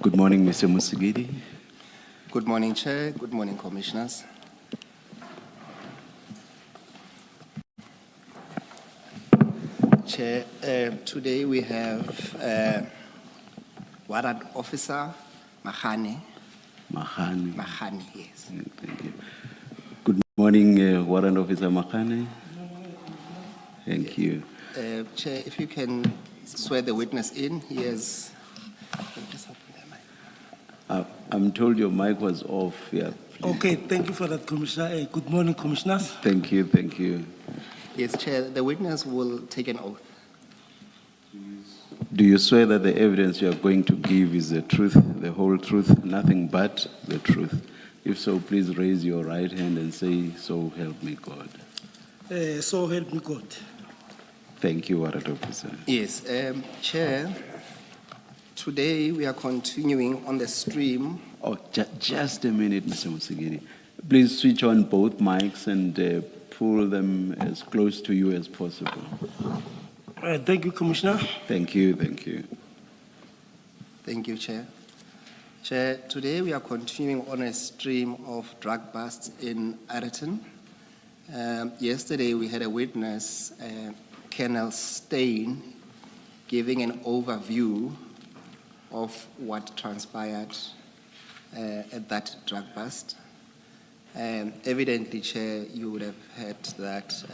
Good morning, Mr. Musigidi. Good morning, Chair. Good morning, Commissioners. Chair, today we have Warrant Officer Mahane. Mahane, yes. Yeah, thank you. Good morning, Warrant Officer Mahane. Thank you. Chair, if you can swear the witness in, he has. I'm told your mic was off. Yeah. Please. Okay, thank you for that, Commissioner. Good morning, Commissioners. Thank you. Thank you. Yes, Chair, the witness will take an oath. Do you swear that the evidence you are going to give is the truth, the whole truth, nothing but the truth? If so, please raise your right hand and say, "So help me God." So help me God. Thank you, Warrant Officer. Yes, Chair, today we are continuing on the stream. Oh, just a minute, Mr. Musigiri. Please switch on both mics and pull them as close to you as possible. Thank you, Commissioner. Thank you. Thank you. Thank you, Chair. Chair, today we are continuing on a stream of drug busts in Ayrton. Yesterday we had a witness, Colonel Stein, giving an overview of what transpired at that drug bust. Evidently, Chair, you would have heard that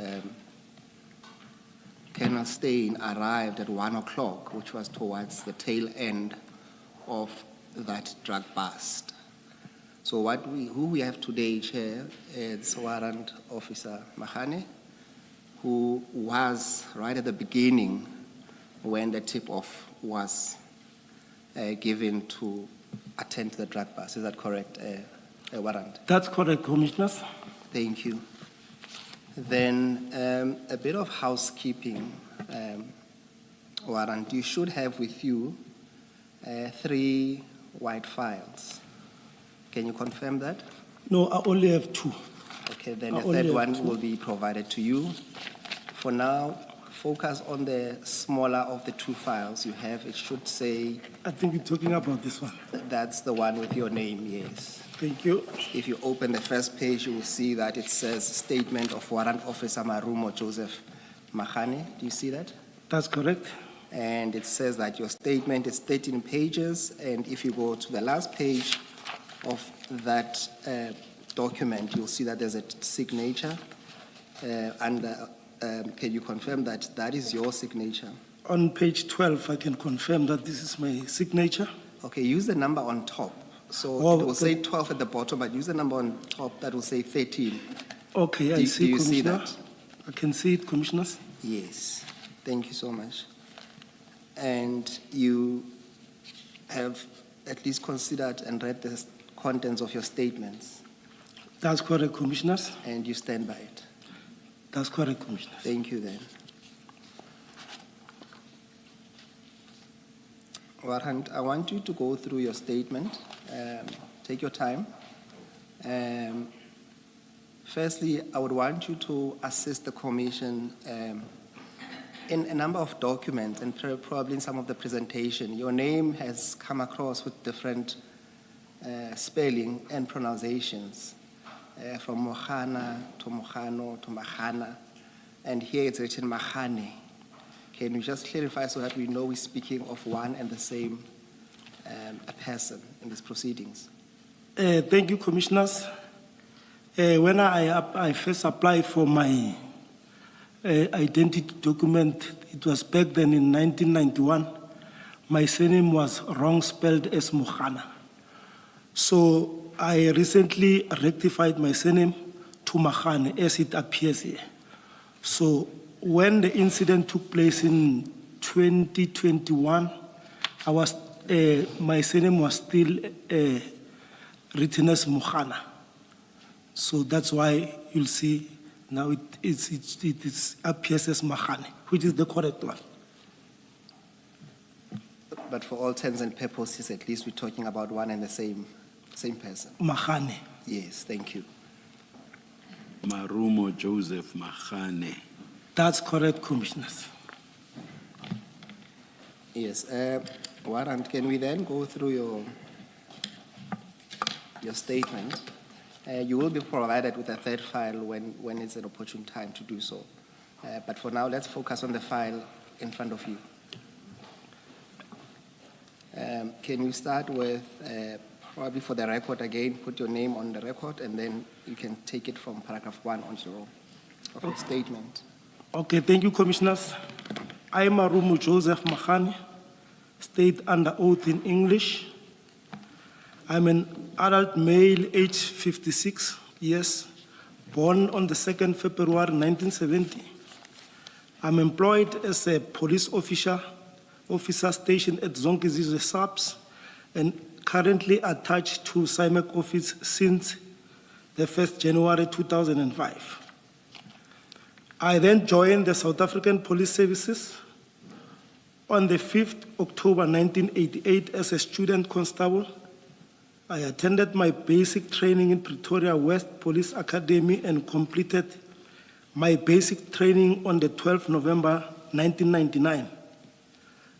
Colonel Stein arrived at 1 o'clock, which was towards the tail end of that drug bust. So who we have today, Chair, is Warrant Officer Mahane, who was right at the beginning when the tip-off was given to attend to the drug bust. Is that correct, Warrant? That's correct, Commissioners. Thank you. Then a bit of housekeeping, Warrant. You should have with you 3 white files. Can you confirm that? No, I only have 2. Okay, then the third one will be provided to you. For now, focus on the smaller of the 2 files you have. It should say... I think you're talking about this one. That's the one with your name, yes. Thank you. If you open the first page, you will see that it says Statement of Warrant Officer Marumo Joseph Mahane. Do you see that? That's correct. And it says that your statement is 13 pages. And if you go to the last page of that document, you'll see that there's a signature. Can you confirm that that is your signature? On page 12, I can confirm that this is my signature. Okay, use the number on top. So it will say 12 at the bottom, but use the number on top that will say 13. Okay, I see, do you Commissioner. See that? I can see it, Commissioners. Yes. Thank you so much. And you have at least considered and read the contents of your statements. That's correct, Commissioners. And you stand by it. That's correct, Commissioners. Thank you then. Warrant, I want you to go through your statement. Take your time. Firstly, I would want you to assist the Commission in a number of documents and probably in some of the presentation. Your name has come across with different spelling and pronunciations, from Mohana to Mohano to Mahana, and here it's written Mahane. Can you just clarify so that we know we're speaking of one and the same a person in these proceedings? Thank you, Commissioners. When I first applied for my identity document, it was back then in 1991. My surname was wrong spelled as Mohana. So I recently rectified my surname to Mahane as it appears here. So when the incident took place in 2021, my surname was still written as Mohana. So that's why you'll see now it appears as Mahane, which is the correct one. But for all intents and purposes, at least we're talking about one and the same person. Mahane. Yes, thank you. Marumo Joseph Mahane. That's correct, Commissioners. Yes. Warrant, can we then go through your statement. You will be provided with a third file when it's an opportune time to do so. But for now, let's focus on the file in front of you. Can you start with, probably for the record again, put your name on the record, and then you can take it from paragraph 1 on your statement. Okay, thank you, Commissioners. I am Arumu Joseph Mahani, state under oath in English. I'm an adult male, age 56 years, born on the 2nd February 1970. I'm employed as a police officer stationed at Zonkizizwe Subs, and currently attached to SIMEC office since the 1st January 2005. I then joined the South African Police Services on the 5th October 1988 as a student constable. I attended my basic training in Pretoria West Police Academy and completed my basic training on the 12th November 1999.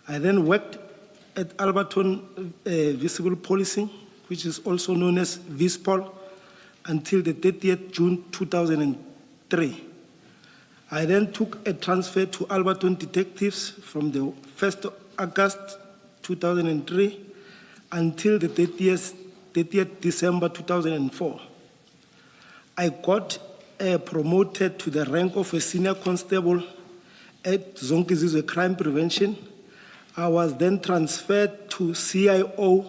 I then worked at Alberton Visible Policing, which is also known as VISPOL, until the 30th June 2003. I then took a transfer to Alberton Detectives from the 1st August 2003 until the 30th December 2004. I got promoted to the rank of a senior constable at Zonkizizwe Crime Prevention. I was then transferred to CIO,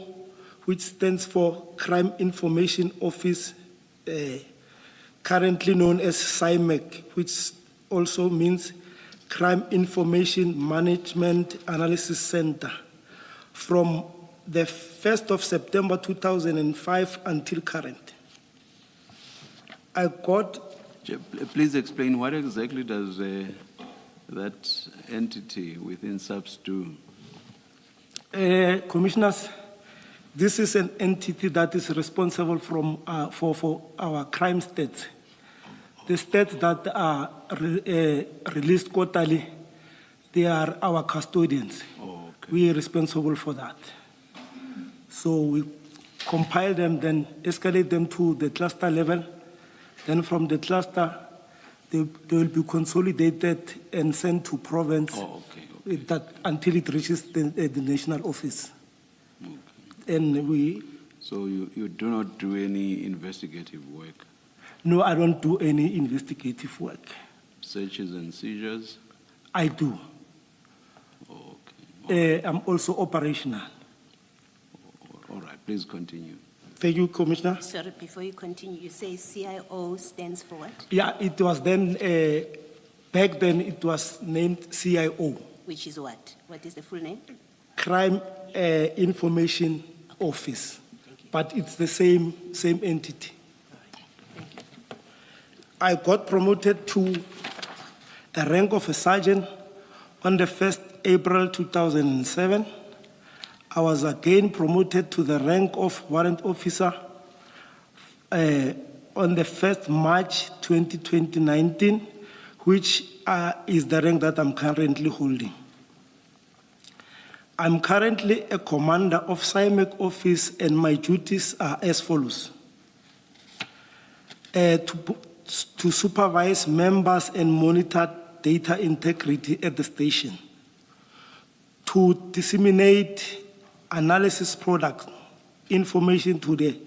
which stands for Crime Information Office, currently known as SIMEC, which also means Crime Information Management Analysis Center, from the 1st of September 2005 until current. I got... Please explain what exactly does that entity within SUBS do? Commissioners, this is an entity that is responsible for our crime stats. The stats that are released quarterly, they are our custodians. Oh, okay. We are responsible for that. So we compile them, then escalate them to the cluster level. Then from the cluster, they will be consolidated and sent to province. Oh, okay. That until it reaches the national office. Okay. And we... So you do not do any investigative work? No, I don't do any investigative work. Searches and seizures? I do. Oh, okay. I'm also operational. All right, please continue. Thank you, Commissioner. Sorry, before you continue, you say CIO stands for what? Yeah, it was then, back then it was named CIO. Which is what? What is the full name? Crime Information Office. But it's the same entity. I got promoted to a rank of a sergeant on the 1st April 2007. I was again promoted to the rank of warrant officer on the 1st March 2019, which is the rank that I'm currently holding. I'm currently a commander of SIMEC office, and my duties are as follows. To supervise members and monitor data integrity at the station. To disseminate analysis product information to the...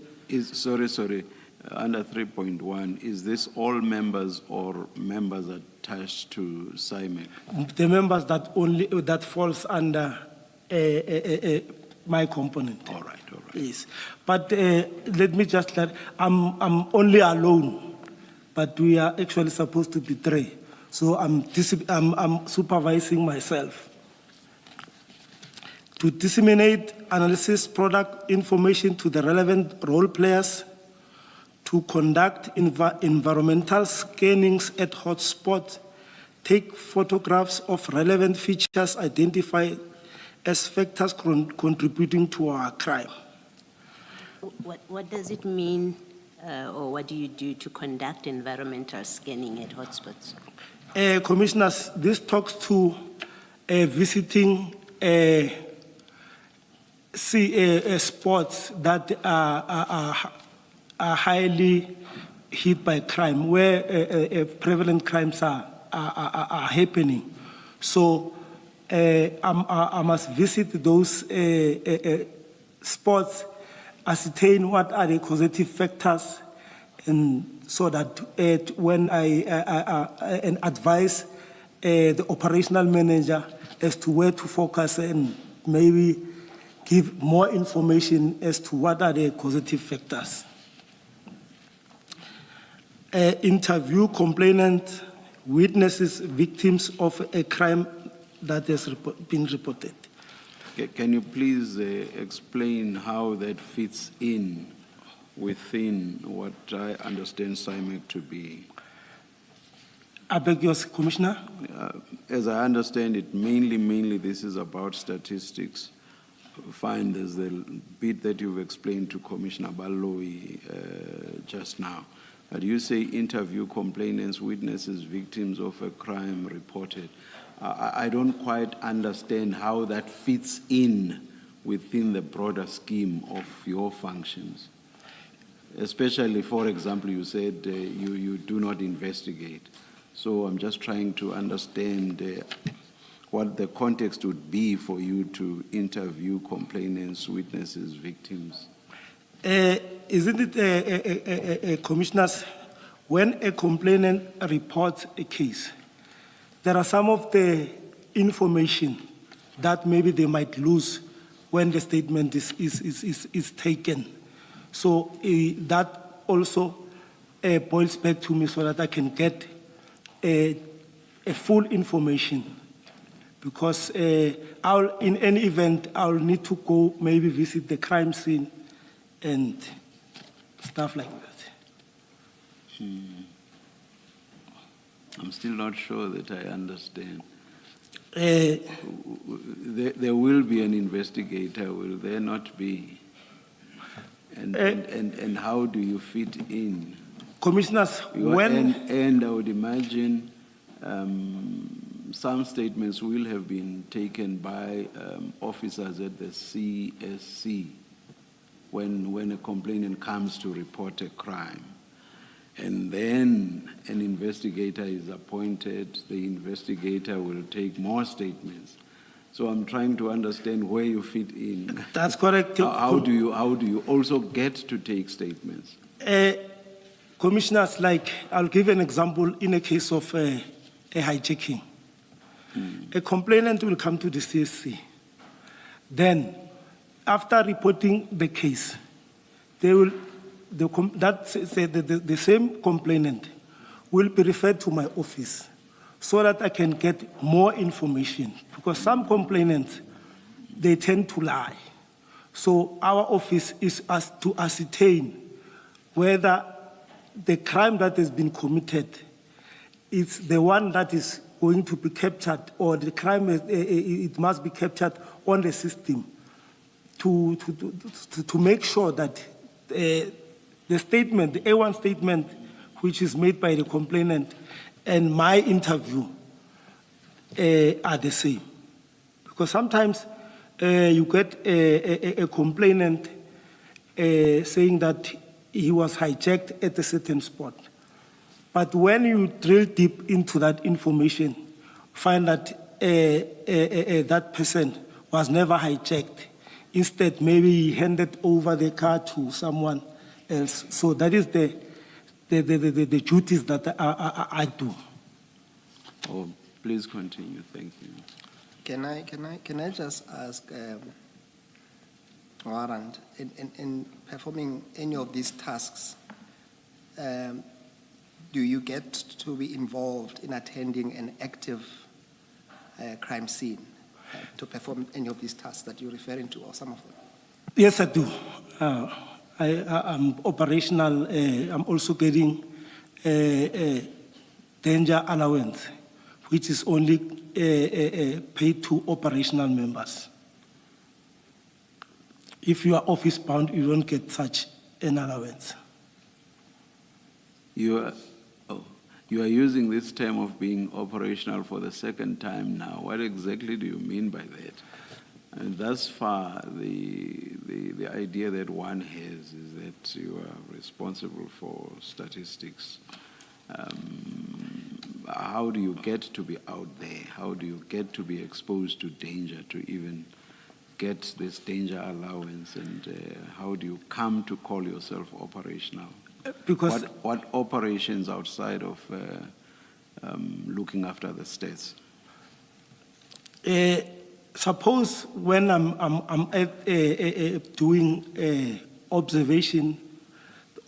Sorry. Under 3.1, is this all members or members attached to SIMEC? The members that falls under my component. All right. Yes, but let me just I'm only alone, but we are actually supposed to be 3. So I'm supervising myself. To disseminate analysis product information to the relevant role players, to conduct environmental scannings at hotspots, take photographs of relevant features identified as factors contributing to our crime. What does it mean, or what do you do to conduct environmental scanning at hotspots? Commissioners, this talks to visiting spots that are are highly hit by crime, where prevalent crimes are happening. So I must visit those spots, ascertain what are the causative factors, and so that when and advise the operational manager as to where to focus and maybe give more information as to what are the causative factors. Interview complainant, witnesses, victims of a crime that has been reported. Can you please explain how that fits in within what I understand CIMAC to be? I beg yours, Commissioner. As I understand it, mainly this is about statistics. Fine, there's the bit that you've explained to Commissioner Baloyi just now. But you say interview complainants, witnesses, victims of a crime reported. I don't quite understand how that fits in within the broader scheme of your functions. Especially, for example, you said you do not investigate. So I'm just trying to understand what the context would be for you to interview complainants, witnesses, victims. Isn't it, Commissioners, when a complainant reports a case, there are some of the information that maybe they might lose when the statement is taken. So that also boils back to me so that I can get a full information, because in any event, I'll need to go maybe visit the crime scene and stuff like that. I'm still not sure that I understand. There will be an investigator, will there not be? And how do you fit in? Commissioners, And I would imagine some statements will have been taken by officers at the CSC when a complainant comes to report a crime. And then an investigator is appointed, the investigator will take more statements. So I'm trying to understand where you fit in. That's correct. How do you also get to take statements? Commissioners, like, I'll give an example in a case of a hijacking. A complainant will come to the CSC. Then, after reporting the case, they will, the same complainant will be referred to my office so that I can get more information. Because some complainants, they tend to lie. So our office is asked to ascertain whether the crime that has been committed is the one that is going to be captured, or the crime it must be captured on the system to make sure that the statement, the A1 statement, which is made by the complainant, and my interview are the same. Because sometimes you get a complainant saying that he was hijacked at a certain spot. But when you drill deep into that information, find that that person was never hijacked. Instead, maybe he handed over the car to someone else. So that is the duties that I do. Oh, please continue. Thank you. Can I just ask, Warrant, in performing any of these tasks, do you get to be involved in attending an active crime scene to perform any of these tasks that you're referring to, or some of them? Yes, I do. I'm operational. I'm also getting a danger allowance, which is only paid to operational members. If you are office bound, you don't get such an allowance. You are using this term of being operational for the second time now. What exactly do you mean by that? And thus far, the idea that one has is that you are responsible for statistics. How do you get to be out there? How do you get to be exposed to danger to even get this danger allowance? And how do you come to call yourself operational? Because What operations outside of looking after the states? suppose when I'm doing observation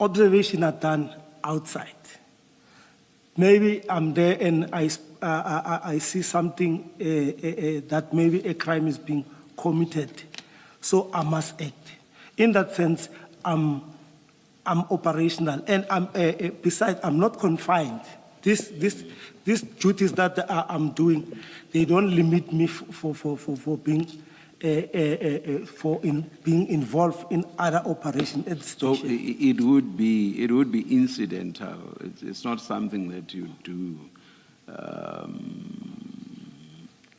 are done outside. Maybe I'm there and I see something that maybe a crime is being committed, so I must act. In that sense, I'm operational, and besides, I'm not confined. These duties that I'm doing, they don't limit me for being being involved in other operations at the So station. it would be incidental. It's not something that you do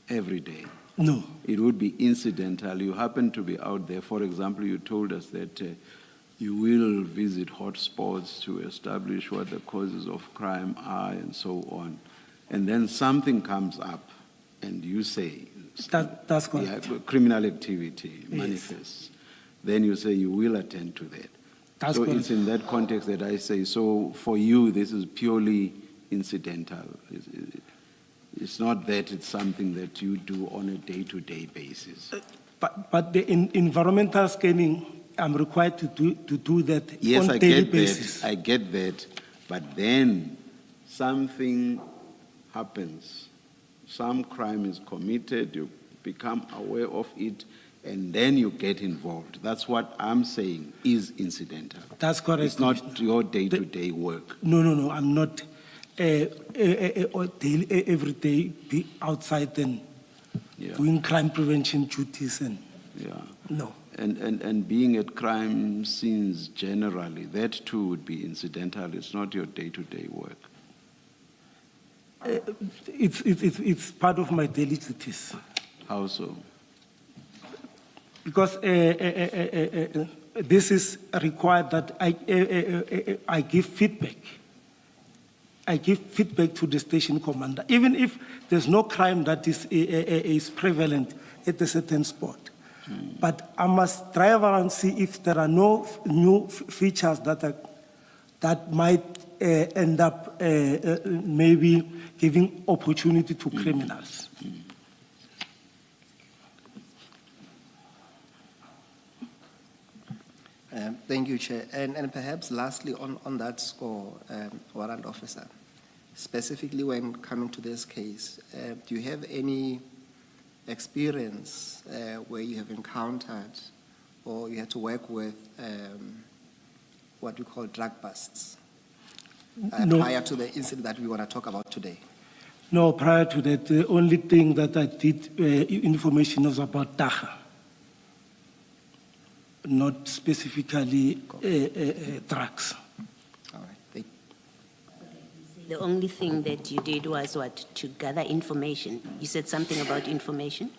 every day. No. It would be incidental. You happen to be out there. For example, you told us that you will visit hotspots to establish what the causes of crime are and so on. And then something comes up and you say, That's correct. yeah, criminal activity Yes. manifests. Then you say you will attend to that. That's So correct. it's in that context that I say, so for you, this is purely incidental. It's not that it's something that you do on a day-to-day basis. But the environmental scanning, I'm required to do that Yes, on I daily get basis. that. I get that. But then something happens. Some crime is committed, you become aware of it, and then you get involved. That's what I'm saying is incidental. That's correct. It's not your day-to-day work. No, I'm not every day be outside and Yeah. doing crime prevention duties and Yeah. no. And being at crime scenes generally, that too would be incidental. It's not your day-to-day work. It's part of my daily duties How so? because this is required that I give feedback. I give feedback to the station commander, even if there's no crime that is prevalent at a certain spot. But I must drive around and see if there are no new features that might end up maybe giving opportunity to criminals. Thank you, Chair. And perhaps lastly, on that score, warrant officer, specifically when coming to this case, do you have any experience where you have encountered or you had to work with what we call drug busts No. prior to the incident that we want to talk about today? No, prior to that, the only thing that I did information was about Taha, not specifically drugs. All right. Thank The only thing that you did was what? To gather information. You said something about information?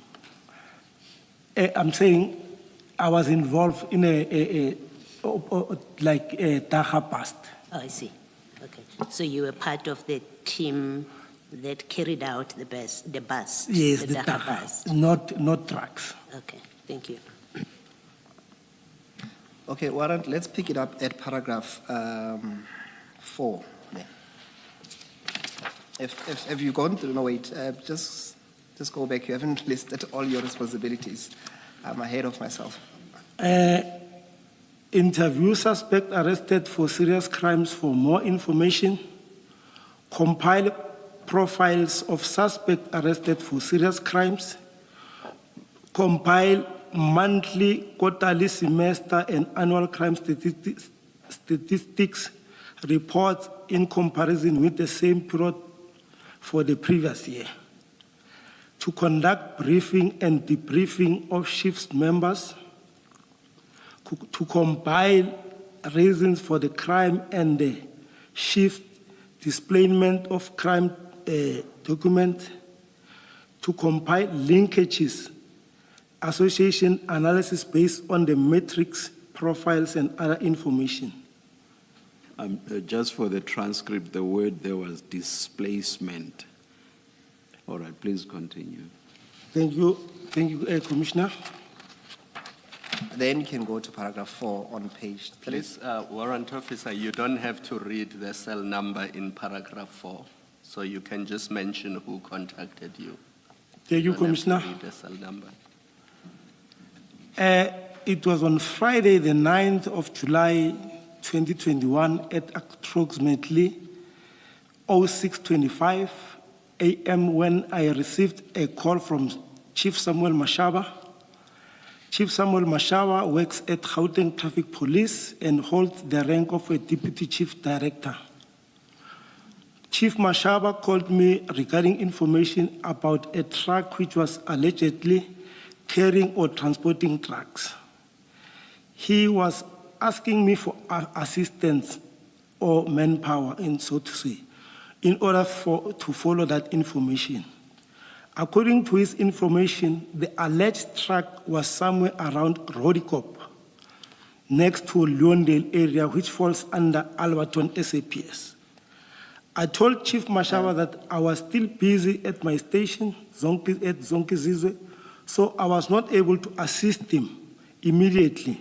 I'm saying I was involved in a Taha bust. Oh, I see. Okay. So you were part of the team that carried out the bus? Yes, the Daha Taha, bus. not drugs. Okay, thank you. Okay, Warrant, let's pick it up at paragraph 4. There. If you've gone through, no, wait, just go back. You haven't listed all your responsibilities. I'm ahead of myself. Interview suspect arrested for serious crimes for more information. Compile profiles of suspect arrested for serious crimes. Compile monthly, quarterly, semester, and annual crime statistics reports in comparison with the same period for the previous year. To conduct briefing and debriefing of shift members. To compile reasons for the crime and the shift displayment of crime document. To compile linkages association analysis based on the metrics, profiles, and other information. Just for the transcript, the word there was displacement. All right, please continue. Thank you, Commissioner. Then you can go to paragraph 4 on page 3. Please, warrant officer, you don't have to read the cell number in paragraph 4, so you can just mention who contacted you. Thank you, don't have to Commissioner. read the cell number. It was on Friday, the 9th of July, 2021, at approximately 06:25 a.m. when I received a call from Chief Samuel Mashaba. Chief Samuel Mashaba works at Gauteng Traffic Police and holds the rank of a Deputy Chief Director. Chief Mashaba called me regarding information about a truck which was allegedly carrying or transporting drugs. He was asking me for assistance or manpower, so to say, in order to follow that information. According to his information, the alleged truck was somewhere around Rodicop, next to Leondale area, which falls under Alberton SAPS. I told Chief Mashaba that I was still busy at my station, at Zonkizizwe, so I was not able to assist him immediately.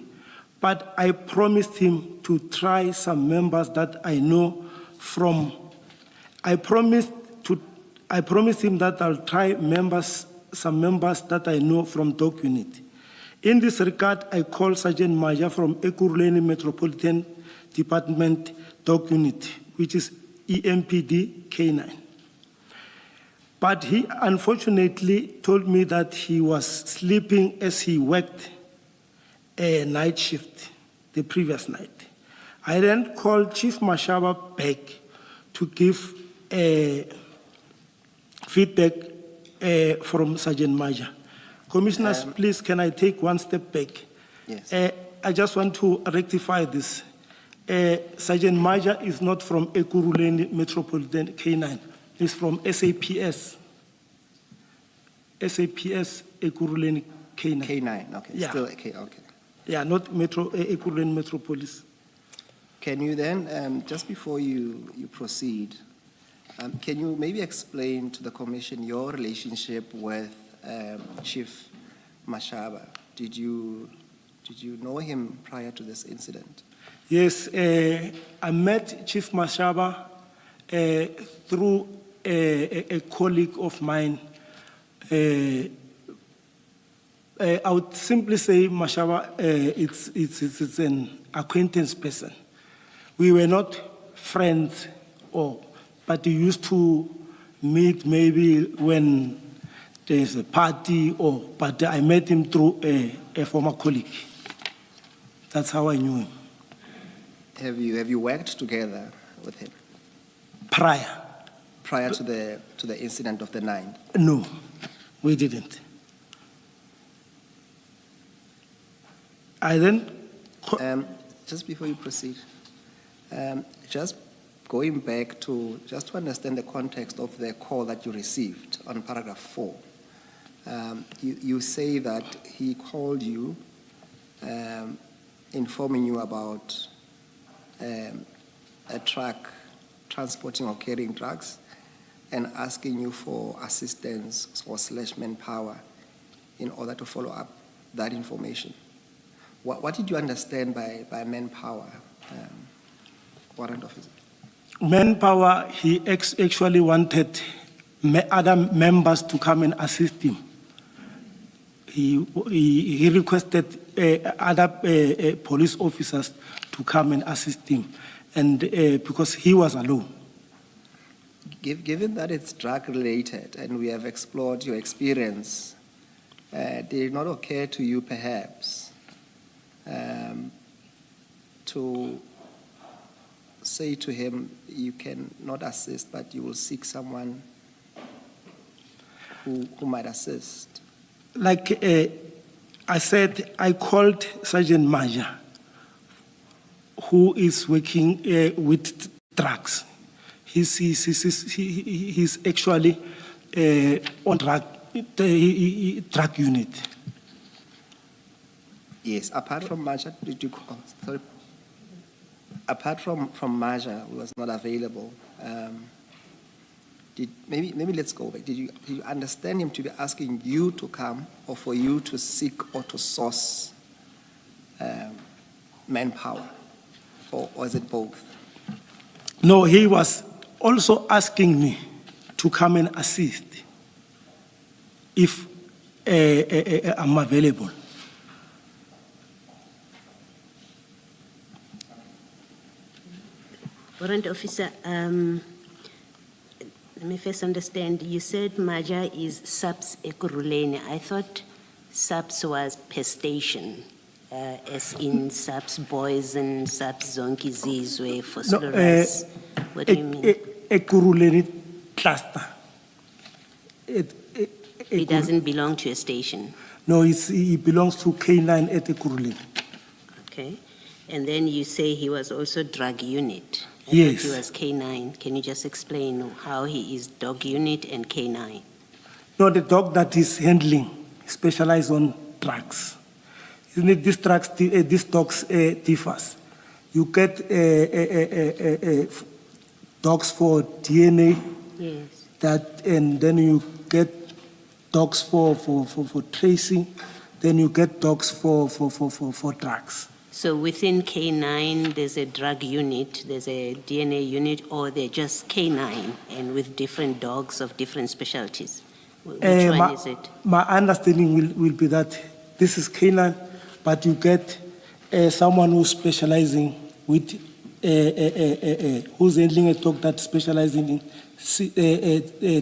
But I promised him to try some members that I know from. I promised him that I'll try some members that I know from Dock Unit. In this regard, I called Sergeant Maja from Ekurhuleni Metropolitan Department Dock Unit, which is EMPD K9. But he unfortunately told me that he was sleeping as he worked a night shift the previous night. I then called Chief Mashaba back to give feedback from Sergeant Maja. Commissioners, please, can I take one step back? Yes. I just want to rectify this. Sergeant Maja is not from Ekurhuleni Metropolitan K9. He's from SAPS. SAPS Ekurhuleni K9. K9, okay. Yeah. Still okay. Yeah, not Ekurhuleni Metropolis. Can you then, just before you proceed, can you maybe explain to the Commission your relationship with Chief Mashaba? Did you know him prior to this incident? Yes, I met Chief Mashaba through a colleague of mine. I would simply say Mashaba, it's an acquaintance person. We were not friends, but we used to meet maybe when there's a party, but I met him through a former colleague. That's how I knew him. Have you worked together with him Prior to the incident of the 9th? No, we didn't. I then just before you proceed, just going back to understand the context of the call that you received on paragraph 4. You say that he called you, informing you about a truck transporting or carrying drugs, and asking you for assistance or / manpower in order to follow up that information. What did you understand by manpower, warrant officer? Manpower, he actually wanted other members to come and assist him. He requested other police officers to come and assist him, and because he was alone. Given that it's drug-related and we have explored your experience, did it not occur to you perhaps to say to him you can not assist, but you will seek someone who might assist? Like I said, I called Sergeant Maja, who is working with drugs. He's actually on drug unit. Yes, apart from Maja, did you call? Sorry. Apart from Maja, who was not available, maybe let's go back. Did you understand him to be asking you to come, or for you to seek or to source manpower, or is it both? No, he was also asking me to come and assist if I'm available. Warrant Officer, let me first understand. You said Maja is subs Ekurhuleni. I thought subs was per station, as in subs boys and subs zonke zizwe for Sloras. What do you mean? Ekurhuleni cluster. He doesn't belong to a station. No, he belongs to K9 at Ekurhuleni. Okay. And then you say he was also drug unit. I Yes. thought he was K9. Can you just explain how he is dog unit and K9? No, the dog that is handling, specialized on drugs. Isn't it these drugs, these dogs differs? You get dogs for DNA, Yes. and then you get dogs for tracing, then you get dogs for drugs. So within K9, there's a drug unit, there's a DNA unit, or they're just K9 and with different dogs of different specialties? Which one is it? My understanding will be that this is K9, but you get someone who's specializing with, who's handling a dog that's specializing in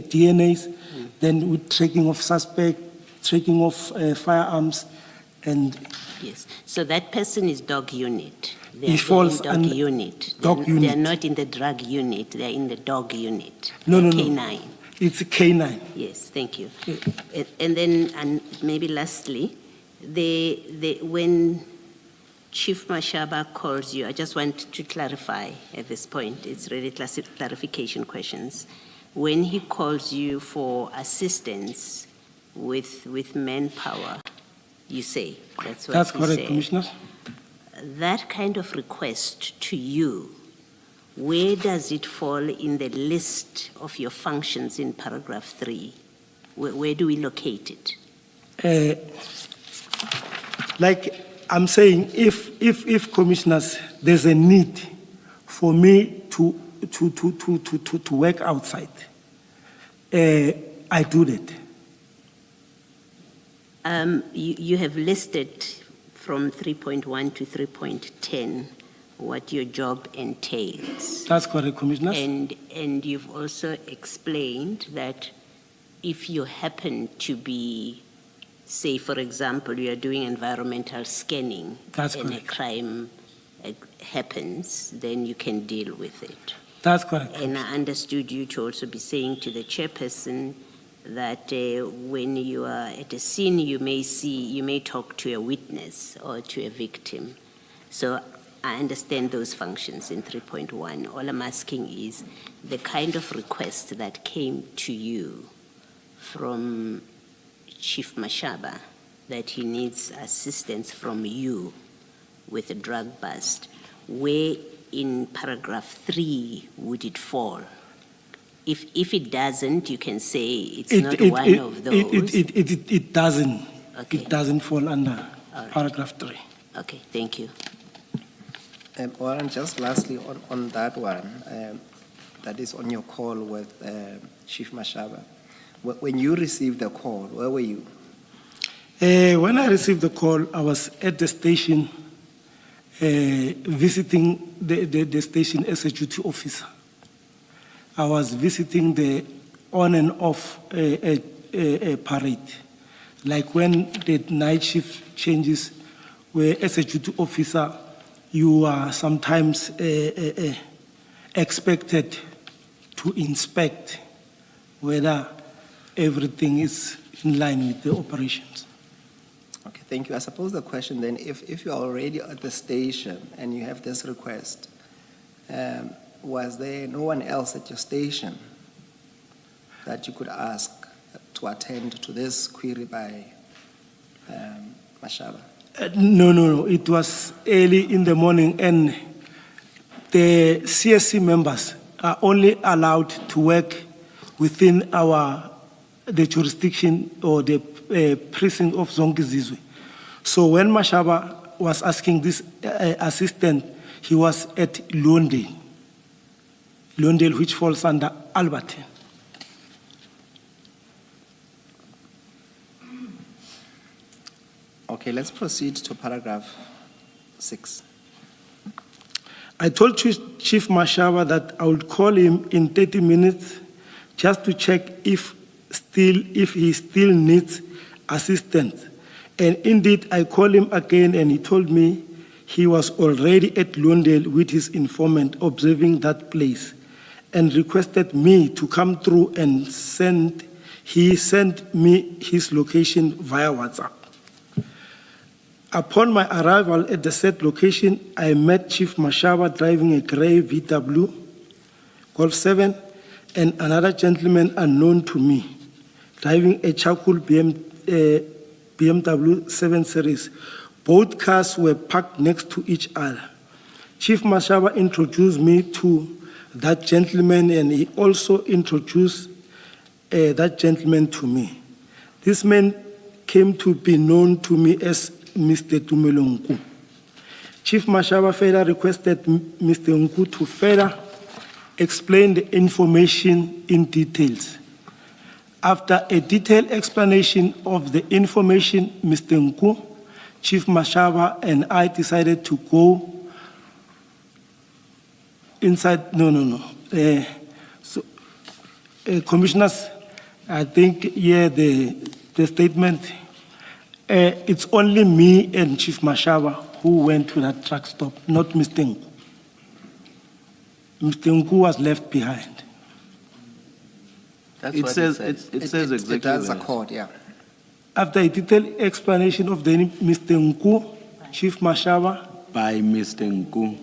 DNAs, then with tracking of suspect, tracking of firearms, and Yes. So that person is dog unit. He falls in dog under unit. dog They're unit. not in the drug unit, they're in the dog unit. No, K9. it's K9. Yes, thank you. Yeah. And then, and maybe lastly, when Chief Mashaba calls you, I just want to clarify at this point, it's really clarification questions. When he calls you for assistance with manpower, you say, that's what That's he correct, said. Commissioner. That kind of request to you, where does it fall in the list of your functions in paragraph 3? Where do we locate it? Like I'm saying, if commissioners, there's a need for me to work outside, I do that. You have listed from 3.1 to 3.10 what your job entails. That's correct, Commissioner. And you've also explained that if you happen to be, say, for example, you are doing environmental scanning That's and a correct. crime happens, then you can deal with it. That's correct. And I understood you to also be saying to the chairperson that when you are at a scene, you may talk to a witness or to a victim. So I understand those functions in 3.1. All I'm asking is the kind of request that came to you from Chief Mashaba that he needs assistance from you with a drug bust. Where in paragraph 3 would it fall? If it doesn't, you can say it's not one of those. It doesn't. Okay. It doesn't fall under All right. paragraph 3. Okay, thank you. Warren, just lastly on that one, that is on your call with Chief Mashaba. When you received the call, where were you? When I received the call, I was at the station visiting the station as a duty officer. I was visiting the on and off parade. Like when the night shift changes, where as a duty officer, you are sometimes expected to inspect whether everything is in line with the operations. Okay, thank you. I suppose the question then, if you're already at the station and you have this request, was there no one else at your station that you could ask to attend to this query by Mashaba? No. It was early in the morning, and the CSC members are only allowed to work within the jurisdiction or the precinct of Zongizizwe. So when Mashaba was asking this assistant, he was at Londale, which falls under Alberton. Okay, let's proceed to paragraph 6. I told Chief Mashaba that I would call him in 30 minutes just to check if he still needs assistance. And indeed, I called him again and he told me he was already at Londale with his informant observing that place and requested me to come through and he sent me his location via WhatsApp. Upon my arrival at the said location, I met Chief Mashaba driving a gray VW Golf 7 and another gentleman unknown to me driving a charcoal BMW 7 Series. Both cars were parked next to each other. Chief Mashaba introduced me to that gentleman and he also introduced that gentleman to me. This man came to be known to me as Mr. Tumelo Nku. Chief Mashaba further requested Mr. Nku to further explain the information in details. After a detailed explanation of the information, Mr. Nku, Chief Mashaba, and I decided to go inside. No. Commissioners, I think here the statement. It's only me and Chief Mashaba who went to that truck stop, not Mr. Nku. Mr. Nku was left behind. That's It what says exactly It does that. accord, yeah. After a detailed explanation of the Mr. Nku, Chief Mashaba, By Mr. Nku.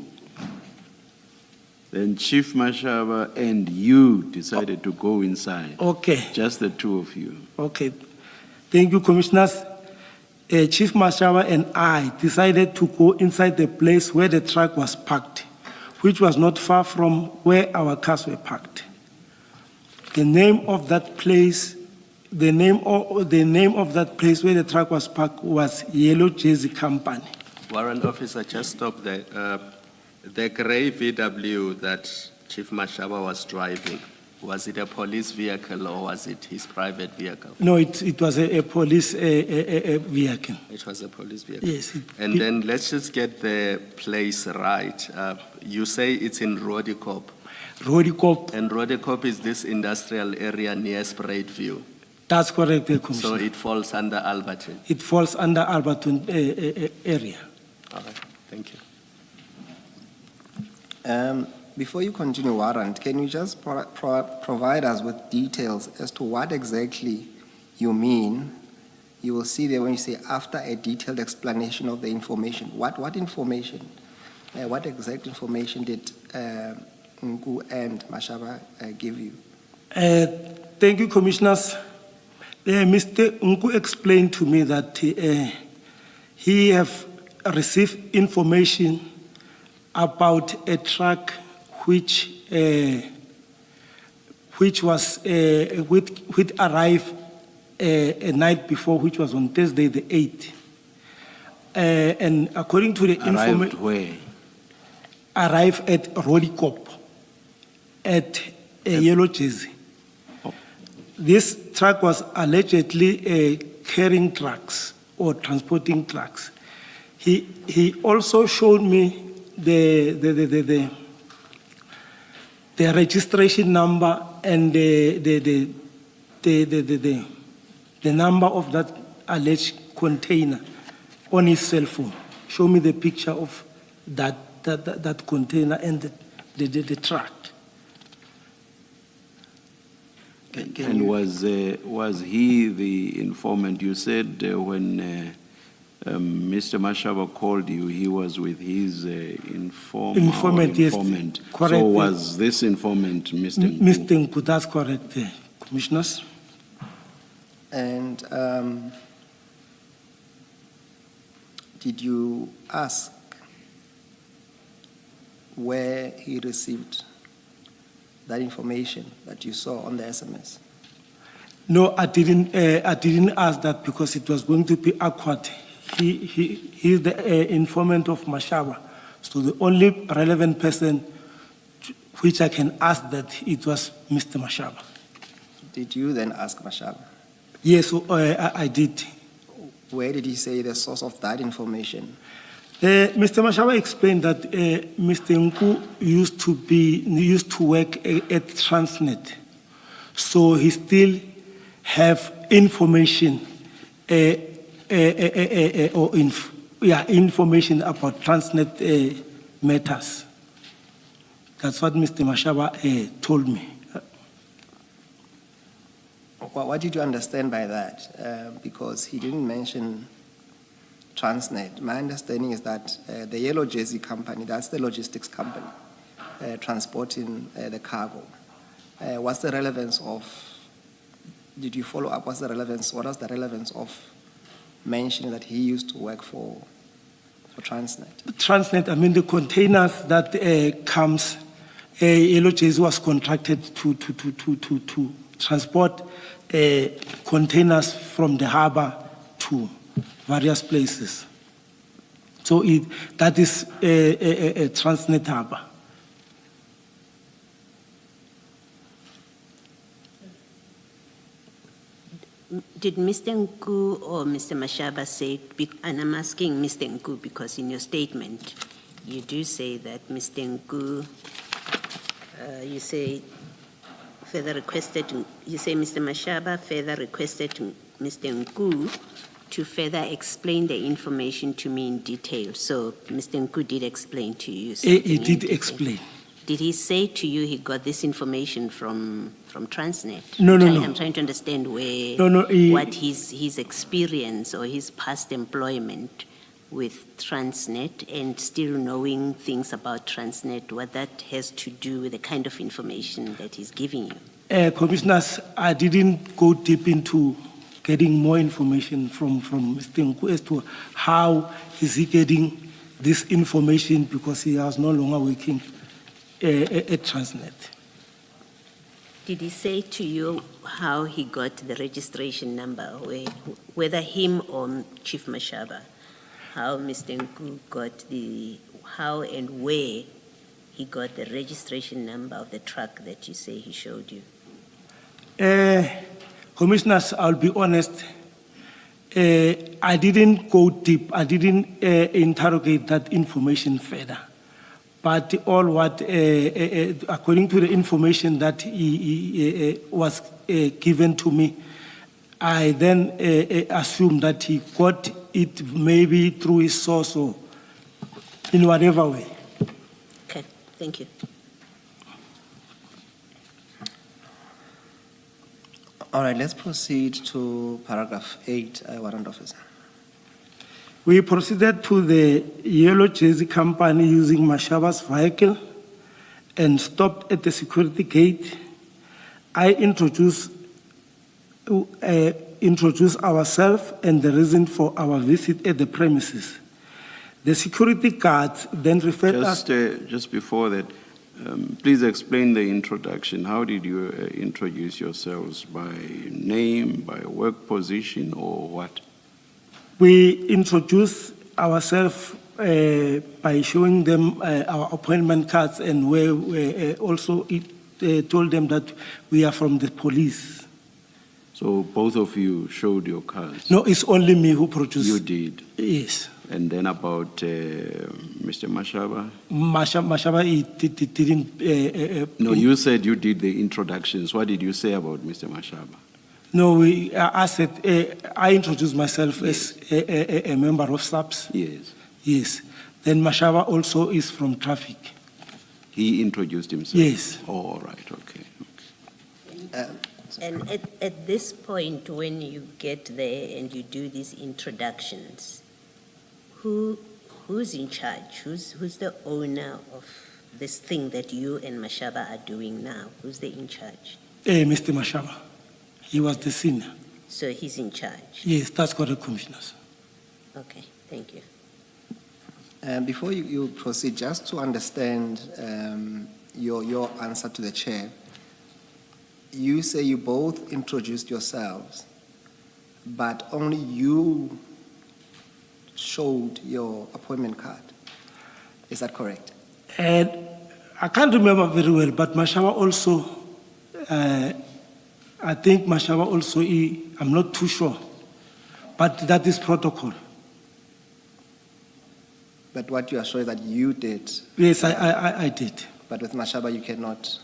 Then Chief Mashaba and you decided to go inside. okay. Just the two of you. Okay. Thank you, Commissioners. Chief Mashaba and I decided to go inside the place where the truck was parked, which was not far from where our cars were parked. The name of that place where the truck was parked was Yellow Jersey Company. Warrant officer, just stop there. The gray VW that Chief Mashaba was driving, was it a police vehicle or was it his private vehicle? No, it was a police vehicle. It was a police vehicle. Yes. And then let's just get the place right. You say it's in Rodikop. Rodikop, And Rodikop is this industrial area near Spruitview. that's correct, So Commissioner. it falls under Alberton. It falls under Alberton area. All right, thank you. Before you continue, Warrant, can you just provide us with details as to what exactly you mean? You will see there when you say after a detailed explanation of the information. What information? What exact information did Nku and Mashaba give you? Thank you, Commissioners. Mr. Nku explained to me that he have received information about a truck which arrived a night before, which was on Thursday the 8th. And according to the Arrived information, where? arrived at Rodikop at Yellow Jersey. This truck was allegedly carrying trucks or transporting trucks. He also showed me the registration number and the number of that alleged container on his cell phone. Show me the picture of that container and the truck. And was he the informant? You said when Mr. Mashaba called you, he was with his Informant, yes, correct. So was this informant Mr. Nku? Mr. Nku, that's correct, Commissioners. And did you ask where he received that information that you saw on the SMS? No, I didn't ask that because it was going to be awkward. He's the informant of Mashaba. So the only relevant person which I can ask that it was Mr. Mashaba. Did you then ask Mashaba? Yes, I did. Where did he say the source of that information? Mr. Mashaba explained that Mr. Nku used to work at Transnet, so he still have information information about Transnet matters. That's what Mr. Mashaba told me. What did you understand by that? Because he didn't mention Transnet. My understanding is that the Yellow Jersey company, that's the logistics company, transporting the cargo. What's the relevance of, did you follow up, what was the relevance of mentioning that he used to work for Transnet? Transnet, I mean the containers that comes, Yellow Jersey was contracted to transport containers from the harbor to various places. So that is a Transnet harbor. Did Mr. Nku or Mr. Mashaba say, and I'm asking Mr. Nku because in your statement, you do say that Mr. Nku, you say Mr. Mashaba further requested to Mr. Nku to further explain the information to me in detail. So Mr. Nku did explain to you. He did explain. Did he say to you he got this information from Transnet? No. I'm trying to understand where, what his experience or his past employment with Transnet and still knowing things about Transnet, what that has to do with the kind of information that he's giving you. Commissioners, I didn't go deep into getting more information from Mr. Nku as to how is he getting this information because he was no longer working at Transnet. Did he say to you how he got the registration number, whether him or Chief Mashaba, how Mr. Nku got how and where he got the registration number of the truck that you say he showed you? Commissioners, I'll be honest, I didn't go deep. I didn't interrogate that information further. But all what, according to the information that he was given to me, I then assumed that he got it maybe through his source or in whatever way. Okay, thank you. All right, let's proceed to paragraph 8, Warrant Officer. We proceeded to the Yellow Jersey company using Mashaba's vehicle and stopped at the security gate. I introduced ourselves and the reason for our visit at the premises. The security guards then referred us... Just before that, please explain the introduction. How did you introduce yourselves? By name, by work position, or what? We introduced ourselves by showing them our appointment cards, and we also told them that we are from the police. So both of you showed your cards? No, it's only me who produced. You did? Yes. And then about Mr. Mashaba? Mashaba, he didn't... No, you said you did the introductions. What did you say about Mr. Mashaba? No, I said, I introduced myself as a member of SAPS. Yes. Yes. Then Mashaba also is from traffic. He introduced himself? Yes. Oh, all right, okay. And at this point, when you get there and you do these introductions, who's in charge? Who's the owner of this thing that you and Mashaba are doing now? Who's the in charge? Mr. Mashaba. He was the senior. So he's in charge? Yes, that's correct, Commissioners. Okay, thank you. Before you proceed, just to understand your answer to the chair, you say you both introduced yourselves, but only you showed your appointment card. Is that correct? And I can't remember very well, but Mashaba also, I think Mashaba also, I'm not too sure, but that is protocol. But what you are sure is that you did. Yes, I did. But with Mashaba, you cannot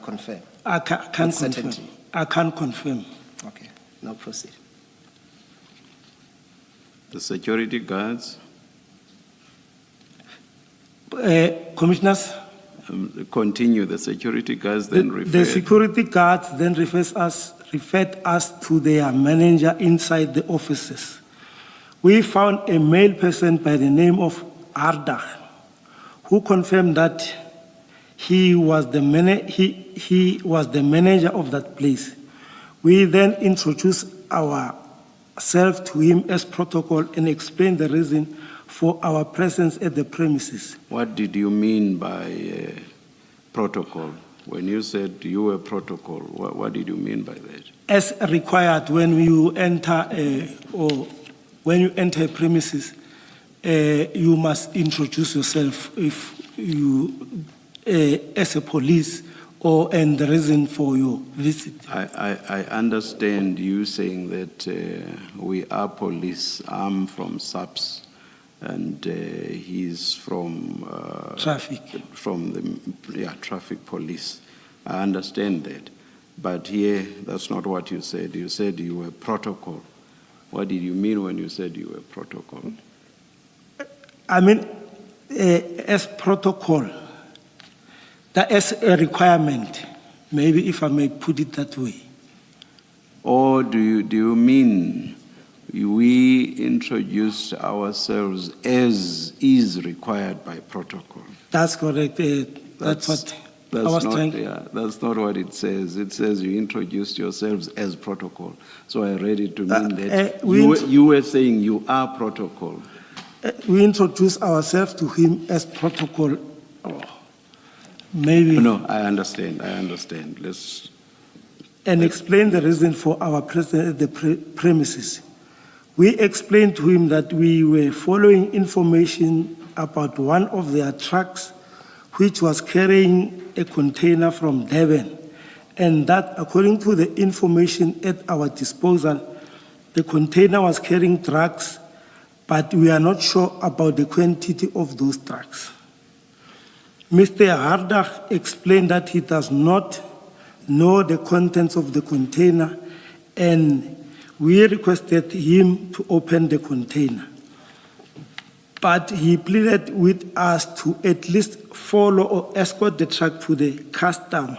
confirm. I can't With confirm. certainty. I can't confirm. Okay, now proceed. The security guards, Commissioners, continue, the security guards then the refer. security guards then referred us to their manager inside the offices. We found a male person by the name of Arda, who confirmed that he was the manager of that place. We then introduced ourselves to him as protocol and explained the reason for our presence at the premises. What did you mean by protocol? When you said you were protocol, what did you mean by that? As required when you enter when you enter a premises, you must introduce yourself if you as a police and the reason for your visit. I understand you saying that we are police. I'm from SAPS, and he's from Traffic. From the traffic police. I understand that, but here that's not what you said. You said you were protocol. What did you mean when you said you were protocol? I mean, as protocol, that is a requirement, maybe if I may put it that way. Or do you mean we introduced ourselves as is required by protocol? That's correct. That's what I was trying. Yeah, that's not what it says. It says you introduced yourselves as protocol. So I read it to mean that you were saying you are protocol. We introduced ourselves to him as protocol. Maybe. No, I understand. Let's. And explain the reason for our presence at the premises. We explained to him that we were following information about one of their trucks which was carrying a container from Durban, and that according to the information at our disposal, the container was carrying drugs, but we are not sure about the quantity of those drugs. Mr. Hardach explained that he does not know the contents of the container, and we requested him to open the container. But he pleaded with us to at least follow or escort the truck to the custom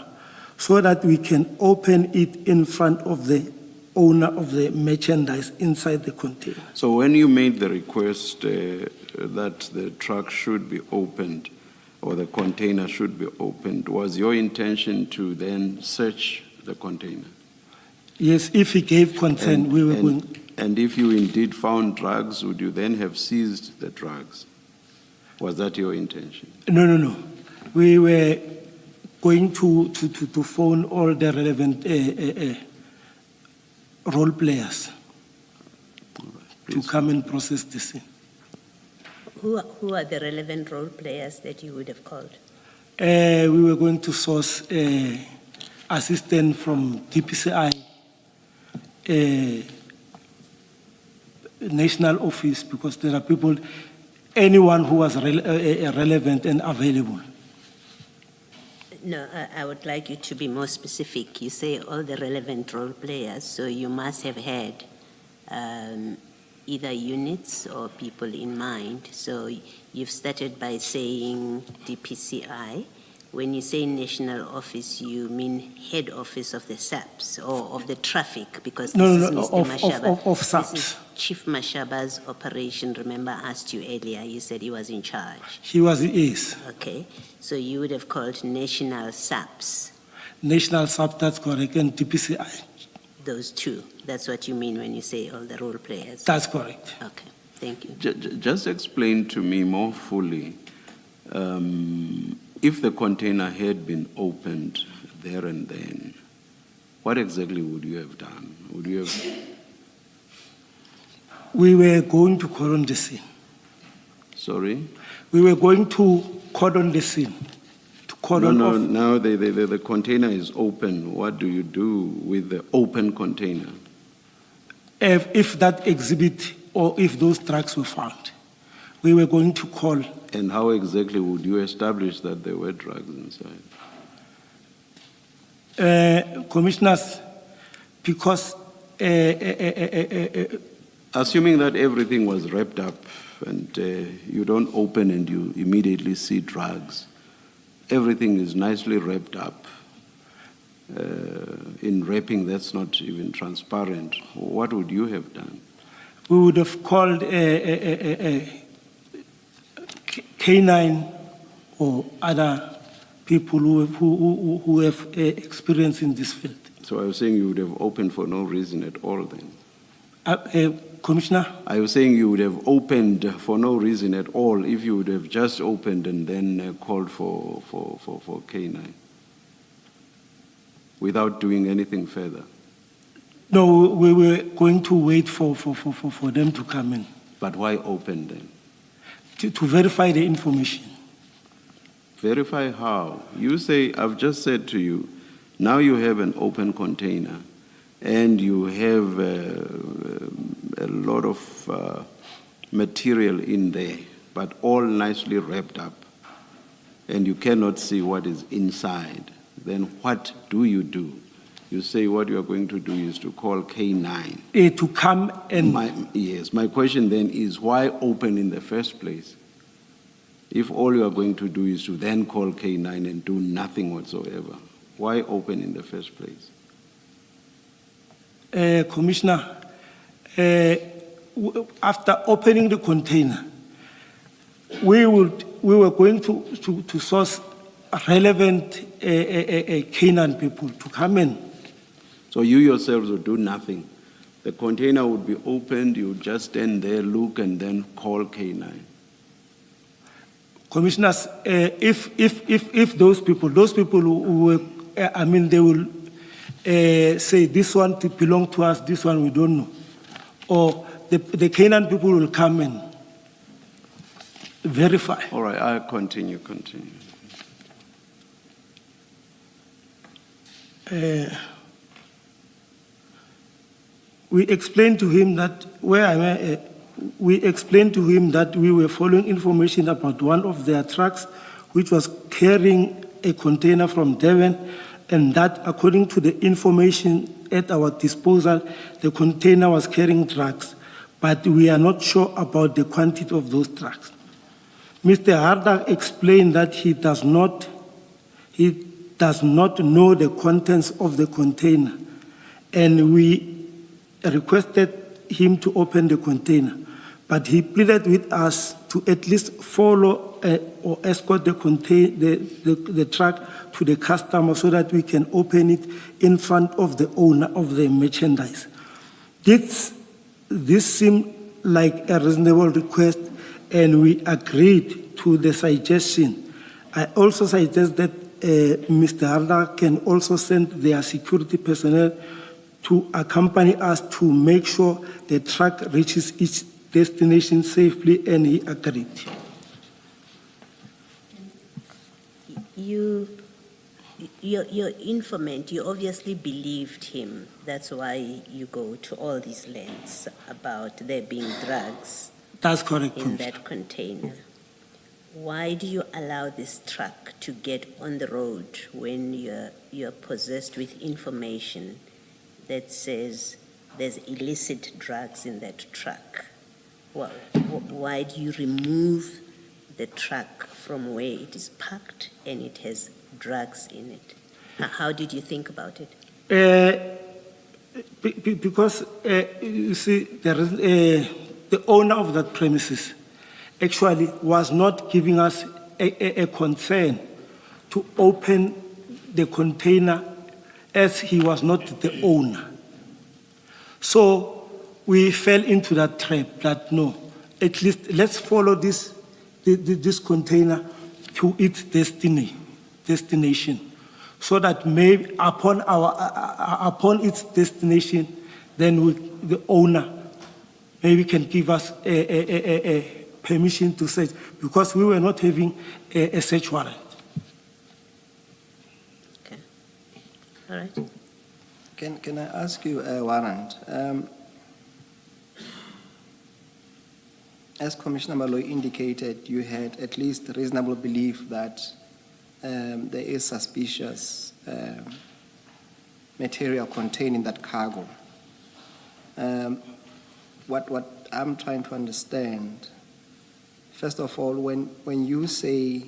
so that we can open it in front of the owner of the merchandise inside the container. So when you made the request that the truck should be opened or the container should be opened, was your intention to then search the container? Yes, if he gave consent, we were going. And if you indeed found drugs, would you then have seized the drugs? Was that your intention? No. We were going to phone all the relevant role players to come and process the scene. Who are the relevant role players that you would have called? We were going to source assistance from DPCI, national office, because there are people, anyone who was relevant and available. No, I would like you to be more specific. You say all the relevant role players, so you must have had either units or people in mind. So you've started by saying DPCI. When you say national office, you mean head office of the SAPS or of the traffic? Because this is Mr. Mashaba. Of This SAPS. is Chief Mashaba's operation. Remember, I asked you earlier, you said he was in charge. He was, yes. Okay, so you would have called national SAPS, National SAPS, that's correct, and DPCI. those two. That's what you mean when you say all the role players. That's correct. Okay. Thank you. Just explain to me more fully, if the container had been opened there and then, what exactly would you have done? Would you have... We were going to cordon the scene. Sorry? We were going to cordon the scene. To cordon off. Now the container is open. What do you do with the open container? If that exhibit or if those drugs were found, we were going to call. And how exactly would you establish that there were drugs inside? Commissioners, because Assuming that everything was wrapped up and you don't open and you immediately see drugs, everything is nicely wrapped up. In wrapping that's not even transparent, what would you have done? we would have called a K9 or other people who have experience in this field. So I was saying you would have opened for no reason at all then? Commissioner? I was saying you would have opened for no reason at all if you would have just opened and then called for K9 without doing anything further. No, we were going to wait for them to come in. But why open then? To verify the information. Verify how? You say, I've just said to you, now you have an open container and you have a lot of material in there, but all nicely wrapped up, and you cannot see what is inside. Then what do? You say what you are going to do is to call K9. To come and... My question then is why open in the first place? If all you are going to do is to then call K9 and do nothing whatsoever, why open in the first place? Commissioner, after opening the container, we were going to source relevant Canaan people to come in. So you yourselves would do nothing. The container would be opened, you would just stand there, look, and then call K9. Commissioners, if those people who were, they will say this one belongs to us, this one we don't know. Or the Canaan people will come and verify. All right, I'll continue. We explained to him that we were following information about one of their trucks, which was carrying a container from Devon, and that according to the information at our disposal, the container was carrying drugs, but we are not sure about the quantity of those drugs. Mr. Harder explained that he does not know the contents of the container, and we requested him to open the container, but he pleaded with us to at least follow or escort the truck to the customer so that we can open it in front of the owner of the merchandise. This seemed like a reasonable request, and we agreed to the suggestion. I also suggest that Mr. Harder can also send their security personnel to accompany us to make sure the truck reaches its destination safely, and he agreed. Your informant, you obviously believed him. That's why you go to all these lengths about there being drugs. That's correct. In that container. Why do you allow this truck to get on the road when you're possessed with information that says there's illicit drugs in that truck? Well, why do you remove the truck from where it is parked and it has drugs in it? How did you think about it? Because you see, there is the owner of that premises actually was not giving us a concern to open the container as he was not the owner. So we fell into that trap that no, at least let's follow this container to its destination, so that maybe upon its destination, then the owner maybe can give us a permission to search, because we were not having a search warrant. Okay. All right. Can I ask you, Warrant? As Commissioner Baloyi indicated, you had at least reasonable belief that there is suspicious material contained in that cargo. What I'm trying to understand, first of all, when you say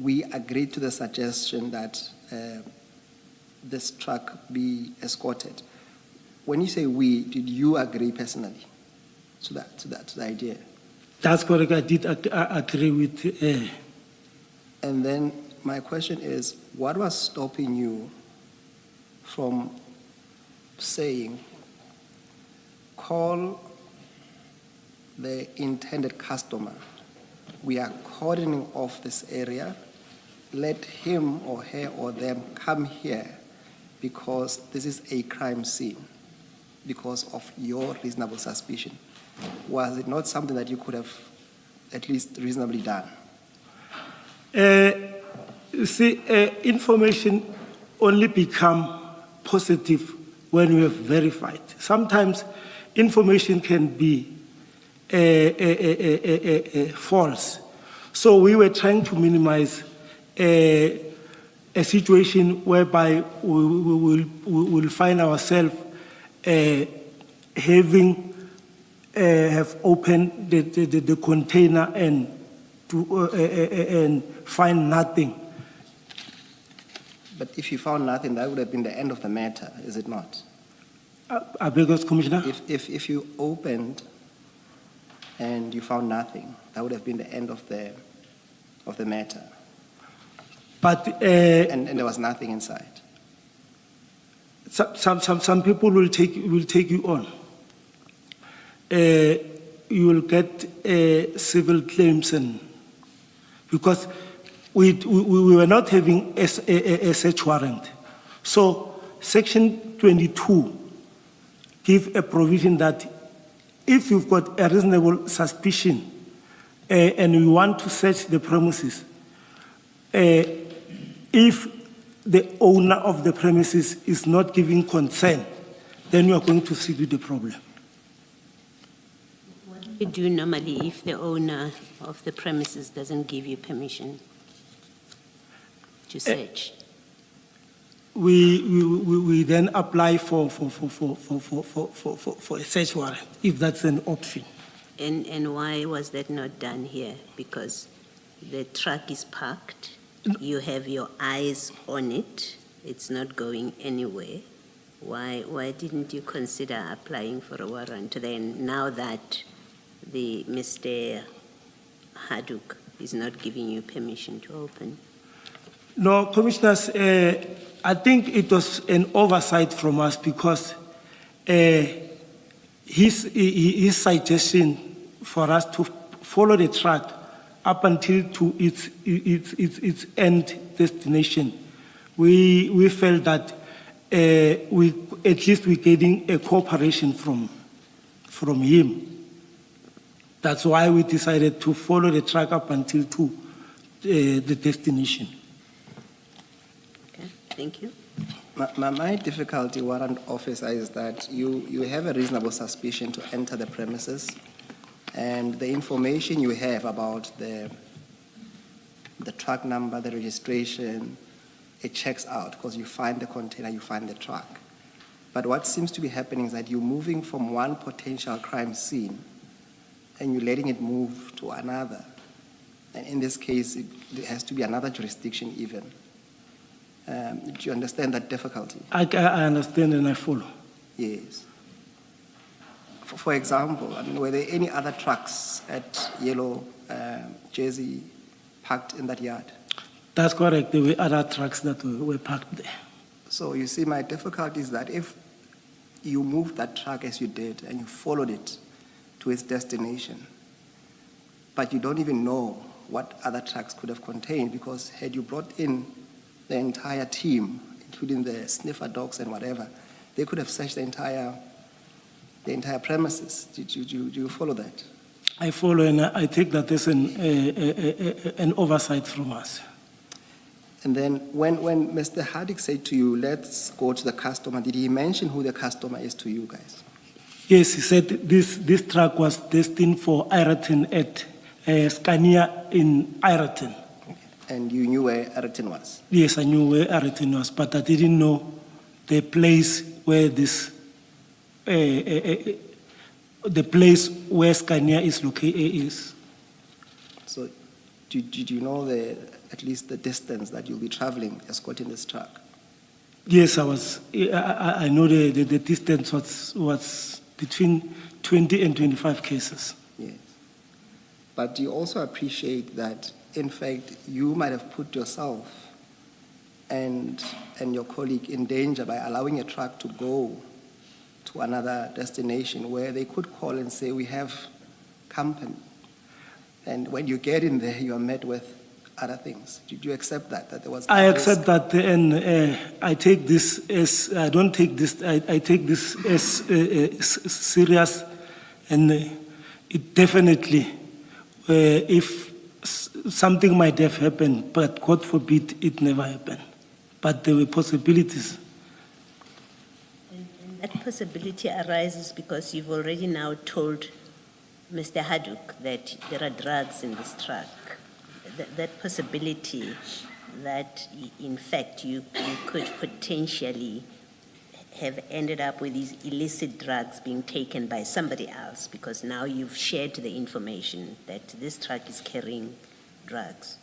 we agreed to the suggestion that this truck be escorted, when you say we, did you agree personally to the idea? That's correct. I did agree with. And then my question is, what was stopping you from saying, call the intended customer, we are cordoning off this area, let him or her or them come here because this is a crime scene, because of your reasonable suspicion? Was it not something that you could have at least reasonably done? Information only become positive when we have verified. Sometimes information can be false. So we were trying to minimize a situation whereby we will find ourselves have opened the container and find nothing. But if you found nothing, that would have been the end of the matter, is it not? I beg your Commissioner? If you opened and you found nothing, that would have been the end of the matter. But and there was nothing inside. Some people will take you on. You will get civil claims, and because we were not having a search warrant. So Section 22 gives a provision that if you've got a reasonable suspicion and you want to search the premises, if the owner of the premises is not giving consent, then you are going to sit with the problem. What do you do normally if the owner of the premises doesn't give you permission to search? We then apply for a search warrant, if that's an option. And why was that not done here? Because the truck is parked, you have your eyes on it, it's not going anywhere. Why didn't you consider applying for a warrant then, now that the Mr. Haddock is not giving you permission to open? No, Commissioners, I think it was an oversight from us, because his suggestion for us to follow the truck up until to its end destination, we felt that at least we're getting a cooperation from him. That's why we decided to follow the truck up until to the destination. Okay, thank you. My difficulty, Warrant Officer, is that you have a reasonable suspicion to enter the premises, and the information you have about the truck number, the registration, it checks out because you find the container, you find the truck. But what seems to be happening is that you're moving from one potential crime scene and you're letting it move to another. And in this case, it has to be another jurisdiction even. Do you understand that difficulty? I understand and I follow. Yes. For example, I mean, were there any other trucks at Yellow Jersey parked in that yard? That's correct. There were other trucks that were parked there. So you see, my difficulty is that if you moved that truck as you did and you followed it, to its destination. But you don't even know what other trucks could have contained, because had you brought in the entire team, including the sniffer dogs and whatever, they could have searched the entire premises. Do you follow that? I follow, and I take that as an oversight from us. And then when Mr. Haddock said to you, let's go to the customer, did he mention who the customer is to you guys? Yes, he said this truck was destined for Ireton at Scania in Ireton. And you knew where Ireton was? Yes, I knew where Ireton was, but I didn't know the place where this, the place where Scania is located. So did you know at least the distance that you'll be traveling escorting this truck? Yes, I know the distance was between 20 and 25 cases. Yes. But do you also appreciate that, in fact, you might have put yourself and your colleague in danger by allowing a truck to go to another destination where they could call and say, we have company. And when you get in there, you are met with other things. Did you accept that there was? I accept that, and I take this as, I don't take this, I take this as serious, and it definitely, if something might have happened, but God forbid it never happened. But there were possibilities. And that possibility arises because you've already now told Mr. Haddock that there are drugs in this truck. That possibility that, in fact, you could potentially have ended up with these illicit drugs being taken by somebody else, because now you've shared the information that this truck is carrying drugs.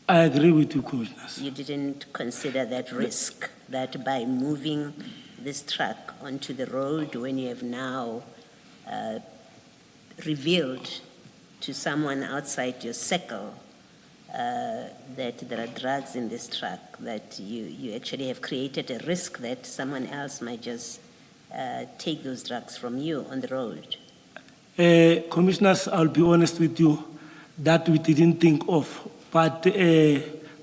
I agree with you, Commissioners. You didn't consider that risk, that by moving this truck onto the road, when you have now revealed to someone outside your circle that there are drugs in this truck, that you actually have created a risk that someone else might just take those drugs from you on the road. Commissioners, I'll be honest with you, that we didn't think of, but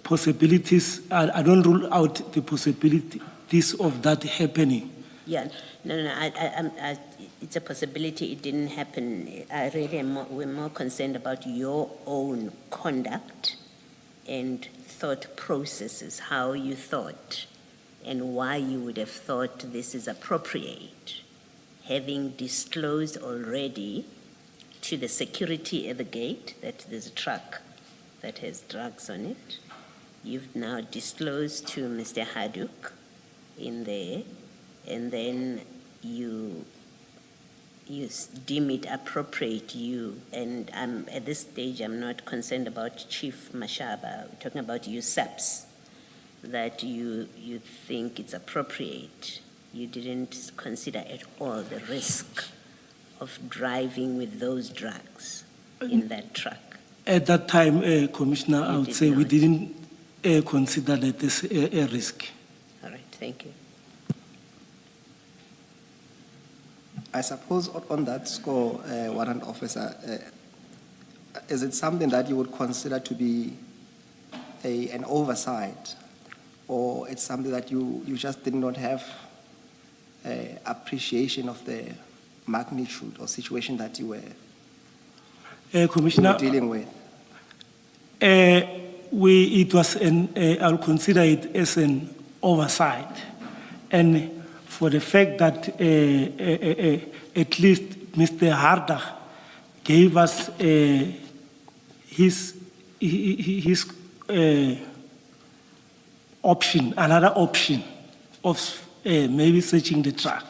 possibilities, I don't rule out the possibilities of that happening. Yeah, no, it's a possibility it didn't happen. I really we're more concerned about your own conduct and thought processes, how you thought and why you would have thought this is appropriate. Having disclosed already to the security at the gate that there's a truck that has drugs on it, you've now disclosed to Mr. Haddock in there, and then you deem it appropriate, and at this stage I'm not concerned about Chief Mashaba, we're talking about you SAPS, that you think it's appropriate. You didn't consider at all the risk of driving with those drugs in that truck. At that time, Commissioner, I would say we didn't consider that as a risk. All right, thank you. I suppose on that score, Warrant Officer, is it something that you would consider to be an oversight, or it's something that you just did not have appreciation of the magnitude or situation that you were Commissioner, dealing with? I'll consider it as an oversight, and for the fact that at least Mr. Harder gave us his option, another option of maybe searching the truck.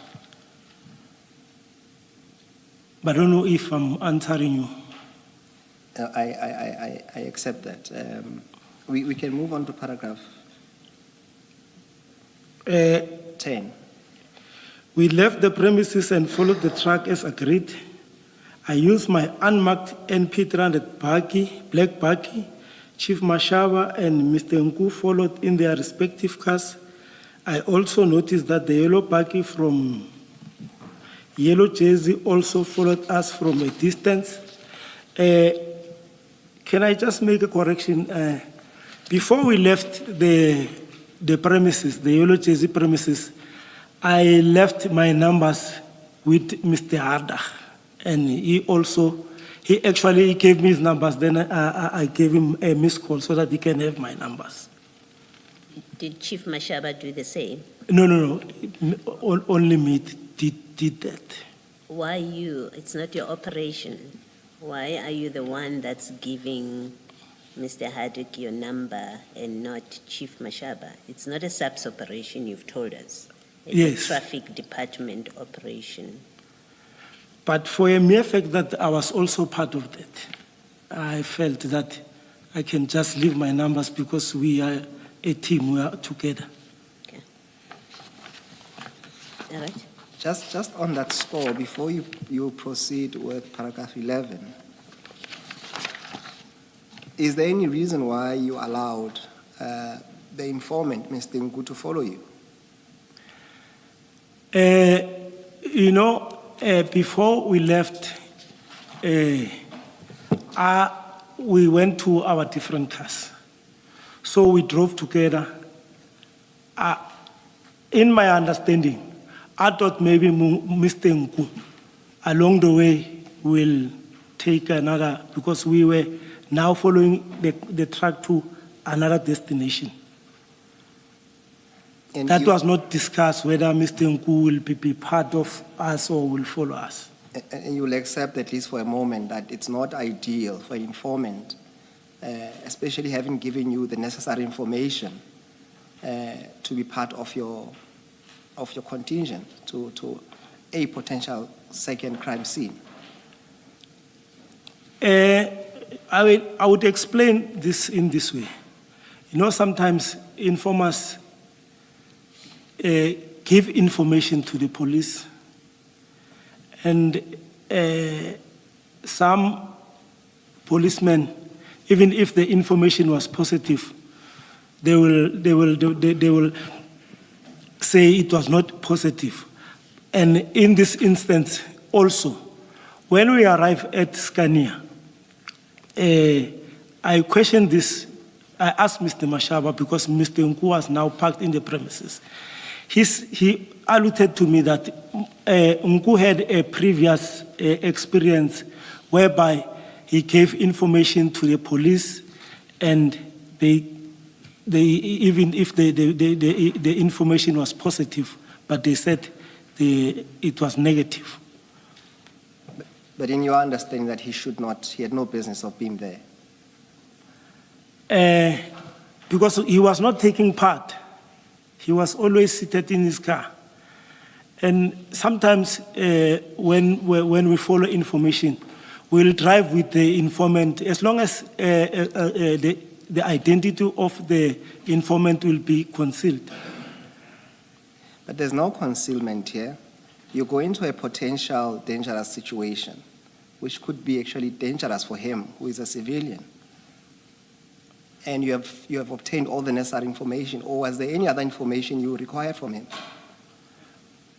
But I don't know if I'm answering you. I accept that. We can move on to paragraph 10. We left the premises and followed the truck as agreed. I used my unmarked NP300 black buggy. Chief Mashaba and Mr. Nku followed in their respective cars. I also noticed that the yellow buggy from Yellow Jersey also followed us from a distance. Can I just make a correction? Before we left the premises, the Yellow Jersey premises, I left my numbers with Mr. Harder, and he actually gave me his numbers, then I gave him a missed call so that he can have my numbers. Did Chief Mashaba do the same? No. Only me did that. Why you? It's not your operation. Why are you the one that's giving Mr. Haddock your number and not Chief Mashaba? It's not a SAPS operation, you've told us. It's Yes. a traffic department operation. But for a mere fact that I was also part of that, I felt that I can just leave my numbers because we are a team, we are together. Okay. All right. Just on that score, before you proceed with paragraph 11, is there any reason why you allowed the informant, Mr. Nku, to follow you? Before we left, we went to our different cars. So we drove together. In my understanding, I thought maybe Mr. Nku, along the way, will take another, because we were now following the track to another destination. And That you- was not discussed whether Mr. Nku will be part of us or will follow us. And you will accept, at least for a moment, that it's not ideal for an informant, especially having given you the necessary information, to be part of your contingent to a potential second crime scene. I would explain this in this way. Sometimes informers give information to the police, and some policemen, even if the information was positive, they will say it was not positive. And in this instance also, when we arrive at Scania, I questioned this. I asked Mr. Mashaba, because Mr. Nku was now parked in the premises. He alluded to me that Nku had a previous experience whereby he gave information to the police, and they even if the information was positive, but they said it was negative. But in your understanding that he had no business of being there. Because he was not taking part. He was always seated in his car. And sometimes when we follow information, we'll drive with the informant, as long as the identity of the informant will be concealed. But there's no concealment here. You go into a potential dangerous situation, which could be actually dangerous for him, who is a civilian. And you have obtained all the necessary information, or was there any other information you required from him?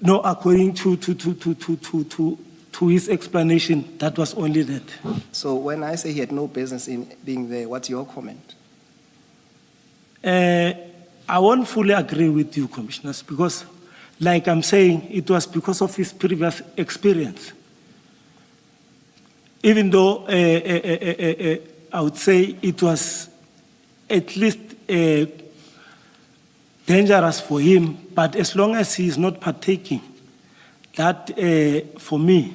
No, according to his explanation, that was only that. So when I say he had no business in being there, what's your comment? I won't fully agree with you, commissioners, because, like I'm saying, it was because of his previous experience. Even though I would say it was at least dangerous for him, but as long as he is not partaking, that for me,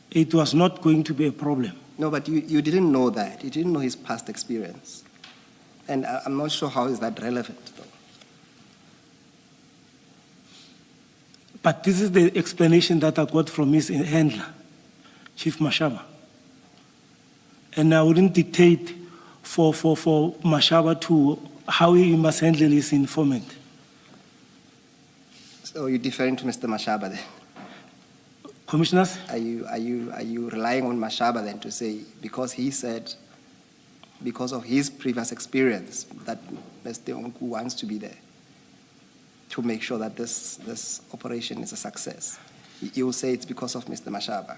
it was not going to be a problem. No, but you didn't know that. You didn't know his past experience. And I'm not sure how is that relevant, though. But this is the explanation that I got from his handler, Chief Mashaba. And I wouldn't dictate for Mashaba to how he must handle his informant. So you're deferring to Mr. Mashaba then? Commissioners? Are you relying on Mashaba then to say, because he said, because of his previous experience, that Mr. Nku wants to be there to make sure that this operation is a success? You will say it's because of Mr. Mashaba.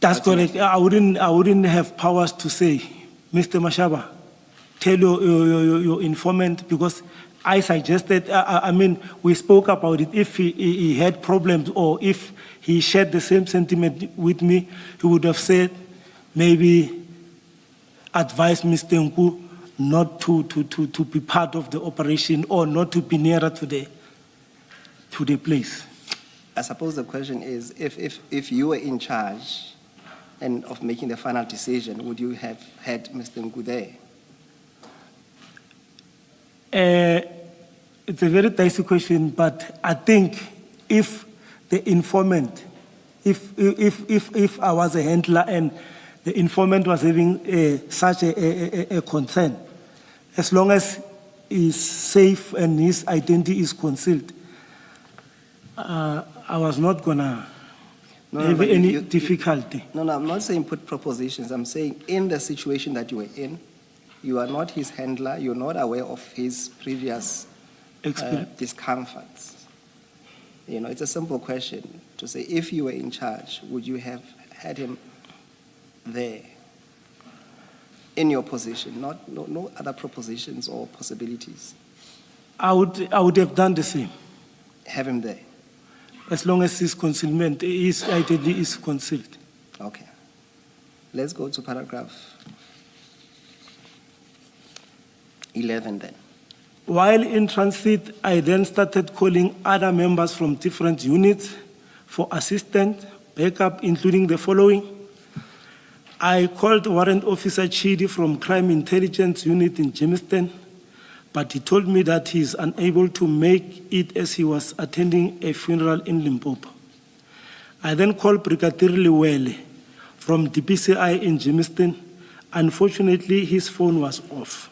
That's correct. I wouldn't have powers to say, Mr. Mashaba, tell your informant, because I suggested, I mean, we spoke about it. If he had problems or if he shared the same sentiment with me, he would have said, maybe advise Mr. Nku not to be part of the operation or not to be nearer to the place. I suppose the question is, if you were in charge and of making the final decision, would you have had Mr. Nku there? It's a very dicey question, but I think if the informant, if I was a handler and the informant was having such a concern, as long as he's safe and his identity is concealed, I was not gonna have but any difficulty. No, I'm not saying put propositions. I'm saying in the situation that you were in, you are not his handler, you're not aware of his previous discomforts. You know, it's a simple question to say, if you were in charge, would you have had him there in your position? No other propositions or possibilities. I would have done the same, Have him there. as long as his concealment, his identity is concealed. Okay. Let's go to paragraph 11 then. While in transit, I then started calling other members from different units for assistance, backup, including the following. I called Warrant Officer Chidi from Crime Intelligence Unit in Jamestown, but he told me that he is unable to make it as he was attending a funeral in Limpopo. I then called Brigadier Liwele from DPCI in Jamestown. Unfortunately, his phone was off.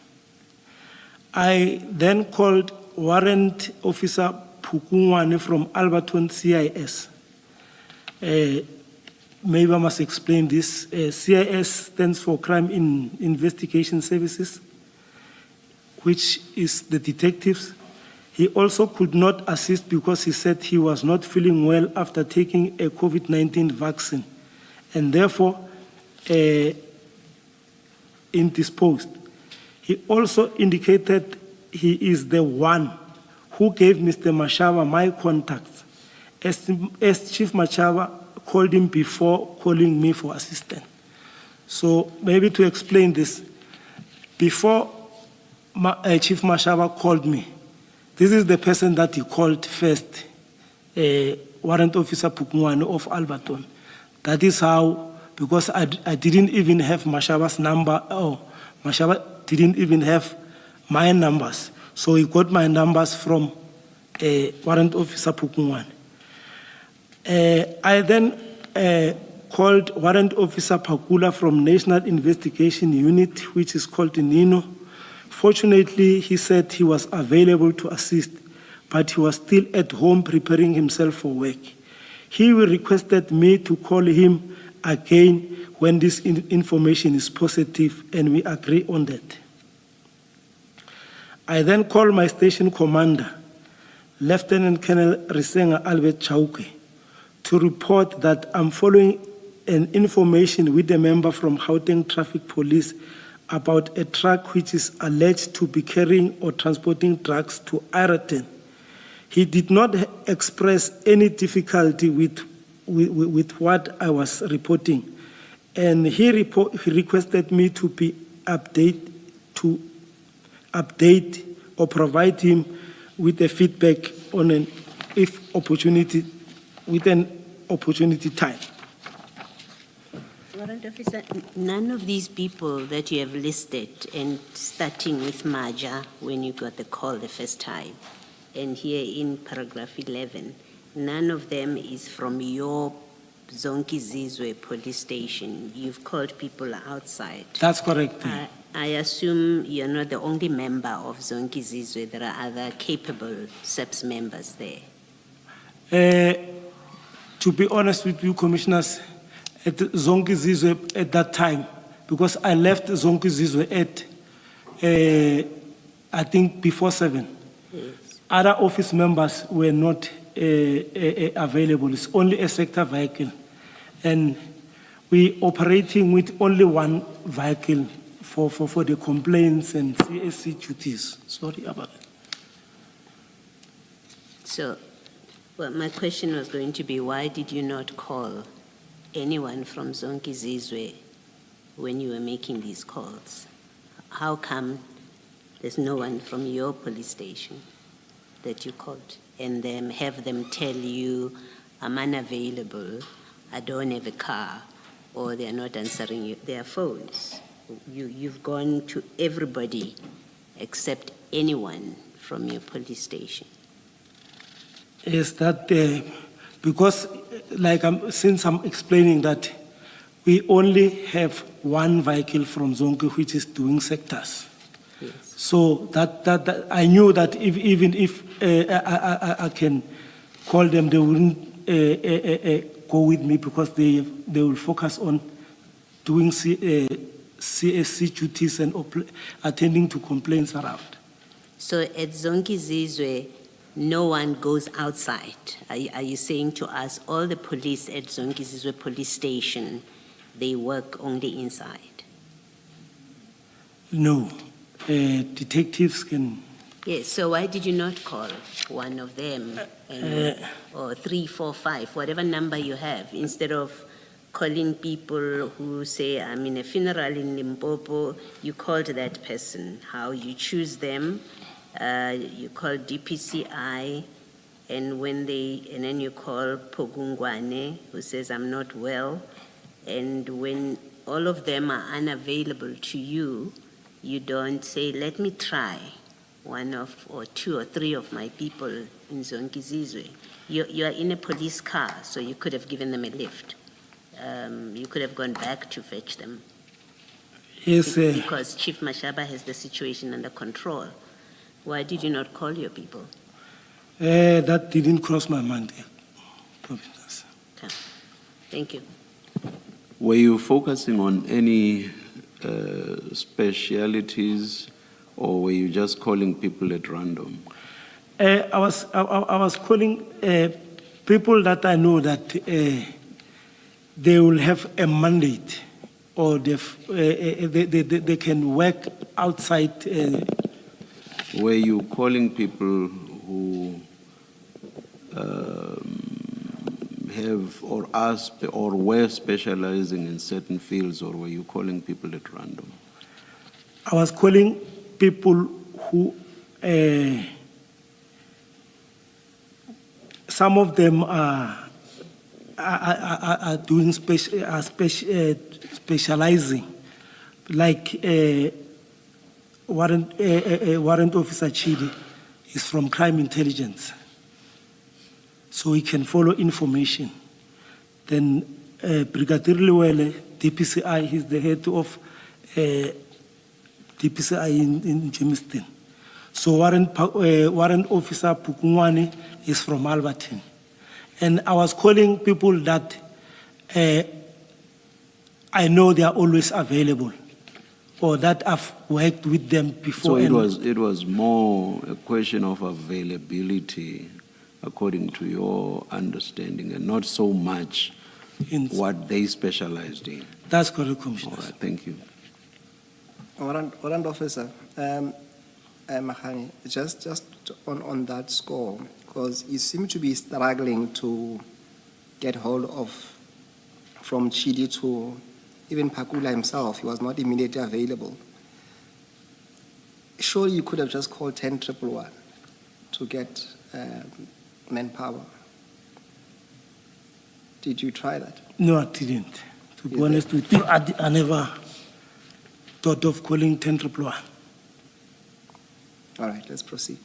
I then called Warrant Officer Pukungwane from Alberton CIS. Maybe I must explain this. CIS stands for Crime Investigation Services, which is the detectives. He also could not assist because he said he was not feeling well after taking a COVID-19 vaccine and therefore indisposed. He also indicated he is the one who gave Mr. Mashaba my contacts, as Chief Mashaba called him before calling me for assistance. So maybe to explain this, before Chief Mashaba called me, this is the person that he called first, Warrant Officer Pukungwane of Alberton. That is how, because I didn't even have Mashaba's number, Mashaba didn't even have my numbers. So he got my numbers from Warrant Officer Pukungwane. I then called Warrant Officer Pakula from National Investigation Unit, which is called Nino. Fortunately, he said he was available to assist, but he was still at home preparing himself for work. He requested me to call him again when this information is positive, and we agree on that. I then called my station commander, Lieutenant Colonel Risenga Albert Chauke, to report that I'm following an information with a member from Gauteng Traffic Police about a truck which is alleged to be carrying or transporting drugs to Ireton. He did not express any difficulty with what I was reporting, and he requested me to be update or provide him with a feedback on an opportunity time. Warrant Officer, none of these people that you have listed, and starting with Maja when you got the call the first time, and here in paragraph 11, none of them is from your Zonke Zizwe police station. You've called people outside. That's correct. I assume you're not the only member of Zonke Zizwe. There are other capable SEPS members there. To be honest with you, commissioners, at Zonke Zizwe at that time, because I left Zonke Zizwe at, I think, before 7. Yes. other office members were not available. It's only a sector vehicle. And we operating with only one vehicle for the complaints and CSC duties. Sorry about that. So, well, my question was going to be, why did you not call anyone from Zonke Zizwe when you were making these calls? How come there's no one from your police station that you called and then have them tell you, I'm unavailable, I don't have a car, or they're not answering their phones? You've gone to everybody except anyone from your police station. Is that because, since I'm explaining that we only have one vehicle from Zonke which is doing sectors. Yes. So that I knew that even if I can call them, they wouldn't go with me because they will focus on doing CSC duties and attending to complaints around. So at Zonke Zizwe, no one goes outside. Are you saying to us all the police at Zonke Zizwe police station, they work only inside? No, detectives can. Yes, so why did you not call one of them, or 3, 4, 5, whatever number you have, instead of calling people who say, I'm in a funeral in Limpopo, you called that person? How you choose them, you call DPCI, and then you call Pogungwane, who says, I'm not well, and when all of them are unavailable to you, you don't say, let me try one of, or 2 or 3 of my people in Zonke Zizwe. You are in a police car, so you could have given them a lift. You could have gone back to fetch them. Yes, Because Chief Mashaba has the situation under control. Why did you not call your people? That didn't cross my mind. Okay. Thank you. Were you focusing on any specialities, or were you just calling people at random? I was calling people that I know that they will have a mandate, or they can work outside. Were you calling people who have or were specializing in certain fields, or were you calling people at random? I was calling people who, some of them are doing specializing, like Warrant Officer Chidi is from crime intelligence, so he can follow information. Then Brigadier Liwele, DPCI, he's the head of DPCI in Jamestown. So Warrant Officer Pukungwane is from Alberton. And I was calling people that I know they are always available, or that I've worked with them before. So it was more a question of availability, according to your understanding, and not so much what they specialized in. That's correct, Commissioner. All right, thank you. Warrant Officer, Mahani, just on that score, because you seem to be struggling to get hold of, from Chidi to even Pakula himself, he was not immediately available. Surely you could have just called 10-111 to get manpower. Did you try that? No, I didn't. To be honest with you, I never thought of calling 10-111. All right, let's proceed.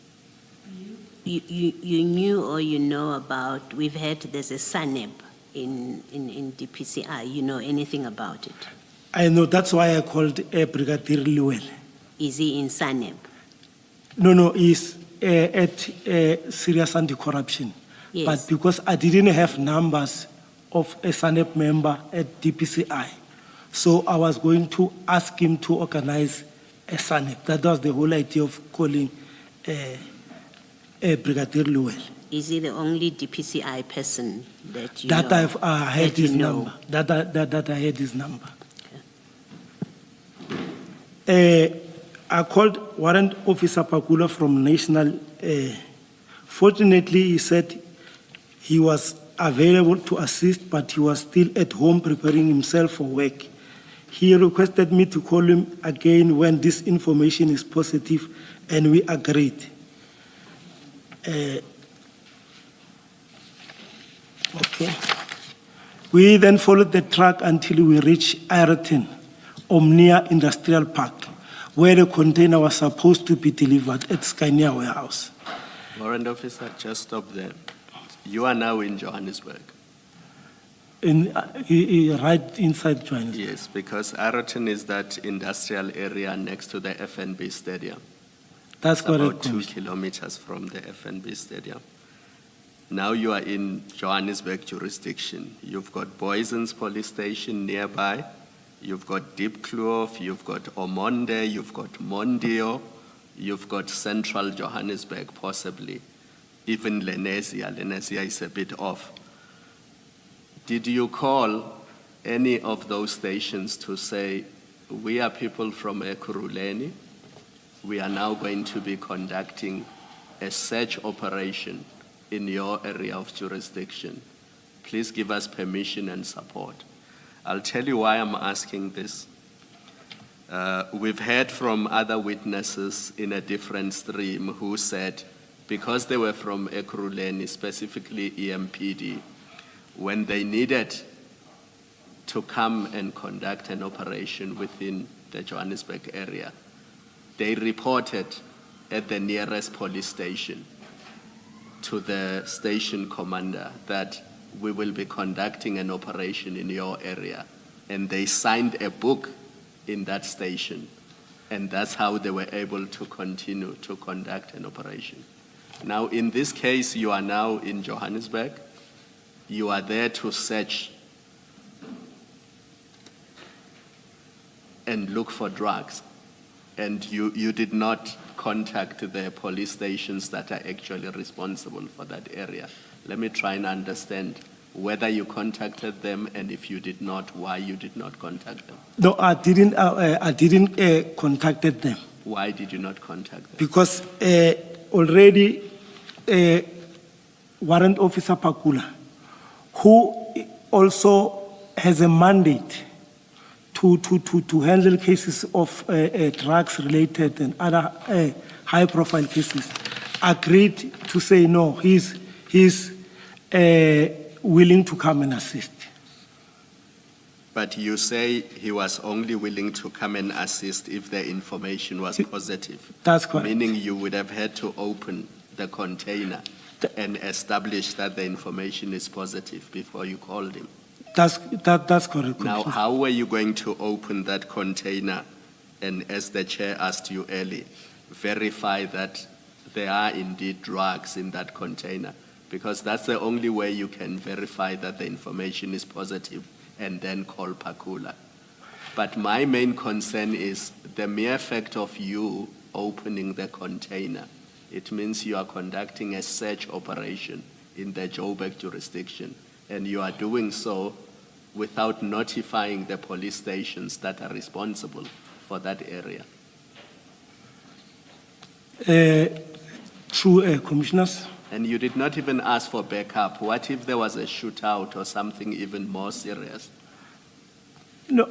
You knew or you know about, we've heard there's a SANEB in DPCI. You know anything about it? I know, that's why I called Brigadier Liwele. Is he in SANEB? No, he's at serious anti-corruption. Yes. But because I didn't have numbers of a SANEB member at DPCI, so I was going to ask him to organize a SANEB. That was the whole idea of calling Brigadier Llewellyn. Is he the only DPCI person that you That know? I've had that you his know? number. That I had his number. I called Warrant Officer Pakula from National. Fortunately, he said he was available to assist, but he was still at home preparing himself for work. He requested me to call him again when this information is positive, and we agreed. Okay. We then followed the track until we reached Ireton, Omnia Industrial Park, where the container was supposed to be delivered at Scania warehouse. Warrant officer, just stop there. You are now in Johannesburg. Right inside Johannesburg. Yes, because Ireton is that industrial area next to the FNB Stadium. That's It's about correct. 2 Commissioner. kilometers from the FNB Stadium. Now you are in Johannesburg jurisdiction. You've got Boyson's police station nearby. You've got Deep Kloof, you've got Omonde, you've got Mondio, you've got Central Johannesburg possibly. Even Lenesia. Lenesia is a bit off. Did you call any of those stations to say, we are people from Ekurhuleni, we are now going to be conducting a search operation in your area of jurisdiction. Please give us permission and support. I'll tell you why I'm asking this. We've heard from other witnesses in a different stream who said, because they were from Ekurhuleni, specifically EMPD, when they needed to come and conduct an operation within the Johannesburg area, they reported at the nearest police station to the station commander that we will be conducting an operation in your area. And they signed a book in that station. And that's how they were able to continue to conduct an operation. Now, in this case, you are now in Johannesburg. You are there to search and look for drugs. And you did not contact the police stations that are actually responsible for that area. Let me try and understand whether you contacted them, and if you did not, why you did not contact them. No, I didn't contacted them Why did you not contact them? because already Warrant Officer Pakula, who also has a mandate to handle cases of drugs related and other high profile cases, agreed to say no, he's willing to come and assist. But you say he was only willing to come and assist if the information was positive. That's correct. Meaning you would have had to open the container and establish that the information is positive before you called him. That's correct. Now, Commissioner. how were you going to open that container and, as the chair asked you earlier, verify that there are indeed drugs in that container? Because that's the only way you can verify that the information is positive and then call Pakula. But my main concern is the mere fact of you opening the container. It means you are conducting a search operation in the Joburg jurisdiction, and you are doing so without notifying the police stations that are responsible for that area. True, commissioners. And you did not even ask for backup. What if there was a shootout or something even more serious? No,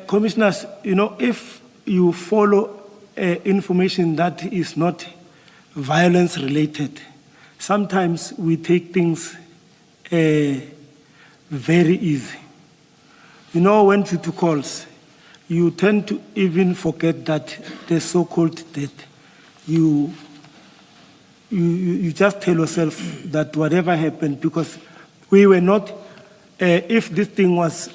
commissioners, if you follow information that is not violence related, sometimes we take things very easy. When you do calls, you tend to even forget that the so-called death. You just tell yourself that whatever happened, because we were not, if this thing was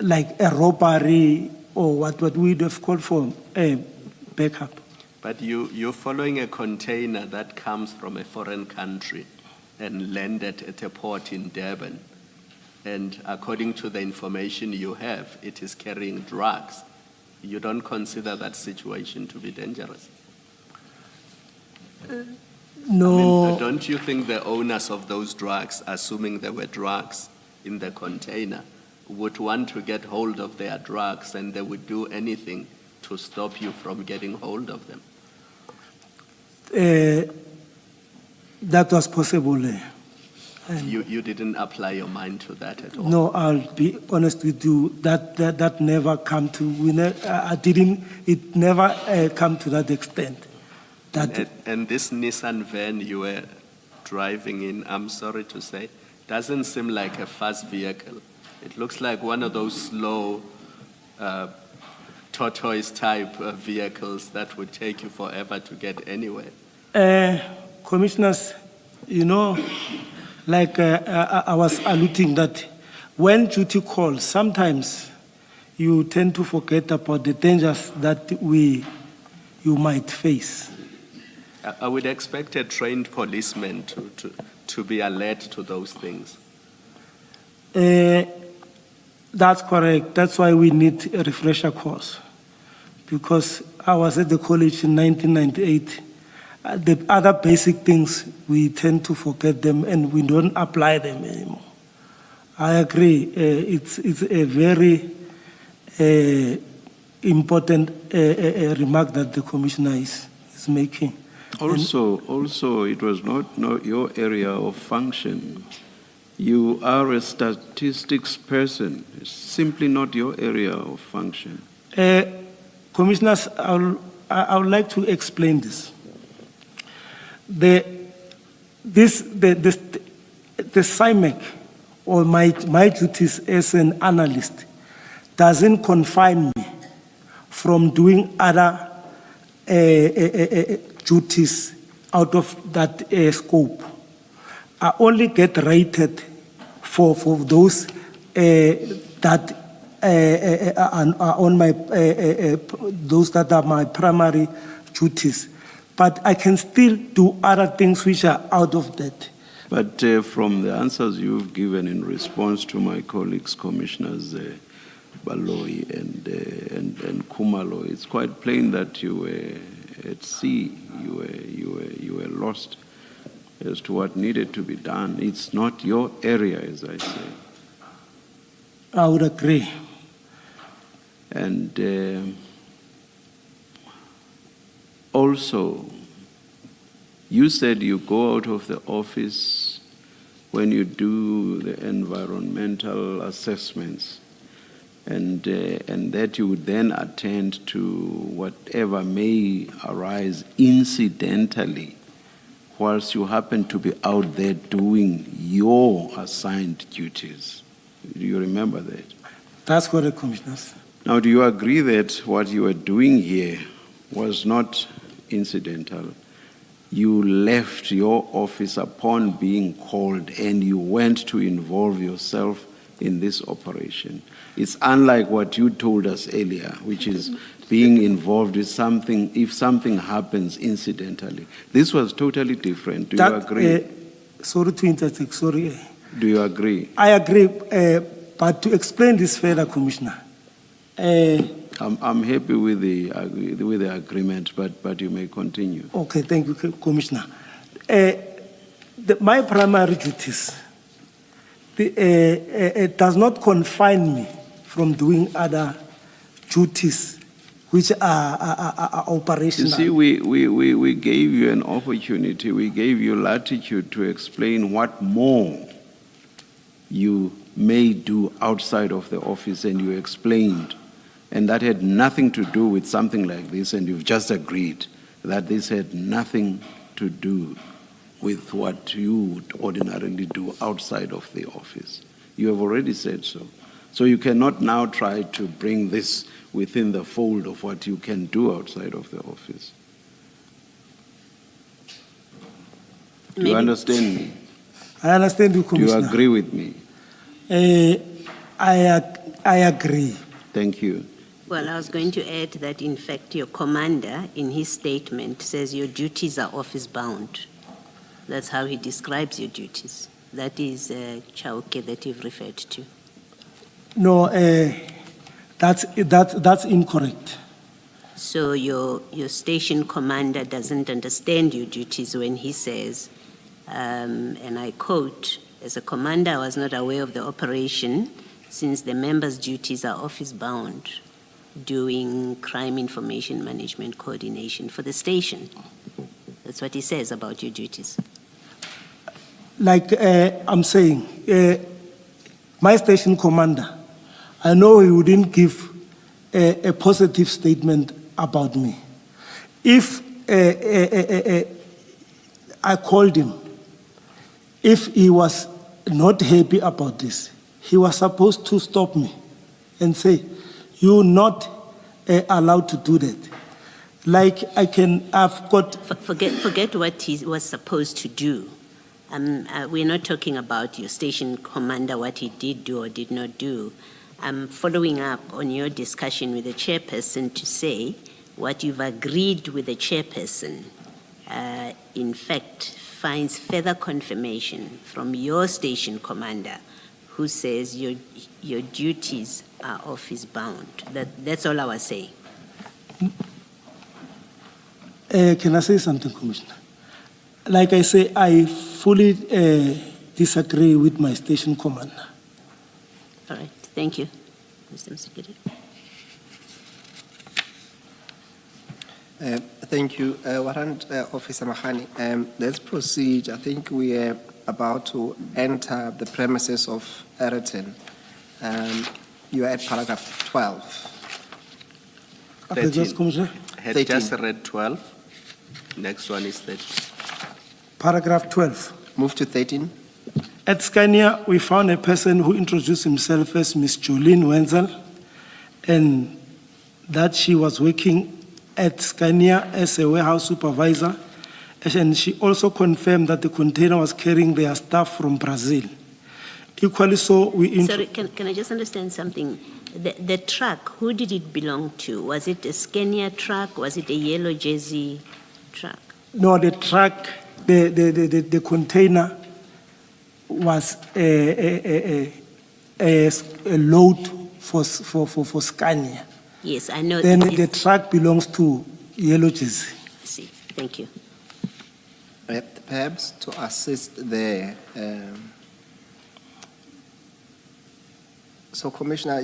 like a robbery or what we'd have called for backup. But you're following a container that comes from a foreign country and landed at a port in Durban. And according to the information you have, it is carrying drugs. You don't consider that situation to be dangerous? No. Don't you think the owners of those drugs, assuming there were drugs in the container, would want to get hold of their drugs and they would do anything to stop you from getting hold of them? That was possible. You didn't apply your mind to that at all? No, I'll be honest with you. That never come to. It never come to that extent. And this Nissan van you were driving in, I'm sorry to say, doesn't seem like a fast vehicle. It looks like one of those slow tortoise-type vehicles that would take you forever to get anywhere. Commissioners, you know, like I was alluding that when duty calls, sometimes you tend to forget about the dangers that you might face. I would expect a trained policeman to be alert to those things. That's correct. That's why we need a refresher course. Because I was at the college in 1998. The other basic things, we tend to forget them and we don't apply them anymore. I agree. It's a very important remark that the commissioner is making. Also, it was not your area of function. You are a statistics person. It's simply not your area of function. Commissioners, I would like to explain this. The CIMEC, or my duties as an analyst, doesn't confine me from doing other duties out of that scope. I only get rated for those that are on my those that are my primary duties. But I can still do other things which are out of that. But from the answers you've given in response to my colleagues, Commissioners Baloyi and Khumalo, it's quite plain that you were at sea. You were lost as to what needed to be done. It's not your area, as I say. I would agree. And also, you said you go out of the office when you do the environmental assessments, and that you would then attend to whatever may arise incidentally whilst you happen to be out there doing your assigned duties. Do you remember that? That's correct, Commissioners. Now, do you agree that what you were doing here was not incidental? You left your office upon being called and you went to involve yourself in this operation. It's unlike what you told us earlier, which is being involved with something, if something happens incidentally. This was totally different. Do you agree? Sorry to interject, sorry. Do you agree? I agree, but to explain this further, Commissioner. I'm happy with the agreement, but you may continue. Okay, thank you, Commissioner. My primary duties, it does not confine me from doing other duties which are operational. You see, we gave you an opportunity, we gave you latitude to explain what more you may do outside of the office, and you explained. And that had nothing to do with something like this, and you've just agreed that this had nothing to do with what you would ordinarily do outside of the office. You have already said so. So you cannot now try to bring this within the fold of what you can do outside of the office. Do you understand me? I understand you, Commissioner. Do you agree with me? I agree. Thank you. Well, I was going to add that, in fact, your commander, in his statement, says your duties are office-bound. That's how he describes your duties. That is Chauke that you've referred to. No, that's incorrect. So your station commander doesn't understand your duties when he says, and I quote, "As a commander, I was not aware of the operation since the members' duties are office-bound, doing crime information management coordination for the station." That's what he says about your duties. Like I'm saying, my station commander, I know he wouldn't give a positive statement about me. If I called him, if he was not happy about this, he was supposed to stop me and say, "You're not allowed to do that." Like I've got. Forget what he was supposed to do. We're not talking about your station commander, what he did do or did not do. I'm following up on your discussion with the chairperson to say what you've agreed with the chairperson, in fact, finds further confirmation from your station commander, who says your duties are office-bound. That's all I was saying. Can I say something, Commissioner? Like I say, I fully disagree with my station commander. All right, thank you, Mr. Secretary. Thank you, Warrant Officer Mahani. Let's proceed. I think we are about to enter the premises of Ayrton. You are at paragraph 12. Okay, just, Commissioner. Had 13. just read 12. Next one is 13. Paragraph 12. Move to 13. At Scania, we found a person who introduced himself as Miss Jolene Wenzel, and that she was working at Scania as a warehouse supervisor, and she also confirmed that the container was carrying their staff from Brazil. Equally so, Sorry, can I just understand something? The truck, who did it belong to? Was it a Scania truck? Was it a yellow jersey truck? No, the truck, the container was a load for Scania. Yes, I know. Then the truck belongs to Yellow Jersey. See, thank you. Perhaps to assist there. So, Commissioner,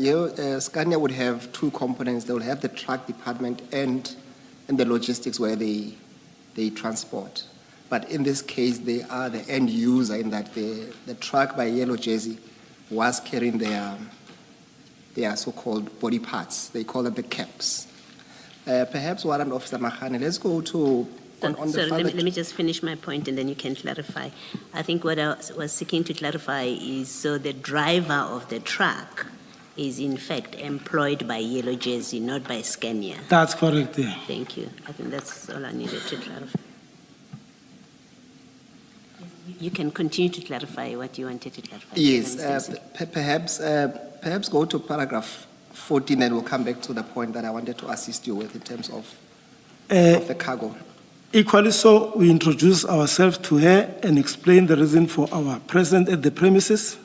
Scania would have two components. They will have the truck department and the logistics where they transport. But in this case, they are the end user in that the truck by Yellow Jersey was carrying their so-called body parts. They call them the caps. Perhaps, Warrant Officer Mahani, let's go to... Let me just finish my point and then you can clarify. I think what I was seeking to clarify is, so the driver of the truck is in fact employed by Yellow Jersey, not by Scania. That's correct. Yeah. Thank you. I think that's all I needed to clarify. You can continue to clarify what you wanted to clarify. Yes, perhaps go to paragraph 14 and we'll come back to the point that I wanted to assist you with in terms of the cargo. Equally so, we introduced ourselves to her and explained the reason for our presence at the premises.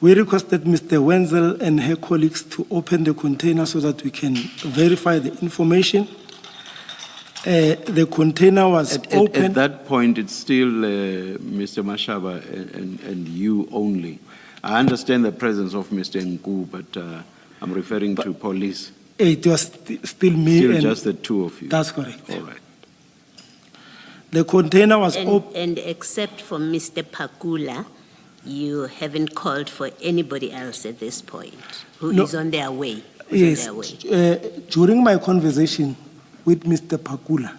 We requested Mr. Wenzel and her colleagues to open the container so that we can verify the information. The container was open. At that point, it's still Mr. Mashaba and you only. I understand the presence of Mr. Nku, but I'm referring to police. It was still me. Still and just the two of you. That's correct. All right. The container was open. And except for Mr. Pakula, you haven't called for anybody else at this point who is on their way. Yes. During my conversation with Mr. Pakula,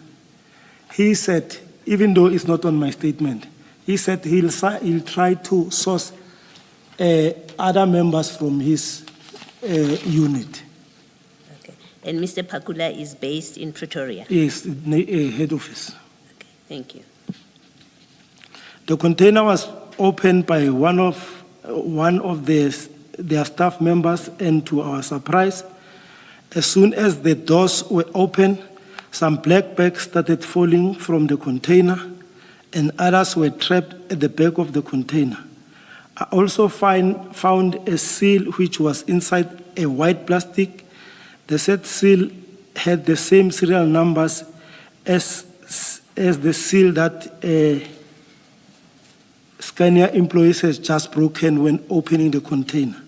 he said, even though it's not on my statement, he said he'll try to source other members from his unit. Okay. And Mr. Pakula is based in Pretoria? Yes, head office. Okay, thank you. The container was opened by one of their staff members, and to our surprise, as soon as the doors were open, some black bags started falling from the container and others were trapped at the back of the container. I also found a seal which was inside a white plastic. The said seal had the same serial numbers as the seal that Scania employees has just broken when opening the container.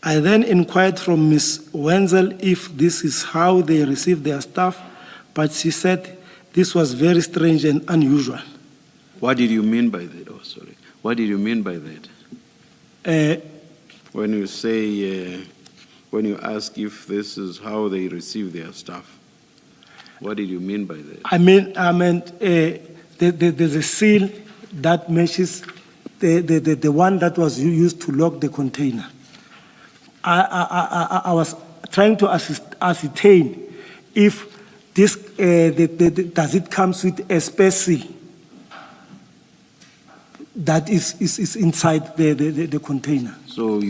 I then inquired from Ms. Wenzel if this is how they receive their staff, but she said this was very strange and unusual. What did you mean by that? Oh, sorry. What did you mean by that? When you say, when you ask if this is how they receive their staff, what did you mean by that? I meant there's a seal that matches the one that was used to lock the container. I was trying to ascertain if this does it comes with a spare seal that is inside the container. So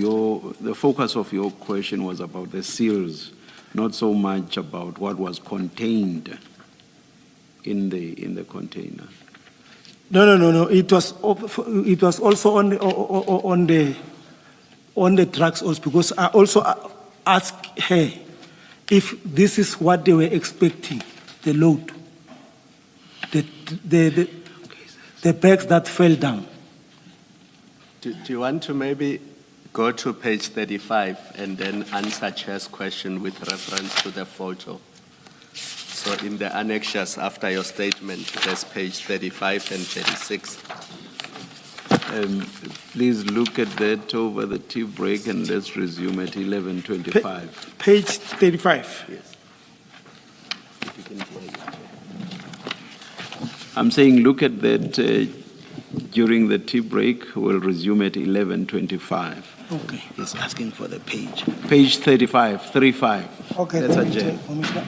the focus of your question was about the seals, not so much about what was contained in the container. No. It was also on the drugs also, because I also asked her if this is what they were expecting, the load, the bags that fell down. Do you want to maybe go to page 35 and then answer Chair's question with reference to the photo? So in the annexures after your statement, there's page 35 and 36. Please look at that over the tea break and let's resume at 11:25. Page 35. Yes. If you can hear it. I'm saying look at that during the tea break. We'll resume at 11:25. Okay. He's asking for the page. Page 35. Okay, That's thank you, adjourned. Commissioner.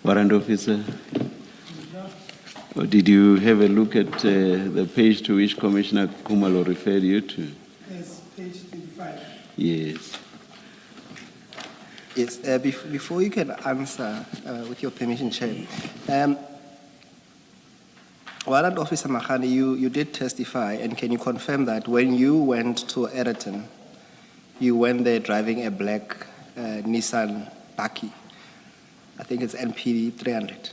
Warrant Officer? Or did you have a look at the page to which Commissioner Khumalo referred you to? Yes, page 25. Yes. Yes, before you can answer, with your permission, Chair, Warrant Officer Mahani, you did testify, and can you confirm that when you went to Ereton, you went there driving a black Nissan Baki? I think it's NP 300.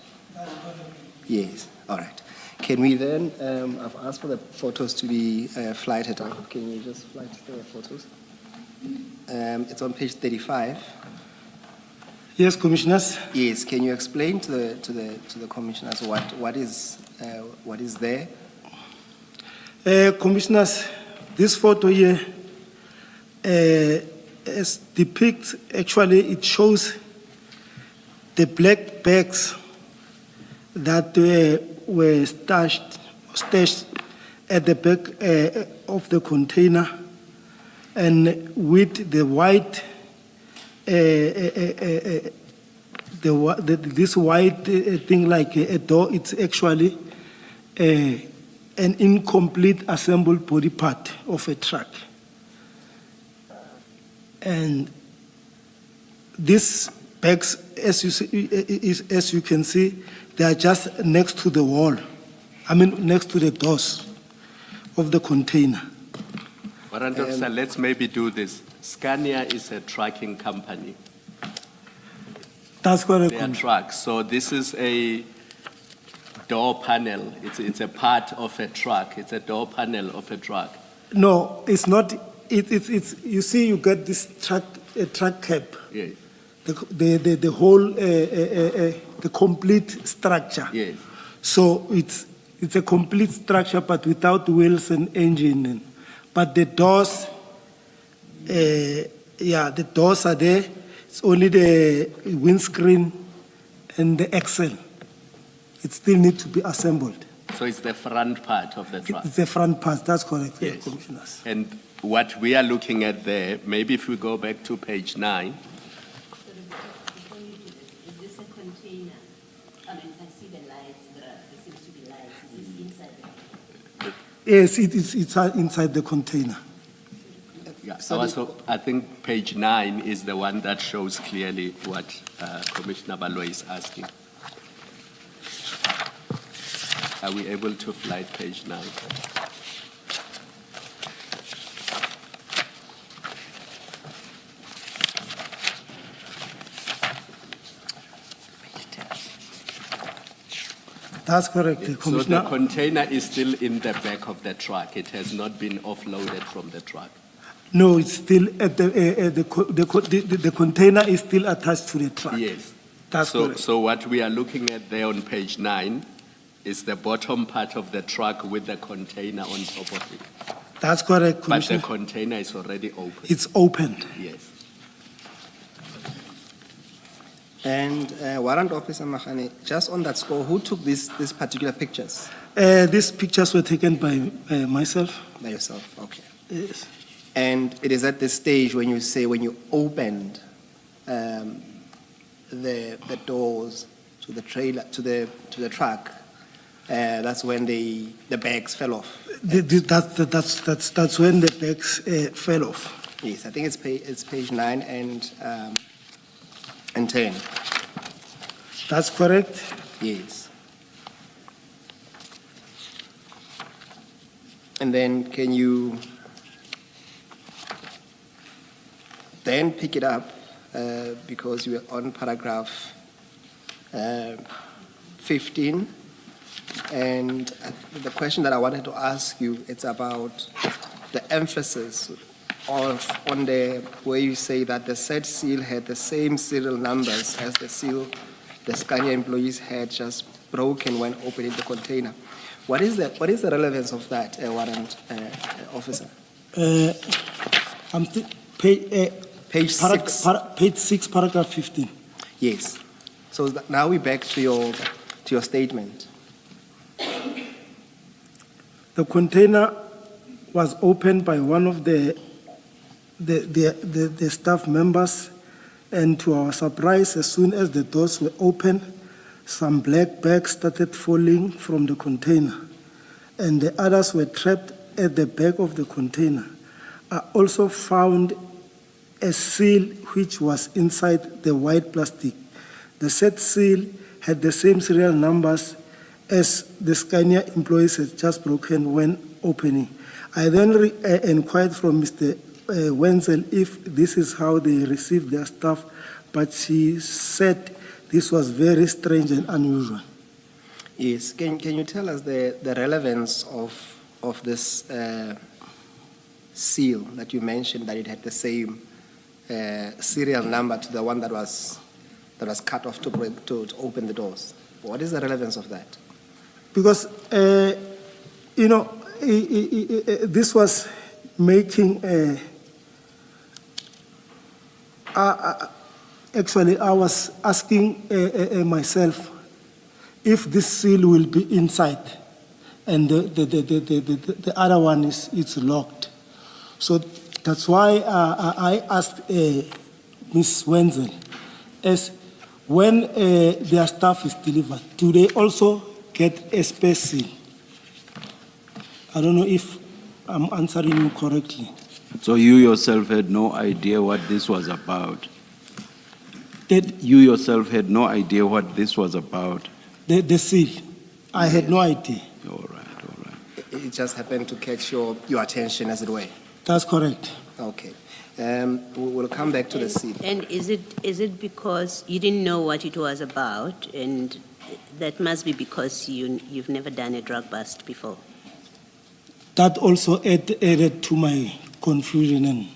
Yes, all right. Can we then, I've asked for the photos to be flighted up. Can you just flight the photos? It's on page 35. Yes, Commissioners. Yes, can you explain to the commissioners what is there? Commissioners, this photo here depicts, actually it shows the black bags that were stashed at the back of the container, and with the white, this white thing like a door, it's actually an incomplete assembled body part of a truck. And these bags, as you can see, they are just next to the wall. I mean, next to the doors of the container. Warrant Officer, let's maybe do this. Scania is a trucking company. That's correct. They are trucks. So this is a door panel. It's a part of a truck. It's a door panel of a truck. No, it's not. It's you see, you get this truck cab. Yes. The whole the complete structure. Yes. So it's a complete structure, but without wheels and engine. But the doors, the doors are there. It's only the windscreen and the axle. It still needs to be assembled. So it's the front part of the truck. It's the front part. That's correct, Yes. Commissioners. And what we are looking at there, maybe if we go back to page 9. Is this a container? I mean, I see the lights, there seems to be lights. Is this inside the Yes, it's inside the container. Yeah. So Also, I think page 9 is the one that shows clearly what Commissioner Baloyi is asking. Are we able to flight page 9? That's correct, So Commissioner. the container is still in the back of the truck. It has not been offloaded from the truck. No, it's still at the container is still attached to the truck. Yes. That's So, correct. so what we are looking at there on page 9 is the bottom part of the truck with the container on top of it. That's correct, But the Commissioner. container is already open. It's opened. Yes. And Warrant Officer Mahani, just on that score, who took these particular pictures? These pictures were taken by myself. By yourself, okay. Yes. And it is at this stage when you say when you opened the doors to the trailer to the truck, that's when the bags fell off. That's when the bags fell off. Yes, I think it's page 9 and 10. That's correct. Yes. And then can you then pick it up because you are on paragraph 15, and the question that I wanted to ask you, it's about the emphasis on the where you say that the said seal had the same serial numbers as the seal the Scania employees had, just broken when opening the container. What is the relevance of that, Warrant Officer? Page 6. Page 6, paragraph 15. Yes. So now we're back to your statement. The container was opened by one of the staff members, and to our surprise, as soon as the doors were open, some black bags started falling from the container, and the others were trapped at the back of the container. I also found a seal which was inside the white plastic. The said seal had the same serial numbers as the Scania employees had just broken when opening. I then inquired from Mr. Wenzel if this is how they received their stuff, but she said this was very strange and unusual. Yes, can you tell us the relevance of this seal that you mentioned, that it had the same serial number to the one that was cut off to open the doors? What is the relevance of that? Because, this was making actually, I was asking myself if this seal will be inside and the other one it's locked. So that's why I asked Ms. Wenzel, as when their stuff is delivered, do they also get a spare seal? I don't know if I'm answering you correctly. So you yourself had no idea what this was about? That You yourself had no idea what this was about? the seal, I had no idea. All right. It just happened to catch your attention, as it were. That's correct. Okay. We'll come back to the seal. And is it because you didn't know what it was about, and that must be because you've never done a drug bust before? That also added to my confusion. And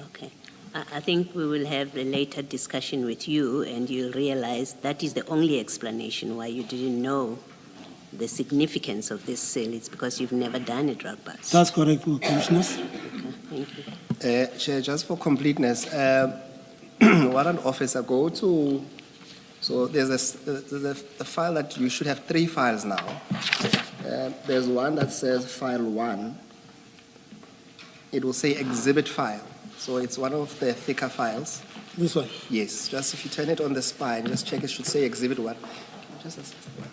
Okay. I think we will have a later discussion with you, and you'll realize that is the only explanation why you didn't know the significance of this seal. It's because you've never done a drug bust. that's correct, Commissioners. Okay, thank you. Chair, just for completeness, warrant officer, go to, so there's a file that you should have 3 files now. There's one that says file 1. It will say exhibit file. So it's one of the thicker files. This one. Yes, just if you turn it on the spine, just check, it should say exhibit 1. Just a second.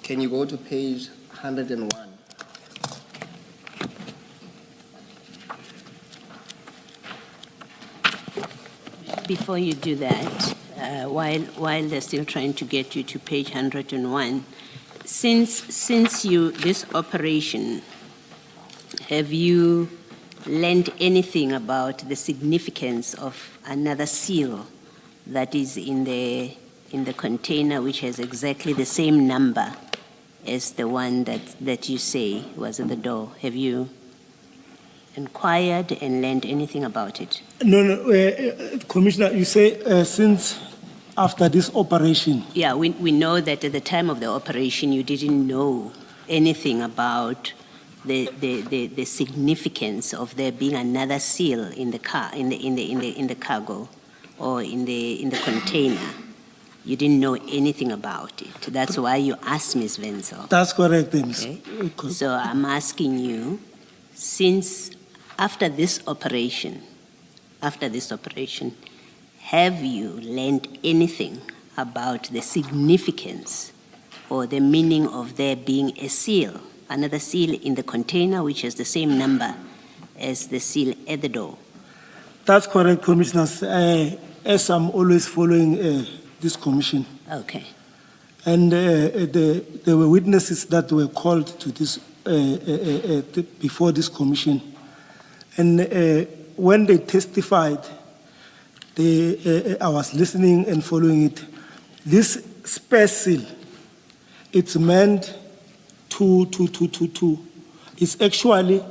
Can you go to page 101? Before you do that, while they're still trying to get you to page 101, since this operation, have you learned anything about the significance of another seal that is in the container, which has exactly the same number as the one that you say was at the door? Have you inquired and learned anything about it? No, Commissioner, you say since after this operation. Yeah, we know that at the time of the operation you didn't know anything about the significance of there being another seal in the car, in the cargo, or in the container. You didn't know anything about it. That's why you asked Ms. Wenzel. That's correct, Ms. Okay. So I'm asking you, since after this operation, have you learned anything about the significance or the meaning of there being a seal, another seal in the container which has the same number as the seal at the door? That's correct, Commissioners. As I'm always following this commission. Okay. And there were witnesses that were called to this before this commission. And when they testified, I was listening and following it. This spare seal, it's meant to it's actually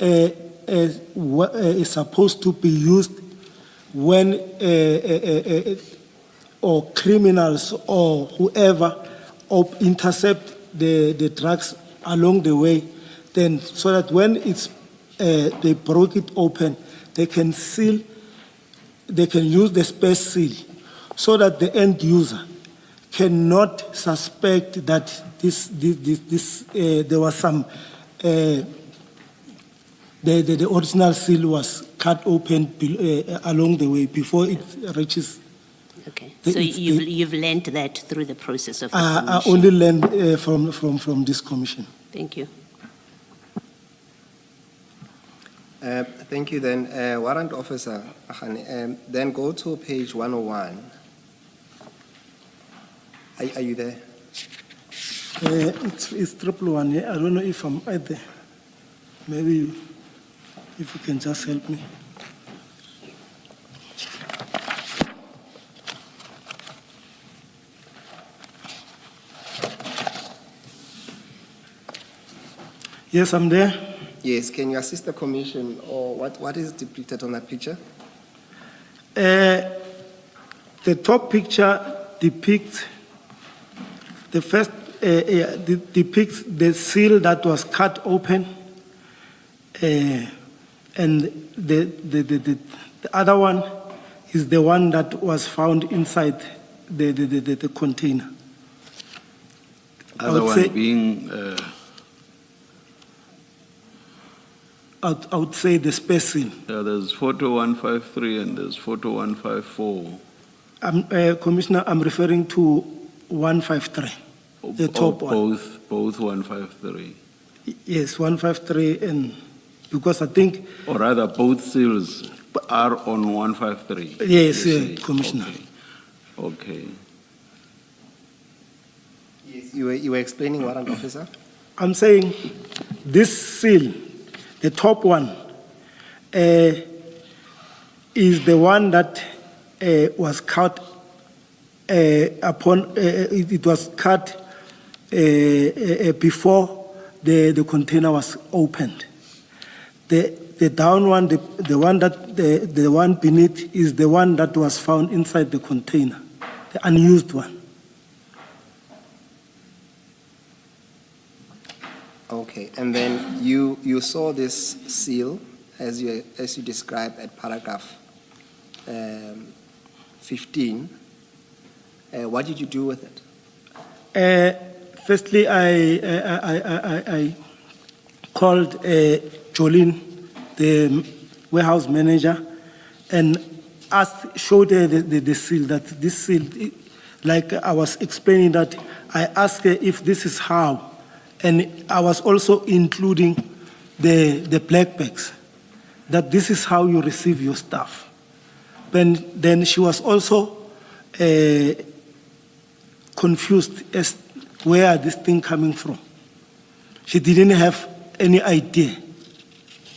is supposed to be used when or criminals or whoever intercept the drugs along the way, then so that when it's they broke it open, they can use the spare seal so that the end user cannot suspect that there was some the original seal was cut open along the way before it reaches. Okay. The- So it's the- you've learned that through the process of the I commission. only learned from this commission. Thank you. Thank you then. Warrant Officer Agane, then go to page 101. Are you there? It's triple one. Yeah? I don't know if I'm at there. Maybe if you can just help me. Yes, I'm there. Yes, can you assist the commission, or what is depicted on that picture? The top picture depicts the first depicts the seal that was cut open, and the other one is the one that was found inside the container. I Other would one say- being, I would say the space seal. there's photo 153 and there's photo 154. Commissioner, I'm referring to 153, the top one. Both 153. Yes, 153, and because I think, Or rather, both seals are on 153. Yes, you yeah, say. Commissioner. Okay. Yes, you were explaining, Warrant Officer? I'm saying this seal, the top one, is the one that was cut it was cut before the container was opened. The down one, the one beneath is the one that was found inside the container, the unused one. Okay, and then you saw this seal as you described at paragraph 15. What did you do with it? Firstly, I called Jolene, the warehouse manager, and showed her the seal, that this seal, like I was explaining that, I asked her if this is how, and I was also including the black bags, that this is how you receive your stuff. Then she was also confused as where this thing coming from. She didn't have any idea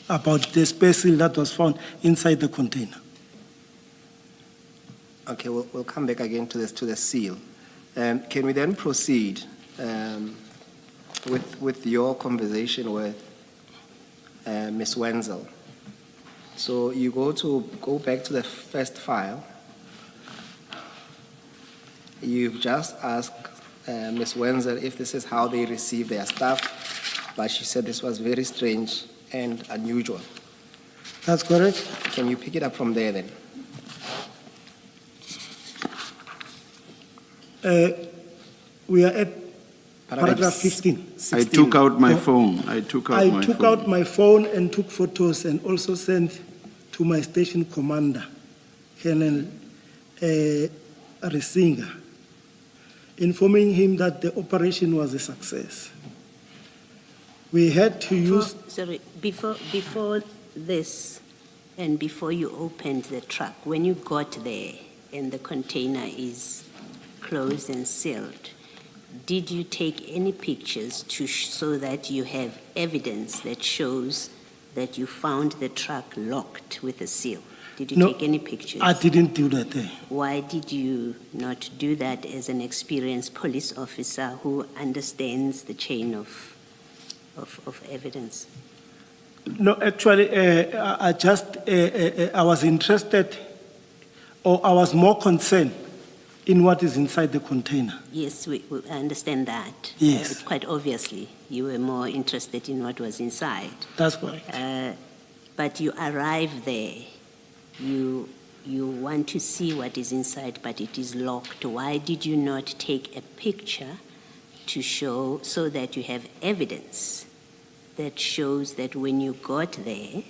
about the space seal that was found inside the container. Okay, we'll come back again to the seal. Can we then proceed with your conversation with Ms. Wenzel? So you go back to the first file. You've just asked Ms. Wenzel if this is how they receive their stuff, but she said this was very strange and unusual. That's correct? Can you pick it up from there then? We are at paragraph 15. I 16. took out my phone. I took out my phone and took photos and also sent to my station commander, Colonel Risinga, informing him that the operation was a success. We had to use... Before this and before you opened the truck, when you got there and the container is closed and sealed, did you take any pictures so that you have evidence that shows that you found the truck locked with a seal? Did you No, take any pictures? I didn't do that there. Why did you not do that as an experienced police officer who understands the chain of evidence? No, actually, I was interested, or I was more concerned in what is inside the container. Yes, we understand that. Yes. Quite obviously, you were more interested in what was inside. That's correct. But you arrive there, you want to see what is inside, but it is locked. Why did you not take a picture to show so that you have evidence that shows that when you got there,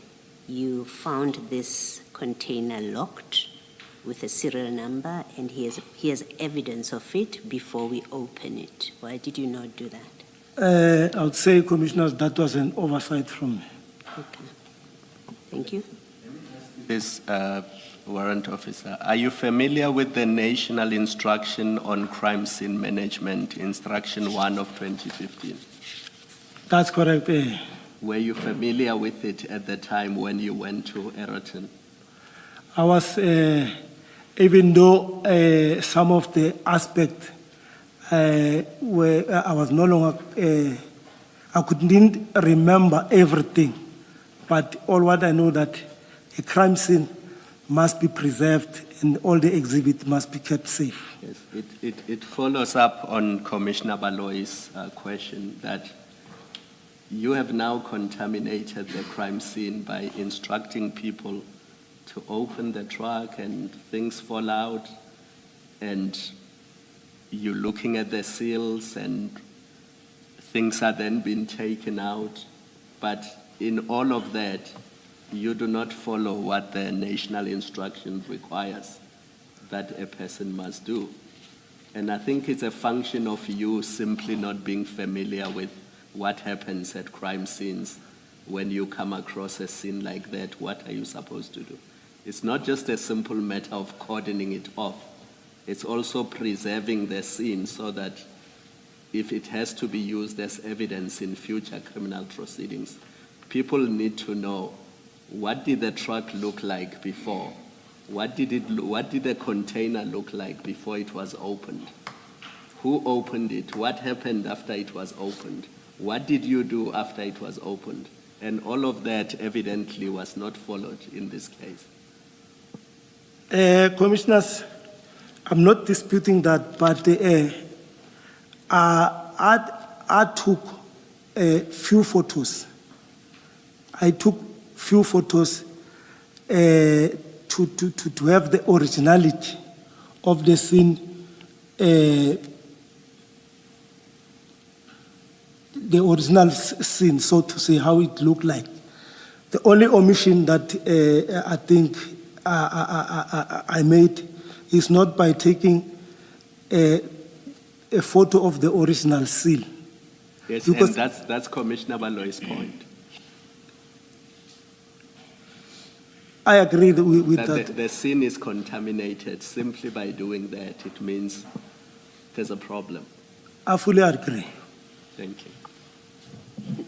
you found this container locked with a serial number, and he has evidence of it before we open it. Why did you not do that? I would say, Commissioners, that was an oversight from me. Okay. Thank you. This warrant officer, are you familiar with the National Instruction on Crime Scene Management, Instruction 1 of 2015? That's correct. Were you familiar with it at the time when you went to Eroton? I was, even though some of the aspects where I was no longer, I couldn't remember everything, but all what I know that a crime scene must be preserved and all the exhibits must be kept safe. Yes, it follows up on Commissioner Baloyi's question that you have now contaminated the crime scene by instructing people to open the truck and things fall out, and you're looking at the seals and things are then being taken out. But in all of that, you do not follow what the national instruction requires that a person must do. And I think it's a function of you simply not being familiar with what happens at crime scenes. When you come across a scene like that, what are you supposed to do? It's not just a simple matter of cordoning it off. It's also preserving the scene so that if it has to be used as evidence in future criminal proceedings, people need to know, what did the truck look like before? What did the container look like before it was opened? Who opened it? What happened after it was opened? What did you do after it was opened? And all of that evidently was not followed in this case. Commissioners, I'm not disputing that, but I took a few photos. I took few photos to have the originality of the scene, the original scene, so to say, how it looked like. The only omission that I think I made is not by taking a photo of the original seal. Yes, because and that's Commissioner Baloyi's point. I agree with that. The scene is contaminated. Simply by doing that, it means there's a problem. I fully agree. Thank you.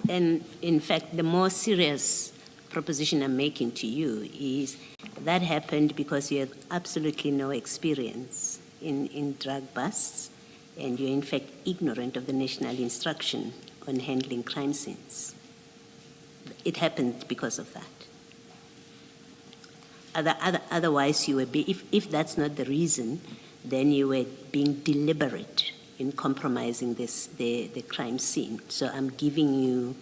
And in fact, the more serious proposition I'm making to you is that happened because you have absolutely no experience in drug busts, and you're in fact ignorant of the national instruction on handling crime scenes. It happened because of that. Otherwise, you would be, if that's not the reason, then you were being deliberate in compromising the crime scene. So I'm giving you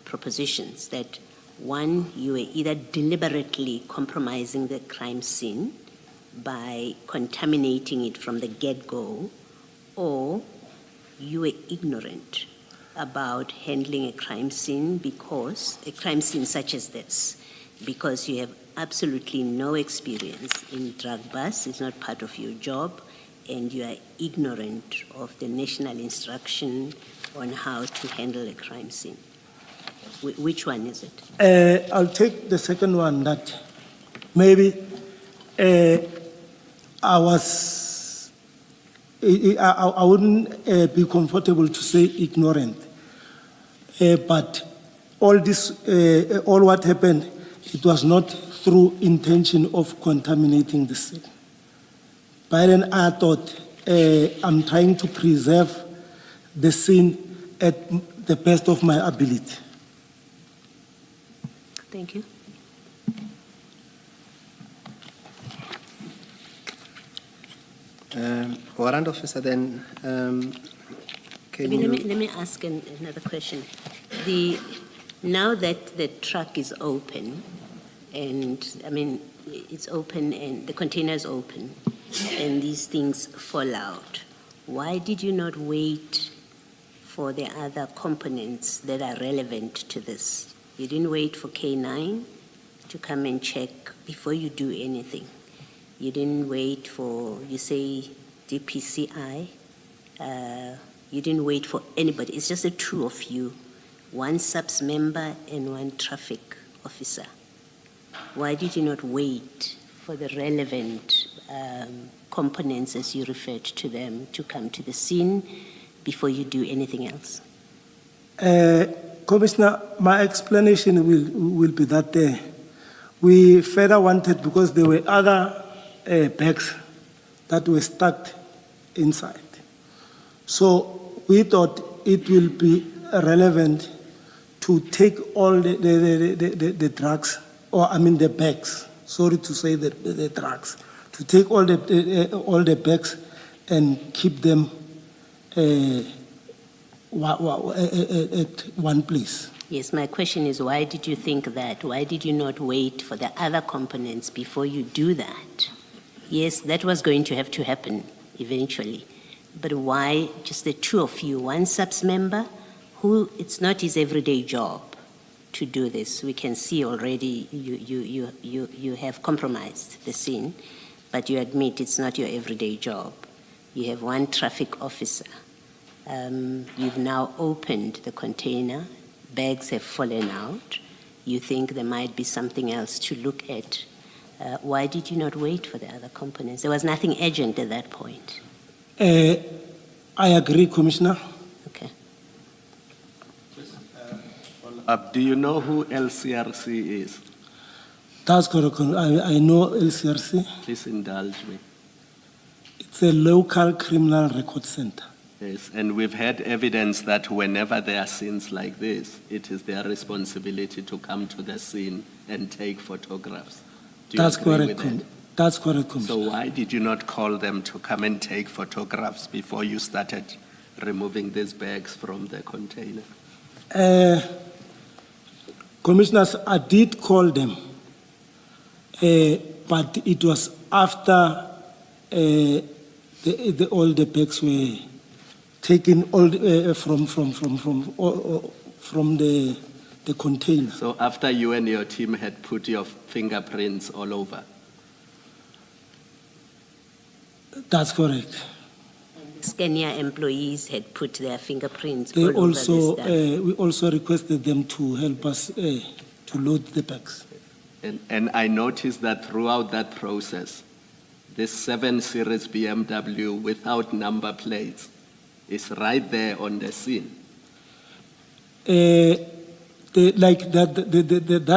propositions that, one, you were either deliberately compromising the crime scene by contaminating it from the get-go, or you were ignorant about handling a crime scene such as this, because you have absolutely no experience in drug busts, it's not part of your job, and you are ignorant of the national instruction on how to handle a crime scene. Which one is it? I'll take the second one, that maybe I wouldn't be comfortable to say ignorant, but all this, all what happened, it was not through intention of contaminating the scene. But then I thought I'm trying to preserve the scene at the best of my ability. Thank you. Warrant officer, then, Let me ask another question. Now that the truck is open, and I mean, it's open and the container is open, and these things fall out, why did you not wait for the other components that are relevant to this. You didn't wait for K9 to come and check before you do anything. You didn't wait for, you say, DPCI. You didn't wait for anybody. It's just the two of you, one SAPS member and one traffic officer. Why did you not wait for the relevant components, as you referred to them, to come to the scene before you do anything else? Commissioner, my explanation will be that we further wanted, because there were other bags that were stacked inside. So we thought it will be relevant to take all the drugs, or I mean the bags, sorry to say the drugs, to take all the bags and keep them at one place. Yes, my question is, why did you think that? Why did you not wait for the other components before you do that? Yes, that was going to have to happen eventually. But why just the two of you, one SAPS member, who it's not his everyday job to do this. We can see already you have compromised the scene, but you admit it's not your everyday job. You have one traffic officer. You've now opened the container. Bags have fallen out. You think there might be something else to look at. Why did you not wait for the other components? There was nothing urgent at that point. I agree, Commissioner. Okay. Do you know who LCRC is? That's correct. I know LCRC. Please indulge me. It's a local criminal record center. Yes, and we've had evidence that whenever there are scenes like this, it is their responsibility to come to the scene and take photographs. Do you That's agree correct. with that? That's correct, Commissioner. So why did you not call them to come and take photographs before you started removing these bags from the container? Commissioners, I did call them, but it was after all the bags were taken from the container. So after you and your team had put your fingerprints all over? That's correct. Scania employees had put their fingerprints They all also, over this stuff. we also requested them to help us to load the bags. And I noticed that throughout that process, this 7 Series BMW without number plates is right there on the scene. That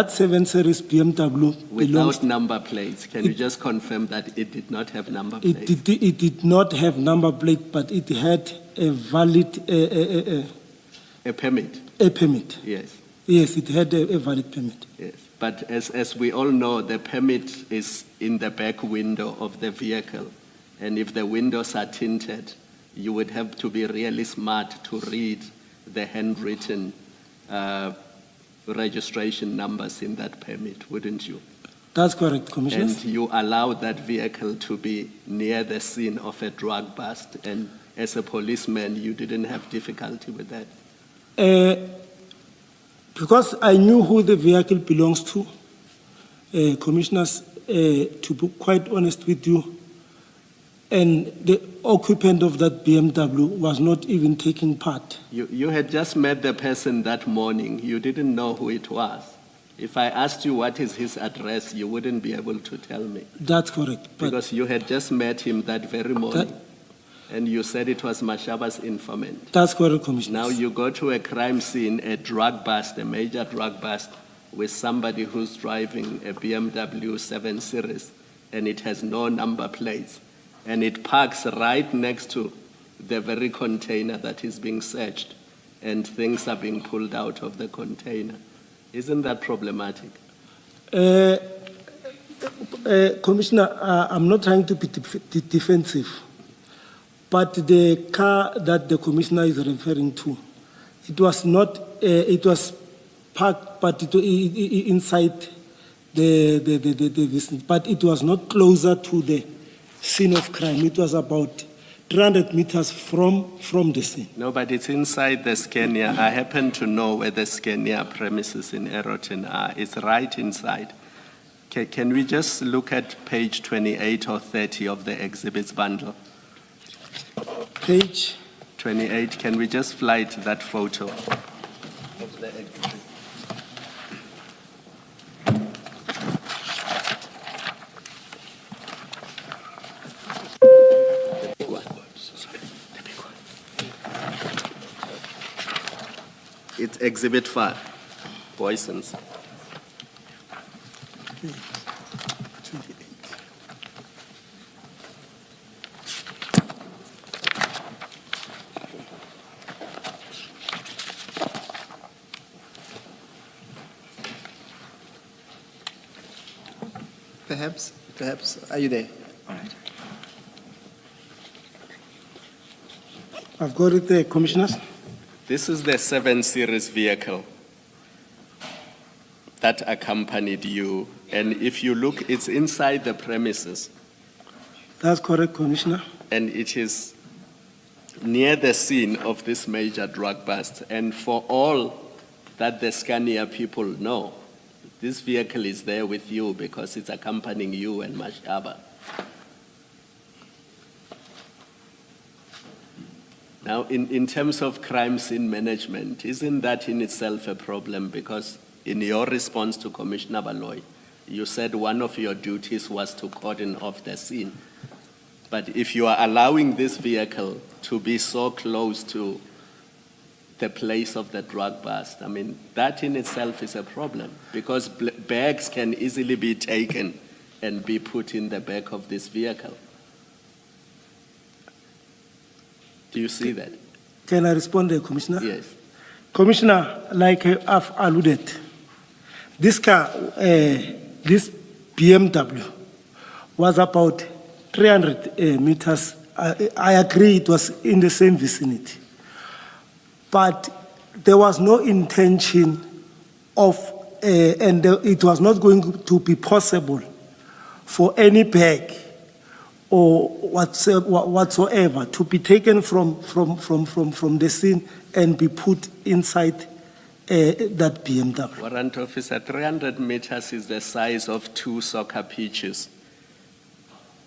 7 Series BMW belongs. Without number plates. Can you just confirm that it did not have number plates? It did not have number plate, but it had a valid A permit? a permit. Yes. Yes, it had a valid permit. Yes. But as we all know, the permit is in the back window of the vehicle. And if the windows are tinted, you would have to be really smart to read the handwritten registration numbers in that permit, wouldn't you? That's correct, Commissioner. And you allowed that vehicle to be near the scene of a drug bust, and as a policeman, you didn't have difficulty with that? Because I knew who the vehicle belongs to, Commissioners, to be quite honest with you, and the occupant of that BMW was not even taking part. You had just met the person that morning. You didn't know who it was. If I asked you what is his address, you wouldn't be able to tell me. That's correct. But Because you had just met him that very morning, and you said it was Mashaba's informant. that's correct, Commissioner. Now you go to a crime scene, a drug bust, a major drug bust, with somebody who's driving a BMW 7 Series, and it has no number plates, and it parks right next to the very container that is being searched, and things are being pulled out of the container. Isn't that problematic? Commissioner, I'm not trying to be defensive, but the car that the Commissioner is referring to, it was not, it was parked, but inside the vicinity, but it was not closer to the scene of crime. It was about 300 meters from the scene. No, but it's inside the Scania. I happen to know where the Scania premises in Eroton are. It's right inside. Can we just look at page 28 or 30 of the exhibits bundle? Page 28, can we just fly to that photo of the exhibit? The big one. The big one. It's exhibit 5, poisons. page 28. Perhaps, are you there? All right. I've got it there, Commissioners. This is the 7 Series vehicle that accompanied you. And if you look, it's inside the premises. That's correct, Commissioner. And it is near the scene of this major drug bust. And for all that the Scania people know, this vehicle is there with you because it's accompanying you and Mashaba. Now, in terms of crime scene management, isn't that in itself a problem? Because in your response to Commissioner Baloyi, you said one of your duties was to cordon off the scene. But if you are allowing this vehicle to be so close to the place of the drug bust, I mean, that in itself is a problem because bags can easily be taken and be put in the back of this vehicle. Do you see that? Can I respond there, Commissioner? Yes. Commissioner, like I've alluded, this car, this BMW was about 300 meters. I agree it was in the same vicinity. But there was no intention of, and it was not going to be possible for any bag or whatsoever to be taken from the scene and be put inside that BMW. Warrant Officer, 300 meters is the size of 2 soccer pitches.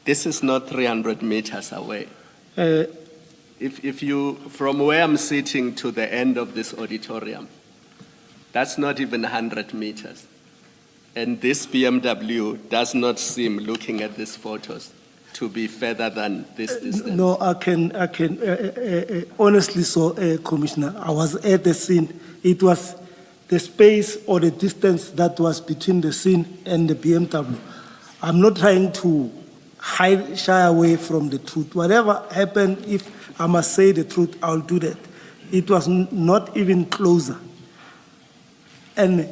This is not 300 meters away. If you, from where I'm sitting to the end of this auditorium, that's not even 100 meters. And this BMW does not seem, looking at these photos, to be further than this distance. No, I can honestly so, Commissioner, I was at the scene. It was the space or the distance that was between the scene and the BMW. I'm not trying to shy away from the truth. Whatever happened, if I must say the truth, I'll do that. It was not even closer. And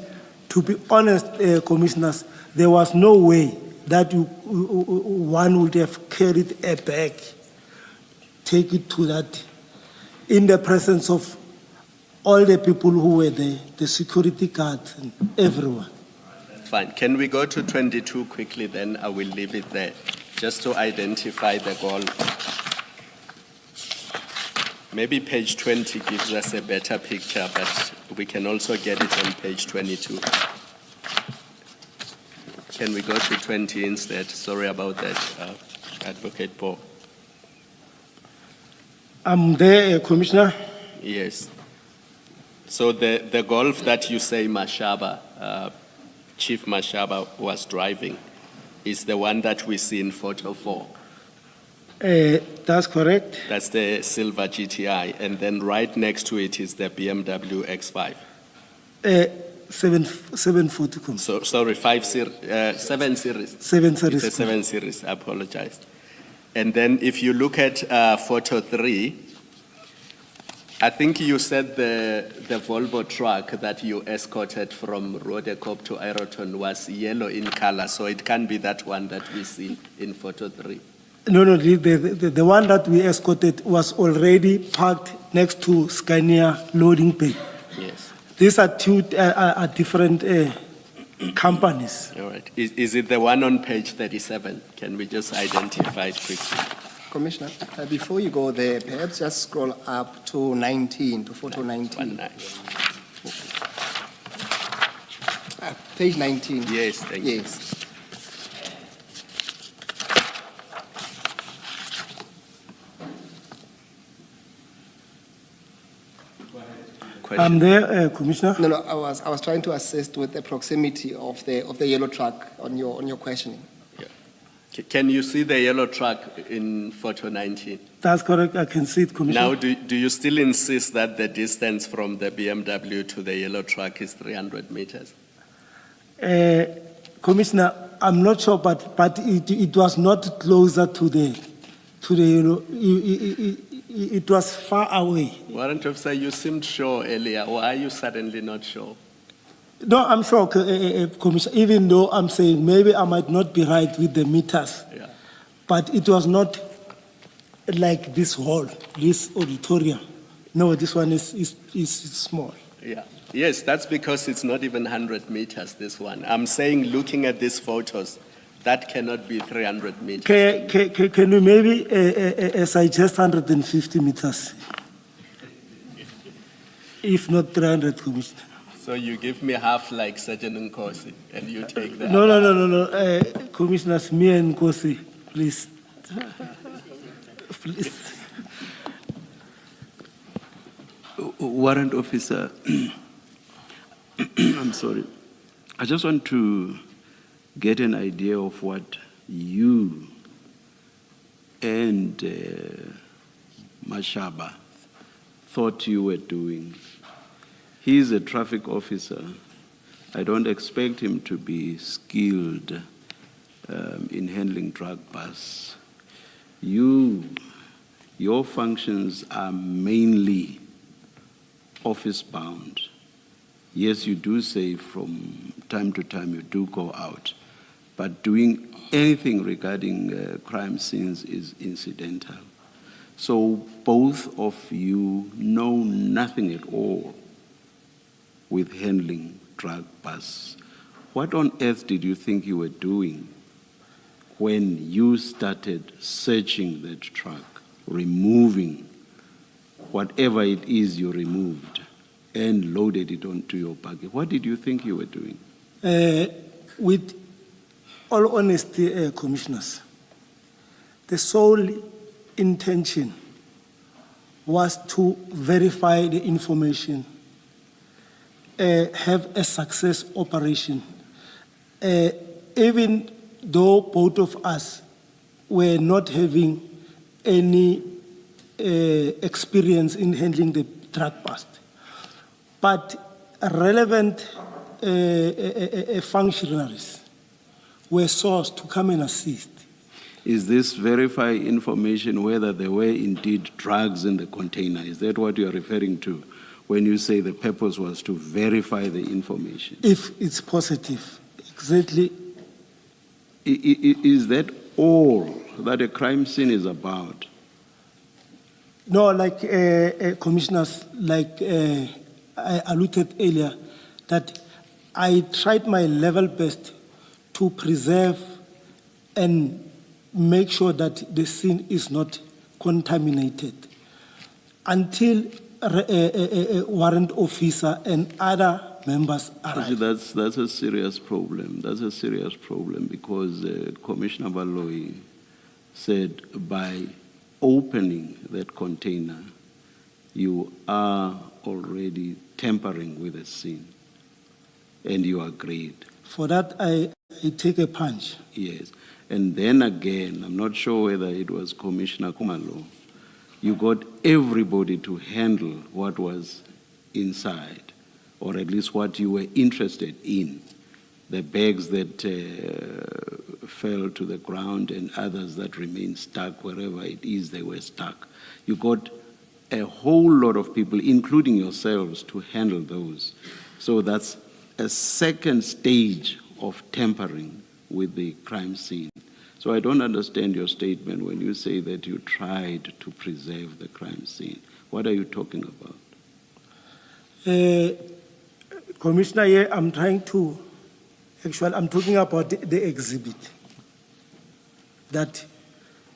to be honest, Commissioners, there was no way that one would have carried a bag, take it to that, in the presence of all the people who were there, the security guards and everyone. Fine. Can we go to 22 quickly, then I will leave it there, just to identify the goal. Maybe page 20 gives us a better picture, but we can also get it on page 22. Can we go to 20 instead? Sorry about that, Advocate Paul. I'm there, Commissioner. Yes. So the Golf that you say Mashaba, Chief Mashaba was driving, is the one that we see in photo 4. That's correct. That's the silver GTI, and then right next to it is the BMW X5. 740. So sorry, 7 series. 7 series. It's a 7 series. I apologize. And then if you look at photo 3, I think you said the Volvo truck that you escorted from Rodekop to Aeroton was yellow in color, so it can be that one that we see in photo 3. No, the one that we escorted was already parked next to Scania loading bay. Yes. These are two different companies. All right. Is it the one on page 37? Can we just identify it quickly? Commissioner, before you go there, perhaps just scroll up to 19, to photo 19. Page 19. Yes, thank you. Yes. I'm there, Commissioner. No, I was trying to assist with the proximity of the yellow truck on your questioning. Can you see the yellow truck in photo 19? That's correct. I can see it, Commissioner. Now, do you still insist that the distance from the BMW to the yellow truck is 300 meters? Commissioner, I'm not sure, but it was not closer to the yellow. It was far away. Warrant officer, you seemed sure earlier. Why are you suddenly not sure? No, I'm sure, Commissioner, even though I'm saying maybe I might not be right with the meters, Yeah. but it was not like this hall, this auditorium. No, this one is small. Yeah. Yes, that's because it's not even 100 meters, this one. I'm saying, looking at these photos, that cannot be 300 meters. Can you maybe suggest 150 meters? If not 300, Commissioner. So you give me half like Sergeant Nkosi, and you take that. No. Commissioners, me and Nkosi, please. Please. Warrant officer, I'm sorry. I just want to get an idea of what you and Mashaba thought you were doing. He's a traffic officer. I don't expect him to be skilled in handling drug busts. Your functions are mainly office-bound. Yes, you do say from time to time you do go out, but doing anything regarding crime scenes is incidental. So both of you know nothing at all with handling drug busts. What on earth did you think you were doing when you started searching that truck, removing whatever it is you removed and loaded it onto your buggy? What did you think you were doing? With all honesty, Commissioners, the sole intention was to verify the information, have a success operation. Even though both of us were not having any experience in handling the drug bust, but relevant functionaries were sourced to come and assist. Is this verify information whether there were indeed drugs in the container? Is that what you are referring to when you say the purpose was to verify the information? If it's positive, exactly. Is that all that a crime scene is about? No, like Commissioners, like I alluded earlier, that I tried my level best to preserve and make sure that the scene is not contaminated until a warrant officer and other members arrive. That's a serious problem. That's a serious problem because Commissioner Baloyi said by opening that container, you are already tampering with the scene, and you agreed. For that, I take a punch. Yes. And then again, I'm not sure whether it was Commissioner Khumalo, you got everybody to handle what was inside, or at least what you were interested in. The bags that fell to the ground and others that remained stuck wherever it is they were stuck. You got a whole lot of people, including yourselves, to handle those. So that's a second stage of tampering with the crime scene. So I don't understand your statement when you say that you tried to preserve the crime scene. What are you talking about? Commissioner, here I'm trying to, actually, I'm talking about the exhibit. That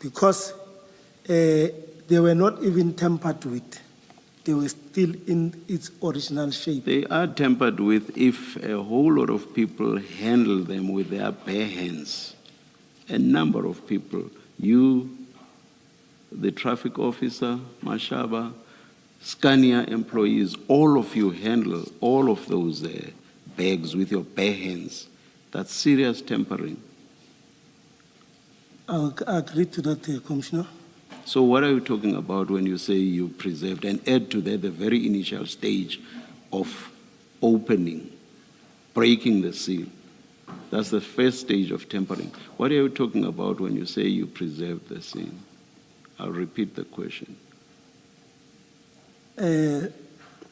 because they were not even tampered with. They were still in its original shape. They are tampered with if a whole lot of people handle them with their bare hands. A number of people, you, the traffic officer, Mashaba, Scania employees, all of you handle all of those bags with your bare hands. That's serious tampering. I agree to that, Commissioner. So what are you talking about when you say you preserved, and add to that the very initial stage of opening, breaking the seal? That's the first stage of tampering. What are you talking about when you say you preserved the seal? I'll repeat the question.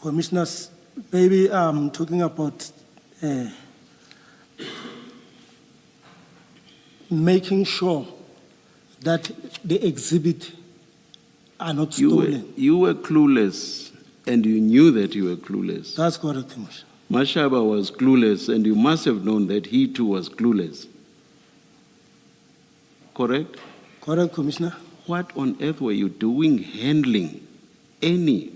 Commissioners, maybe I'm talking about making sure that the exhibit are not stolen. You were clueless, and you knew that you were clueless. That's correct, Commissioner. Mashaba was clueless, and you must have known that he too was clueless. Correct? Correct, Commissioner. What on earth were you doing handling any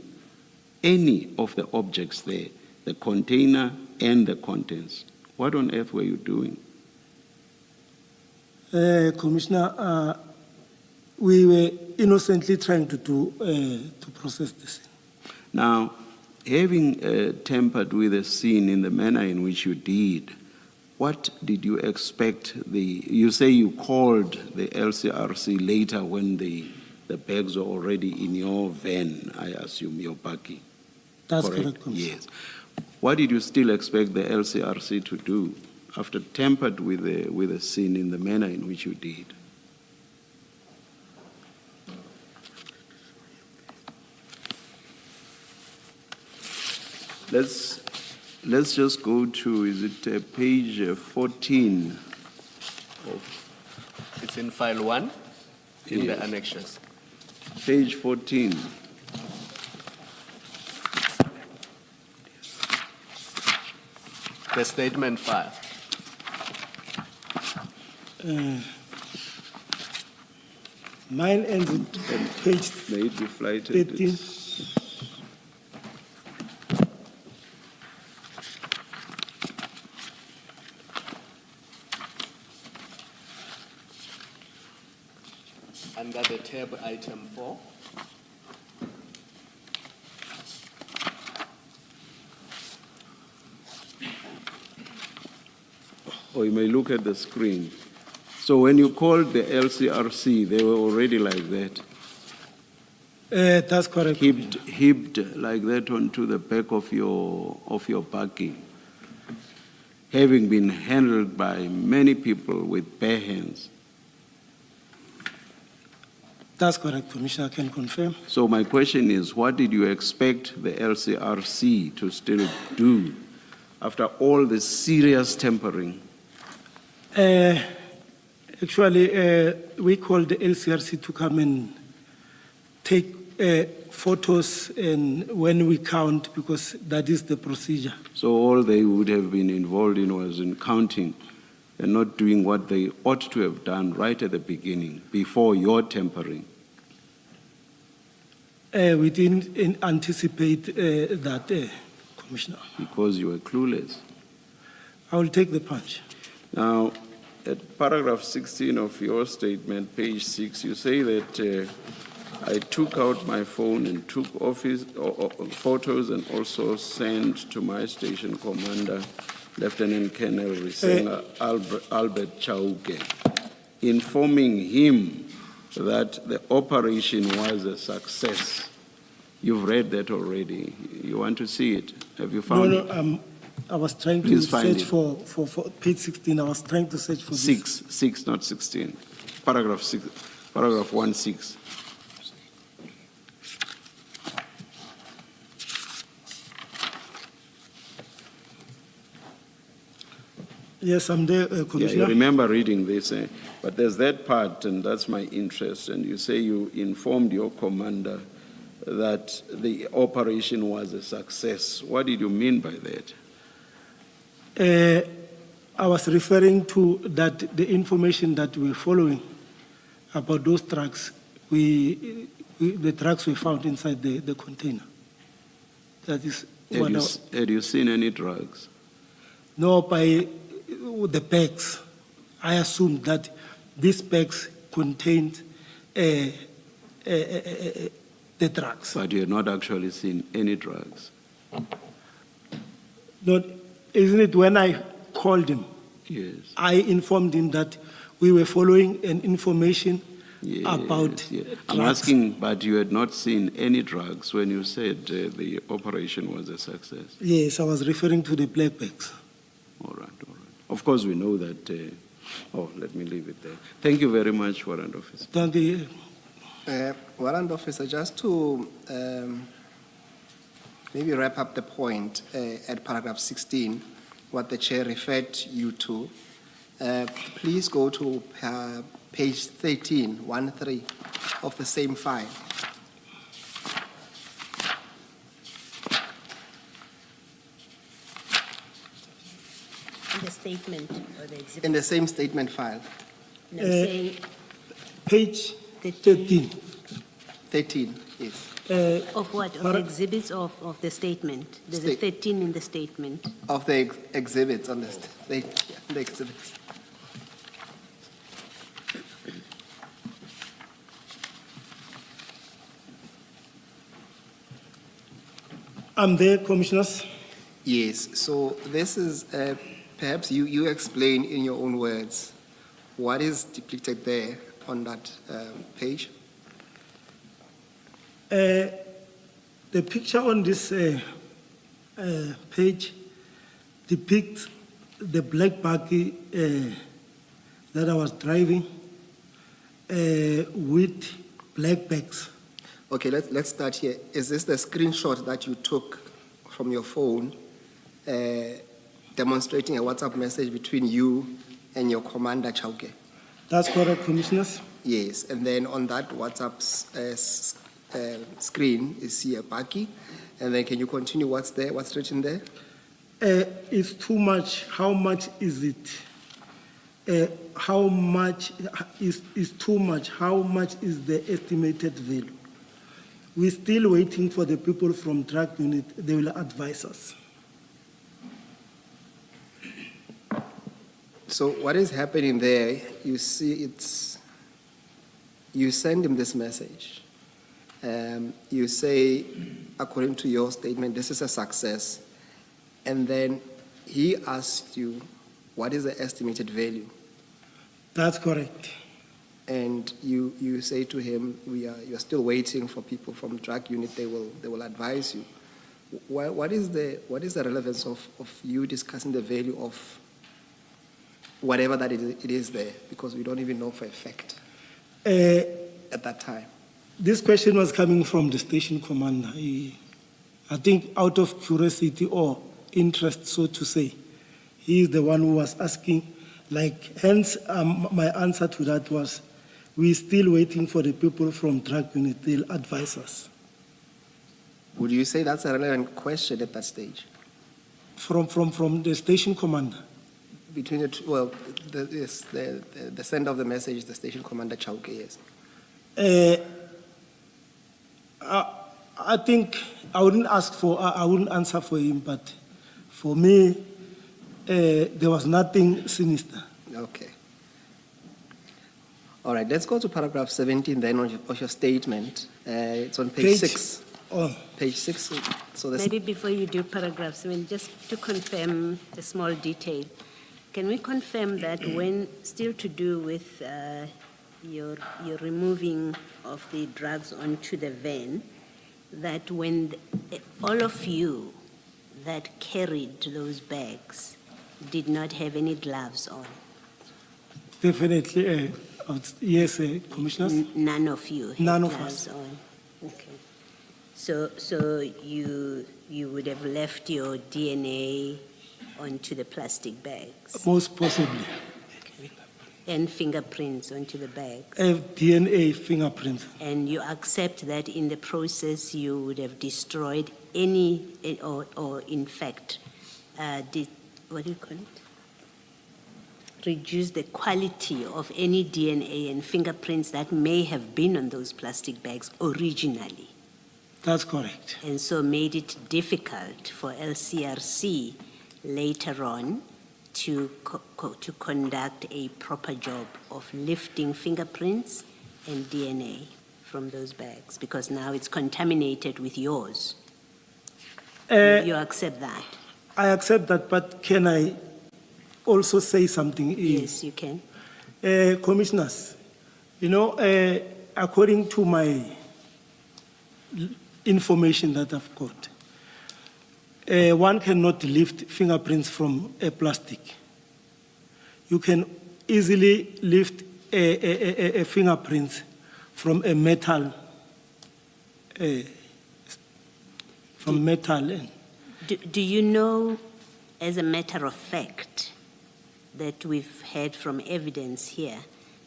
of the objects there, the container and the contents? What on earth were you doing? Commissioner, we were innocently trying to process this. Now, having tampered with the scene in the manner in which you did, what did you expect you say you called the LCRC later when the bags were already in your van, I assume, your buggy. That's correct, Commissioner. Yes. What did you still expect the LCRC to do after tampered with the scene in the manner in which you did? Let's just go to, is it page 14? It's in file 1 in the annexures. Page 14. The statement file. Mine ends at page May it be flighted. 13. Under the tab item 4. Or you may look at the screen. So when you called the LCRC, they were already like that, That's correct. heaped like that onto the back of your buggy, having been handled by many people with bare hands. That's correct, Commissioner. I can confirm. So my question is, what did you expect the LCRC to still do after all this serious tampering? Actually, we called the LCRC to come and take photos and when we count, because that is the procedure. So all they would have been involved in was in counting and not doing what they ought to have done right at the beginning, before your tampering. We didn't anticipate that, Commissioner. Because you were clueless. I will take the punch. Now, at paragraph 16 of your statement, page 6, you say that I took out my phone and took photos and also sent to my station commander, Lieutenant Colonel Risenga Albert Chauke, informing him that the operation was a success. You've read that already. You want to see it? Have you found it? No, I was trying to Please find search for page 16. I was trying to search for this. 6, not 16. Paragraph 6, paragraph 1(6). Yes, I'm there, Yeah, Commissioner. you remember reading this, but there's that part, and that's my interest. And you say you informed your commander that the operation was a success. What did you mean by that? I was referring to that the information that we're following about those trucks the drugs were found inside the container. That is what Had you seen any drugs? No, by the bags. I assumed that these bags contained the drugs. But you had not actually seen any drugs? Not, isn't it when I called him, Yes. I informed him that we were following an information Yes, about yes. drugs. I'm asking, but you had not seen any drugs when you said the operation was a success? Yes, I was referring to the black bags. All right, all right. Of course, we know that. Let me leave it there. Thank you very much, Warrant Officer. Thank you. Warrant Officer, just to maybe wrap up the point at paragraph 16, what the chair referred you to, please go to page 13, 1-3 of the same file. In the statement or the exhibit? In the same statement file, No, I'm saying Page 13. 13, yes. Of what? Of the exhibits of the statement? There's a 13 in the statement. Of the exhibits on the the exhibits. I'm there, Commissioners. Yes, so this is, perhaps you explain in your own words, what is depicted there on that page? The picture on this page depicts the black buggy that I was driving with black bags. Okay, let's start here. Is this the screenshot that you took from your phone demonstrating a WhatsApp message between you and your commander, Chauke? That's correct, Commissioners. Yes, and then on that WhatsApp screen, you see a buggy. And then can you continue what's there, what's written there? It's too much. How much is it? How much is too much? How much is the estimated value? We're still waiting for the people from drug unit. They will advise us. So what is happening there, you see you send him this message. You say, according to your statement, this is a success. And then he asked you, what is the estimated value? That's correct. And you say to him, you're still waiting for people from drug unit, they will advise you. What is the relevance of you discussing the value of whatever that it is there? Because we don't even know for a fact at that time. This question was coming from the station commander. I think out of curiosity or interest, so to say, he is the one who was asking. Hence, my answer to that was, we're still waiting for the people from drug unit. They'll advise us. Would you say that's a relevant question at that stage? From the station commander? Between the two, well, the sender of the message is the station commander, Chauke, yes. I think I wouldn't answer for him, but for me, there was nothing sinister. Okay. All right, let's go to paragraph 17 then of your statement. It's on page 6. Oh. Page 6. So Maybe before you do paragraph 7, just to confirm a small detail, can we confirm that when still to do with your removing of the drugs onto the van, that when all of you that carried those bags did not have any gloves on? Definitely, yes, Commissioners. None of you had None of gloves us. on. Okay. So you would have left your DNA onto the plastic bags Most possibly. and fingerprints onto the bags. DNA fingerprints. And you accept that in the process you would have destroyed any, or in fact, what do you call it? reduce the quality of any DNA and fingerprints that may have been on those plastic bags originally, That's correct. and so made it difficult for LCRC later on to conduct a proper job of lifting fingerprints and DNA from those bags, because now it's contaminated with yours. You accept that? I accept that, but can I also say something? Yes, you can. Commissioners, you know, according to my information that I've got, one cannot lift fingerprints from a plastic. You can easily lift a fingerprint from a metal, Do you know, as a matter of fact, that we've heard from evidence here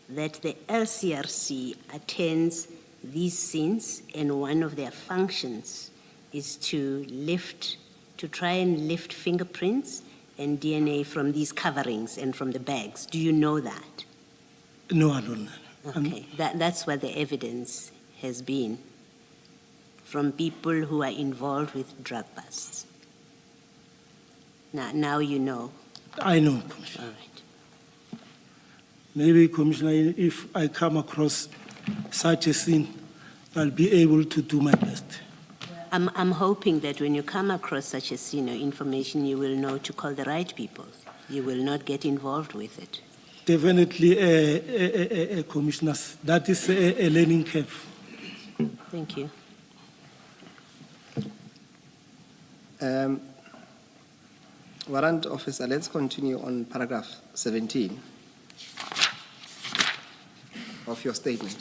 that the LCRC attends these scenes and one of their functions is to try and lift fingerprints and DNA from these coverings and from the bags? Do you know that? No, I don't know. Okay, that's what the evidence has been from people who are involved with drug busts. Now you know. I know, Commissioner. All right. Maybe, Commissioner, if I come across such a scene, I'll be able to do my best. I'm hoping that when you come across such a scene or information, you will know to call the right people. You will not get involved with it. Definitely, Commissioners, that is a learning curve. Thank you. Warrant Officer, let's continue on paragraph 17 of your statement.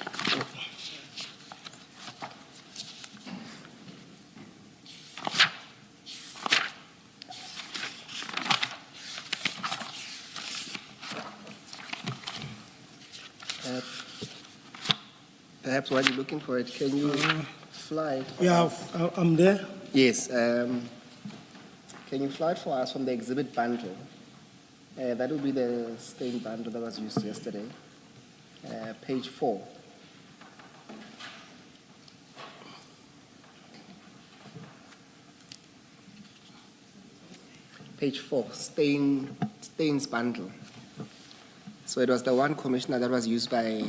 Perhaps while you're looking for it, can you slide? Yeah, I'm there. Yes. Can you fly it for us from the exhibit bundle? That will be the stain bundle that was used yesterday. Page 4. Page 4, stains bundle. So it was the one, Commissioner, that was used by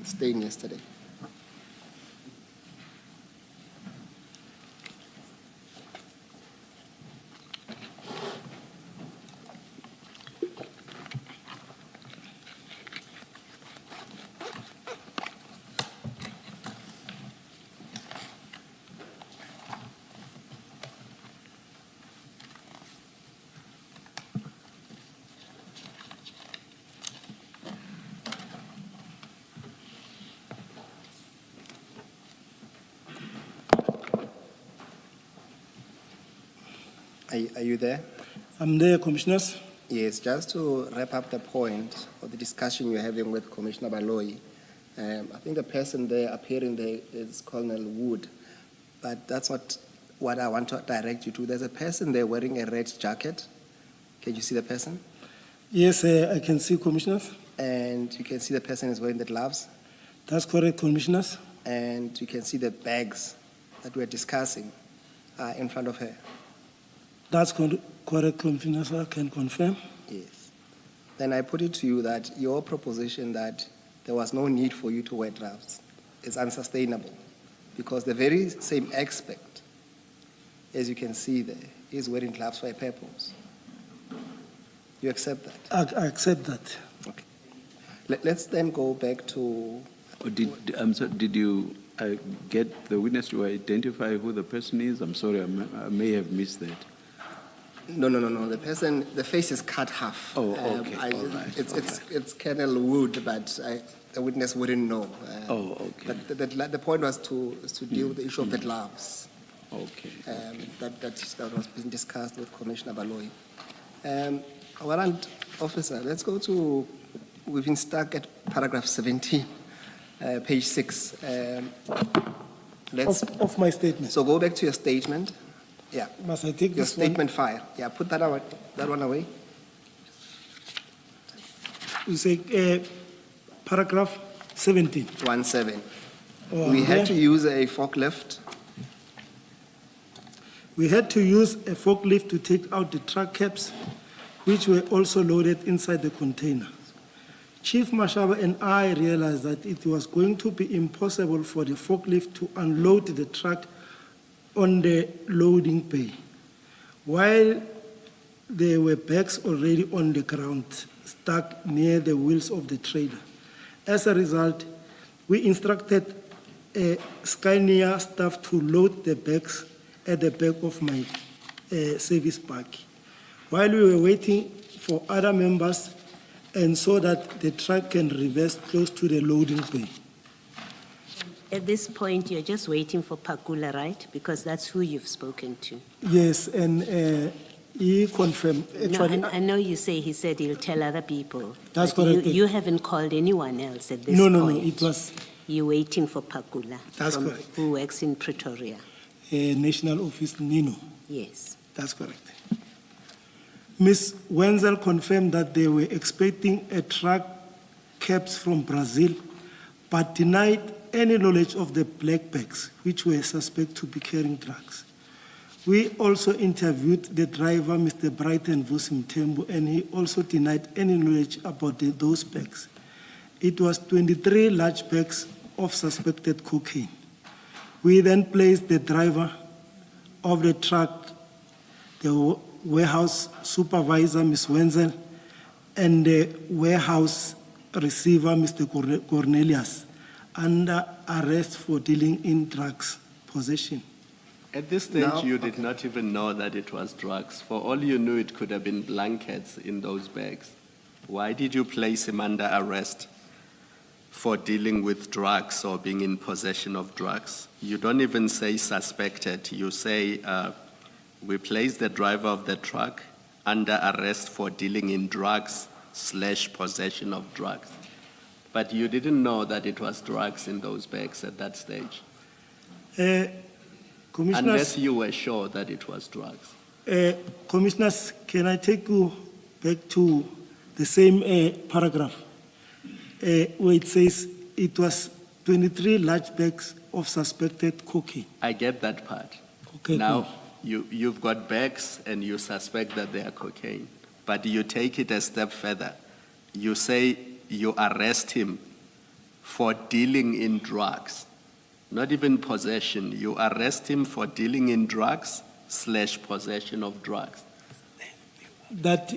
Stain yesterday. Are you there? I'm there, Commissioners. Yes, just to wrap up the point of the discussion you're having with Commissioner Baloyi, I think the person there appearing there is Colonel Wood, but that's what I want to direct you to. There's a person there wearing a red jacket. Can you see the person? Yes, I can see, Commissioners. And you can see the person is wearing the gloves. That's correct, Commissioners. And you can see the bags that we're discussing in front of her. That's correct, Commissioners. I can confirm. Yes. Then I put it to you that your proposition that there was no need for you to wear gloves is unsustainable, because the very same expert, as you can see there, is wearing gloves for a purpose. You accept that? I accept that. Okay. Let's then go back to... I'm sorry, did you get the witness to identify who the person is? I'm sorry, I may have missed that. No. The face is cut half. Oh, okay. All right. It's Colonel Wood, but the witness wouldn't know. Okay. But the point was to deal with the issue of the gloves. Okay. That was being discussed with Commissioner Baloyi. Warrant Officer, let's go to, we've been stuck at paragraph 17, page 6. Of my statement. So go back to your statement. Yeah. Must I take Your this one? statement file. Yeah, put that one away. you say, paragraph 17. 17. Oh, We had yeah. to use a forklift. We had to use a forklift to take out the truck caps, which were also loaded inside the container. Chief Mashaba and I realized that it was going to be impossible for the forklift to unload the truck on the loading bay, while there were bags already on the ground, stuck near the wheels of the trailer. As a result, we instructed Scania staff to load the bags at the back of my service park, while we were waiting for other members and so that the truck can reverse close to the loading bay. At this point, you're just waiting for Pakula, right? Because that's who you've spoken to. Yes, and he confirmed. No, Actually, I know you say he said he'll tell other people. That's but correct. You haven't called anyone else at this no, point. it was You're waiting for Pakula. That's correct. Who works in Pretoria. National Office Nino. Yes. That's correct. Ms. Wenzel confirmed that they were expecting a truck caps from Brazil, but denied any knowledge of the black bags, which were suspected to be carrying drugs. We also interviewed the driver, Mr. Brighton Vusimtembu, and he also denied any knowledge about those bags. It was 23 large bags of suspected cocaine. We then placed the driver of the truck, the warehouse supervisor, Ms. Wenzel, and the warehouse receiver, Mr. Cornelius, under arrest for dealing in drugs possession. At this stage, Now- you did not even know that it was drugs. For all you knew, it could have been blankets in those bags. Why did you place him under arrest for dealing with drugs or being in possession of drugs? You don't even say suspected. You say, we placed the driver of the truck under arrest for dealing in drugs / possession of drugs. But you didn't know that it was drugs in those bags at that stage, Commissioners, unless you were sure that it was drugs. Commissioners, can I take you back to the same paragraph where it says it was 23 large bags of suspected cocaine? I get that part. Okay, Now, you've got bags and you suspect that they are cocaine, but you take it a step further. You say you arrest him for dealing in drugs, not even possession. You arrest him for dealing in drugs / possession of drugs. That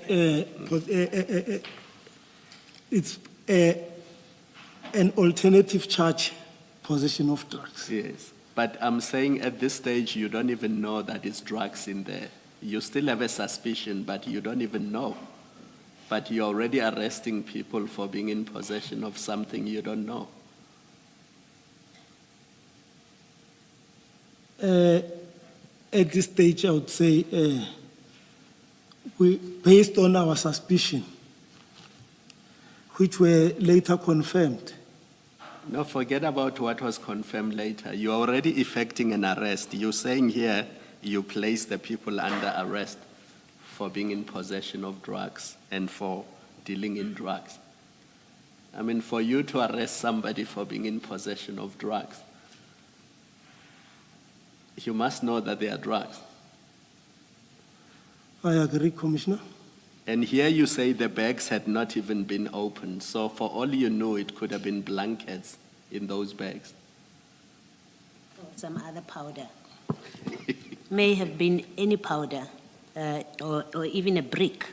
it's an alternative charge, possession of drugs. Yes, but I'm saying at this stage, you don't even know that it's drugs in there. You still have a suspicion, but you don't even know. But you're already arresting people for being in possession of something you don't know. At this stage, I would say, based on our suspicion, which were later confirmed. No, forget about what was confirmed later. You're already effecting an arrest. You're saying here you place the people under arrest for being in possession of drugs and for dealing in drugs. I mean, for you to arrest somebody for being in possession of drugs, you must know that they are drugs. I agree, Commissioner. And here you say the bags had not even been opened. So for all you know, it could have been blankets in those bags. Or some other powder. May have been any powder or even a brick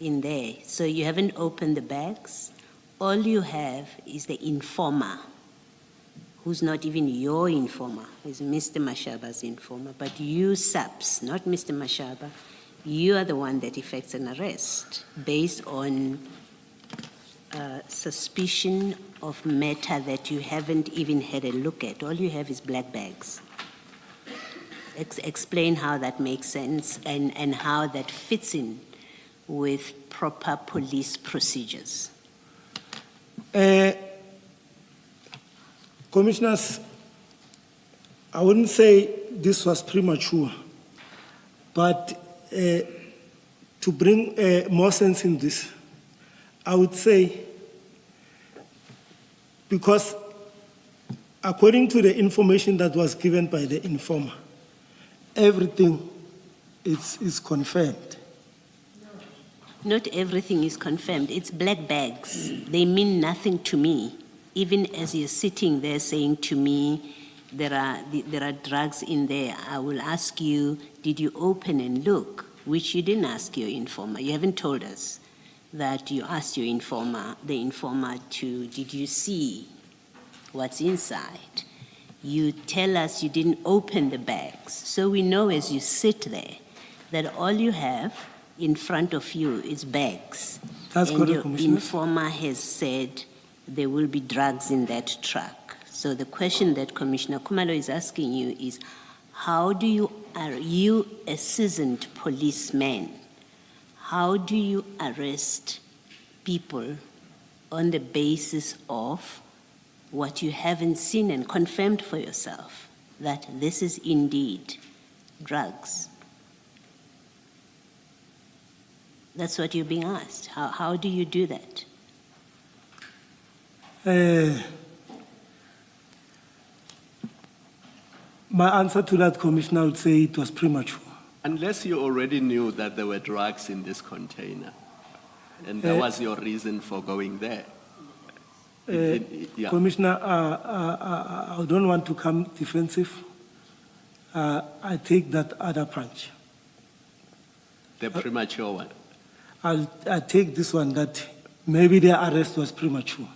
in there. So you haven't opened the bags. All you have is the informer, who's not even your informer, is Mr. Mashaba's informer. But you, SAPS, not Mr. Mashaba, you are the one that effects an arrest based on suspicion of matter that you haven't even had a look at. All you have is black bags. Explain how that makes sense and how that fits in with proper police procedures. Commissioners, I wouldn't say this was premature, but to bring more sense in this, I would say, because according to the information that was given by the informer, everything is confirmed. Not everything is confirmed. It's black bags. They mean nothing to me. Even as you're sitting there saying to me, there are drugs in there, I will ask you, did you open and look? Which you didn't ask your informer. You haven't told us that you asked your informer, the informer, did you see what's inside? You tell us you didn't open the bags. So we know as you sit there that all you have in front of you is bags. That's and correct, your Commissioner. informer has said there will be drugs in that truck. So the question that Commissioner Khumalo is asking you is, are you a seasoned policeman? How do you arrest people on the basis of what you haven't seen and confirmed for yourself, that this is indeed drugs? That's what you're being asked. How do you do that? My answer to that, Commissioner, would say it was premature. Unless you already knew that there were drugs in this container, and that was your reason for going there. Yeah. Commissioner, I don't want to come defensive. I take that other branch. The premature one. I take this one that maybe the arrest was premature.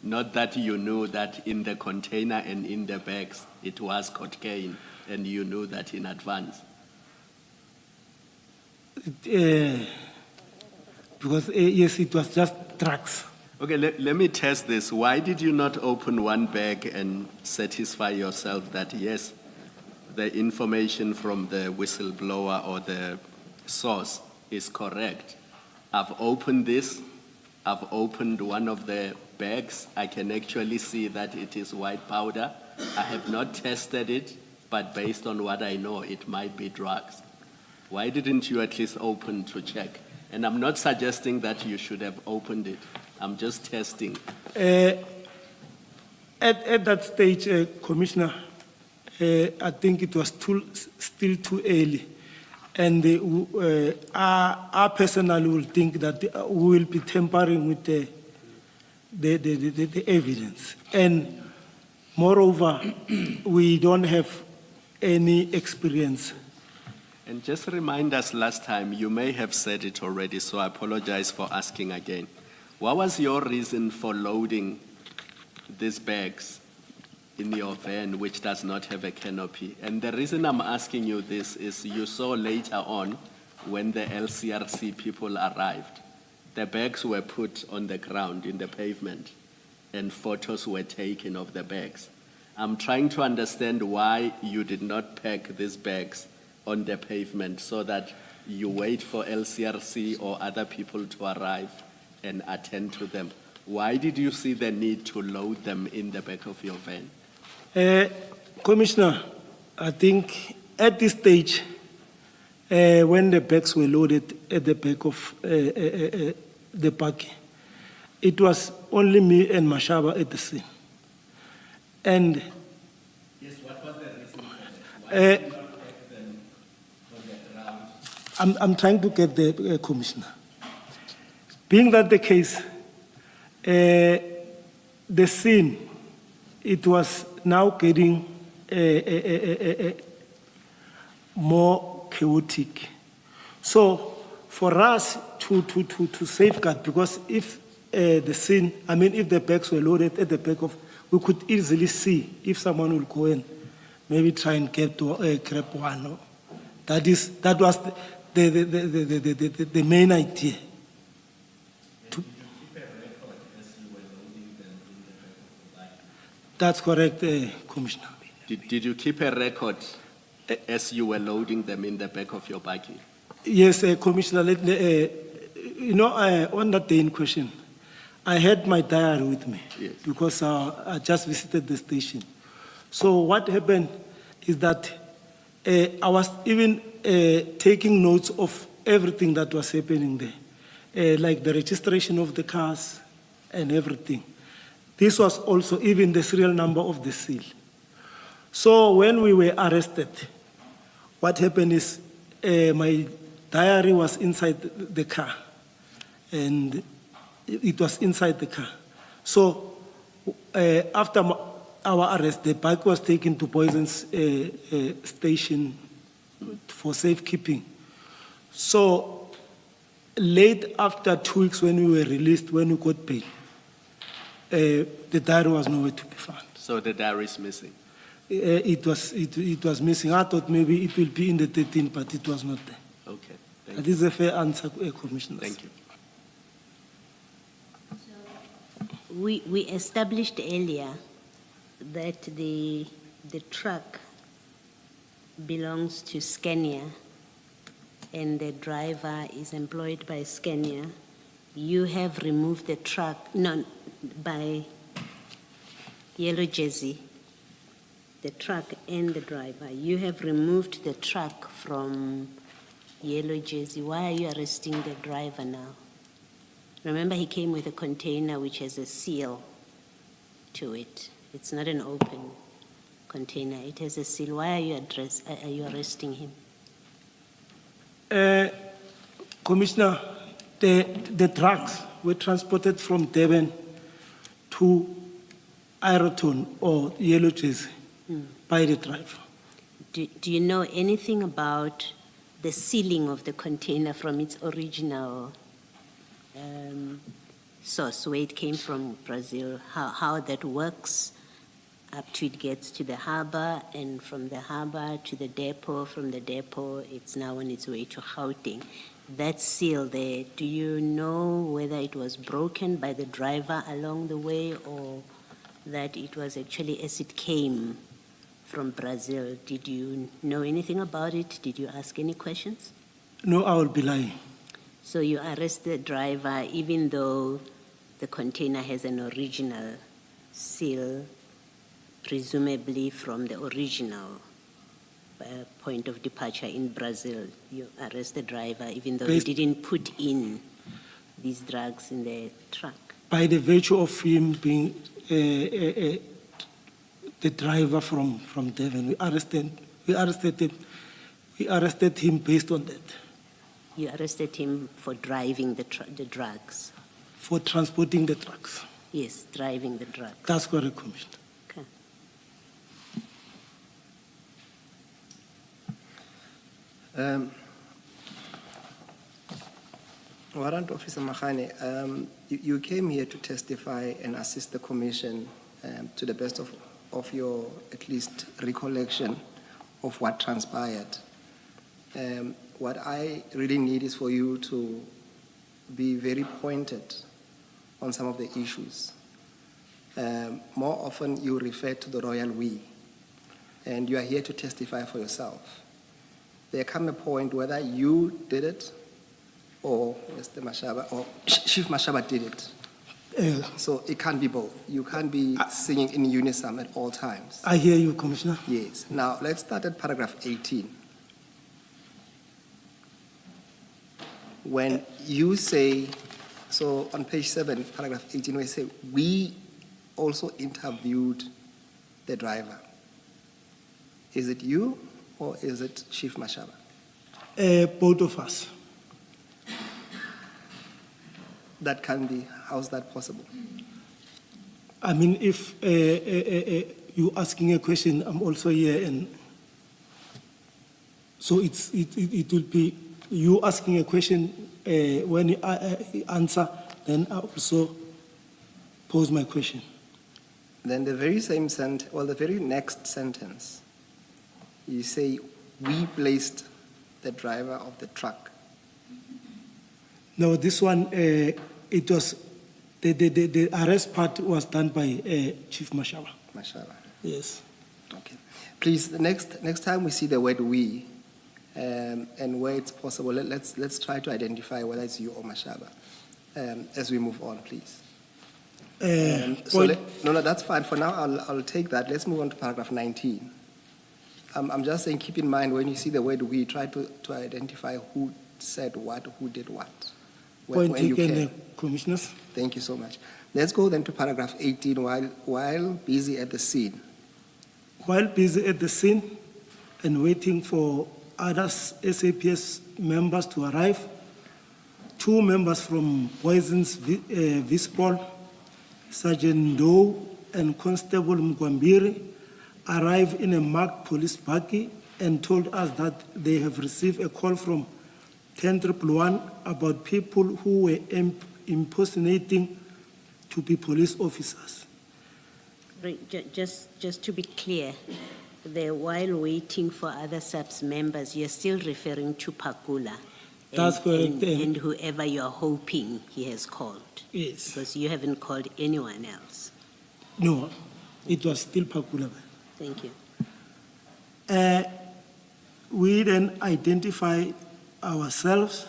Not that you knew that in the container and in the bags it was cocaine, and you knew that in advance. Because yes, it was just drugs. Okay, let me test this. Why did you not open one bag and satisfy yourself that, yes, the information from the whistleblower or the source is correct? I've opened this. I've opened one of the bags. I can actually see that it is white powder. I have not tested it, but based on what I know, it might be drugs. Why didn't you at least open to check? And I'm not suggesting that you should have opened it. I'm just testing. At that stage, Commissioner, I think it was still too early. And our personnel will think that we will be tampering with the evidence. And moreover, we don't have any experience. And just remind us last time, you may have said it already, so I apologize for asking again. What was your reason for loading these bags in your van, which does not have a canopy? And the reason I'm asking you this is you saw later on when the LCRC people arrived, the bags were put on the ground in the pavement and photos were taken of the bags. I'm trying to understand why you did not pack these bags on the pavement so that you wait for LCRC or other people to arrive and attend to them. Why did you see the need to load them in the back of your van? Commissioner, I think at this stage, when the bags were loaded at the back of the park, it was only me and Mashaba at the scene. And Yes, what was the reason for that? Why did you not pack them on the ground? I'm trying to get the Commissioner. Being that the case, the scene, it was now getting more chaotic. So for us to safeguard, because if the scene, if the bags were loaded at the back of, we could easily see if someone will go in, maybe try and grab one. That was the main idea. That's correct, Commissioner. Did you keep a record as you were loading them in the back of your buggy? Yes, Commissioner. On that day in question, I had my diary with me. Yes. Because I just visited the station. So what happened is that I was even taking notes of everything that was happening there. like the registration of the cars and everything. This was also even the serial number of the seal. So when we were arrested, what happened is my diary was inside the car, and it was inside the car. So after our arrest, the bike was taken to Poison's station for safekeeping. So late after 2 weeks when we were released, when we got bail, the diary was nowhere to be found. So the diary is missing. It was missing. I thought maybe it will be in the 13th, but it was not there. Okay, thank That you. is a fair answer, Commissioner. Thank you. We established earlier that the truck belongs to Scania and the driver is employed by Scania. You have removed the truck, no, by Yellow Jersey, the truck and the driver. You have removed the truck from Yellow Jersey. Why are you arresting the driver now? Remember, he came with a container which has a seal to it. It's not an open container. It has a seal. Why are you arresting him? Commissioner, the trucks were transported from Durban to Aeroton or Yellow Jersey by the driver. Do you know anything about the sealing of the container from its original source, where it came from Brazil, how that works up to it gets to the harbor, and from the harbor to the depot, from the depot it's now on its way to Gauteng. That seal there, do you know whether it was broken by the driver along the way or that it was actually as it came from Brazil? Did you know anything about it? Did you ask any questions? No, I will be lying. So you arrest the driver even though the container has an original seal, presumably from the original point of departure in Brazil. You arrest the driver even though he didn't put in these drugs in the truck. By the virtue of him being the driver from Devon, we arrested him based on that. You arrested him for driving the drugs? For transporting the trucks. Yes, driving the drugs. That's correct, Commissioner. Okay. Warrant Officer Mahane, you came here to testify and assist the Commission to the best of your, at least, recollection of what transpired. What I really need is for you to be very pointed on some of the issues. More often you refer to the royal we, and you are here to testify for yourself. There come a point whether you did it or Mr. Mashaba or Chief Mashaba did it. So it can't be both. You can't be singing in unison at all times. I hear you, Commissioner. Yes. Now let's start at paragraph 18. When you say, so on page 7, paragraph 18, we say, we also interviewed the driver. Is it you or is it Chief Mashaba? Both of us. That can be, how's that possible? I mean, if you asking a question, I'm also here, and so it will be you asking a question. When you answer, then I also pose my question. Then the very same sentence, well, the very next sentence, you say, we placed the driver of the truck. No, this one, it was, the arrest part was done by Chief Mashaba. Mashaba. Yes. Okay. Please, the next time we see the word we, and where it's possible, let's try to identify whether it's you or Mashaba as we move on, please. No, that's fine. For now, I'll take that. Let's move on to paragraph 19. I'm just saying, keep in mind when you see the word we, try to identify who said what, who did what. Point when you taken, can. Commissioners. Thank you so much. Let's go then to paragraph 18, while busy at the scene. While busy at the scene and waiting for other SAPS members to arrive, 2 members from Poisons Vispol, Sergeant Doe and Constable Mkwambiri, arrived in a marked police buggy and told us that they have received a call from 10-111 about people who were impersonating to be police officers. Just to be clear, while waiting for other SAPS members, you're still referring to Pakula. That's correct. And whoever you're hoping he has called. Yes. Because you haven't called anyone else. No, it was still Pakula. Thank you. We then identified ourselves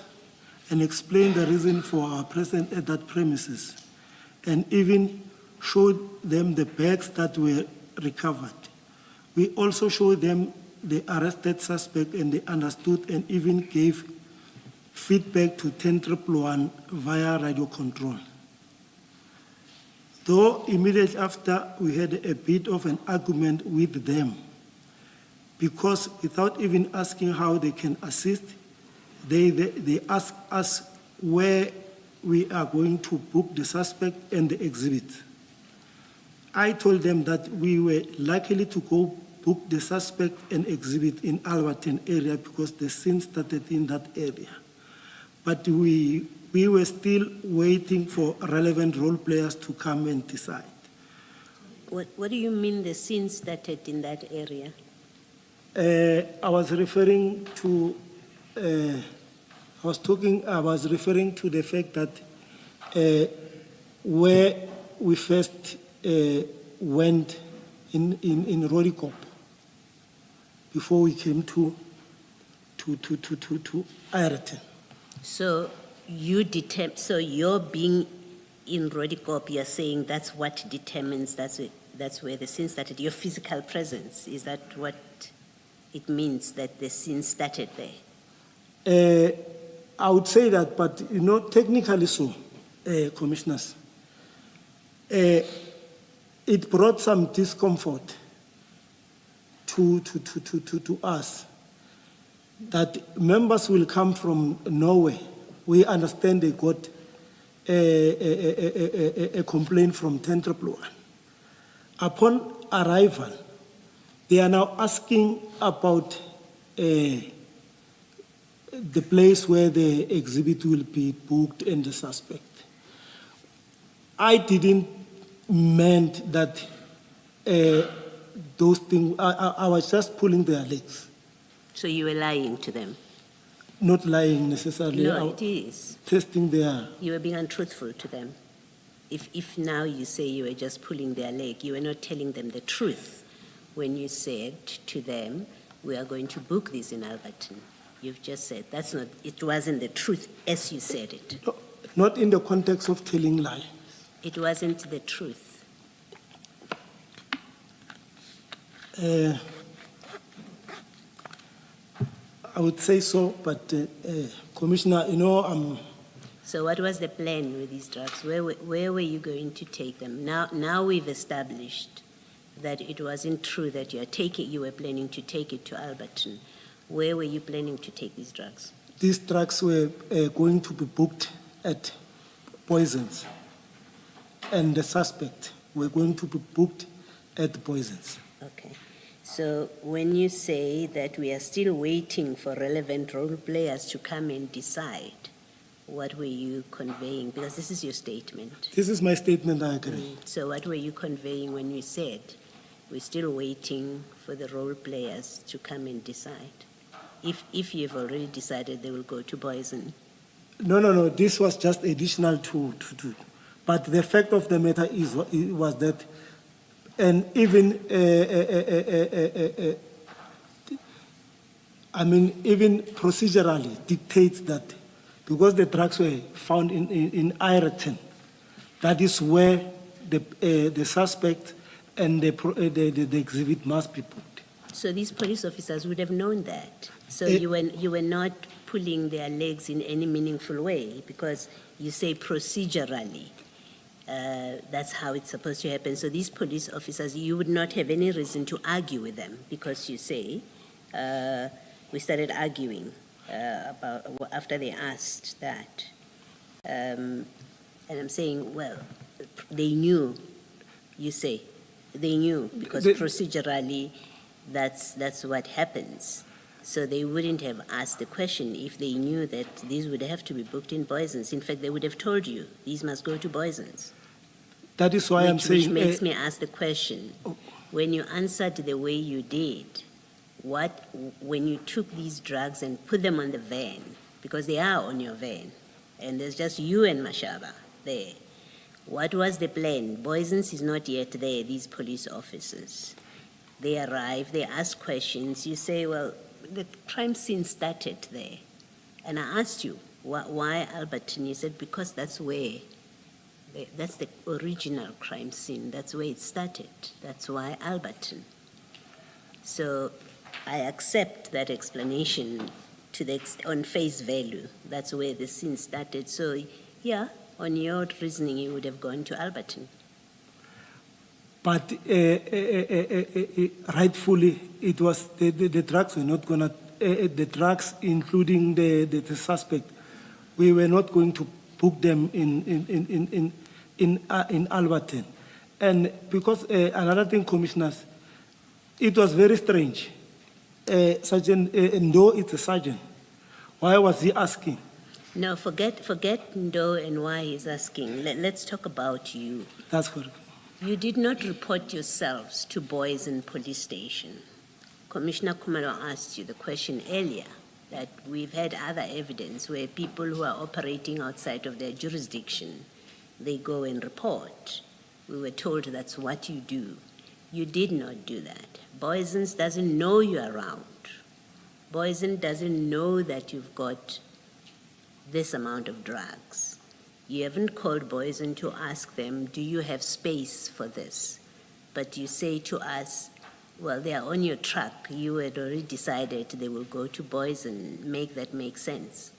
and explained the reason for our presence at that premises, and even showed them the bags that were recovered. We also showed them the arrested suspect, and they understood and even gave feedback to 10-111 via radio control. Though immediately after, we had a bit of an argument with them, because without even asking how they can assist, they asked us where we are going to book the suspect and the exhibit. I told them that we were likely to go book the suspect and exhibit in Alberton area because the scene started in that area. But we were still waiting for relevant role players to come and decide. What do you mean the scene started in that area? I was referring to the fact that where we first went in Rodikop before we came to Ireton. So your being in Rodikop, you're saying that's what determines, that's where the scene started, your physical presence. Is that what it means, that the scene started there? I would say that, but technically so, commissioners. It brought some discomfort to us that members will come from Norway. We understand they got a complaint from 10-111. Upon arrival, they are now asking about the place where the exhibit will be booked and the suspect. I didn't meant that those things, I was just pulling their legs. So you were lying to them? Not lying necessarily. No, it is. Testing their... You were being untruthful to them. If now you say you were just pulling their leg, you were not telling them the truth when you said to them, we are going to book this in Alberton. You've just said it wasn't the truth as you said it. No, not in the context of telling lies. It wasn't the truth. I would say so, but Commissioner, So what was the plan with these drugs? Where were you going to take them? Now we've established that it wasn't true that you were planning to take it to Alberton. Where were you planning to take these drugs? These drugs were going to be booked at Poisons, and the suspect were going to be booked at Poisons. Okay. So when you say that we are still waiting for relevant role players to come and decide, what were you conveying? Because this is your statement. This is my statement, I agree. So what were you conveying when you said we're still waiting for the role players to come and decide? If you've already decided they will go to Poison. No. This was just additional to. But the fact of the matter was that, and even even procedurally dictates that because the drugs were found in Ireton, that is where the suspect and the exhibit must be put. So these police officers would have known that? So you were not pulling their legs in any meaningful way because you say procedurally. That's how it's supposed to happen. So these police officers, you would not have any reason to argue with them because you say, we started arguing about after they asked that. And I'm saying, well, they knew, you say, they knew because procedurally that's what happens. So they wouldn't have asked the question if they knew that these would have to be booked in Boysons. In fact, they would have told you, these must go to Boysons. That is why I'm saying. Which makes me ask the question, when you answered the way you did, when you took these drugs and put them on the van, because they are on your van, and there's just you and Mashaba there, what was the plan? Boysons is not yet there, these police officers. They arrive, they ask questions, you say, well, the crime scene started there. And I asked you, why Alberton? You said, because that's the original crime scene. That's where it started. That's why Alberton. So I accept that explanation on face value. That's where the scene started. So yeah, on your reasoning, you would have gone to Alberton. But rightfully, it was the drugs were not going to, the drugs, including the suspect, we were not going to book them in Alberton. And because another thing, commissioners, it was very strange. Sergeant Ndo, it's a sergeant. Why was he asking? No, forget Ndo and why he's asking. Let's talk about you. That's correct. You did not report yourselves to Boyson Police Station. Commissioner Khumalo asked you the question earlier that we've had other evidence where people who are operating outside of their jurisdiction, they go and report. We were told that's what you do. You did not do that. Boysons doesn't know you're around. Boyson doesn't know that you've got this amount of drugs. You haven't called Boyson to ask them, do you have space for this? But you say to us, well, they are on your truck. You had already decided they will go to Boyson. Make that make sense.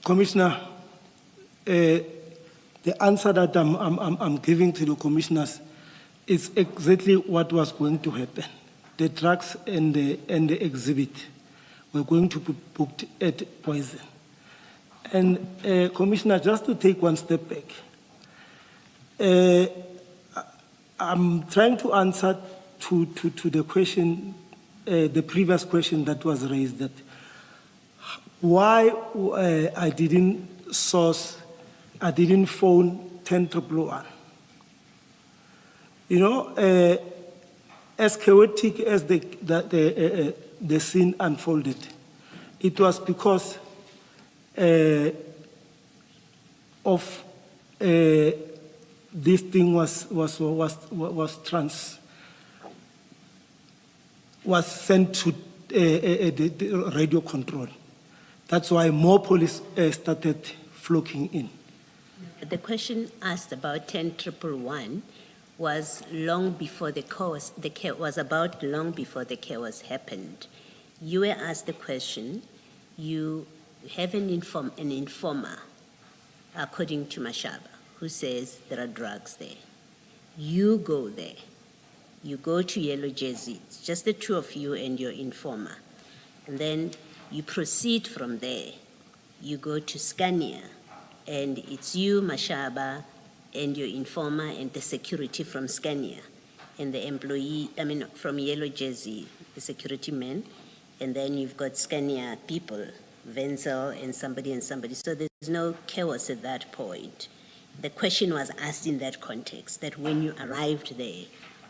Commissioner, the answer that I'm giving to the commissioners is exactly what was going to happen. The drugs and the exhibit were going to be booked at Boyson. And Commissioner, just to take one step back, I'm trying to answer to the question, the previous question that was raised, that why I didn't phone 10-111. You know, as chaotic as the scene unfolded, it was because of this thing was sent to the radio control. That's why more police started flocking in. The question asked about 10-111 was long before the chaos happened. You were asked the question, you have an informer, according to Mashaba, who says there are drugs there. You go there. You go to Yellow Jersey. It's just the two of you and your informer. And then you proceed from there. You go to Scania, and it's you, Mashaba, and your informer and the security from Scania, and the employee, from Yellow Jersey, the security man, and then you've got Scania people, Wenzel and somebody. So there's no chaos at that point. The question was asked in that context, that when you arrived there,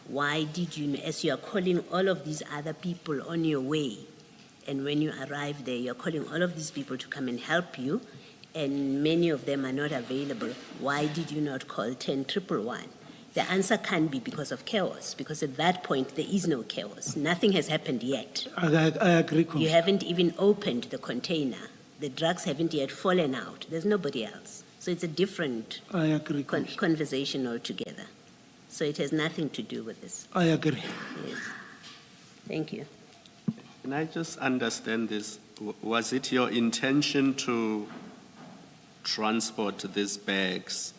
why did you, as you are calling all of these other people on your way, and when you arrive there, you're calling all of these people to come and help you, and many of them are not available, why did you not call 10-111? The answer can't be because of chaos, because at that point there is no chaos. Nothing has happened yet. I agree. You haven't even opened the container. The drugs haven't yet fallen out. There's nobody else. So it's a different I agree, conversation altogether. So it has nothing to do with this. I agree. Yes. Thank you. Can I just understand this? Was it your intention to transport these bags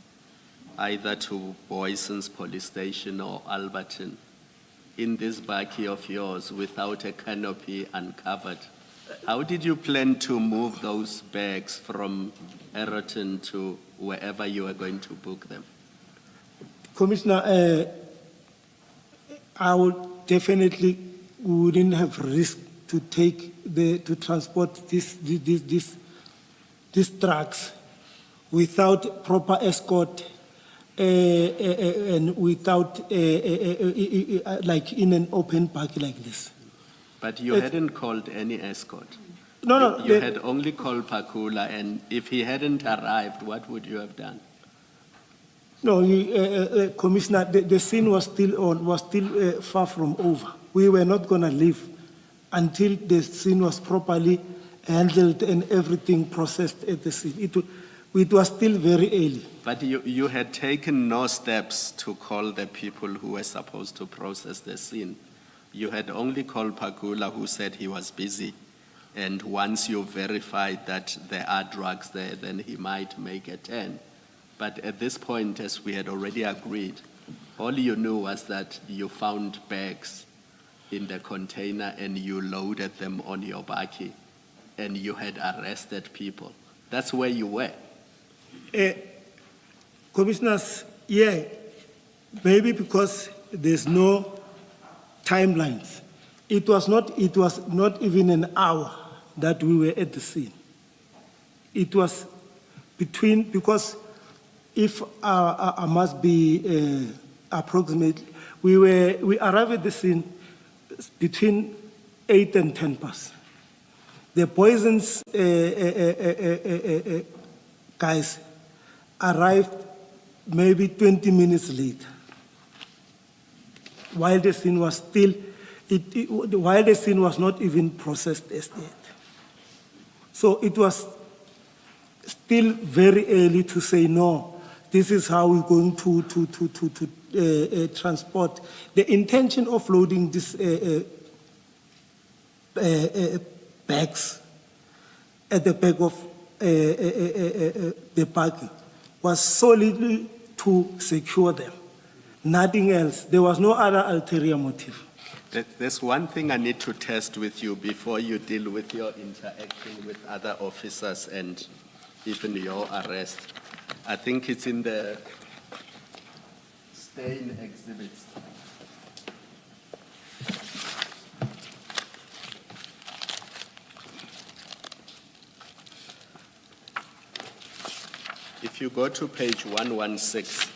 either to Boyson's police station or Alberton in this bakkie of yours without a canopy uncovered? How did you plan to move those bags from Erroton to wherever you were going to book them? Commissioner, I would definitely wouldn't have risked to to transport these trucks without proper escort and without like in an open park like this. But you hadn't called any escort. No, You had only called Pakula, and if he hadn't arrived, what would you have done? No, Commissioner, the scene was still far from over. We were not going to leave until the scene was properly handled and everything processed at the scene. It was still very early. But you had taken no steps to call the people who were supposed to process the scene. You had only called Pakula, who said he was busy. And once you verified that there are drugs there, then he might make a turn. But at this point, as we had already agreed, all you knew was that you found bags in the container and you loaded them on your bakkie and you had arrested people. That's where you were. Commissioners, yeah, maybe because there's no timelines. It was not even an hour that we were at the scene. It was because if I must be approximate, we arrived at the scene between 8 and 10 past. The Poisons guys arrived maybe 20 minutes later, while the scene was still, while the scene was not even processed as yet. So it was still very early to say, no, this is how we're going to transport. The intention of loading these bags at the back of the parking was solely to secure them. Nothing else. There was no other ulterior motive. There's one thing I need to test with you before you deal with your interaction with other officers and even your arrest. I think it's in the stain exhibits. If you go to page 116,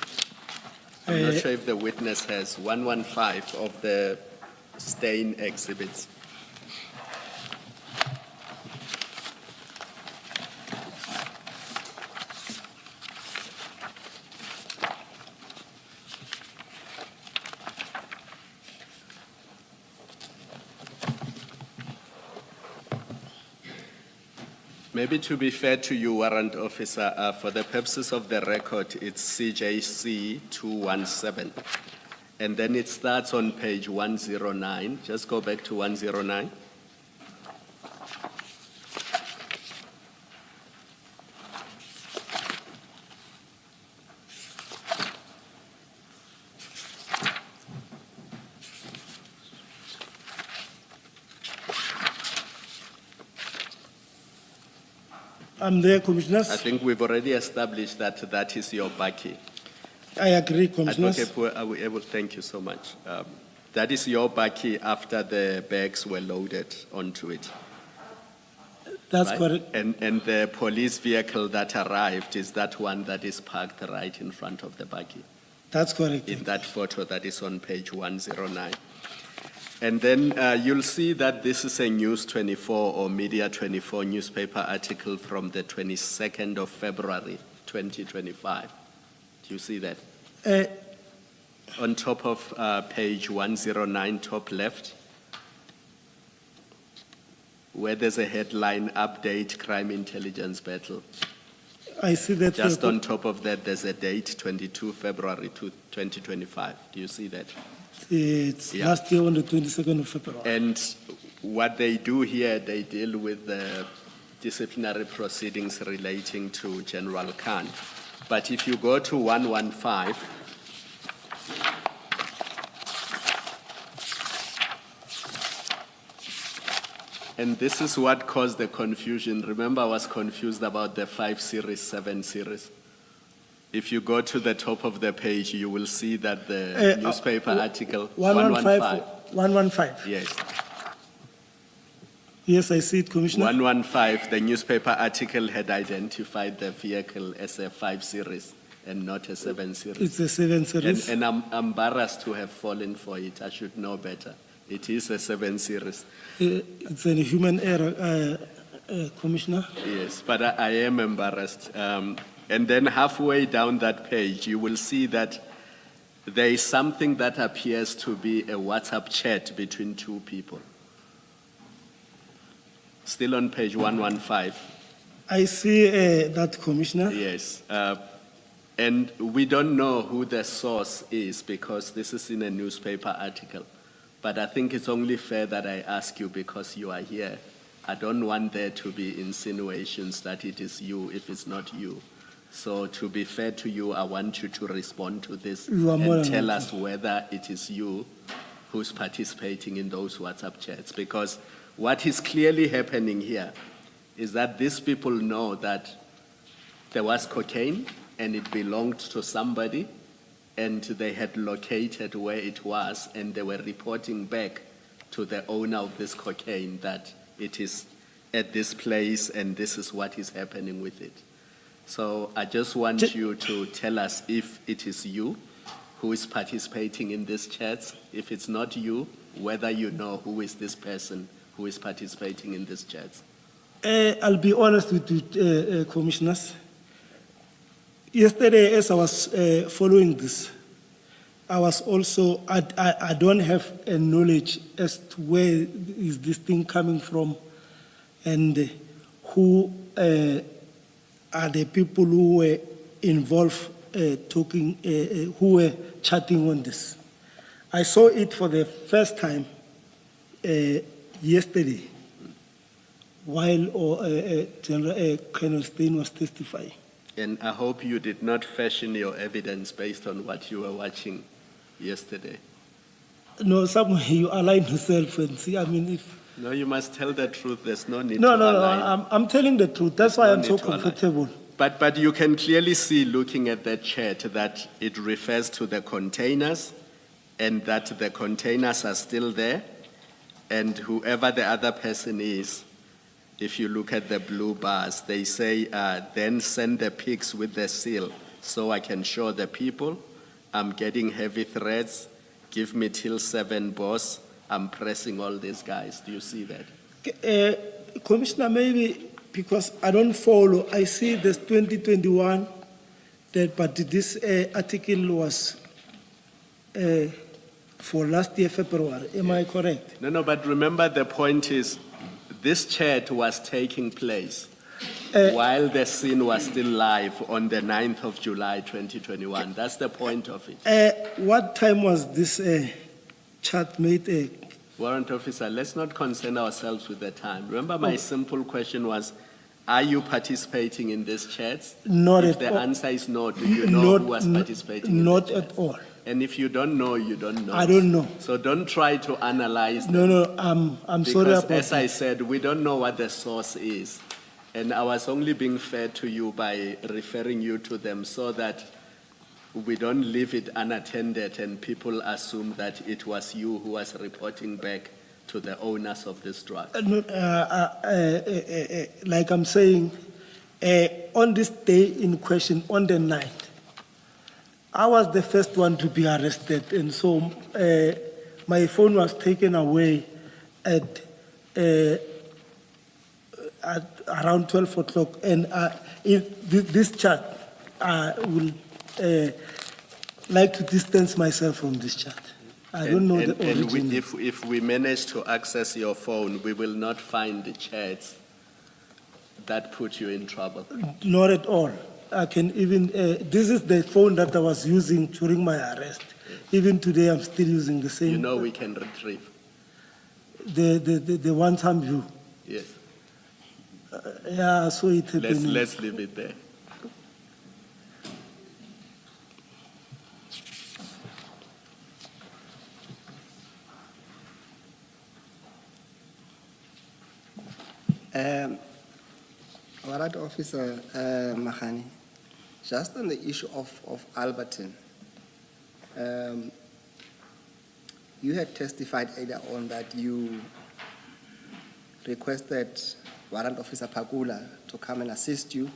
I'm not sure if the witness has 115 of the stain exhibits. Maybe to be fair to you, warrant officer, for the purposes of the record, it's CJC 217. And then it starts on page 109. Just go back to 109. I'm there, Commissioners. I think we've already established that that is your bakkie. I agree, Commissioners. Advocate, are we able? Thank you so much. That is your bakkie after the bags were loaded onto it. That's right? correct. And the police vehicle that arrived is that one that is parked right in front of the bakkie. That's correct. In that photo that is on page 109. And then you'll see that this is a News 24 or Media 24 newspaper article from the 22nd of February, 2025. Do you see that? On top of page 109, top left, where there's a headline, Update Crime Intelligence Battle. I see that. Just on top of that, there's a date, 22 February 2025. Do you see that? It's Yeah. last year on the 22nd of February. And what they do here, they deal with the disciplinary proceedings relating to General Khan. But if you go to 115, and this is what caused the confusion. Remember, I was confused about the 5 series, 7 series. If you go to the top of the page, you will see that the newspaper article 115. 115. Yes. Yes, I see it, Commissioner. 115, the newspaper article had identified the vehicle as a 5 series and not a 7 series. It's a 7 series. And I'm embarrassed to have fallen for it. I should know better. It is a 7 series. It's a human error, Commissioner. Yes, but I am embarrassed. And then halfway down that page, you will see that there is something that appears to be a WhatsApp chat between two people. Still on page 115. I see that, Commissioner. Yes. And we don't know who the source is because this is in a newspaper article. But I think it's only fair that I ask you because you are here. I don't want there to be insinuations that it is you if it's not you. So to be fair to you, I want you to respond to this You are more and than tell welcome. us whether it is you who's participating in those WhatsApp chats. Because what is clearly happening here is that these people know that there was cocaine and it belonged to somebody and they had located where it was and they were reporting back to the owner of this cocaine that it is at this place and this is what is happening with it. So I just want you to tell us if it is you who is participating in these chats. If it's not you, whether you know who is this person who is participating in these chats. I'll be honest with you, Commissioners. Yesterday, as I was following this, I was also, I don't have a knowledge as to where is this thing coming from and who are the people who were involved talking, who were chatting on this. I saw it for the first time yesterday while Colonel Stein was testifying. And I hope you did not fashion your evidence based on what you were watching yesterday. No, somewhere you align yourself and see, I mean, if... No, you must tell the truth. There's no need No, to align. I'm telling the truth. That's why no I'm so need to align. comfortable. But you can clearly see, looking at that chat, that it refers to the containers and that the containers are still there. And whoever the other person is, if you look at the blue bars, they say, then send the pics with the seal so I can show the people. I'm getting heavy threats. Give me till 7, boss. I'm pressing all these guys. Do you see that? Commissioner, maybe because I don't follow, I see this 2021, but this article was for last year, February. Am I correct? No, but remember the point is, this chat was taking place while the scene was still live on the 9th of July, 2021. That's the point of it. What time was this chat made? Warrant officer, let's not concern ourselves with the time. Remember my simple question was, are you participating in these chats? Not if at the all. answer is no, do you know who was participating in Not the chats? at all. And if you don't know, you don't know. I don't know. So don't try to analyze them. No, I'm sorry Because about as I that. said, we don't know what the source is. And I was only being fair to you by referring you to them so that we don't leave it unattended and people assume that it was you who was reporting back to the owners of this drug. Like I'm saying, on this day in question, on the 9th, I was the first one to be arrested, and so my phone was taken away at around 12 o'clock, and this chat, I will like to distance myself from this chat. I don't know the origin. And if we manage to access your phone, we will not find the chats that put you in trouble? Not at all. I can even, this is the phone that I was using during my arrest. Even today, I'm still using the same. You know we can retrieve. The one-time view. Yes. Yeah, so it happened. Let's leave it there. Warrant Officer Mahani, just on the issue of Alberton, you had testified earlier on that you requested Warrant Officer Pagula to come and assist you.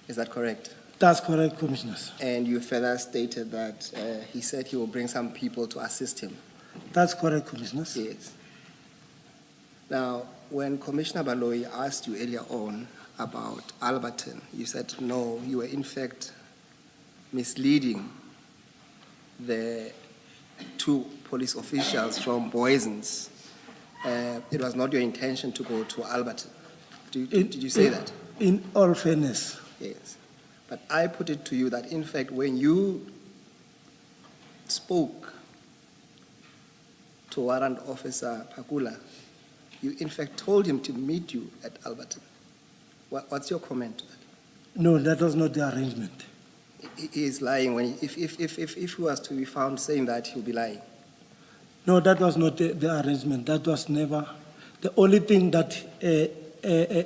Is that correct? That's correct, Commissioners. And you further stated that he said he will bring some people to assist him. That's correct, Commissioners. Yes. Now, when Commissioner Baloyi asked you earlier on about Alberton, you said no, you were in fact misleading the two police officials from Boysons. It was not your intention to go to Alberton. Did you say that? In all fairness. Yes. But I put it to you that in fact when you spoke to Warrant Officer Pagula, you in fact told him to meet you at Alberton. What's your comment to that? No, that was not the arrangement. He is lying when if he was to be found saying that, he'll be lying. No, that was not the arrangement. That was never. The only thing that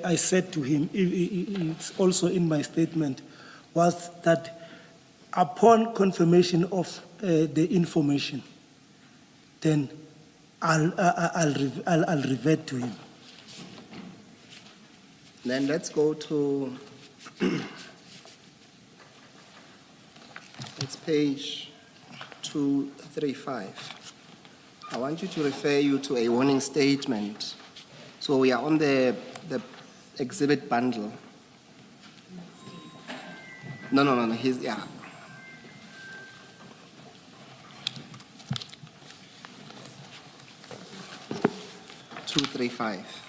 I said to him, it's also in my statement, was that upon confirmation of the information, then I'll revert to him. Then let's go to it's page 235. I want you to refer you to a warning statement. So we are on the exhibit bundle. No. He's, yeah. Two, 3, 5.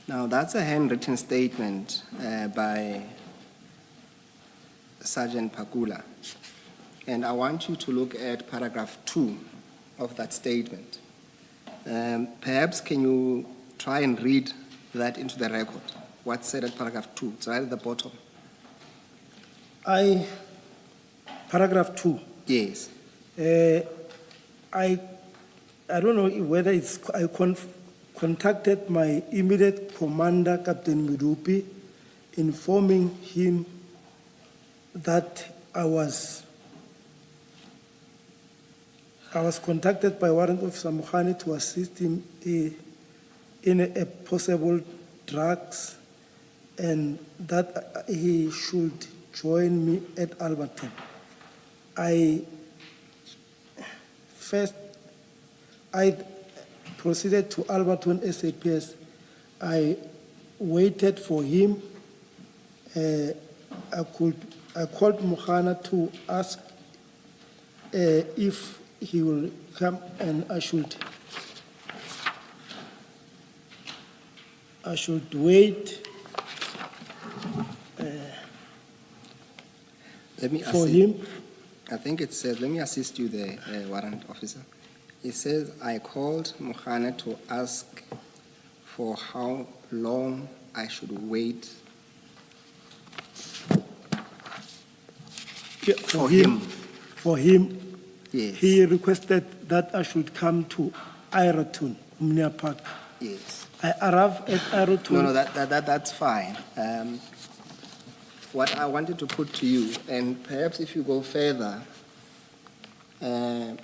Now, that's a handwritten statement by Sergeant Pagula. And I want you to look at paragraph 2 of that statement. Perhaps can you try and read that into the record? What's said at paragraph 2? It's right at the bottom. Paragraph 2. Yes. I don't know whether it's, contacted my immediate commander, Captain Midupi, informing him that I was contacted by Warrant Officer Mukhani to assist him in a possible drugs, and that he should join me at Alberton. I proceeded to Alberton SAPS. I waited for him. I called Mukhana to ask if he will come, and I should wait for him. I think it says, let me assist you there, Warrant Officer. It says, I called Mukhana to ask for how long I should wait for him. For him, Yes. he requested that I should come to Ireton, Umnia Park. Yes. I arrived at Ireton. No, that's fine. What I wanted to put to you, and perhaps if you go further to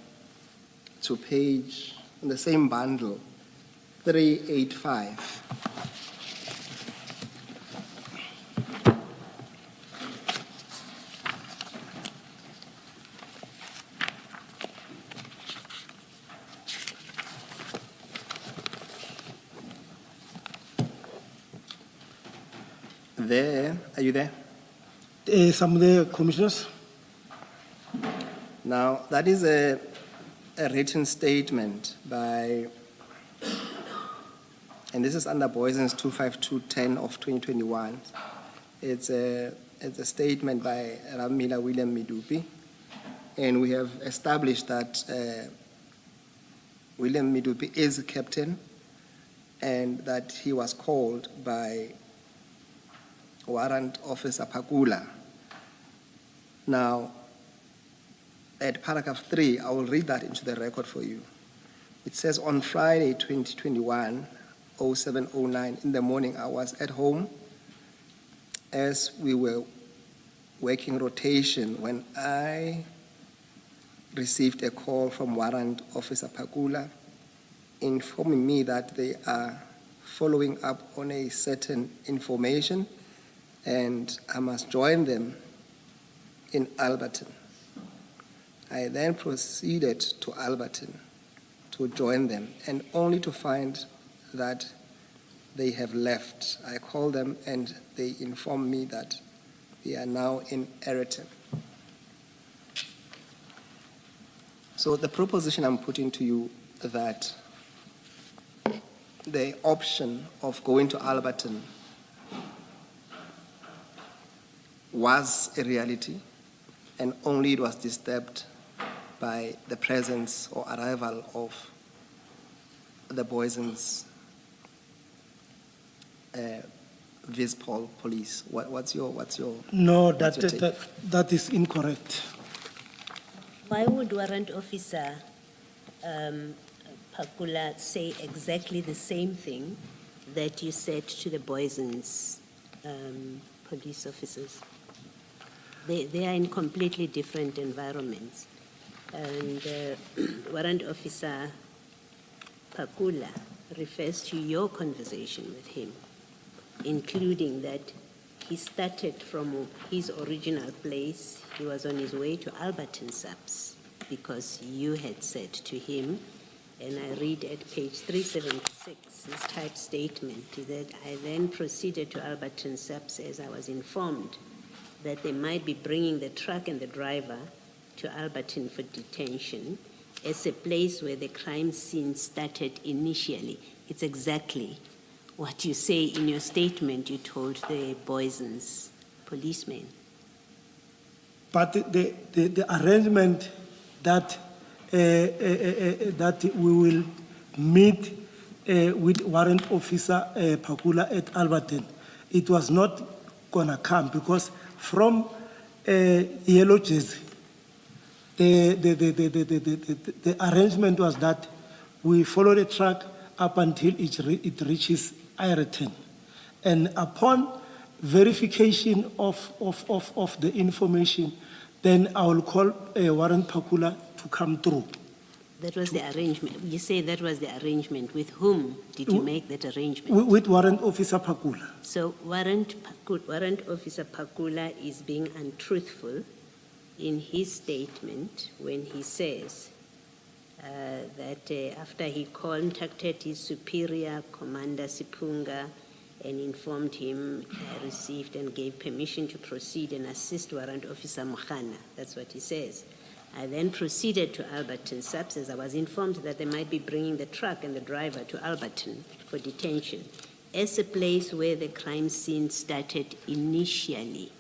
page, in the same bundle, 385. there, are you there? Some of the commissioners. Now, that is a written statement by, and this is under Boyson's 25210 of 2021. It's a statement by Ramila William Midupi, and we have established that William Midupi is a captain and that he was called by Warrant Officer Pakula. Now, at paragraph 3, I will read that into the record for you. It says, on Friday, 2021, 0709, in the morning, I was at home as we were working rotation when I received a call from Warrant Officer Pakula informing me that they are following up on a certain information and I must join them in Alberton. I then proceeded to Alberton to join them and only to find that they have left. I called them and they informed me that they are now in Ayrton. So the proposition I'm putting to you that the option of going to Alberton was a reality and only it was disturbed by the presence or arrival of the Boyson's Vispol police. What's your No, what's your take? that is incorrect. Why would Warrant Officer Pakula say exactly the same thing that you said to the Boyson's police officers? They are in completely different environments. And Warrant Officer Pakula refers to your conversation with him, including that he started from his original place. He was on his way to Alberton Subs because you had said to him, and I read at page 376, his typed statement, that I then proceeded to Alberton Subs as I was informed that they might be bringing the truck and the driver to Alberton for detention as a place where the crime scene started initially. It's exactly what you say in your statement you told the Boyson's policemen. But the arrangement that that we will meet with Warrant Officer Pakula at Alberton, it was not gonna come because from Yellow Jersey, the arrangement was that we follow the truck up until it reaches Ayrton. And upon verification of the information, then I will call Warrant Pakula to come through. That was the arrangement. You say that was the arrangement. With whom did you make that arrangement? With Warrant Officer Pakula. So Warrant Officer Pakula is being untruthful in his statement when he says that after he contacted his superior, Commander Sipunga, and informed him, received and gave permission to proceed and assist Warrant Officer Mukhana. That's what he says. I then proceeded to Alberton Subs as I was informed that they might be bringing the truck and the driver to Alberton for detention as a place where the crime scene started initially.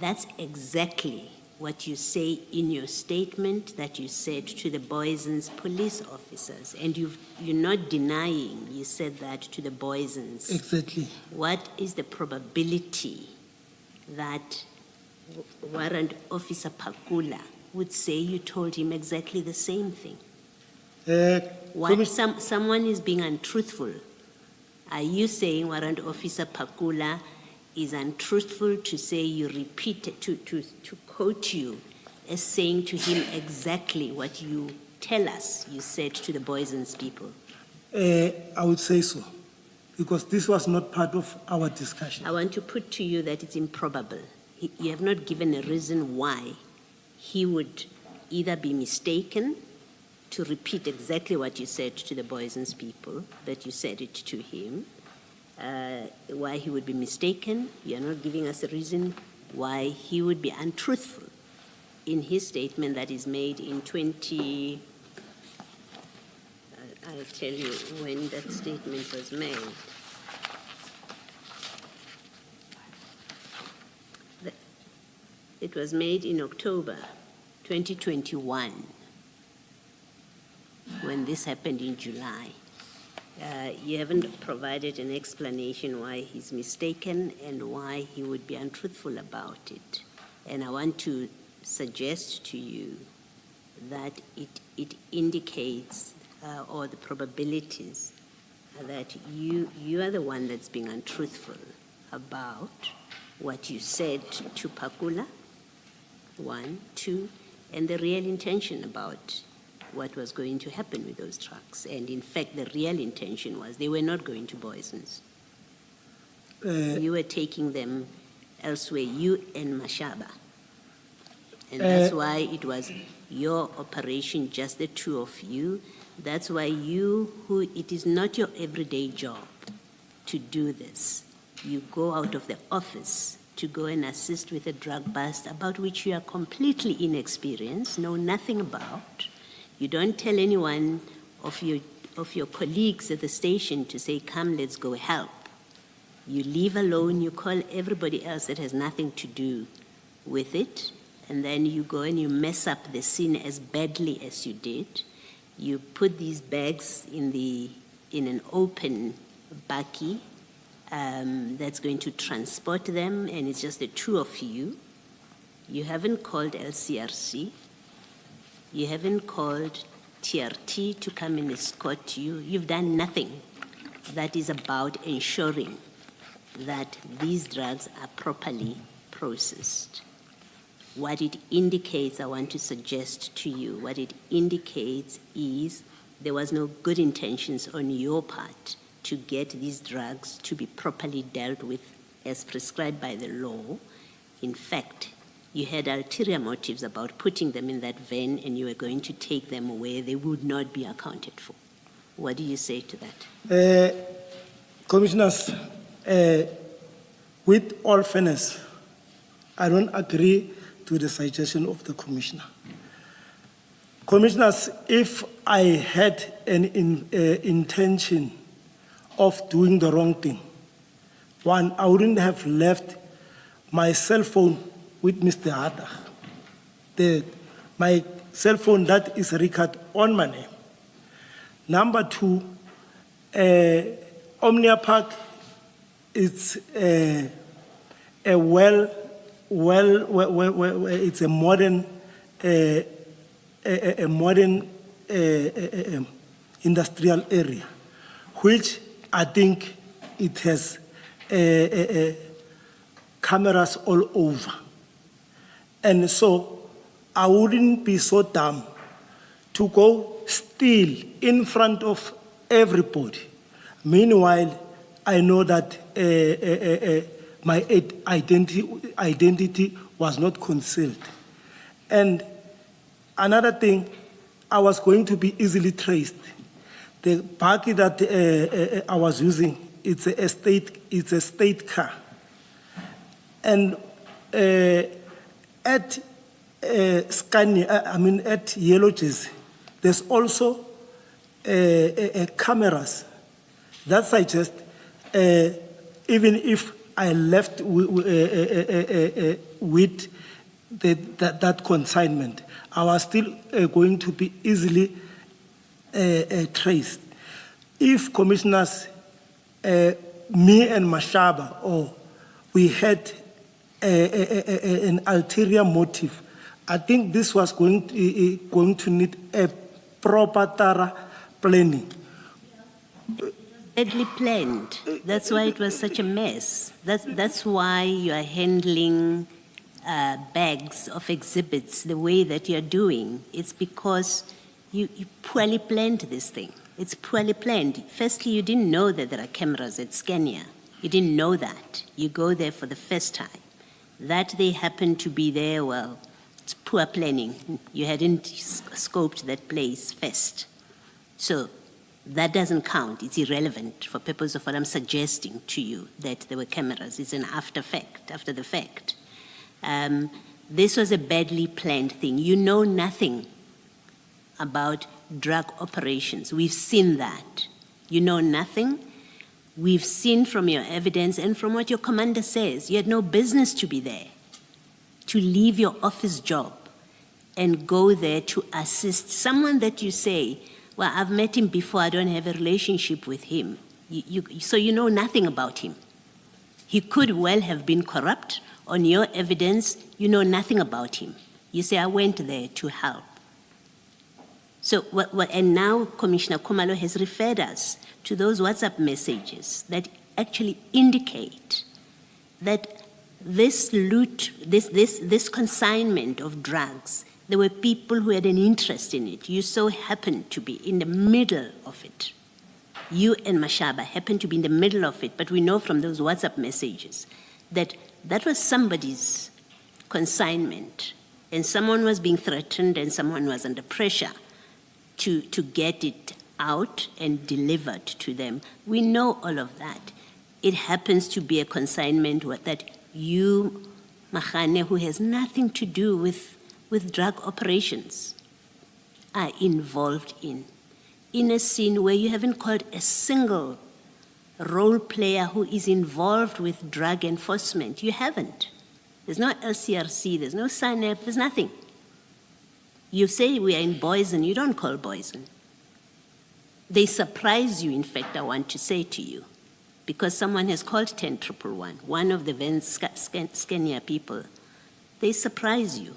That's exactly what you say in your statement that you said to the Boyson's police officers. And you're not denying you said that to the Boyson's. Exactly. What is the probability that Warrant Officer Pakula would say you told him exactly the same thing? Someone is being untruthful. Are you saying Warrant Officer Pakula is untruthful to say you repeated, to quote you as saying to him exactly what you tell us you said to the Boyson's people? I would say so, because this was not part of our discussion. I want to put to you that it's improbable. You have not given a reason why he would either be mistaken to repeat exactly what you said to the Boyson's people, that you said it to him, why he would be mistaken. You're not giving us a reason why he would be untruthful in his statement that is made in I'll tell you when that statement was made. It was made in October 2021, when this happened in July. You haven't provided an explanation why he's mistaken and why he would be untruthful about it. And I want to suggest to you that it indicates, or the probabilities, that you are the one that's being untruthful about what you said to Pakula, 1, 2, and the real intention about what was going to happen with those trucks. And in fact, the real intention was they were not going to Boysons. You were taking them elsewhere, you and Mashaba. And that's why it was your operation, just the two of you. That's why it is not your everyday job to do this. You go out of the office to go and assist with a drug bust about which you are completely inexperienced, know nothing about. You don't tell anyone of your colleagues at the station to say, come, let's go help. You leave alone, you call everybody else that has nothing to do with it, and then you go and you mess up the scene as badly as you did. You put these bags in an open bakkie that's going to transport them, and it's just the two of you. You haven't called LCRC. You haven't called TRT to come and escort you. You've done nothing that is about ensuring that these drugs are properly processed. What it indicates, I want to suggest to you, what it indicates is there was no good intentions on your part to get these drugs to be properly dealt with as prescribed by the law. In fact, you had ulterior motives about putting them in that van, and you were going to take them where they would not be accounted for. What do you say to that? Commissioners, with all fairness, I don't agree to the suggestion of the commissioner. Commissioners, if I had an intention of doing the wrong thing, one, I wouldn't have left my cell phone with Mr. Hata. My cell phone that is recorded on my name. Number two, Omnia Park is it's a modern industrial area, which I think it has cameras all over. And so I wouldn't be so dumb to go steal in front of everybody. Meanwhile, I know that my identity was not concealed. And another thing, I was going to be easily traced. The buggy that I was using, it's a state car. And at Scania, at Yellow Jersey, there's also cameras that suggest even if I left with that consignment, I was still going to be easily traced. If commissioners, me and Mashaba, or we had an ulterior motive, I think this was going to need a proper thorough planning. Badly planned. That's why it was such a mess. That's why you are handling bags of exhibits the way that you're doing. It's because you poorly planned this thing. It's poorly planned. Firstly, you didn't know that there are cameras at Scania. You didn't know that. You go there for the first time. That they happen to be there, well, it's poor planning. You hadn't scoped that place first. So That doesn't count. It's irrelevant for purpose of what I'm suggesting to you, that there were cameras. It's an after the fact. This was a badly planned thing. You know nothing about drug operations. We've seen that. You know nothing. We've seen from your evidence and from what your commander says, you had no business to be there, to leave your office job and go there to assist someone that you say, well, I've met him before, I don't have a relationship with him. So you know nothing about him. He could well have been corrupt. On your evidence, you know nothing about him. You say, I went there to help. So, and now Commissioner Khumalo has referred us to those WhatsApp messages that actually indicate that this loot, this consignment of drugs, there were people who had an interest in it. You so happened to be in the middle of it. You and Mashaba happened to be in the middle of it, but we know from those WhatsApp messages that that was somebody's consignment, and someone was being threatened and someone was under pressure to get it out and delivered to them. We know all of that. It happens to be a consignment that you, Mahane, who has nothing to do with drug operations, are involved in a scene where you haven't called a single role player who is involved with drug enforcement. You haven't. There's no LCRC, there's no SANEP, there's nothing. You say we are in Boysen, you don't call Boysen. They surprise you, in fact, I want to say to you, because someone has called 10111, one of the Van Scania people. They surprise you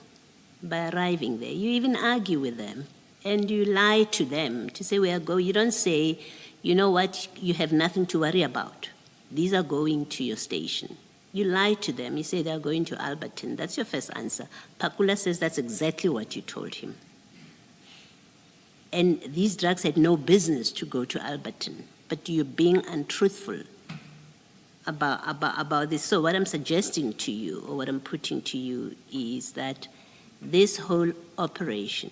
by arriving there. You even argue with them, and you lie to them to say, where go. You don't say, you know what, you have nothing to worry about. These are going to your station. You lie to them. You say they're going to Alberton. That's your first answer. Pakula says that's exactly what you told him. And these drugs had no business to go to Alberton, but you're being untruthful about this. So what I'm suggesting to you, or what I'm putting to you, is that this whole operation,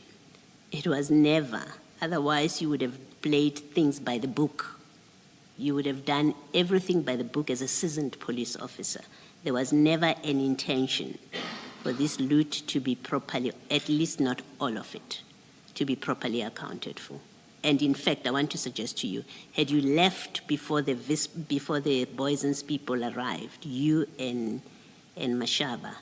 it was never, otherwise you would have played things by the book. You would have done everything by the book as a seasoned police officer. There was never an intention for this loot to be properly, at least not all of it, to be properly accounted for. And in fact, I want to suggest to you, had you left before the Boysen's people arrived, you and Mashaba,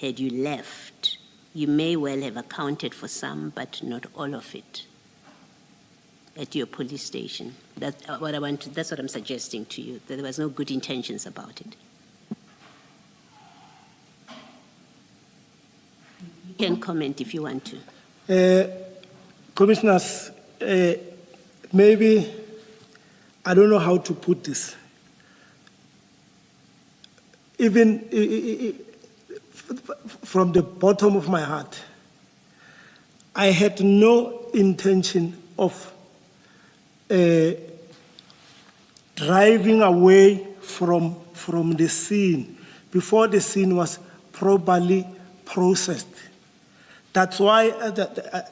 had you left, you may well have accounted for some, but not all of it at your police station. That's what I'm suggesting to you, that there was no good intentions about it. You can comment if you want to. Commissioners, maybe, I don't know how to put this. Even from the bottom of my heart, I had no intention of driving away from the scene before the scene was properly processed. That's why,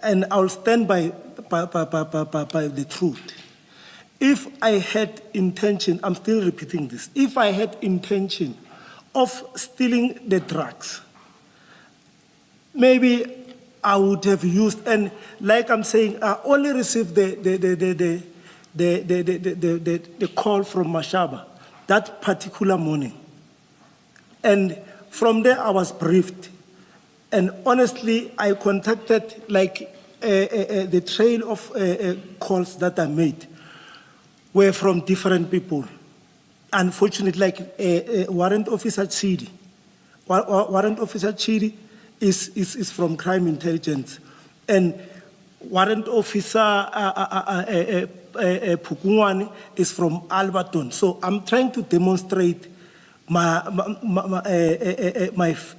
and I'll stand by the truth. If I had intention, I'm still repeating this, if I had intention of stealing the drugs, maybe I would have used, and like I'm saying, I only received the call from Mashaba that particular morning. And from there I was briefed. And honestly, I contacted the trail of calls that I made were from different people. Unfortunately, like Warrant Officer Chidi. Warrant Officer Chidi is from Crime Intelligence. And Warrant Officer Pukungwani is from Alberton. So I'm trying to demonstrate my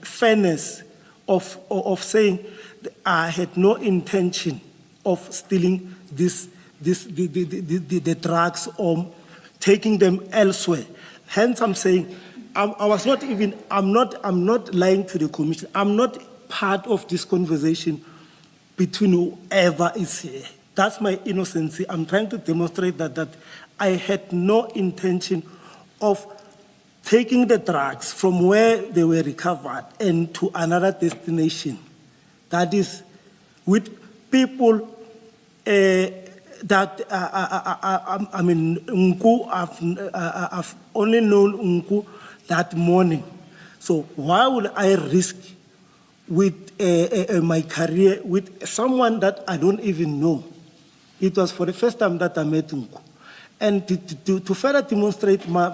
fairness of saying I had no intention of stealing the drugs or taking them elsewhere. Hence, I'm saying I was not even. I'm not lying to the commission. I'm not part of this conversation between whoever is here. That's my innocence. I'm trying to demonstrate that I had no intention of taking the drugs from where they were recovered and to another destination. That is with people that, I mean, Nku, I've only known Nku that morning. So why would I risk with my career with someone that I don't even know? It was for the first time that I met Nku. And to further demonstrate my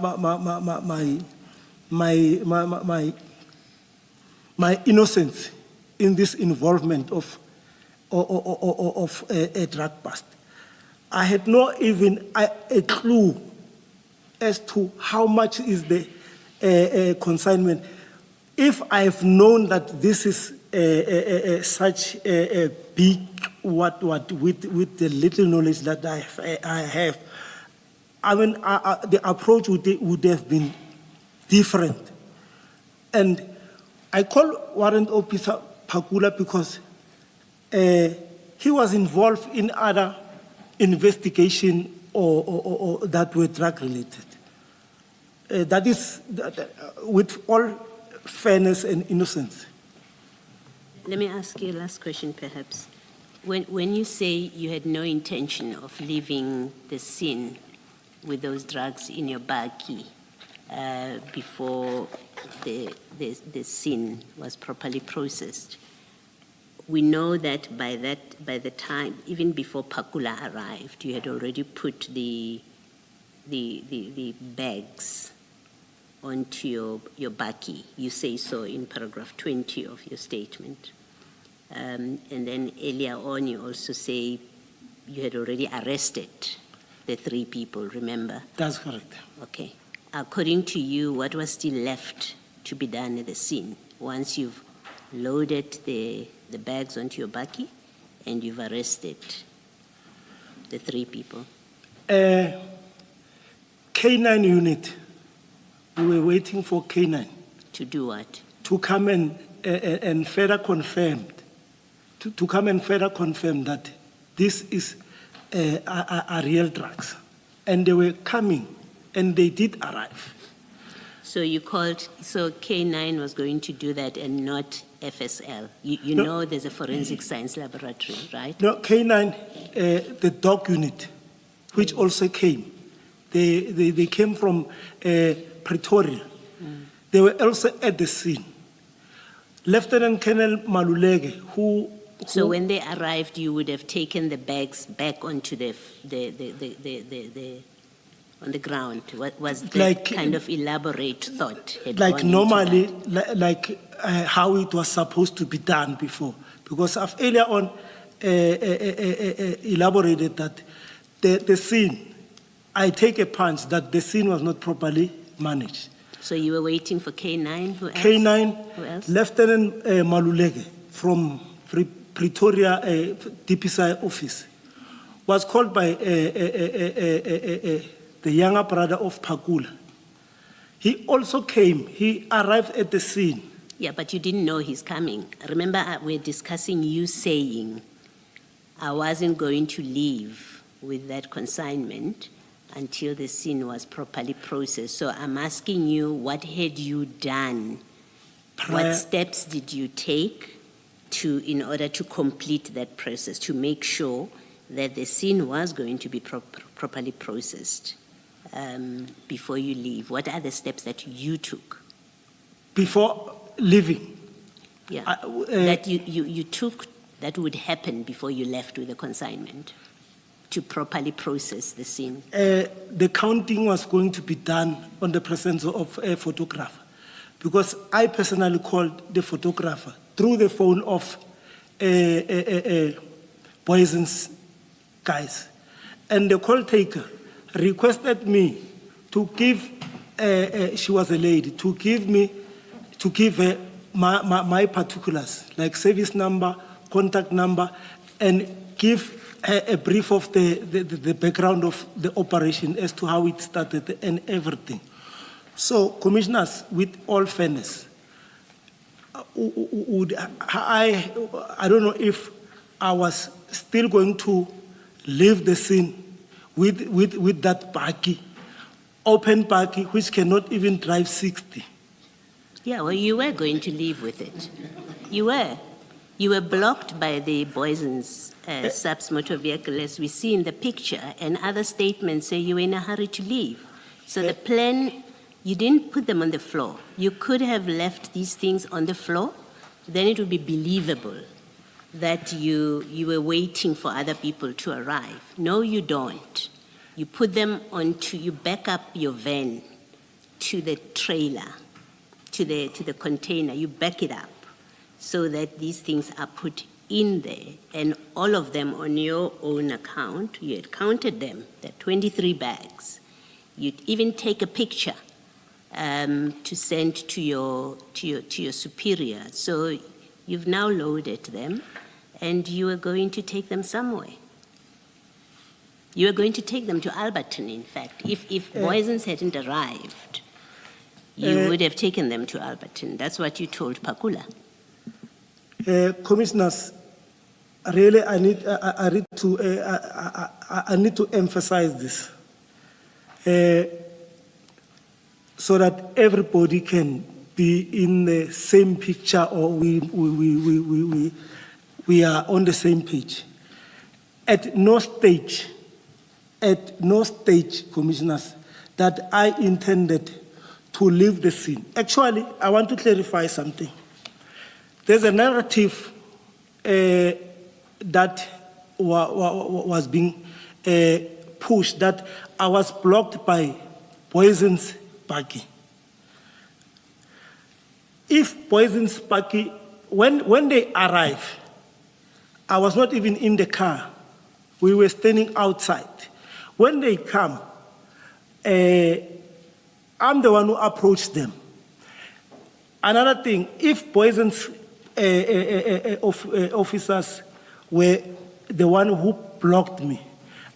innocence in this involvement of a drug bust, I had not even a clue as to how much is the consignment. If I've known that this is such a big with the little knowledge that I have, I mean, the approach would have been different. And I call Warrant Officer Phakula because he was involved in other investigation or that were drug related. That is, with all fairness and innocence. Let me ask you a last question, perhaps. When you say you had no intention of leaving the scene with those drugs in your baggie before the scene was properly processed, we know that by the time, even before Phakula arrived, you had already put the bags onto your baggie. You say so in paragraph 20 of your statement. And then earlier on, you also say you had already arrested the 3 people, remember? That's correct. Okay. According to you, what was still left to be done at the scene once you've loaded the bags onto your baggie and you've arrested the 3 people? K9 unit. We were waiting for K9. To do what? To come and further confirm, to come and further confirm that this is are real drugs. And they were coming, and they did arrive. So so K9 was going to do that and not FSL. You No. know there's a forensic science laboratory, right? No, K9, the dog unit, which also came. They came from Pretoria. They were also at the scene. Lieutenant Colonel Maluleke, who So when they arrived, you would have taken the bags back onto on the ground. What was the Like- kind of elaborate thought? had like gone into normally, that? how it was supposed to be done before. Because I've earlier on elaborated that the scene, I take a punch that the scene was not properly managed. So you were waiting for K9? Who else? K9, Who else? Lieutenant Maluleke from Pretoria DPSI office was called by the younger brother of Phakula. He also came. He arrived at the scene. Yeah, but you didn't know he's coming. Remember, we're discussing you saying, I wasn't going to leave with that consignment until the scene was properly processed. So I'm asking you, what had you done? What steps did you take in order to complete that process, to make sure that the scene was going to be properly processed before you leave? What are the steps that you took? Before leaving. Yeah, that you took that would happen before you left with the consignment to properly process the scene? The counting was going to be done on the presence of a photographer, because I personally called the photographer through the phone of Poison's guys. And the call taker requested me to give, she was a lady, to give her my particulars, like service number, contact number, and give her a brief of the background of the operation as to how it started and everything. So, commissioners, with all fairness, I don't know if I was still going to leave the scene with that bakkie, open bakkie, which cannot even drive 60. Yeah, well, you were going to leave with it. You were. You were blocked by the Boysen's subs motor vehicle, as we see in the picture, and other statements say you were in a hurry to leave. So the plan, you didn't put them on the floor. You could have left these things on the floor, then it would be believable that you were waiting for other people to arrive. No, you don't. You put them onto, you back up your van to the trailer, to the container, you back it up so that these things are put in there, and all of them on your own account. You had counted them, there are 23 bags. You'd even take a picture to send to your superior. So you've now loaded them, and you are going to take them somewhere. You are going to take them to Alberton, in fact. If Boysen's hadn't arrived, you would have taken them to Alberton. That's what you told Pakula. Commissioners, really, I need to emphasize this so that everybody can be in the same picture, or we are on the same page. At no stage, Commissioners, that I intended to leave the scene. Actually, I want to clarify something. There's a narrative that was being pushed, that I was blocked by Boysen's bakkie. If Boysen's bakkie, when they arrive, I was not even in the car. We were standing outside. When they come, I'm the one who approached them. Another thing, if Boysen's officers were the one who blocked me,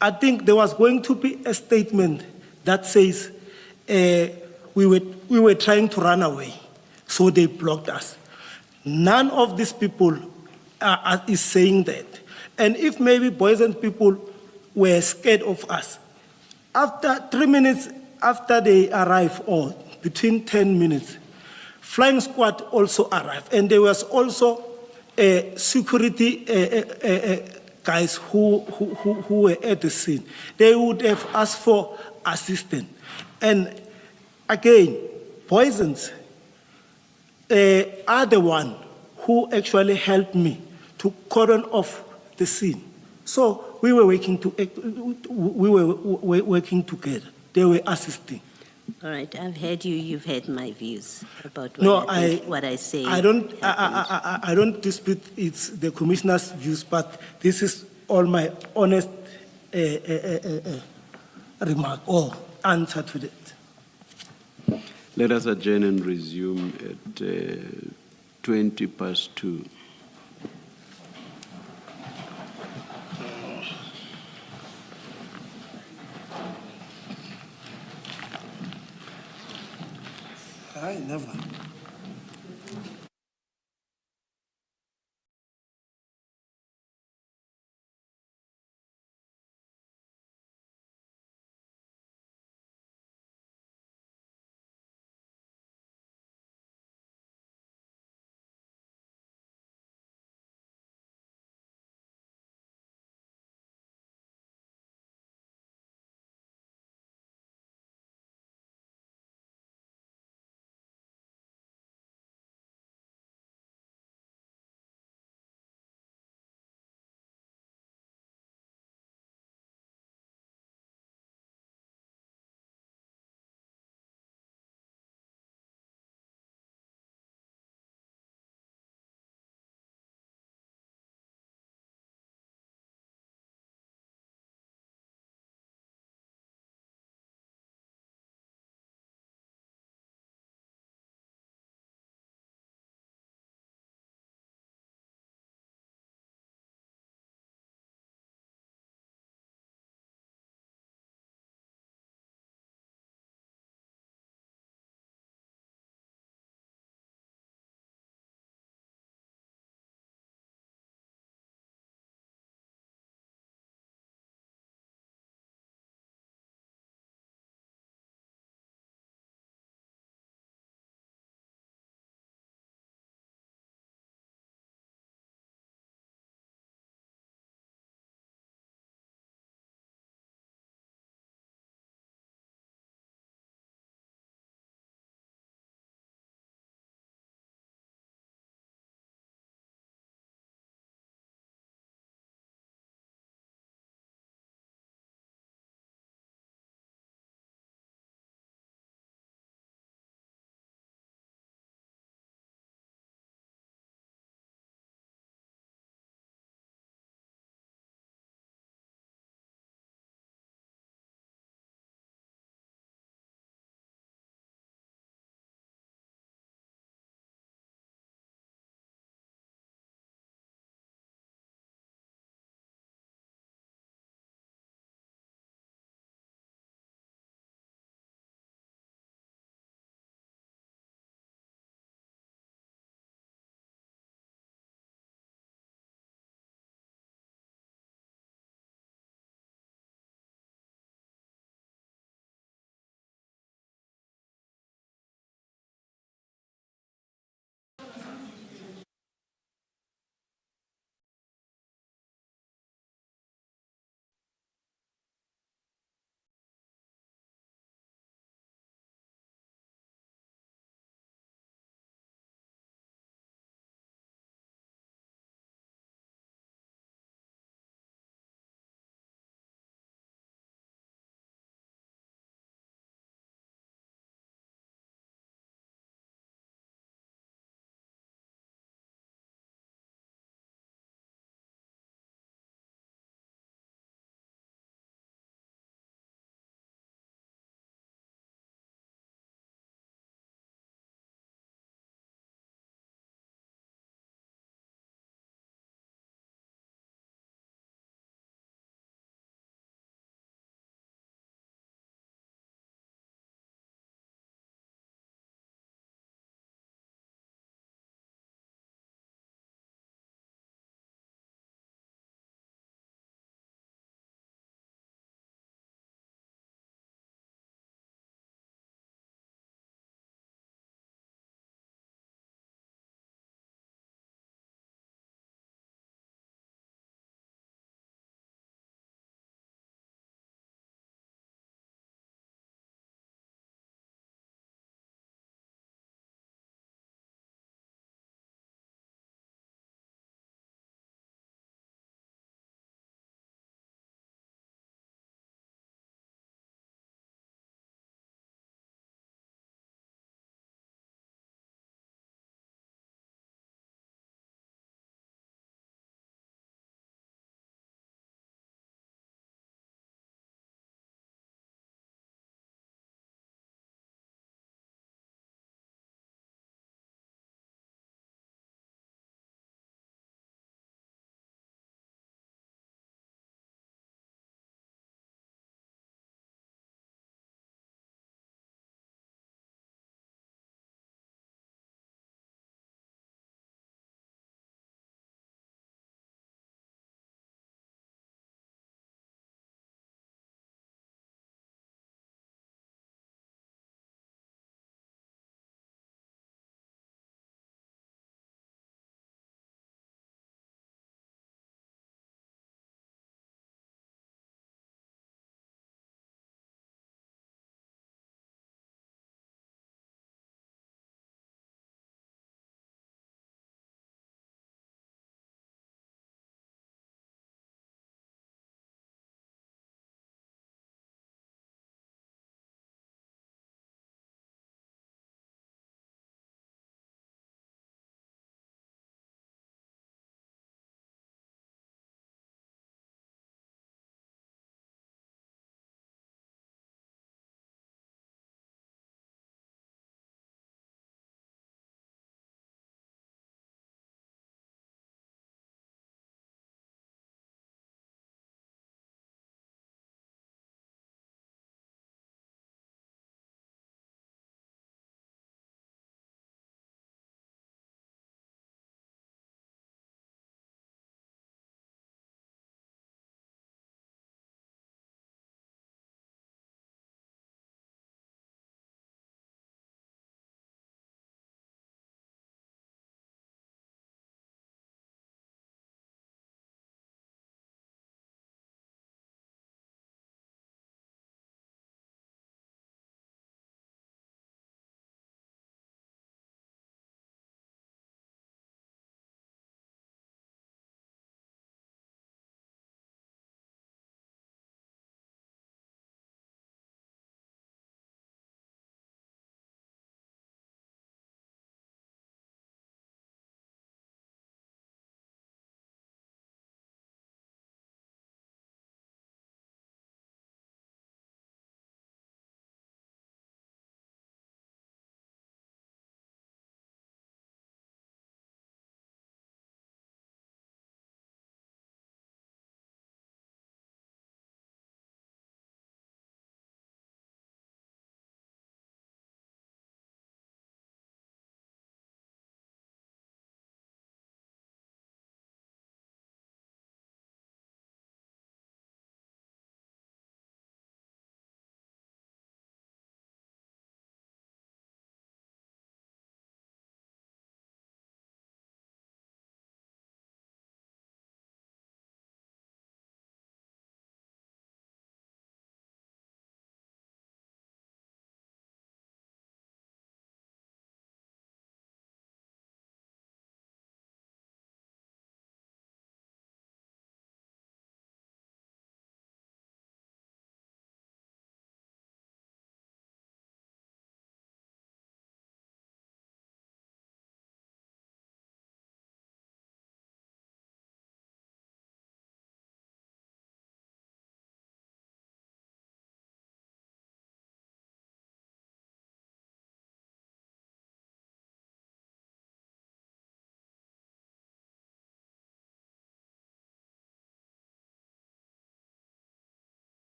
I think there was going to be a statement that says we were trying to run away, so they blocked us. None of these people is saying that. And if maybe Boysen's people were scared of us, after 3 minutes after they arrived, or between 10 minutes, flying squad also arrived, and there was also security guys who were at the scene. They would have asked for assistance. And again, Boysen's are the one who actually helped me to cordon off the scene. So we were working working together. They were assisting. All right, I've heard you. You've heard my views about what I say. I don't dispute it's the commissioner's views, but this is all my honest remark or answer to that. Let us adjourn and resume at 2:20. I never.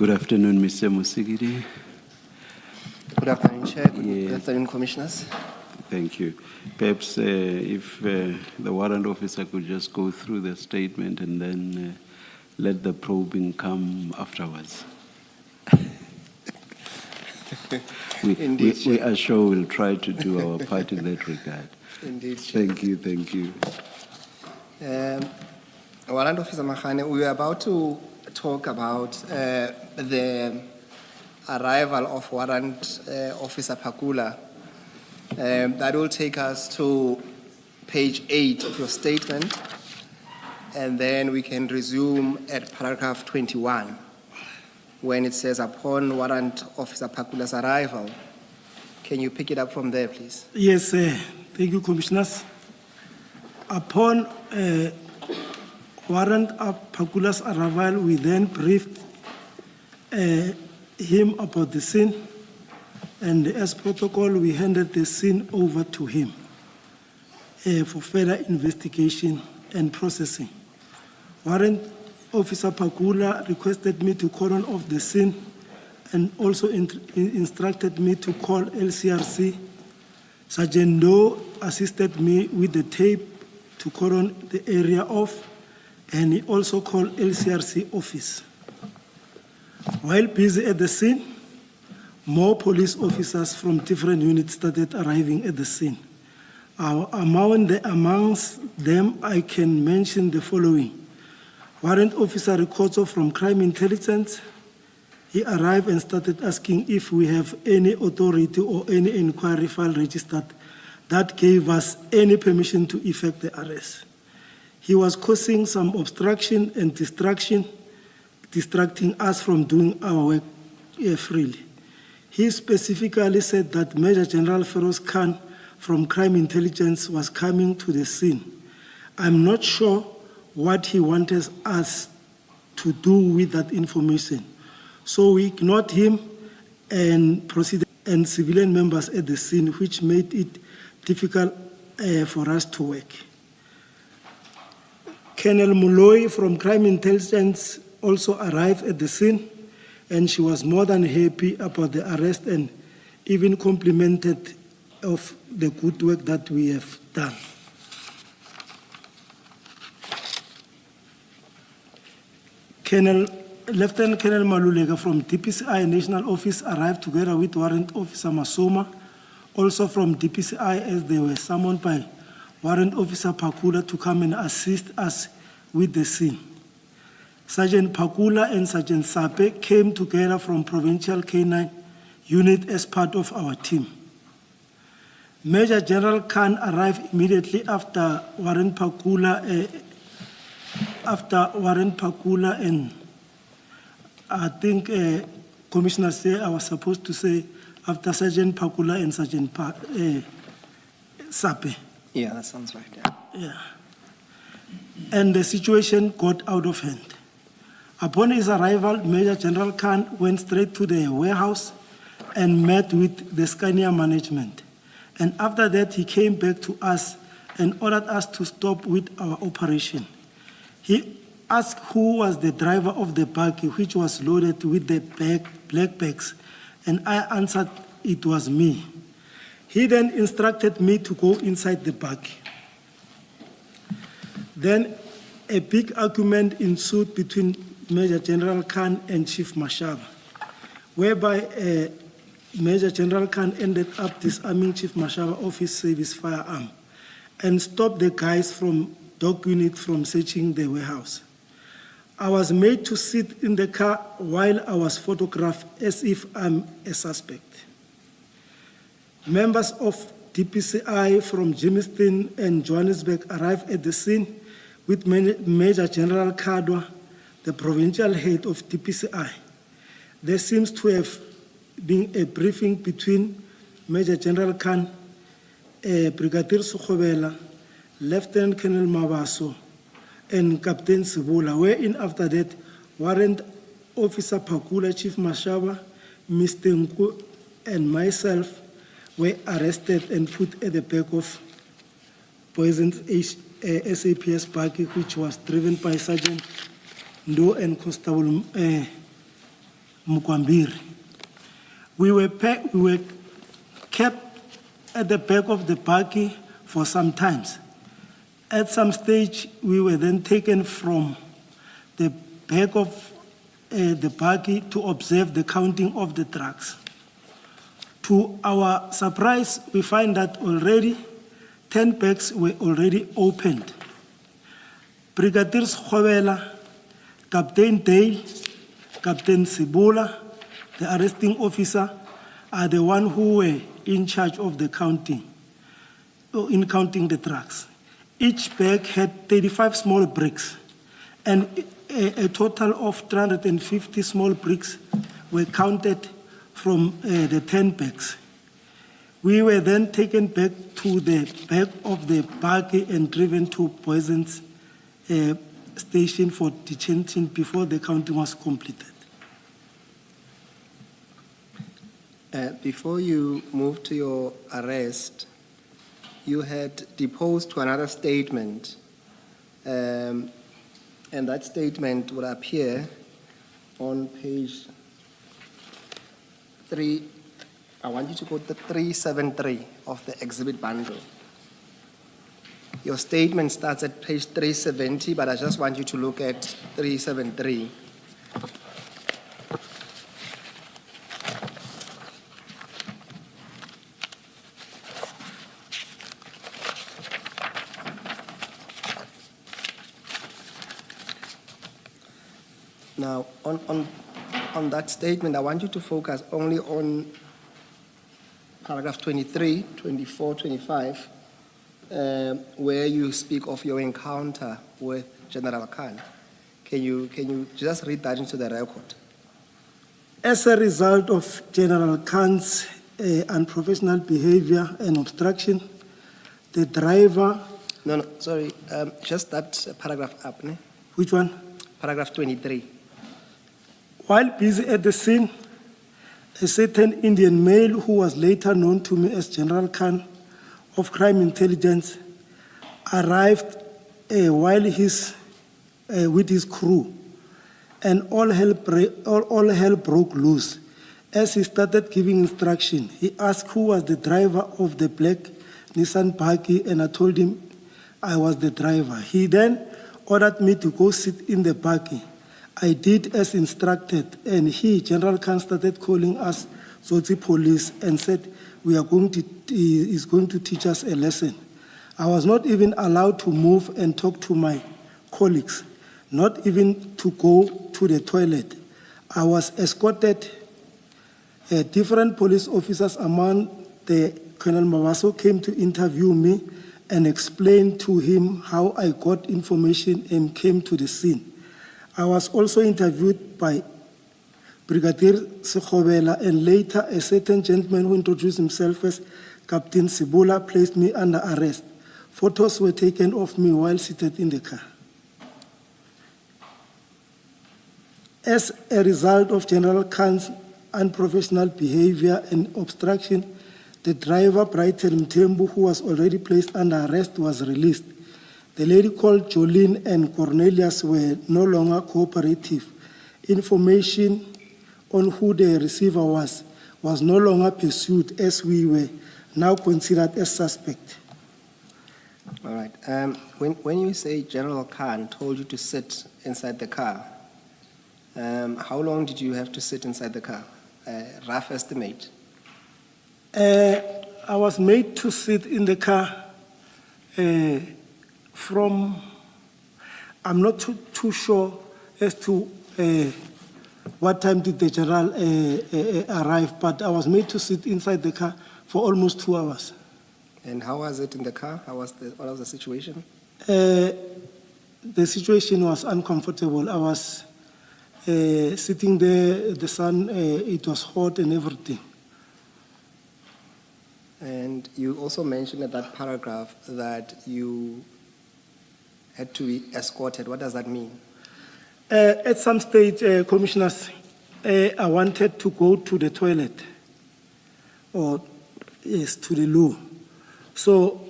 Good afternoon, Mr. Musigidi. Good afternoon, Chair. Good Yeah. afternoon, Commissioners. Thank you. Perhaps if the warrant officer could just go through the statement and then let the probing come afterwards. Indeed, we Chair. are sure we'll try to do our part in that regard. Indeed, Chair. Thank you, thank you. Warrant Officer Mahane, we were about to talk about the arrival of Warrant Officer Pakula. That will take us to page 8 of your statement, and then we can resume at paragraph 21, when it says, upon Warrant Officer Pakula's arrival. Can you pick it up from there, please? Yes, thank you, Commissioners. Upon Warrant Pakula's arrival, we then briefed him about the scene, and as protocol, we handed the scene over to him for further investigation and processing. Warrant Officer Pakula requested me to cordon off the scene and also instructed me to call LCRC. Sergeant Doe assisted me with the tape to cordon the area off, and he also called LCRC office. While busy at the scene, more police officers from different units started arriving at the scene. Amongst them, I can mention the following. Warrant Officer Ricoto from Crime Intelligence. He arrived and started asking if we have any authority or any inquiry file registered that gave us any permission to effect the arrest. He was causing some obstruction and distracting us from doing our work freely. He specifically said that Major General Feroz Khan from Crime Intelligence was coming to the scene. I'm not sure what he wanted us to do with that information. So we ignored him and proceeded, and civilian members at the scene, which made it difficult for us to work. Colonel Baloyi from Crime Intelligence also arrived at the scene, and she was more than happy about the arrest and even complimented of the good work that we have done. Lieutenant Colonel Malulega from DPCI National Office arrived together with Warrant Officer Masoma, also from DPCI, as they were summoned by Warrant Officer Pakula to come and assist us with the scene. Sergeant Pakula and Sergeant Sape came together from Provincial K9 Unit as part of our team. Major General Khan arrived immediately after Warrant Pakula and I think Commissioner said I was supposed to say after Sergeant Pakula and Sergeant Sape. Yeah, that sounds right. Yeah. And the situation got out of hand. Upon his arrival, Major General Khan went straight to the warehouse and met with the Scania management. And after that, he came back to us and ordered us to stop with our operation. He asked who was the driver of the buggy, which was loaded with the black bags, and I answered it was me. He then instructed me to go inside the buggy. Then a big argument ensued between Major General Khan and Chief Mashaba, whereby Major General Khan ended up disarming Chief Mashaba of his service firearm and stopped the guys from dog unit from searching the warehouse. I was made to sit in the car while I was photographed as if I'm a suspect. Members of DPCI from Jamestown and Johannesburg arrived at the scene with Major General Kadwa, the provincial head of DPCI. There seems to have been a briefing between Major General Khan, Brigadier Sukhobela, Lieutenant Colonel Mabaso, and Captain Sibula, wherein after that, Warrant Officer Pakula, Chief Mashaba, Mr. Nku, and myself were arrested and put at the back of poisoned SAPS buggy, which was driven by Sergeant Ndo and Constable Mukwambiri. We were kept at the back of the buggy for some times. At some stage, we were then taken from the back of the buggy to observe the counting of the drugs. To our surprise, we find that already 10 bags were already opened. Brigadier Khumalo, Captain Dale, Captain Sibula, the arresting officer, are the one who were in charge of the counting, in counting the drugs. Each bag had 35 small bricks, and a total of 350 small bricks were counted from the 10 bags. We were then taken back to the back of the buggy and driven to Poison's station for detention before the counting was completed. Before you moved to your arrest, you had deposed to another statement, and that statement will appear on page 3. I want you to go to 373 of the exhibit bundle. Your statement starts at page 370, but I just want you to look at 373. Now, on that statement, I want you to focus only on paragraph 23, 24, 25, where you speak of your encounter with General Khan. Can you just read that into the record? As a result of General Khan's unprofessional behavior and obstruction, the driver... No, sorry, just that paragraph up. Ne? Which one? Paragraph 23. While busy at the scene, a certain Indian male who was later known to me as General Khan of Crime Intelligence arrived while with his crew, and all hell broke loose. As he started giving instruction, he asked who was the driver of the black Nissan buggy, and I told him I was the driver. He then ordered me to go sit in the buggy. I did as instructed, and General Khan, started calling us Zotsi police and said, he's going to teach us a lesson. I was not even allowed to move and talk to my colleagues, not even to go to the toilet. I was escorted. Different police officers, among the Colonel Mawaso, came to interview me and explained to him how I got information and came to the scene. I was also interviewed by Brigadier Khumalo, and later a certain gentleman who introduced himself as Captain Sibula placed me under arrest. Photos were taken of me while seated in the car. As a result of General Khan's unprofessional behavior and obstruction, the driver, Brighton Mtembu, who was already placed under arrest, was released. The lady called Jolene and Cornelius were no longer cooperative. Information on who the receiver was no longer pursued, as we were now considered as suspect. All right. When you say General Khan told you to sit inside the car, how long did you have to sit inside the car? Rough estimate. I was made to sit in the car from, I'm not too sure as to what time did the general arrive, but I was made to sit inside the car for almost 2 hours. And how was it in the car? What was the situation? The situation was uncomfortable. I was sitting there, the sun, it was hot and everything. And you also mentioned in that paragraph that you had to be escorted. What does that mean? At some stage, commissioners, I wanted to go to the toilet, or yes, to the loo. So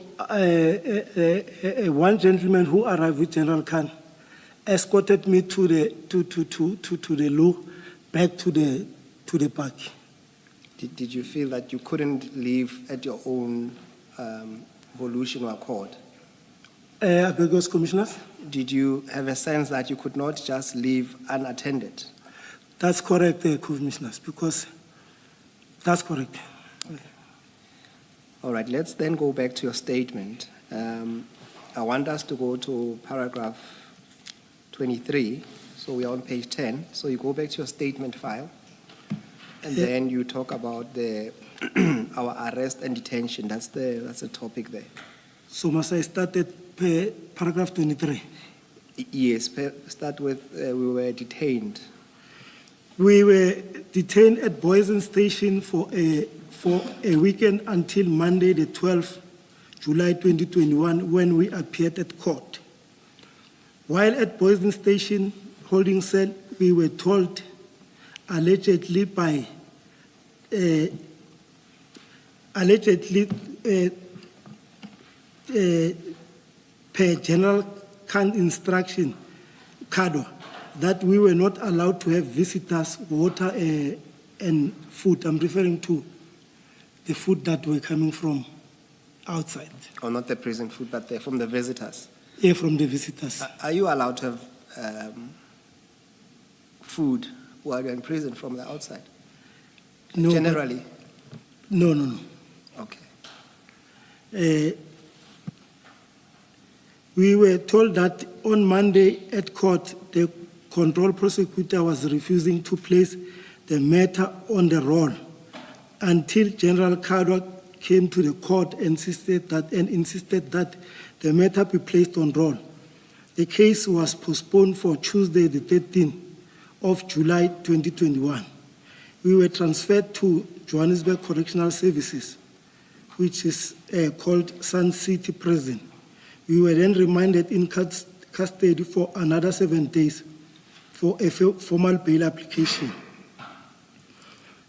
one gentleman who arrived with General Khan escorted me to the loo. back to the park. Did you feel that you couldn't leave at your own volition or accord? I beg your commissioners? Did you have a sense that you could not just leave unattended? That's correct, commissioners, because that's correct. All right, let's then go back to your statement. I want us to go to paragraph 23. So we are on page 10. So you go back to your statement file, and then you talk about our arrest and detention. That's the topic there. So must I start at paragraph 23? Yes, start with we were detained. We were detained at Boysen Station for a weekend until Monday, the 12th July 2021, when we appeared at court. While at Boysen Station holding cell, we were told, allegedly per General Khan instruction, CADO, that we were not allowed to have visitors, water and food. I'm referring to the food that were coming from outside. Or not the prison food, but from the visitors. Yeah, from the visitors. Are you allowed to have food while you're in prison from the outside? No, Generally? No. Okay. We were told that on Monday at court, the control prosecutor was refusing to place the matter on the roll until General Kadwa came to the court and insisted that the matter be placed on roll. The case was postponed for Tuesday, the 13th of July 2021. We were transferred to Johannesburg Correctional Services, which is called Sun City Prison. We were then remanded in custody for another 7 days for a formal bail application.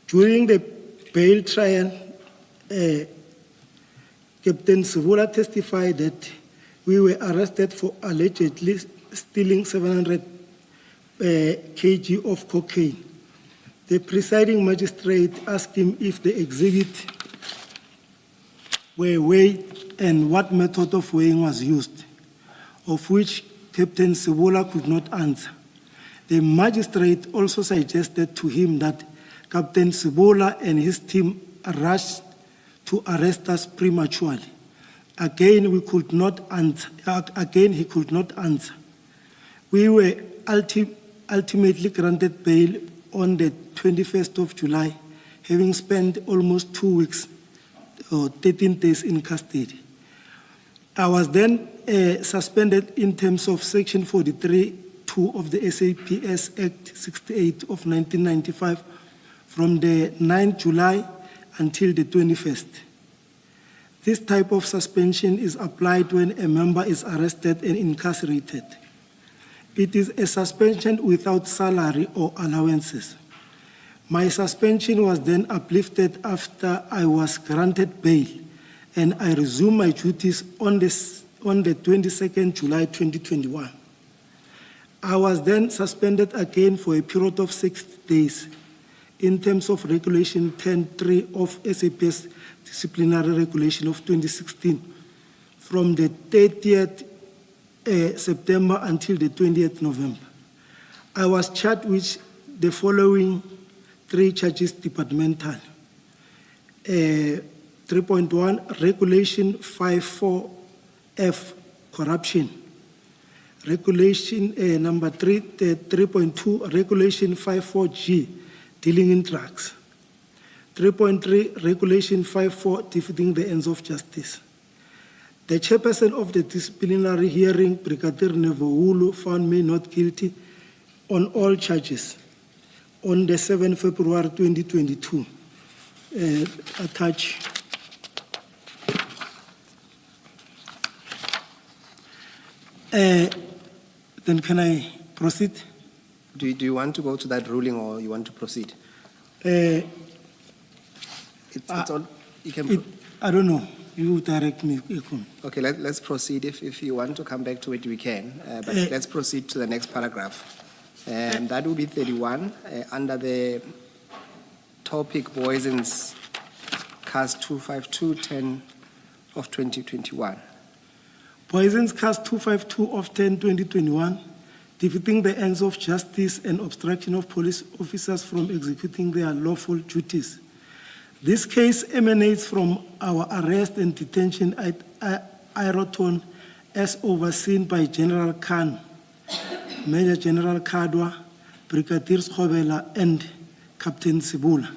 During the bail trial, Captain Sivula testified that we were arrested for allegedly stealing 700 kg of cocaine. The presiding magistrate asked him if the exhibit were weighed and what method of weighing was used, of which Captain Sivula could not answer. The magistrate also suggested to him that Captain Sivula and his team rushed to arrest us prematurely. Again, he could not answer. We were ultimately granted bail on the 21st of July, having spent almost 2 weeks or 13 days in custody. I was then suspended in terms of Section 43(2) of the SAPS Act 68 of 1995 from the 9th July until the 21st. This type of suspension is applied when a member is arrested and incarcerated. It is a suspension without salary or allowances. My suspension was then uplifted after I was granted bail, and I resumed my duties on the 22nd July 2021. I was then suspended again for a period of 6 days in terms of Regulation 10.3 of SAPS Disciplinary Regulation of 2016 from the 30th September until the 20th November. I was charged with the following 3 charges departmental. 3.1, Regulation 54F, corruption. Regulation number 3.2, Regulation 54G, dealing in drugs. 3.3, Regulation 54, defeating the ends of justice. The chairperson of the disciplinary hearing, Brigadier Nevoulu, found me not guilty on all charges on the 7th February 2022. Attach. Then can I proceed? Do you want to go to that ruling or you want to proceed? It's all, you can. I don't know. You direct me. Okay, let's proceed. If you want to come back to it, we can. But let's proceed to the next paragraph. That will be 31 under the topic Poisons Cast 25210 of 2021. Poisons Cast 252 of 10/2021, defeating the ends of justice and obstruction of police officers from executing their lawful duties. This case emanates from our arrest and detention at Aeroton as overseen by General Khan, Major General Kadwa, Brigadier Schobela, and Captain Sibula.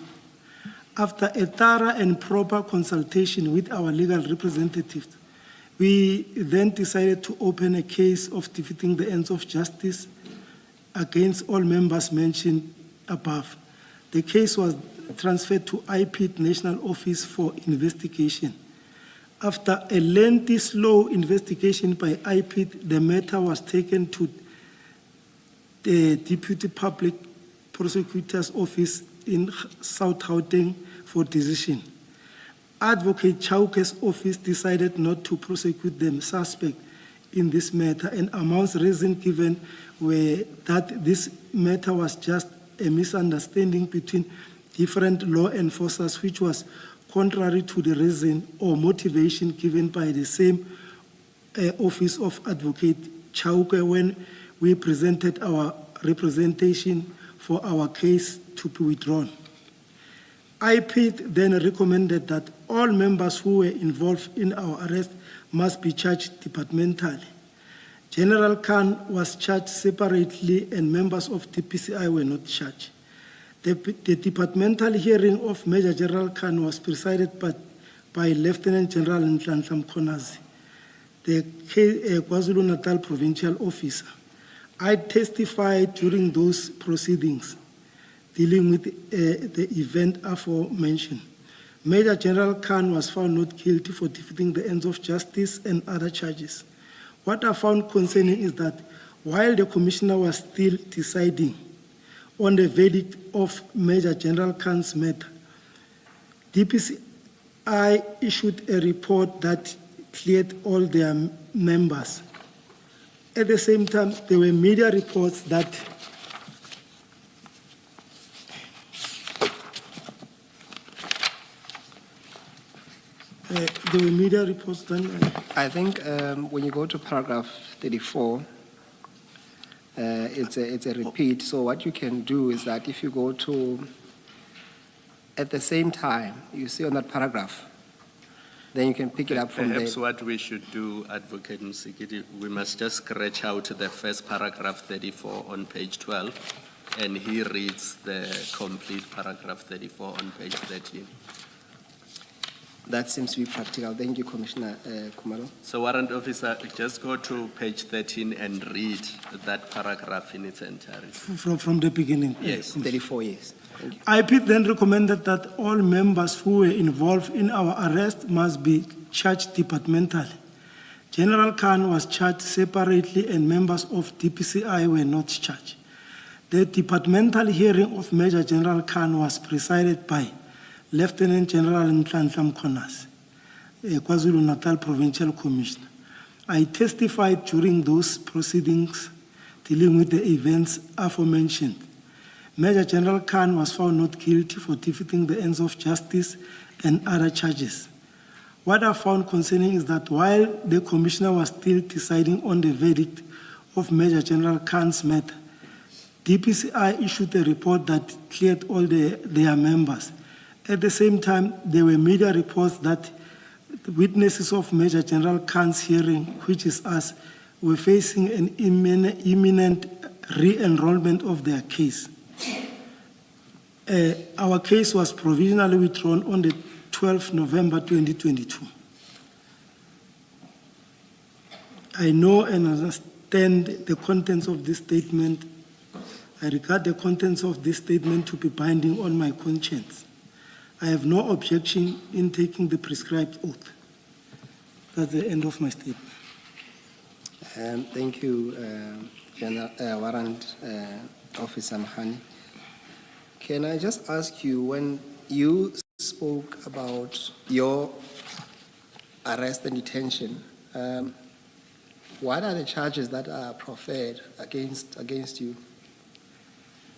After a thorough and proper consultation with our legal representatives, we then decided to open a case of defeating the ends of justice against all members mentioned above. The case was transferred to IPID National Office for investigation. After a lengthy, slow investigation by IPID, the matter was taken to the Deputy Public Prosecutor's Office in South Gauteng for decision. Advocate Chauke's office decided not to prosecute the suspect in this matter, and amounts reasons given were that this matter was just a misunderstanding between different law enforcers, which was contrary to the reason or motivation given by the same office of Advocate Chauke when we presented our representation for our case to be withdrawn. IPID then recommended that all members who were involved in our arrest must be charged departmentally. General Khan was charged separately and members of DPCI were not charged. The departmental hearing of Major General Khan was presided by Lieutenant General Nhlanhla Mkhonazi, the KwaZulu-Natal provincial officer. I testified during those proceedings dealing with the event aforementioned. Major General Khan was found not guilty for defeating the ends of justice and other charges. What I found concerning is that while the Commissioner was still deciding on the verdict of Major General Khan's matter, DPCI issued a report that cleared all their members. At the same time, there were media reports that I think when you go to paragraph 34, it's a repeat. So what you can do is that if you go to, at the same time, you see on that paragraph, then you can pick it up from there. Perhaps what we should do, Advocate Msikiti, we must just scratch out the first paragraph 34 on page 12, and he reads the complete paragraph 34 on page 13. That seems to be practical. Thank you, Commissioner Khumalo. So, Warrant Officer, just go to page 13 and read that paragraph in its entirety. from the beginning. Yes. 34 years. Thank you. IPID then recommended that all members who were involved in our arrest must be charged departmentally. General Khan was charged separately and members of DPCI were not charged. The departmental hearing of Major General Khan was presided by Lieutenant General Nhlanhla Mkhonazi, KwaZulu-Natal Provincial Commissioner. I testified during those proceedings dealing with the events aforementioned. Major General Khan was found not guilty for defeating the ends of justice and other charges. What I found concerning is that while the Commissioner was still deciding on the verdict of Major General Khan's matter, DPCI issued a report that cleared all their members. At the same time, there were media reports that the witnesses of Major General Khan's hearing, which is us, were facing an imminent re-enrollment of their case. Our case was provisionally withdrawn on the 12th November 2022. I know and understand the contents of this statement. I regard the contents of this statement to be binding on my conscience. I have no objection in taking the prescribed oath. That's the end of my statement. Thank you, Warrant Officer Mahani. Can I just ask you, when you spoke about your arrest and detention, what are the charges that are proffered against you?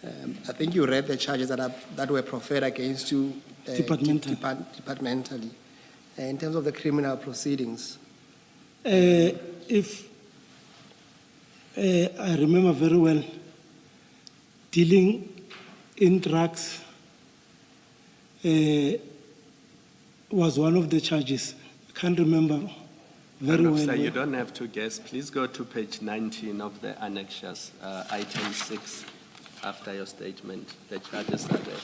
I think you read the charges that were preferred against you departmentally. In terms of the criminal proceedings, If I remember very well, dealing in drugs was one of the charges. I can't remember very well. Officer, you don't have to guess. Please go to page 19 of the annexures, item 6, after your statement. The charges are there.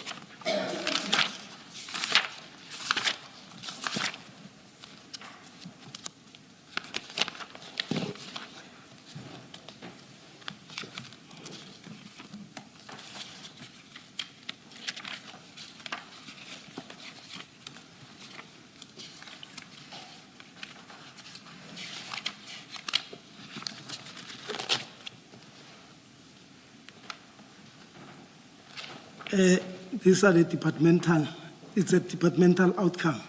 These are the departmental, it's a departmental outcome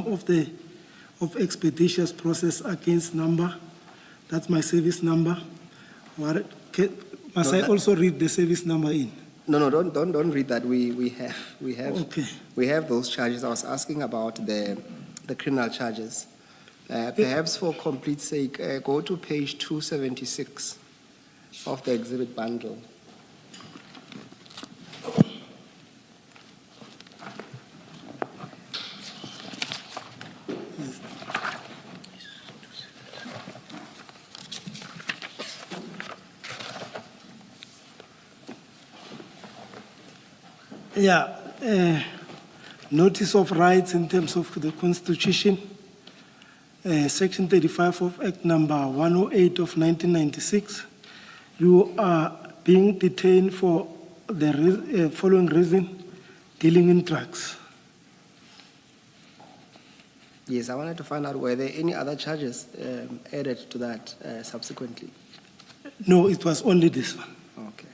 of expeditious process against number. That's my service number. Must I also read the service number in? No, don't read that. We have Okay. we have those charges. I was asking about the criminal charges. Perhaps for complete sake, go to page 276 of the exhibit bundle. Yeah, notice of rights in terms of the Constitution, Section 35 of Act number 108 of 1996. You are being detained for the following reason: dealing in drugs. Yes, I wanted to find out were there any other charges added to that subsequently. No, it was only this one. Okay.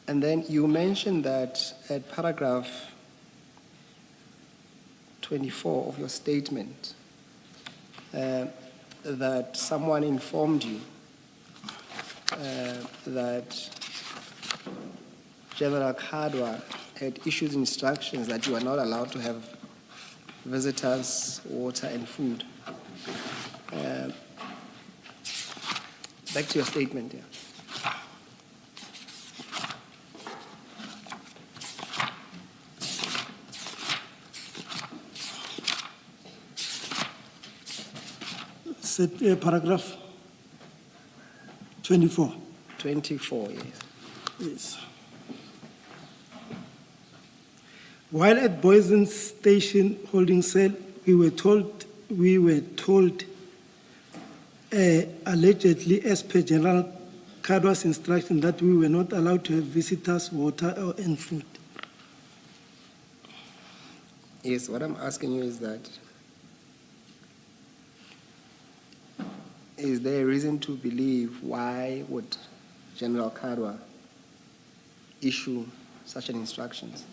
And then you mentioned that at paragraph 24 of your statement, that someone informed you that General Kadwa had issued instructions that you are not allowed to have visitors, water, and food. Back to your statement here. Paragraph 24. 24, yes. Yes. While at Boysen Station holding cell, we were told, allegedly as per General Kadwa's instruction, that we were not allowed to have visitors, water, and food. Yes, what I'm asking you is that, is there a reason to believe why would General Kadwa issue such an instructions?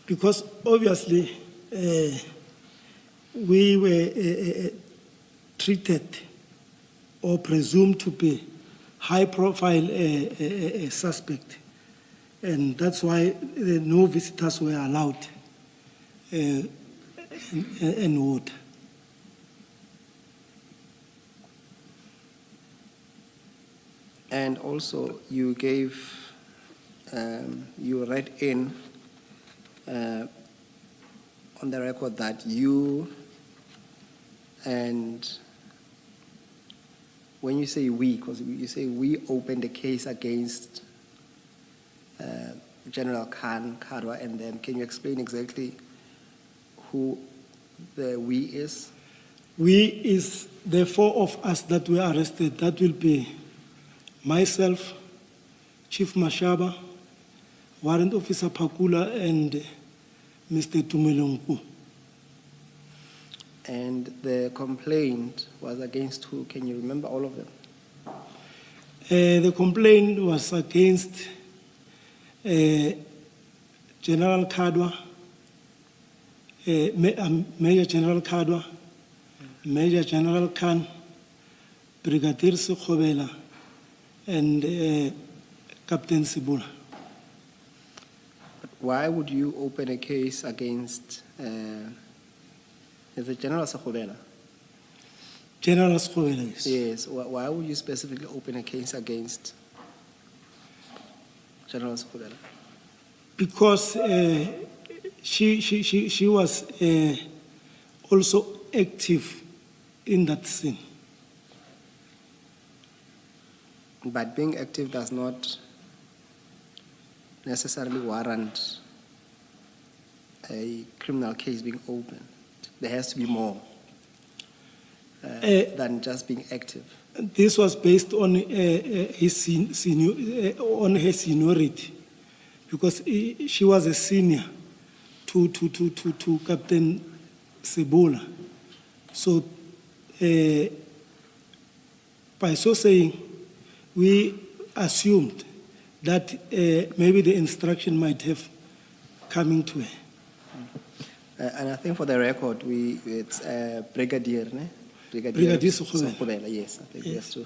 Because obviously we were treated or presumed to be high-profile suspect, and that's why no visitors were allowed and water. And also, you gave, you read in on the record that you and when you say we, because you say we opened a case against General Kadwa and them, can you explain exactly who the we is? We is the four of us that were arrested. That will be myself, Chief Mashaba, Warrant Officer Pakula, and Mr. Tumelongu. And the complaint was against who? Can you remember all of them? The complaint was against General Kadwa, Major General Kadwa, Major General Khan, Brigadier Sekhobela and Captain Sibula. Why would you open a case against is it General Sekhobela? General Sekhobela, yes. Yes. Why would you specifically open a case against General Sekhobela? Because she was also active in that scene. But being active does not necessarily warrant a criminal case being opened. There has to be more than just being active. This was based on her seniority, because she was a senior to Captain Sibula. So, by so saying, we assumed that maybe the instruction might have coming to her. And I think for the record, it's Brigadier, ne? Brigadier Sekhobela. Sekhobela, yes. I think we Yes. have to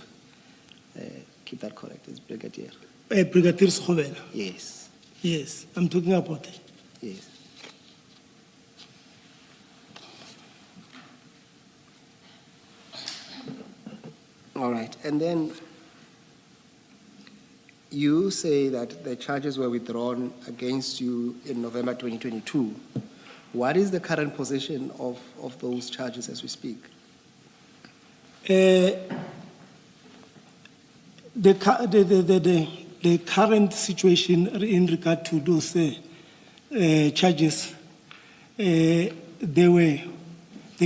keep that correct. It's Brigadier. Brigadier Sekhobela. Yes, Yes, I'm talking about it. yes. All right, and then you say that the charges were withdrawn against you in November 2022. What is the current position of those charges as we speak? The current situation in regard to those charges, the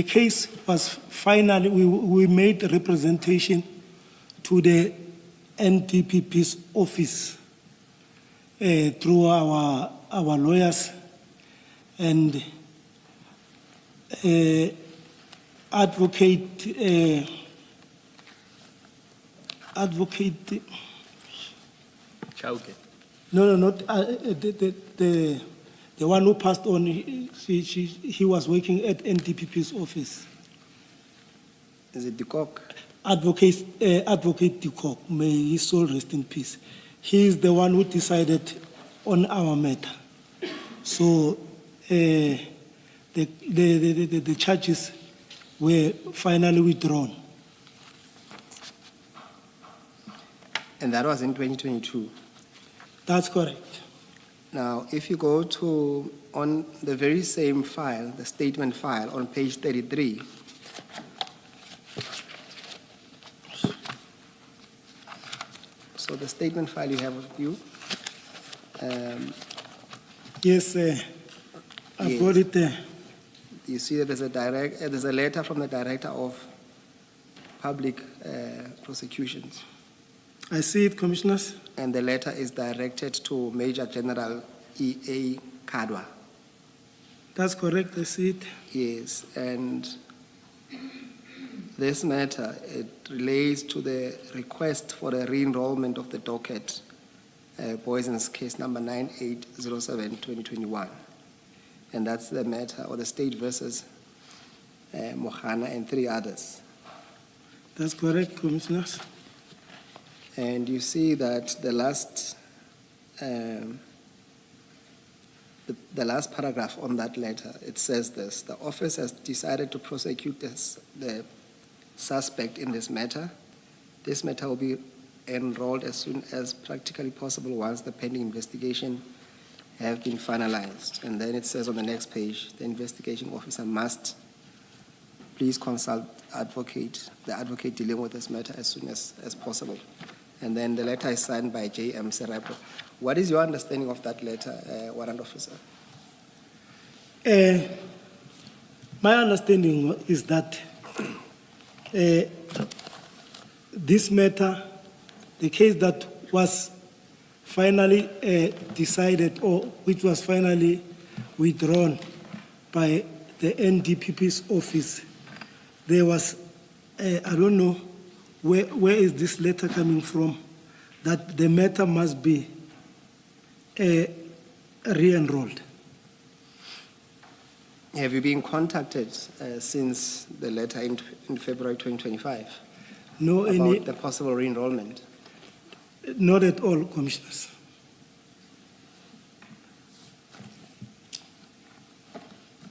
case was finally, we made a representation to the NDPP's office through our lawyers and advocate. Chauke. No, not the one who passed on. He was working at NDPP's office. Is it Dukok? Advocate Dukok, may his soul rest in peace. He is the one who decided on our matter. So the charges were finally withdrawn. And that was in 2022. That's correct. Now, if you go to, on the very same file, the statement file on page 33, so the statement file you have with you, Yes, I've Yes. got it there. you see that there's a letter from the Director of Public Prosecutions, I see it, Commissioners. and the letter is directed to Major General E.A. Kadwa. That's correct, I see it. Yes, and this matter, it relates to the request for the re-enrollment of the docket, Poison's case number 9807-2021. And that's the matter, or the state versus Mohana and 3 others. That's correct, Commissioners. And you see that the last paragraph on that letter, it says this: the office has decided to prosecute the suspect in this matter. This matter will be enrolled as soon as practically possible once the pending investigation have been finalized. And then it says on the next page, the investigation officer must please consult the advocate dealing with this matter as soon as possible. And then the letter is signed by J.M. Serepo. What is your understanding of that letter, Warrant Officer? My understanding is that this matter, the case that was finally decided, or which was finally withdrawn by the NDPP's office, there was, I don't know, where is this letter coming from, that the matter must be re-enrolled. Have you been contacted since the letter in February 2025? No, about the possible re-enrollment? not at all, Commissioners.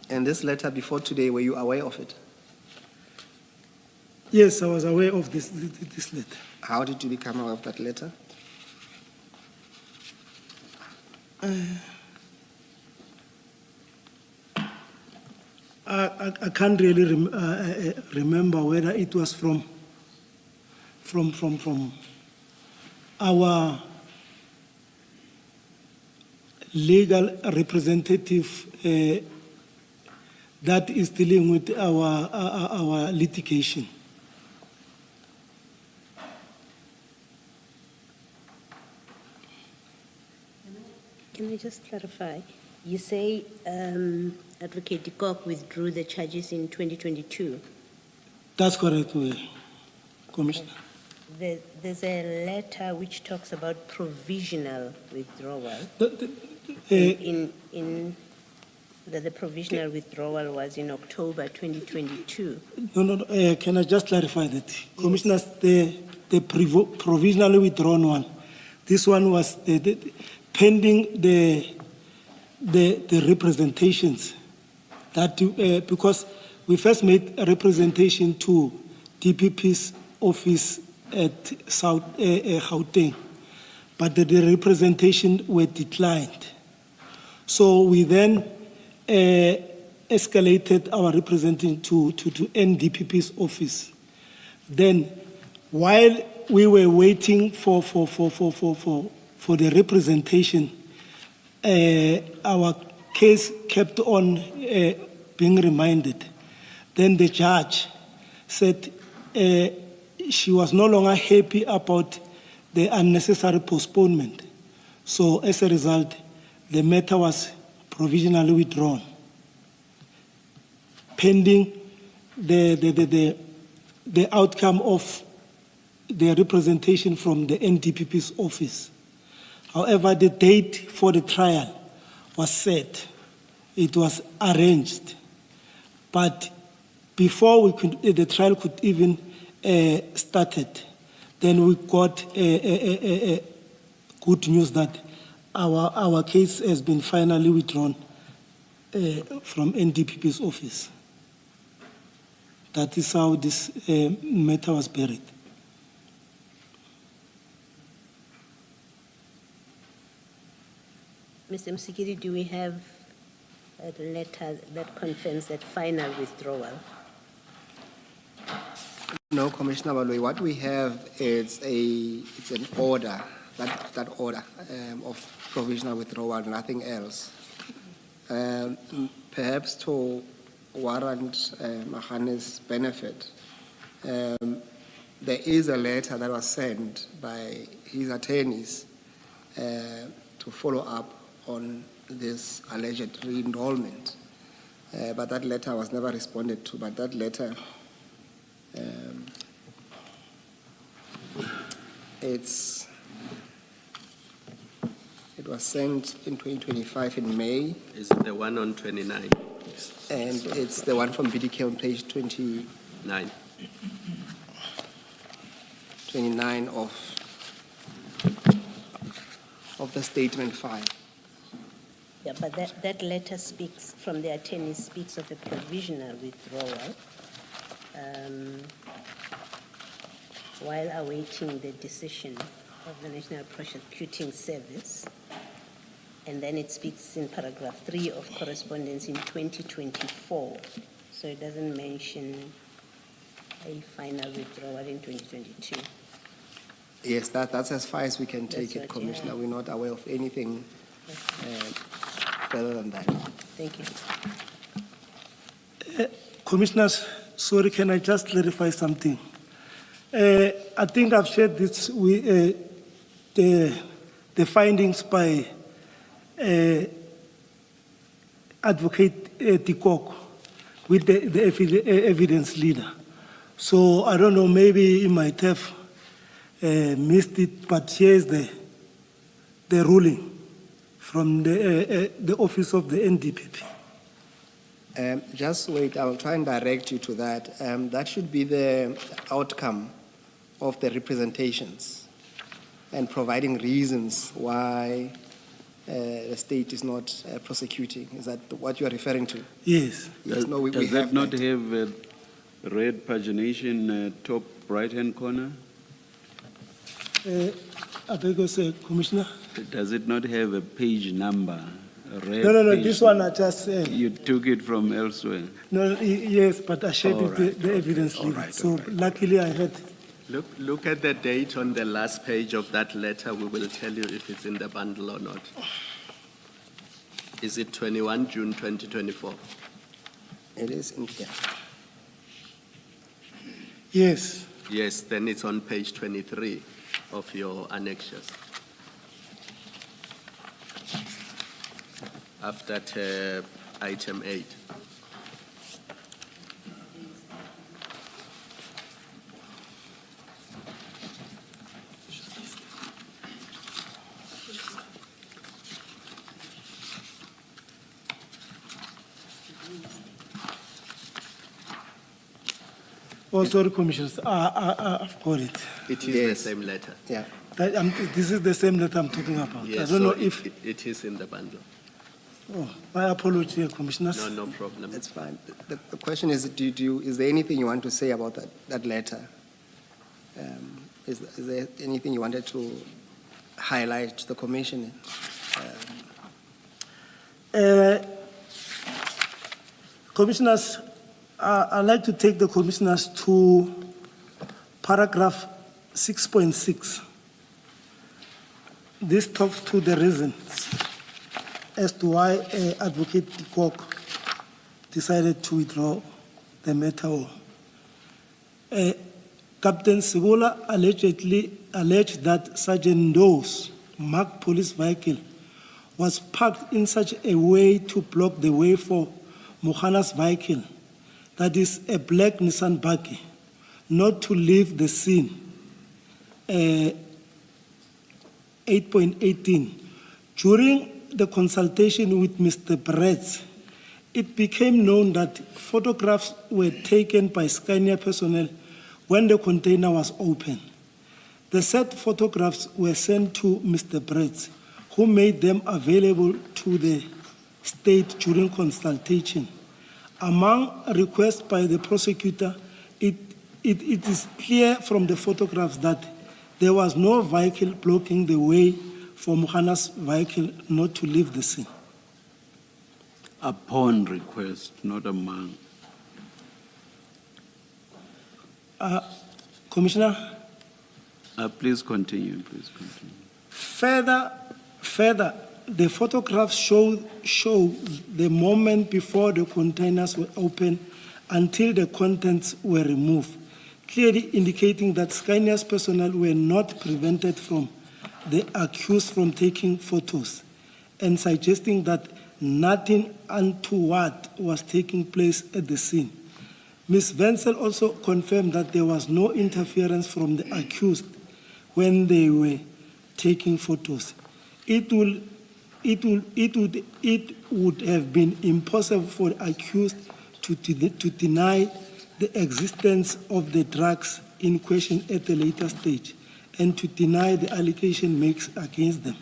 And this letter before today, were you aware of it? Yes, I was aware of this letter. How did you become aware of that letter? I can't really remember whether it was from our legal representative that is dealing with our litigation. Can I just clarify? You say Advocate de Kock withdrew the charges in 2022. That's correct, Commissioner. There's a letter which talks about provisional withdrawal. The provisional withdrawal was in October 2022. No. Can I just clarify that? Yes. Commissioners, the provisionally withdrawn one, this one was pending the representations that because we first made a representation to DPP's office at South Gauteng, but the representation were declined. So we then escalated our representation to NDPP's office. Then, while we were waiting for the representation, our case kept on being reminded. Then the judge said she was no longer happy about the unnecessary postponement. So as a result, the matter was provisionally withdrawn, pending the outcome of the representation from the NDPP's office. However, the date for the trial was set. It was arranged. But before the trial could even started, then we got good news that our case has been finally withdrawn from NDPP's office. That is how this matter was buried. Mr. Msikiri, do we have a letter that confirms that final withdrawal? No, Commissioner Baloyi. What we have is it's an order, that order of provisional withdrawal, nothing else. Perhaps to warrant Mahane's benefit, there is a letter that was sent by his attorneys to follow up on this alleged re-enrollment. But that letter was never responded to. But that letter, it was sent in 2025 in May. Is it the one on 29? And it's the one from BDK on page 29 of the statement file. Yeah, but that letter speaks, from the attorney, speaks of a provisional withdrawal while awaiting the decision of the National Prosecuting Service. And then it speaks in paragraph 3 of correspondence in 2024. So it doesn't mention a final withdrawal in 2022. Yes, that's as far as we can take That's it, what, Commissioner. yeah. We're not aware of anything further than that. Thank you. Commissioners, sorry, can I just clarify something? I think I've shared this with the findings by Advocate de Kock with the evidence leader. So I don't know, maybe he might have missed it, but here's the ruling from the office of the NDPP. Just wait, I'll try and direct you to that. That should be the outcome of the representations and providing reasons why the state is not prosecuting. Is that what you are referring to? Yes. Yes, no, we Does have that not have a red pagination top right-hand corner? I beg your pardon, Commissioner. Does it not have a page number? A red No, page this one I just, You took it from elsewhere. no, yes, but I shared All with the right, evidence all leader. right, So all right. luckily I had, Look at the date on the last page of that letter. We will tell you if it's in the bundle or not. Is it 21 June 2024? It is in here. yes. Yes, then it's on page 23 of your annexures. After item 8. Oh, sorry, Commissioners, I've got it. It is the Yes. same letter. Yeah. This is the same that I'm talking about. Yes, I don't know so if, it is in the bundle. oh, my apology, Commissioners. No problem. That's fine. The question is, is there anything you want to say about that letter? Is there anything you wanted to highlight to the Commission? Commissioners, I'd like to take the Commissioners to paragraph 6.6. This talks to the reasons as to why Advocate Tikok decided to withdraw the matter. Captain Sibola allegedly alleged that Sergeant Doe's marked police vehicle was parked in such a way to block the way for Mohana's vehicle, that is a black Nissan buggy, not to leave the scene. 8.18. During the consultation with Mr. Brett, it became known that photographs were taken by Scania personnel when the container was open. The said photographs were sent to Mr. Brett, who made them available to the state during consultation. Among requests by the prosecutor, it is clear from the photographs that there was no vehicle blocking the way for Mohana's vehicle not to leave the scene. Upon request, not among. Commissioner? Please continue, please continue. Further, the photographs show the moment before the containers were opened until the contents were removed, clearly indicating that Scania's personnel were not prevented from the accused from taking photos, and suggesting that nothing untoward was taking place at the scene. Ms. Wenzel also confirmed that there was no interference from the accused when they were taking photos. It would have been impossible for the accused to deny the existence of the drugs in question at a later stage and to deny the allegation makes against them.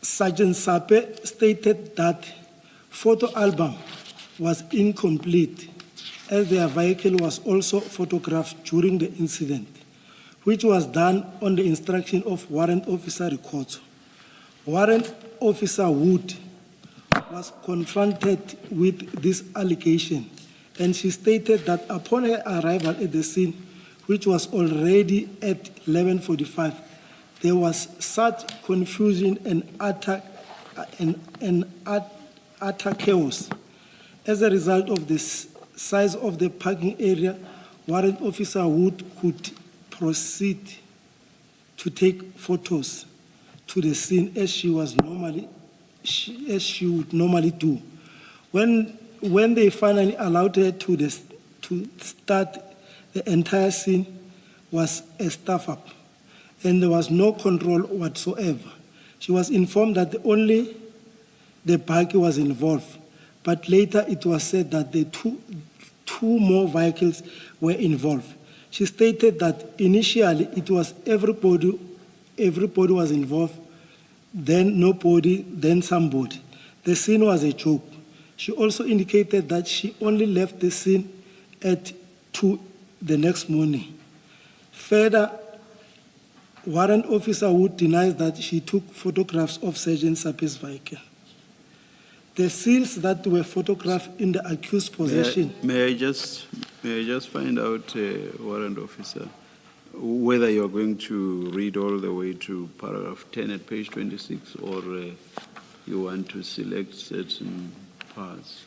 Sergeant Sape stated that photo album was incomplete as their vehicle was also photographed during the incident, which was done on the instruction of Warrant Officer Ricotto. Warrant Officer Wood was confronted with this allegation, and she stated that upon her arrival at the scene, which was already at 11:45, there was such confusion and utter chaos. As a result of the size of the parking area, Warrant Officer Wood could proceed to take photos to the scene as she would normally do. When they finally allowed her to start, the entire scene was a stuff-up, and there was no control whatsoever. She was informed that only the buggy was involved, but later it was said that the two more vehicles were involved. She stated that initially it was everybody was involved, then nobody, then somebody. The scene was a joke. She also indicated that she only left the scene at 2 the next morning. Further, warrant officer Wood denies that she took photographs of Sergeant Sape's vehicle. The seals that were photographed in the accused possession. May I just find out, warrant officer, whether you're going to read all the way to paragraph 10 at page 26, or you want to select certain parts?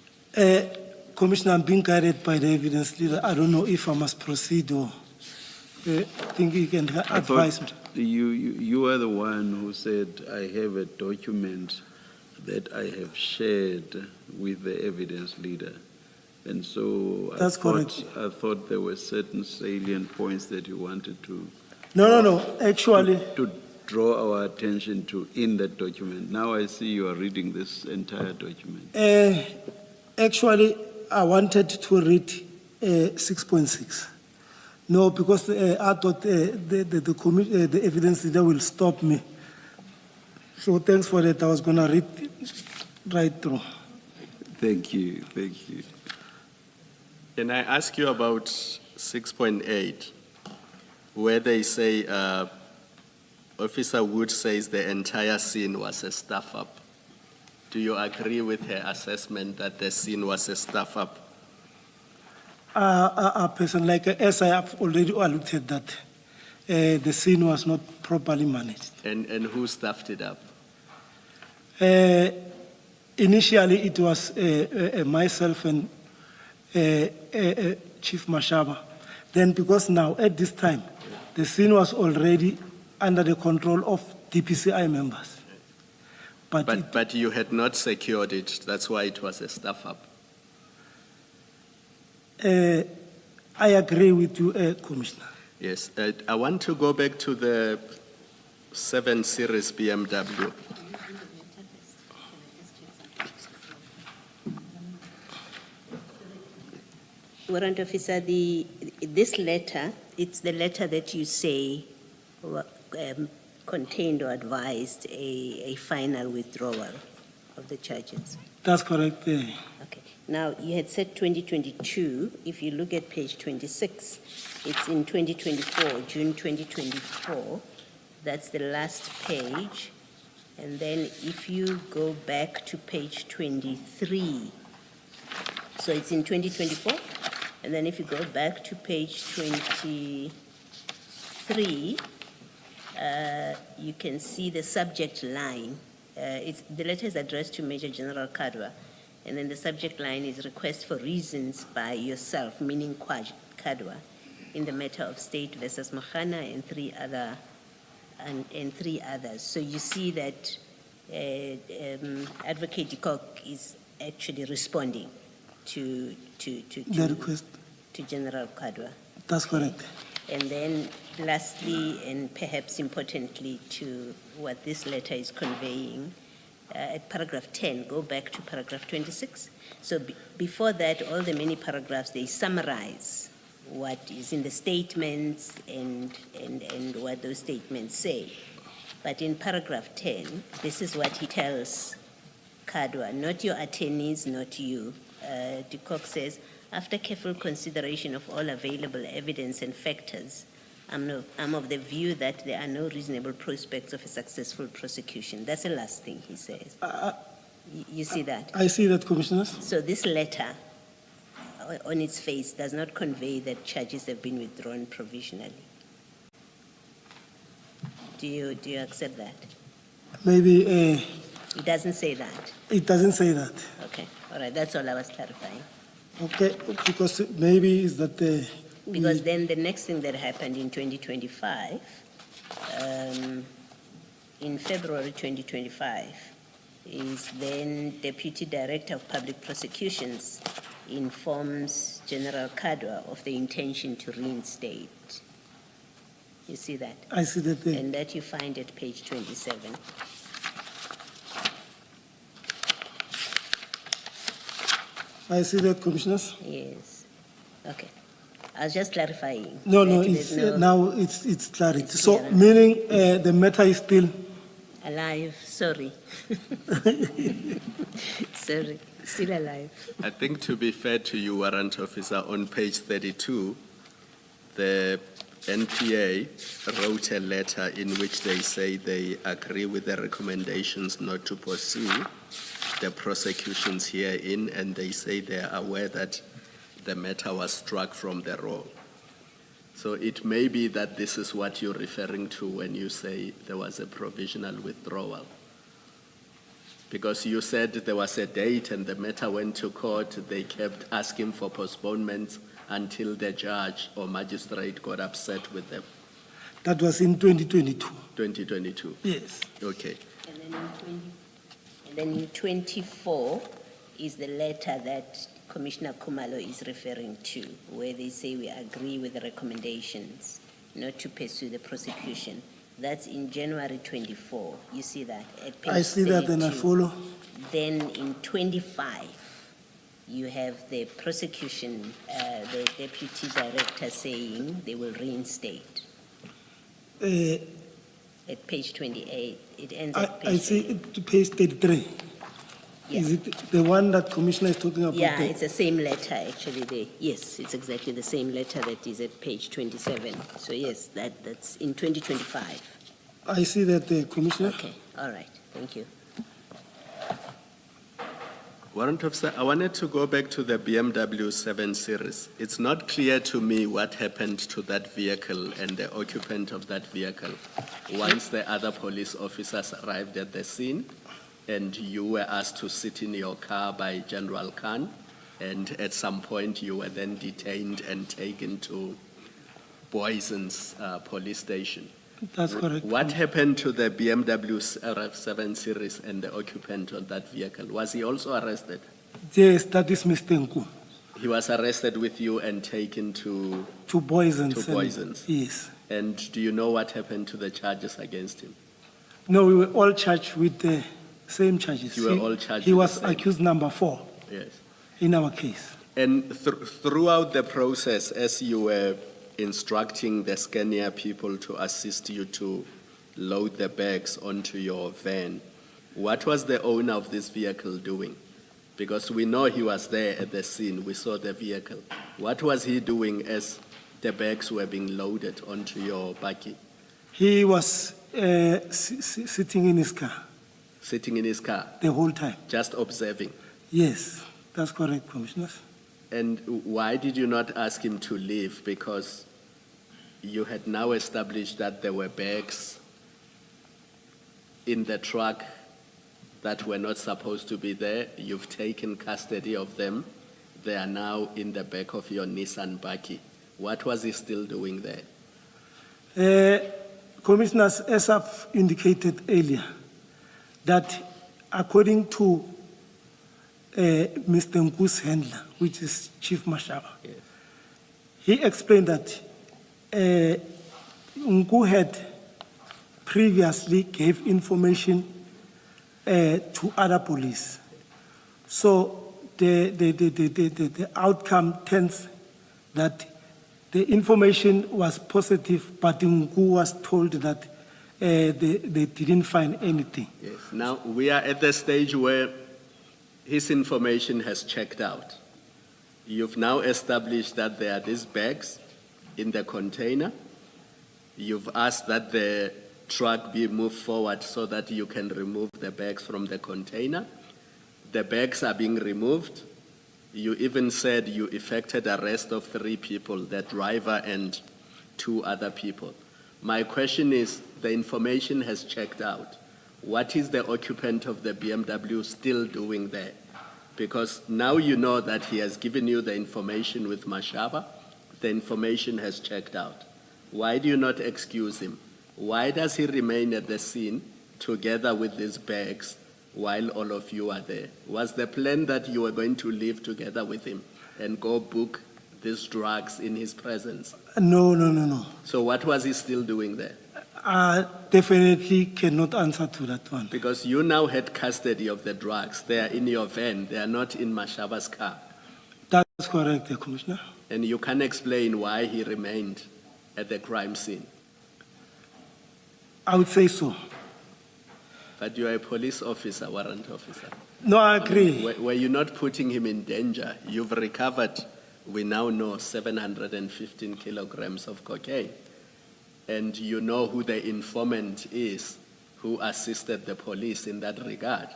Commissioner, I'm being guided by the evidence leader. I don't know if I must proceed or think you can advise me. You are the one who said, I have a document that I have shared with the evidence leader. And so That's correct. I thought there were certain salient points that you wanted to No. Actually, to draw our attention to in that document. Now I see you are reading this entire document. actually, I wanted to read 6.6. No, because I thought the evidence leader will stop me. So thanks for that. I was going to read right through. Thank you. Can I ask you about 6.8, where they say Officer Wood says the entire scene was a stuff-up? Do you agree with her assessment that the scene was a stuff-up? A person like, as I have already alluded that the scene was not properly managed. And who stuffed it up? Initially, it was myself and Chief Mashaba. Then, because now, at this time, the scene was already under the control of DPCI members. But you had not secured it. That's why it was a stuff-up. I agree with you, Commissioner. Yes. I want to go back to the 7 Series BMW. Warrant officer, this letter, it's the letter that you say contained or advised a final withdrawal of the charges. That's correct. Okay. Now, you had said 2022. If you look at page 26, it's in 2024, June 2024. That's the last page. And then if you go back to page 23, so it's in 2024. And then if you go back to page 23, you can see the subject line. The letter is addressed to Major General Kadwa, and then the subject line is request for reasons by yourself, meaning Kadwa, in the matter of State versus Mahana and three others. So you see that Advocate Dikok is actually responding to The request. To General Kadwa. That's correct. And then lastly, and perhaps importantly to what this letter is conveying, at paragraph 10, go back to paragraph 26. So before that, all the many paragraphs, they summarize what is in the statements and what those statements say. But in paragraph 10, this is what he tells Kadwa, not your attorneys, not you. Dikok says, after careful consideration of all available evidence and factors, I'm of the view that there are no reasonable prospects of a successful prosecution. That's the last thing he says. You see that? I see that, Commissioners. So this letter, on its face, does not convey that charges have been withdrawn provisionally. Do you accept that? Maybe It doesn't say that. it doesn't say that. Okay, all right, that's all I was clarifying. Okay, because maybe is that Because then the next thing that happened in 2025, in February 2025, is then Deputy Director of Public Prosecutions informs General Kadwa of the intention to reinstate. You see that? I see that there. And that you find at page 27. I see that, Commissioners. Yes. Okay. I was just clarifying. No, that it's, there's now it's clarity. It's So clear. meaning the matter is still, Alive, sorry. Sorry, still alive. I think to be fair to you, Warrant Officer, on page 32, the NPA wrote a letter in which they say they agree with the recommendations not to pursue the prosecutions herein, and they say they are aware that the matter was struck from the roll. So it may be that this is what you're referring to when you say there was a provisional withdrawal. Because you said there was a date and the matter went to court, they kept asking for postponement until the judge or magistrate got upset with them. that was in 2022. 2022. Yes. Okay. And then in 24 is the letter that Commissioner Khumalo is referring to, where they say we agree with the recommendations not to pursue the prosecution. That's in January 24. You see that at page I see that and I 32. follow. Then in 25, you have the prosecution, the deputy director saying they will reinstate. At page 28, it ends at page I see it, page 33. Yeah. Is it the one that Commissioner is talking about? Yeah, there? it's the same letter actually there. Yes, it's exactly the same letter that is at page 27. So yes, that's in 2025. I see that, Commissioner. Okay, all right, thank you. Warrant Officer, I wanted to go back to the BMW 7 Series. It's not clear to me what happened to that vehicle and the occupant of that vehicle once the other police officers arrived at the scene and you were asked to sit in your car by General Khan, and at some point you were then detained and taken to Boysen's police station. That's correct. What happened to the BMW 7 Series and the occupant of that vehicle? Was he also arrested? Yes, that is Mr. Nku. He was arrested with you and taken to. To Boysens. To Boysens. Yes. And do you know what happened to the charges against him? No, we were all charged with the same charges. You were all charged He with was the same. accused number 4 Yes. in our case. And throughout the process, as you were instructing the Scania people to assist you to load the bags onto your van, what was the owner of this vehicle doing? Because we know he was there at the scene, we saw the vehicle. What was he doing as the bags were being loaded onto your bakkie? He was sitting in his car Sitting in his car, the whole time. just observing. Yes, that's correct, Commissioners. And why did you not ask him to leave? Because you had now established that there were bags in the truck that were not supposed to be there. You've taken custody of them. They are now in the back of your Nissan bakkie. What was he still doing there? Commissioners, as I've indicated earlier, that according to Mr. Nku's handler, which is Chief Mashaba, Yes. he explained that Nku had previously gave information to other police. So the outcome tends that the information was positive, but Nku was told that they didn't find anything. Yes. Now, we are at the stage where his information has checked out. You've now established that there are these bags in the container. You've asked that the truck be moved forward so that you can remove the bags from the container. The bags are being removed. You even said you effected arrest of 3 people, the driver and 2 other people. My question is, the information has checked out. What is the occupant of the BMW still doing there? Because now you know that he has given you the information with Mashaba. The information has checked out. Why do you not excuse him? Why does he remain at the scene together with these bags while all of you are there? Was the plan that you were going to live together with him and go book these drugs in his presence? No. So what was he still doing there? I definitely cannot answer to that one. Because you now had custody of the drugs. They are in your van. They are not in Mashaba's car. That's correct, Commissioner. And you can explain why he remained at the crime scene. I would say so. But you are a police officer, warrant officer. No, I agree. Were you not putting him in danger? You've recovered, we now know, 715 kilograms of cocaine. And you know who the informant is who assisted the police in that regard.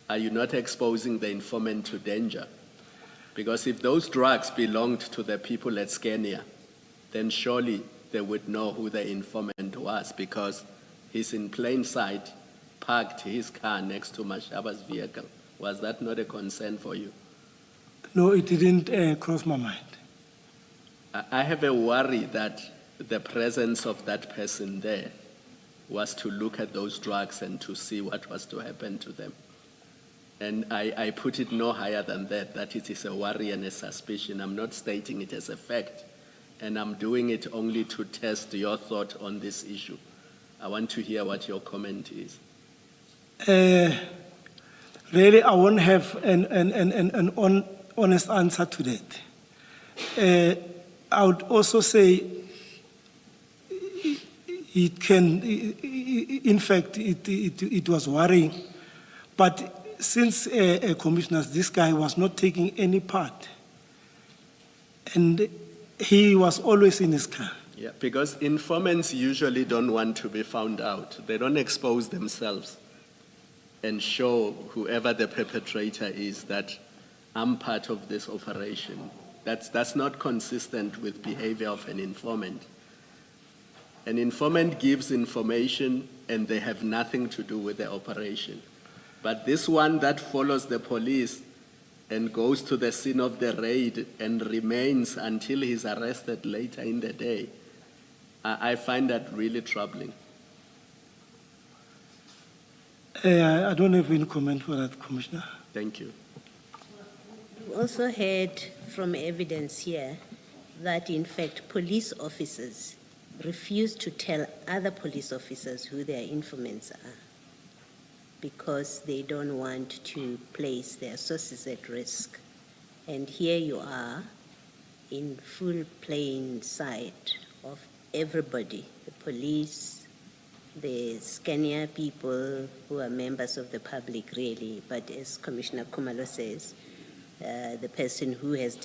Are you not exposing the informant to danger? Because if those drugs belonged to the people at Scania, then surely they would know who the informant was, because he's in plain sight, parked his car next to Mashaba's vehicle. Was that not a concern for you? No, it didn't cross my mind. I have a worry that the presence of that person there was to look at those drugs and to see what was to happen to them. And I put it no higher than that it is a worry and a suspicion. I'm not stating it as a fact, and I'm doing it only to test your thought on this issue. I want to hear what your comment is. Really, I won't have an honest answer to that. I would also say it can, in fact, it was worrying, but since commissioners, this guy was not taking any part, and he was always in his car. Yeah, because informants usually don't want to be found out. They don't expose themselves and show whoever the perpetrator is that I'm part of this operation. That's not consistent with behavior of an informant. An informant gives information and they have nothing to do with the operation. But this one that follows the police and goes to the scene of the raid and remains until he's arrested later in the day, I find that really troubling. I don't have any comment for that, Commissioner. Thank you. We also heard from evidence here that, in fact, police officers refuse to tell other police officers who their informants are because they don't want to place their sources at risk. And here you are in full plain sight of everybody, the police, the Scania people who are members of the public, really, but as Commissioner Khumalo says, the person who has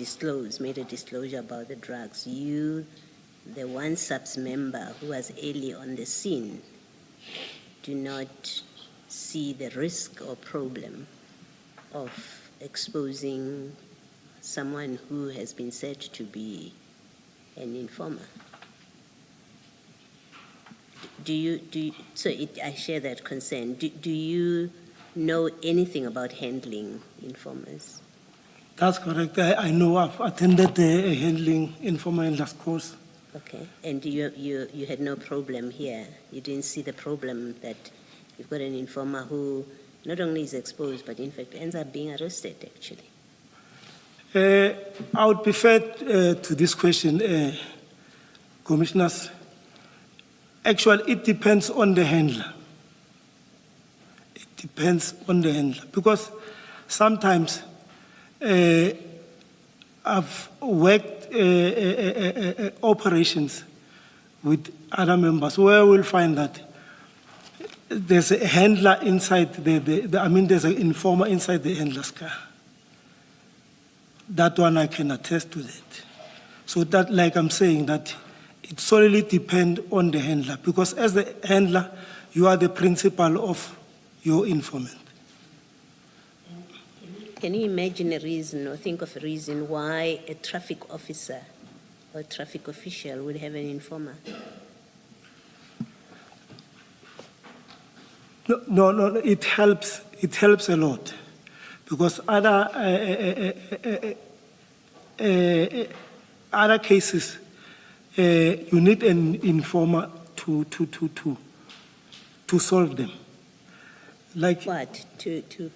made a disclosure about the drugs, you, the one SAPS member who was early on the scene, do not see the risk or problem of exposing someone who has been said to be an informer. I share that concern. Do you know anything about handling informers? That's correct. I know. I've attended the handling informer course. Okay, and you had no problem here? You didn't see the problem that you've got an informer who not only is exposed, but in fact ends up being arrested, actually? I would prefer to this question, Commissioners. Actually, it depends on the handler. It depends on the handler, because sometimes I've worked operations with other members where we'll find that there's a handler inside there's an informer inside the handler's car. That one I can attest to that. So that, like I'm saying, that it solely depends on the handler, because as the handler, you are the principal of your informant. Can you imagine a reason or think of a reason why a traffic officer or traffic official would have an informer? No, it helps a lot, because other cases, you need an informer to solve them. Like what? To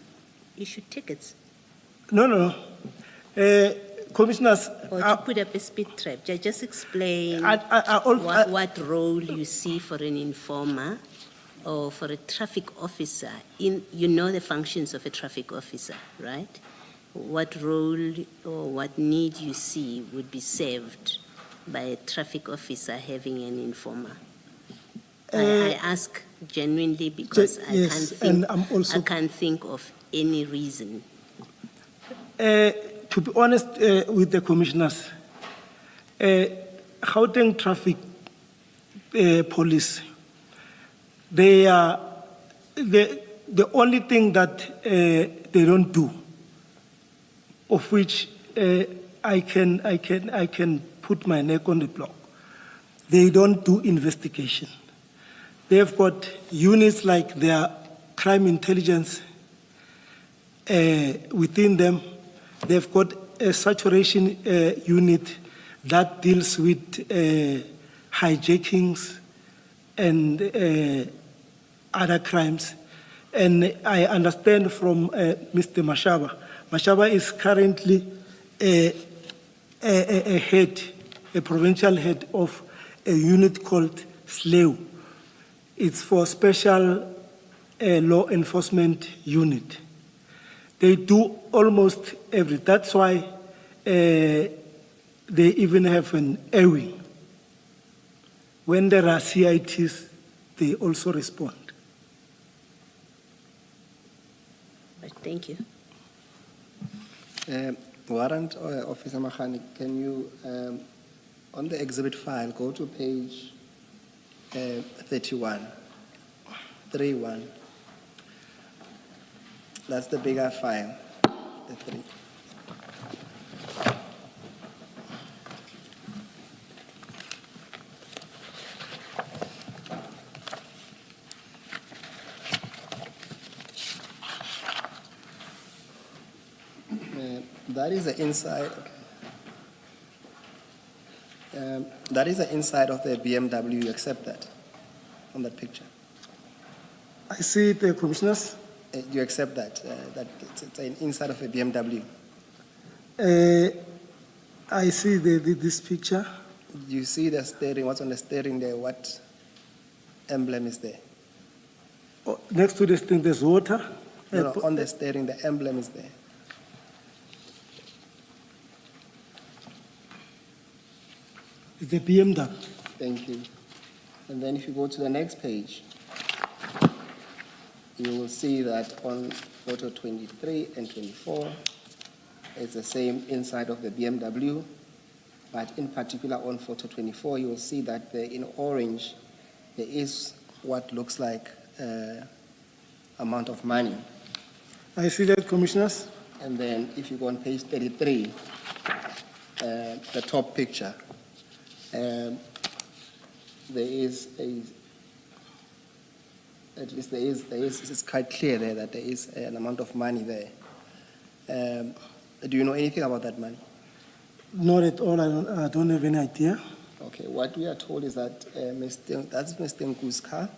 issue tickets? No. Commissioners, or to put up a speed trap. Just explain what role you see for an informer or for a traffic officer. You know the functions of a traffic officer, right? what role or what need you see would be served by a traffic officer having an informer? I ask genuinely because yes, and I'm also- I can't think of any reason. To be honest with the commissioners, Gauteng Traffic Police, they are the only thing that they don't do, of which I can put my neck on the block. They don't do investigation. They've got units like their crime intelligence within them. They've got a saturation unit that deals with hijackings and other crimes. And I understand from Mr. Mashaba. Mashaba is currently a provincial head of a unit called SLEU. It's for Special Law Enforcement Unit. They do almost everything. That's why they even have an airwing. When there are CITs, they also respond. But thank you. Warrant Officer Mahani, can you, on the exhibit file, go to page 31, 31. That's the bigger file, the 3. That is the inside. That is the inside of the BMW. You accept that on that picture? I see it, Commissioners. You accept that that it's an inside of a BMW. I see this picture. You see the steering. What's on the steering there? What emblem is there? Oh, next to this thing, there's water. No, on the steering, the emblem is there. It's the BMW. Thank you. And then if you go to the next page, you will see that on photo 23 and 24, it's the same inside of the BMW, but in particular on photo 24, you will see that in orange, there is what looks like amount of money. I see that, Commissioners. And then if you go on page 33, the top picture, there is it's quite clear there that there is an amount of money there. Do you know anything about that money? Not at all. I don't have any idea. Okay, what we are told is that that's Mr. Nku's car,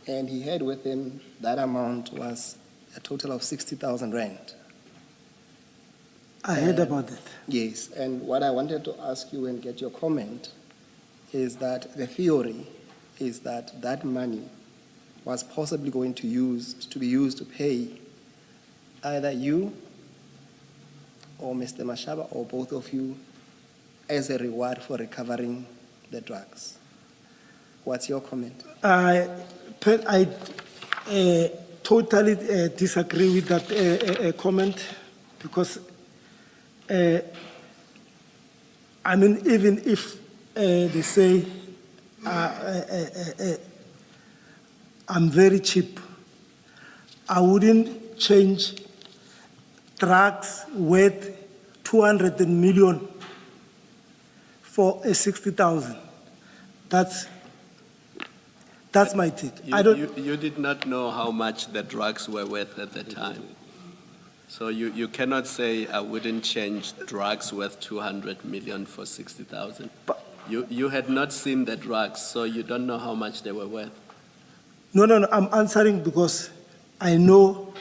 and he had with him, that amount was a total of 60,000 rand. I heard about that. Yes, and what I wanted to ask you and get your comment is that the theory is that that money was possibly going to be used to pay either you or Mr. Mashaba or both of you as a reward for recovering the drugs. What's your comment? I totally disagree with that comment because, I mean, even if they say I'm very cheap, I wouldn't change drugs worth 200 million for a 60,000. That's my take. You did not know how much the drugs were worth at the time. So you cannot say I wouldn't change drugs worth 200 million for 60,000. You had not seen the drugs, so you don't know how much they were worth. No, I'm answering because I know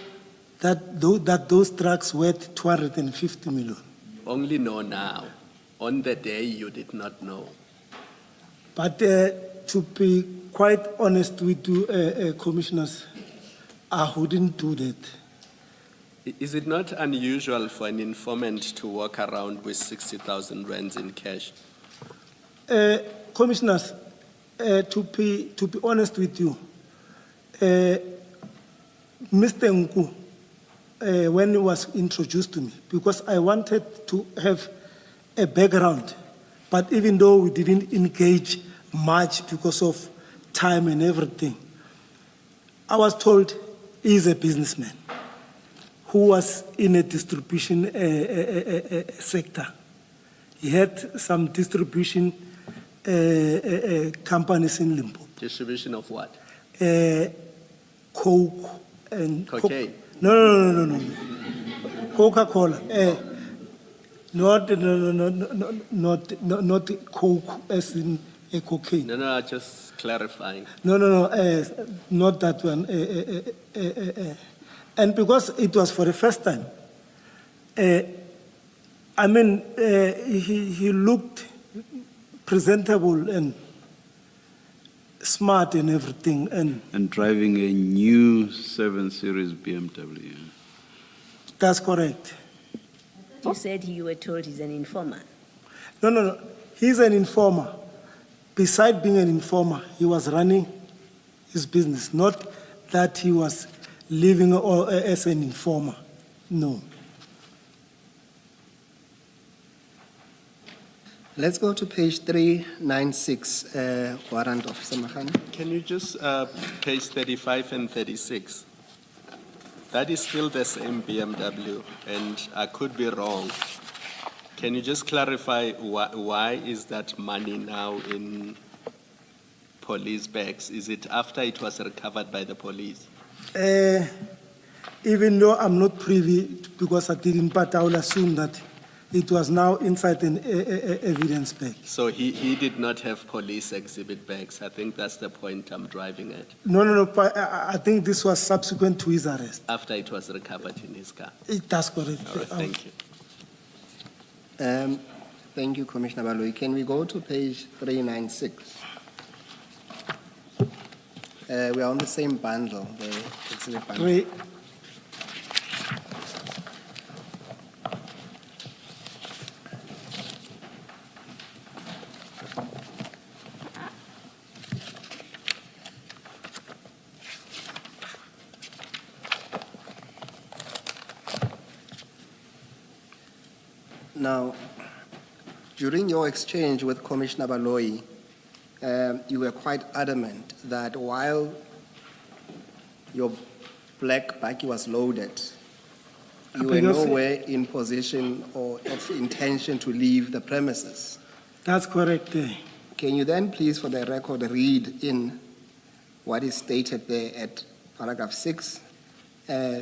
that those drugs worth 250 million. Only know now. On the day you did not know. But to be quite honest with you, commissioners, I wouldn't do that. Is it not unusual for an informant to walk around with 60,000 rands in cash? Commissioners, to be honest with you, Mr. Nku, when he was introduced to me, because I wanted to have a background, but even though we didn't engage much because of time and everything, I was told he's a businessman who was in a distribution sector. He had some distribution companies in Limpopo. Distribution of what? Coke and Cocaine? No. Coca-Cola. Not Coke as in a cocaine. No, just clarifying. No, not that one. And because it was for the first time, he looked presentable and smart and everything. And driving a new 7 Series BMW. That's correct. You said you were told he's an informer. No. He's an informer. Besides being an informer, he was running his business, not that he was living as an informer. No. Let's go to page 396, warrant of Samahan. Can you just, page 35 and 36? That is still the same BMW, and I could be wrong. Can you just clarify why is that money now in police bags? Is it after it was recovered by the police? Even though I'm not privy, because I didn't, but I will assume that it was now inside an evidence bag. So he did not have police exhibit bags. I think that's the point I'm driving at. No, but I think this was subsequent to his arrest. After it was recovered in his car. That's correct. All right, thank you. Thank you, Commissioner Baloyi. Can we go to page 396? We are on the same bundle, the exhibit bundle. Three. Now, during your exchange with Commissioner Baloyi, you were quite adamant that while your black bakkie was loaded, you were nowhere in position or of intention to leave the premises. That's correct. Can you then please, for the record, read in what is stated there at paragraph 6,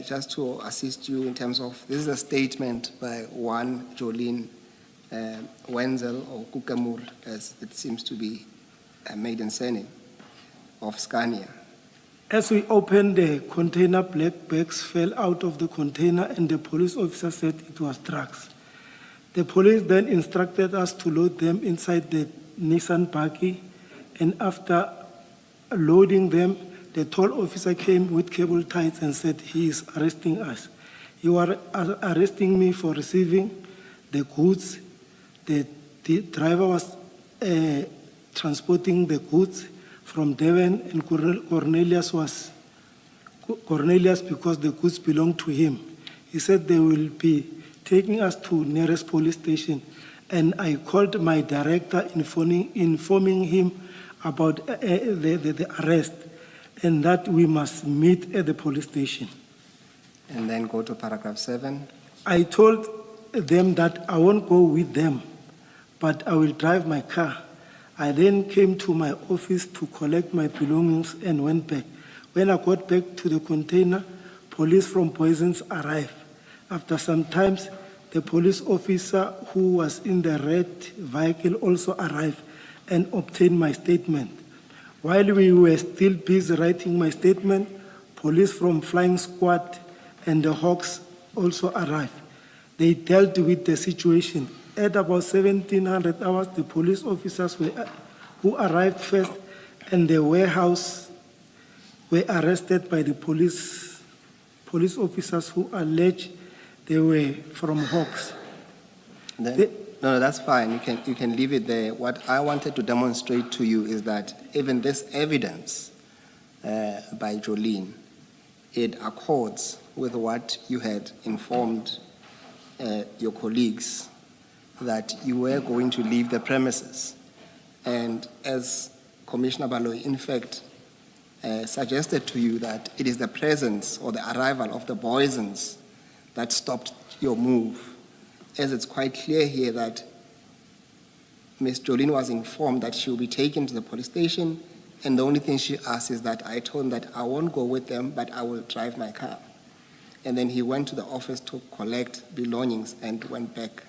just to assist you in terms of, this is a statement by one Jolene Wenzel or Kukamur, as it seems to be a maiden surname, of Scania. As we opened the container, black bags fell out of the container and the police officer said it was drugs. The police then instructed us to load them inside the Nissan bakkie, and after loading them, the tall officer came with cable ties and said he is arresting us. You are arresting me for receiving the goods. The driver was transporting the goods from Devon, and Cornelius because the goods belonged to him. He said they will be taking us to nearest police station, and I called my director informing him about the arrest and that we must meet at the police station. And then go to paragraph 7. I told them that I won't go with them, but I will drive my car. I then came to my office to collect my belongings and went back. When I got back to the container, police from Poisons arrived. After some time, the police officer who was in the red vehicle also arrived and obtained my statement. While we were still busy writing my statement, police from Flying Squad and the Hawks also arrived. They dealt with the situation. At about 1700 hours, the police officers who arrived first and the warehouse were arrested by the police police officers who allege they were from Hawks. Then, no, that's fine. You can leave it there. What I wanted to demonstrate to you is that even this evidence by Jolene, it accords with what you had informed your colleagues that you were going to leave the premises. And as Commissioner Baloyi, in fact, suggested to you that it is the presence or the arrival of the Boysons that stopped your move, as it's quite clear here that Ms. Jolene was informed that she will be taken to the police station, and the only thing she asked is that I told him that I won't go with them, but I will drive my car. And then he went to the office to collect belongings and went back.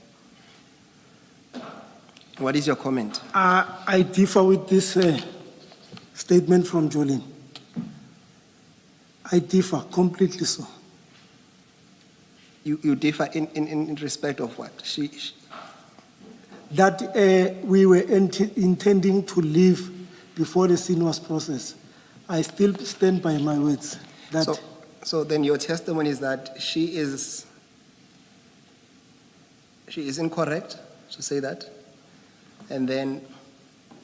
What is your comment? I differ with this statement from Jolene. I differ completely so. You differ in respect of what? That we were intending to leave before the scene was processed. I still stand by my words. That So then your testimony is that she is incorrect to say that, and then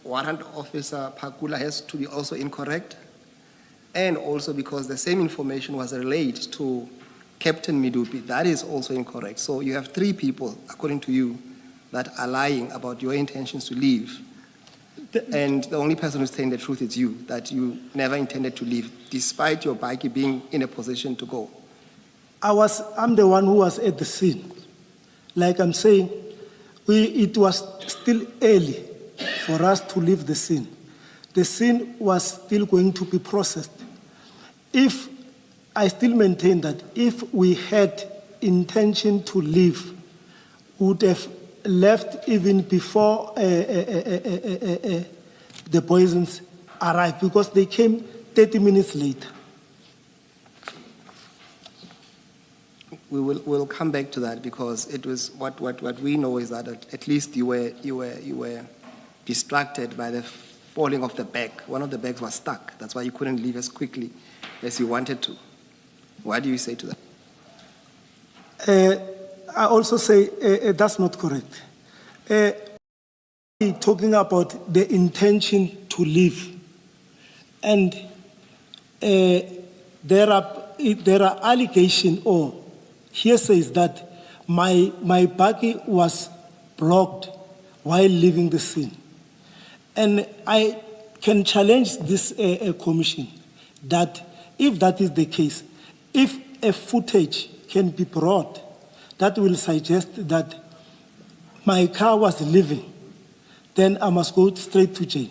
Warrant Officer Pakula has to be also incorrect, and also because the same information was relayed to Captain Midupi, that is also incorrect. So you have three people, according to you, that are lying about your intentions to leave. And the only person who's telling the truth is you, that you never intended to leave, despite your bike being in a position to go. I'm the one who was at the scene. Like I'm saying, it was still early for us to leave the scene. The scene was still going to be processed. I still maintain that if we had intention to leave, we would have left even before the Boysons arrived, because they came 30 minutes later. We'll come back to that, because it was what we know is that at least you were distracted by the falling of the bag. One of the bags was stuck. That's why you couldn't leave as quickly as you wanted to. What do you say to that? I also say that's not correct. Talking about the intention to leave, and there are allegations or hearsays that my buggy was blocked while leaving the scene, and I can challenge this commission that if that is the case, if a footage can be brought that will suggest that my car was leaving, then I must go straight to jail.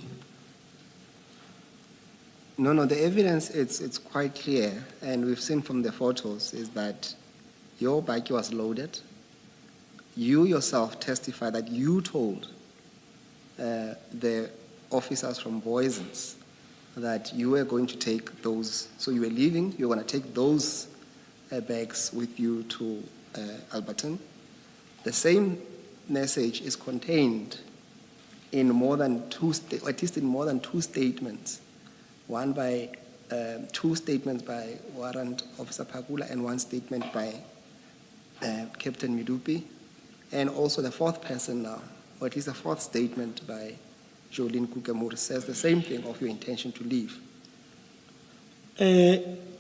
No, the evidence, it's quite clear, and we've seen from the photos, is that your bike was loaded. You yourself testify that you told the officers from Boysons that you were going to take those, so you were leaving, you were going to take those bags with you to Alberton. The same message is contained in more than at least in more than two statements. One by two statements by Warrant Officer Pakula and one statement by Captain Midupi, and also the fourth person now, or at least the fourth statement by Jolene Kukamur says the same thing of your intention to leave.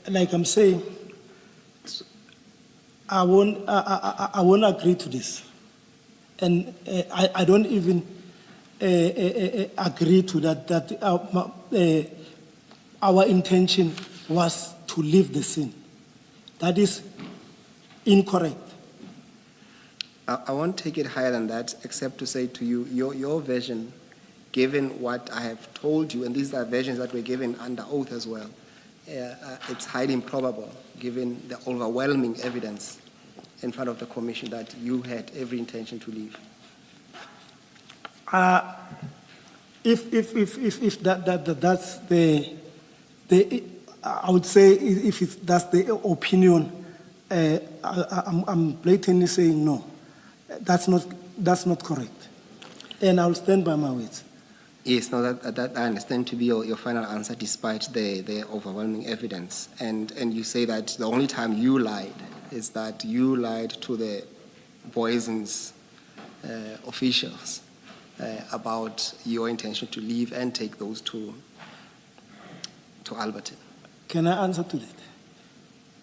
Like I'm saying, I won't agree to this, and I don't even agree to that. Our intention was to leave the scene. That is incorrect. I won't take it higher than that, except to say to you, your version, given what I have told you, and these are versions that were given under oath as well, it's highly improbable, given the overwhelming evidence in front of the commission, that you had every intention to leave. If that's the I would say if that's the opinion, I'm blatantly saying no. That's not correct, and I'll stand by my words. Yes, no, that I understand to be your final answer despite the overwhelming evidence. And you say that the only time you lied is that you lied to the Boyson's officials about your intention to leave and take those to Alberton. Can I answer to that?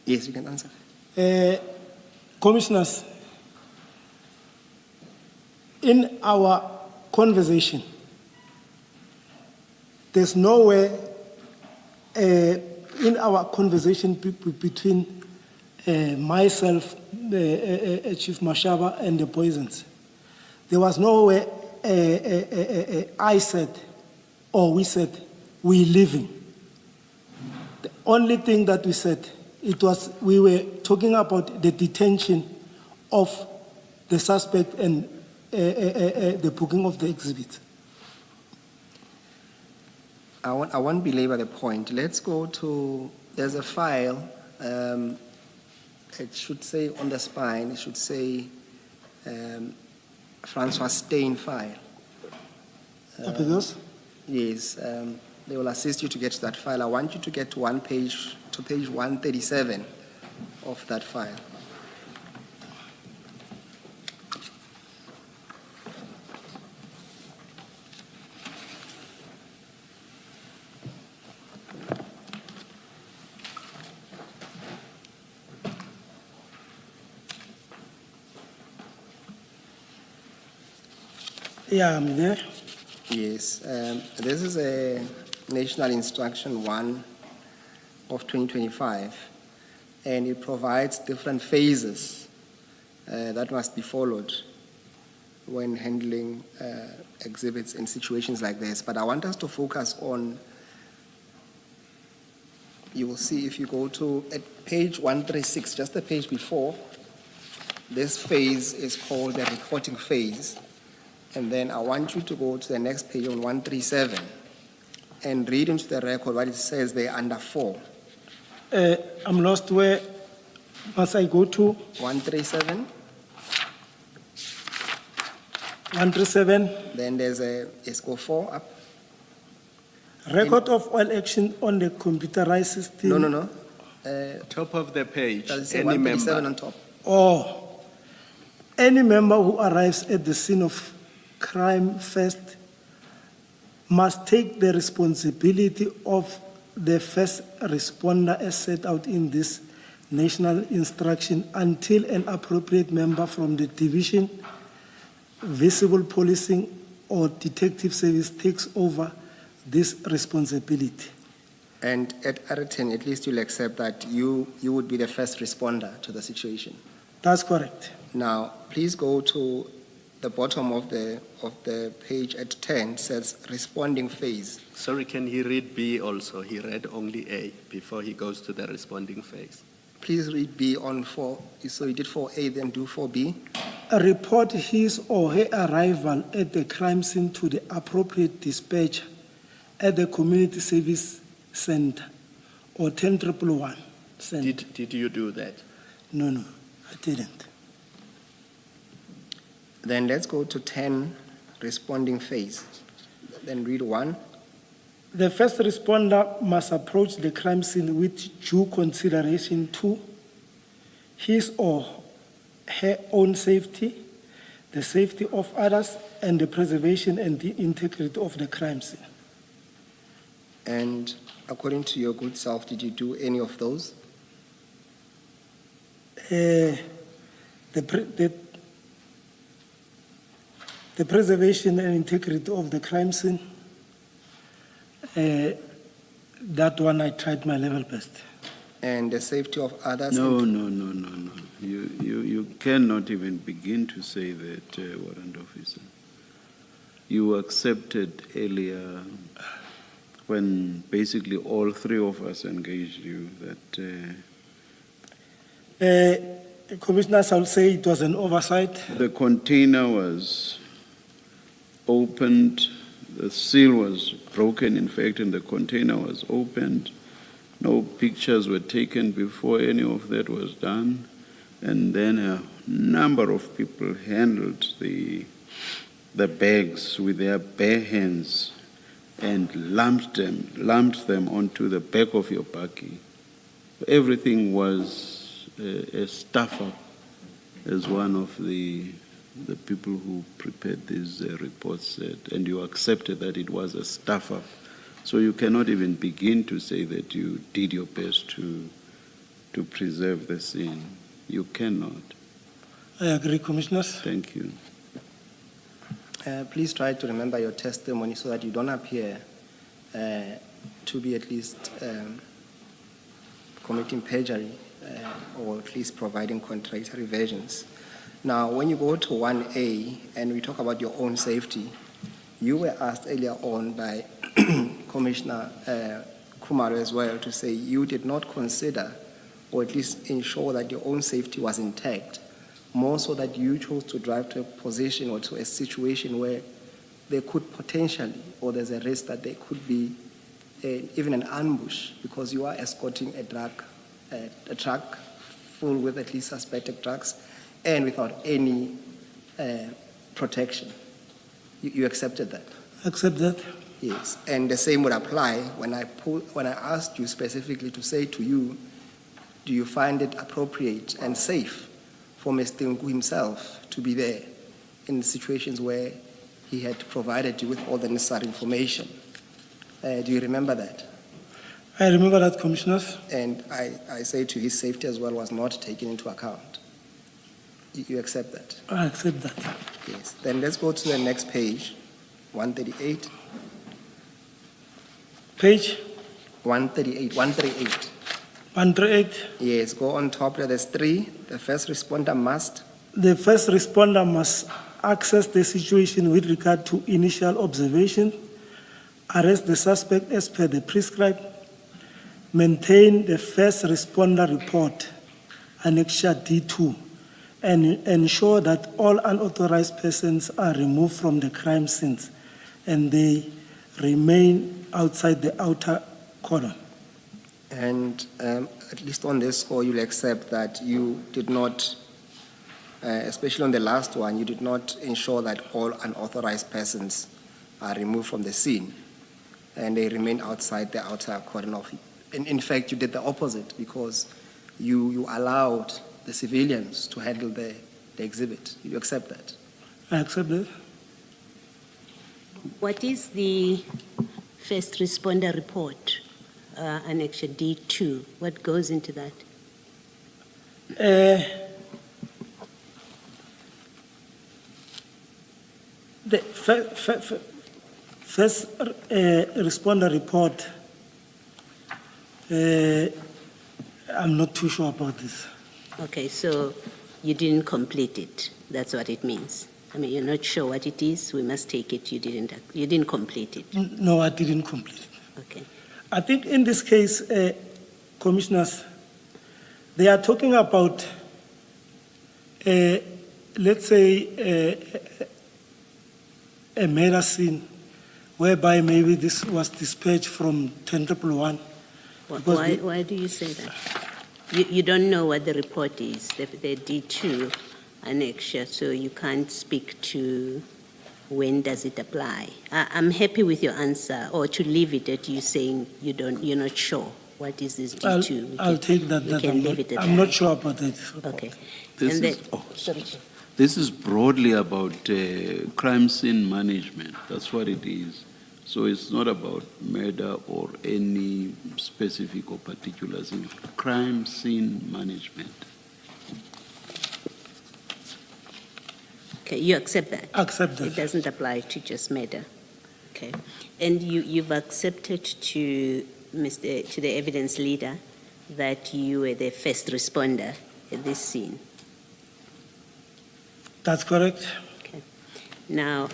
Yes, you can answer. Commissioners, in our conversation, there's nowhere in our conversation between myself, Chief Mashaba, and the Poisons, there was nowhere I said or we said we're leaving. The only thing that we said, we were talking about the detention of the suspect and the booking of the exhibit. I won't belabor the point. Let's go to, there's a file, it should say on the spine, it should say Francois Stein file. Because? Yes, they will assist you to get to that file. I want you to get to page 137 of that file. Yeah, I'm there. Yes, this is a National Instruction 1 of 2025, and it provides different phases that must be followed when handling exhibits in situations like this. But I want us to focus on, you will see if you go to page 136, just the page before, this phase is called the reporting phase. And then I want you to go to the next page on 137 and read into the record what it says there under 4. I'm lost. Where must I go to? 137. 137. Then there's let's go 4 up. Record of all action on the computerized system. No. Top of the page, Does it say any 137 member. on top? Or any member who arrives at the scene of crime first must take the responsibility of the first responder as set out in this national instruction until an appropriate member from the division, visible policing, or detective service takes over this responsibility. And at Arlington, at least you'll accept that you would be the first responder to the situation. That's correct. Now, please go to the bottom of the page at 10, says responding phase. Sorry, can he read B also? He read only A before he goes to the responding phase. Please read B on 4. So you did 4A, then do 4B. Report his or her arrival at the crime scene to the appropriate dispatcher at the community service center or 10111 center. Did you do that? No, I didn't. Then let's go to 10, responding phase. Then read 1. The first responder must approach the crime scene with due consideration to his or her own safety, the safety of others, and the preservation and the integrity of the crime scene. And according to your good self, did you do any of those? The preservation and integrity of the crime scene, that one I tried my level best. And the safety of others? No. You cannot even begin to say that, warrant officer. You accepted earlier when basically all three of us engaged you that Commissioners, I'll say it was an oversight. the container was opened, the seal was broken, in fact, and the container was opened. No pictures were taken before any of that was done. And then a number of people handled the bags with their bare hands and lumped them onto the back of your buggy. Everything was a stuff-up, as one of the people who prepared these reports said, and you accepted that it was a stuff-up. So you cannot even begin to say that you did your best to preserve the scene. You cannot. I agree, Commissioners. Thank you. Please try to remember your testimony so that you don't appear to be at least committing perjury or at least providing contradictory versions. Now, when you go to 1A and we talk about your own safety, you were asked earlier on by Commissioner Khumalo as well to say you did not consider or at least ensure that your own safety was intact, more so that you chose to drive to a position or to a situation where there could potentially, or there's a risk that there could be even an ambush because you are escorting a truck full with at least suspected drugs and without any protection. You accepted that? Accept that. Yes, and the same would apply when I asked you specifically to say to you, do you find it appropriate and safe for Mr. Nku himself to be there in situations where he had provided you with all the necessary information? Do you remember that? I remember that, Commissioners. And I say to his safety as well was not taken into account. You accept that? I accept that. Yes. Then let's go to the next page, 138. Page 138. 138. 138. Yes, go on top. There's 3. The first responder must. The first responder must assess the situation with regard to initial observation, arrest the suspect as per the prescribed, maintain the first responder report, Annexure D2, and ensure that all unauthorized persons are removed from the crime scenes and they remain outside the outer cordon. And at least on this score, you'll accept that you did not, especially on the last one, you did not ensure that all unauthorized persons are removed from the scene and they remain outside the outer cordon of it. In fact, you did the opposite because you allowed the civilians to handle the exhibit. You accept that? I accept that. What is the first responder report, Annexure D2? What goes into that? The first responder report, I'm not too sure about this. Okay, so you didn't complete it. That's what it means. I mean, you're not sure what it is. We must take it. You didn't complete it. No, I didn't complete it. Okay. I think in this case, Commissioners, they are talking about, let's say, a murder scene whereby maybe this was dispatched from 10-1. Why do you say that? You don't know what the report is, the D2 annexure, so you can't speak to when does it apply. I'm happy with your answer, or to leave it at you saying you're not sure. What is this D2? I'll take that. I'm not sure about that. Okay. This is broadly about crime scene management. That's what it is. So it's not about murder or any specific or particular thing. Crime scene management. Okay, you accept that? Accept that. It doesn't apply to just murder. Okay. And you've accepted to the evidence leader that you were the first responder at this scene. That's correct. Okay. Now,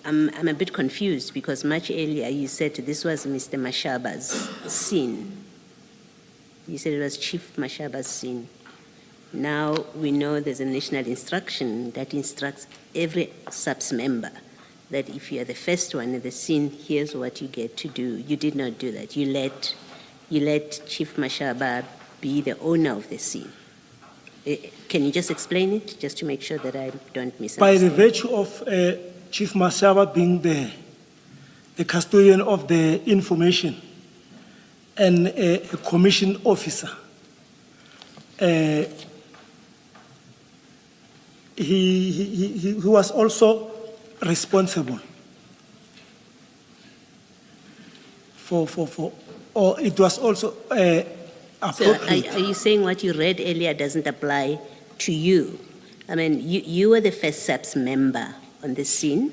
I'm a bit confused because much earlier you said this was Mr. Mashaba's scene. You said it was Chief Mashaba's scene. Now we know there's a national instruction that instructs every SAPS member that if you are the first one at the scene, here's what you get to do. You did not do that. You let Chief Mashaba be the owner of the scene. Can you just explain it, just to make sure that I don't misunderstand? By the virtue of Chief Mashaba being there, the custodian of the information and a commission officer. He was also responsible or it was also So appropriate. are you saying what you read earlier doesn't apply to you? I mean, you were the first SAPS member on the scene,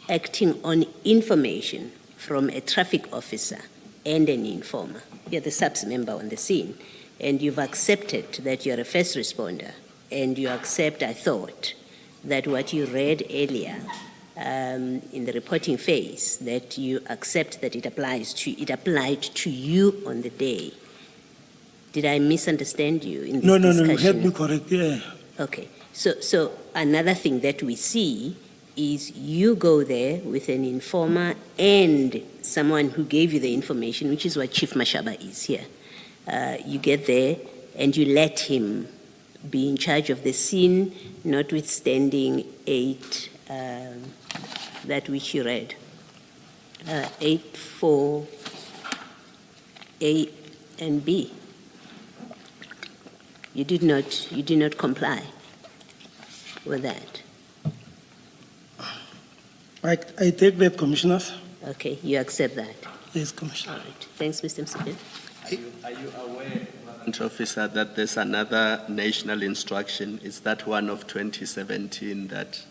acting on information from a traffic officer and an informer. You're the SAPS member on the scene, and you've accepted that you're a first responder, and you accept, I thought, that what you read earlier in the reporting phase, that you accept that it applied to you on the day. Did I misunderstand you in this No, discussion? you heard me correct, yeah. Okay, so another thing that we see is you go there with an informer and someone who gave you the information, which is what Chief Mashaba is here. You get there and you let him be in charge of the scene, notwithstanding 8, that which you read. 8(4)(a) and B. You did not comply with that. I take that, Commissioners. Okay, you accept that. Yes, Commissioner. All right. Thanks, Mr. Msipin. Are you aware, Warrant Officer, that there's another national instruction? Is that one of 2017 that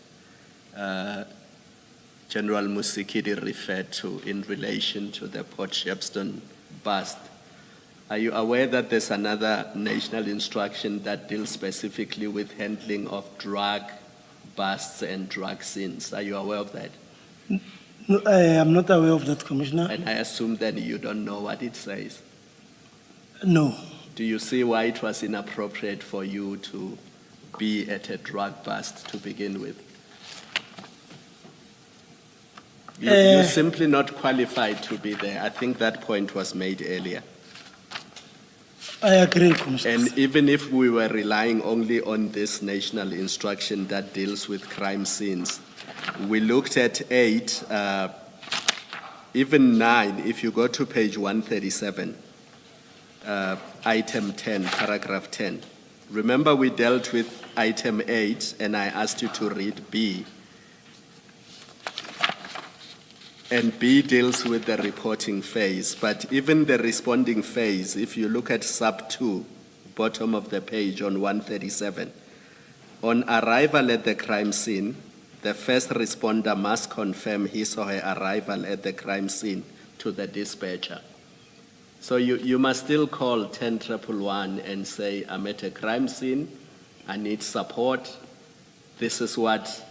General Musikidi referred to in relation to the Port Shepstone bust? Are you aware that there's another national instruction that deals specifically with handling of drug busts and drug scenes? Are you aware of that? No, I am not aware of that, Commissioner. And I assume that you don't know what it says. No. Do you see why it was inappropriate for you to be at a drug bust to begin with? You're simply not qualified to be there. I think that point was made earlier. I agree, Commissioner. And even if we were relying only on this national instruction that deals with crime scenes, we looked at 8, even 9, if you go to page 137, item 10, paragraph 10. Remember we dealt with item 8 and I asked you to read B. And B deals with the reporting phase, but even the responding phase, if you look at sub 2, bottom of the page on 137, on arrival at the crime scene, the first responder must confirm his or her arrival at the crime scene to the dispatcher. So you must still call 10-111 and say, I'm at a crime scene, I need support, this is what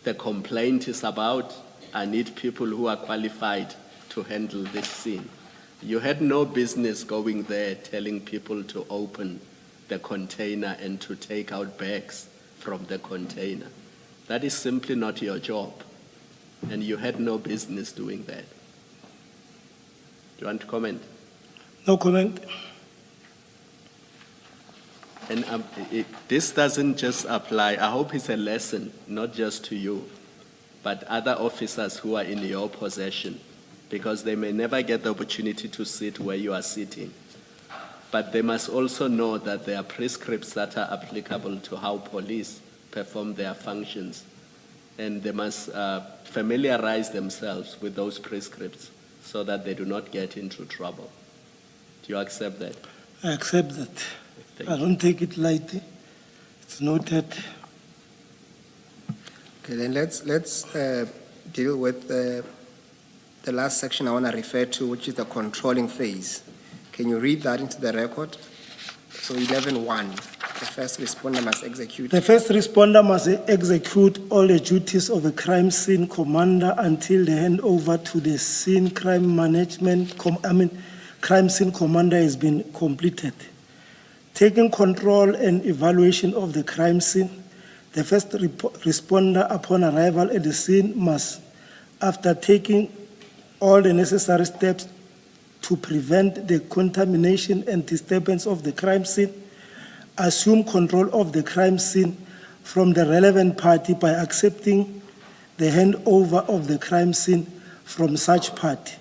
the complaint is about, I need people who are qualified to handle this scene. You had no business going there telling people to open the container and to take out bags from the container. That is simply not your job, and you had no business doing that. Do you want to comment? No comment. And this doesn't just apply, I hope it's a lesson, not just to you, but other officers who are in your possession, because they may never get the opportunity to sit where you are sitting. But they must also know that there are prescripts that are applicable to how police perform their functions, and they must familiarize themselves with those prescripts so that they do not get into trouble. Do you accept that? I accept that. Thank I don't take it lightly. It's noted. Okay, then let's deal with the last section I want to refer to, which is the controlling phase. Can you read that into the record? So 11.1, the first responder must execute. The first responder must execute all the duties of a crime scene commander until the handover to the scene crime management, crime scene commander has been completed. Taking control and evaluation of the crime scene, the first responder upon arrival at the scene must, after taking all the necessary steps to prevent the contamination and disturbance of the crime scene, assume control of the crime scene from the relevant party by accepting the handover of the crime scene from such party,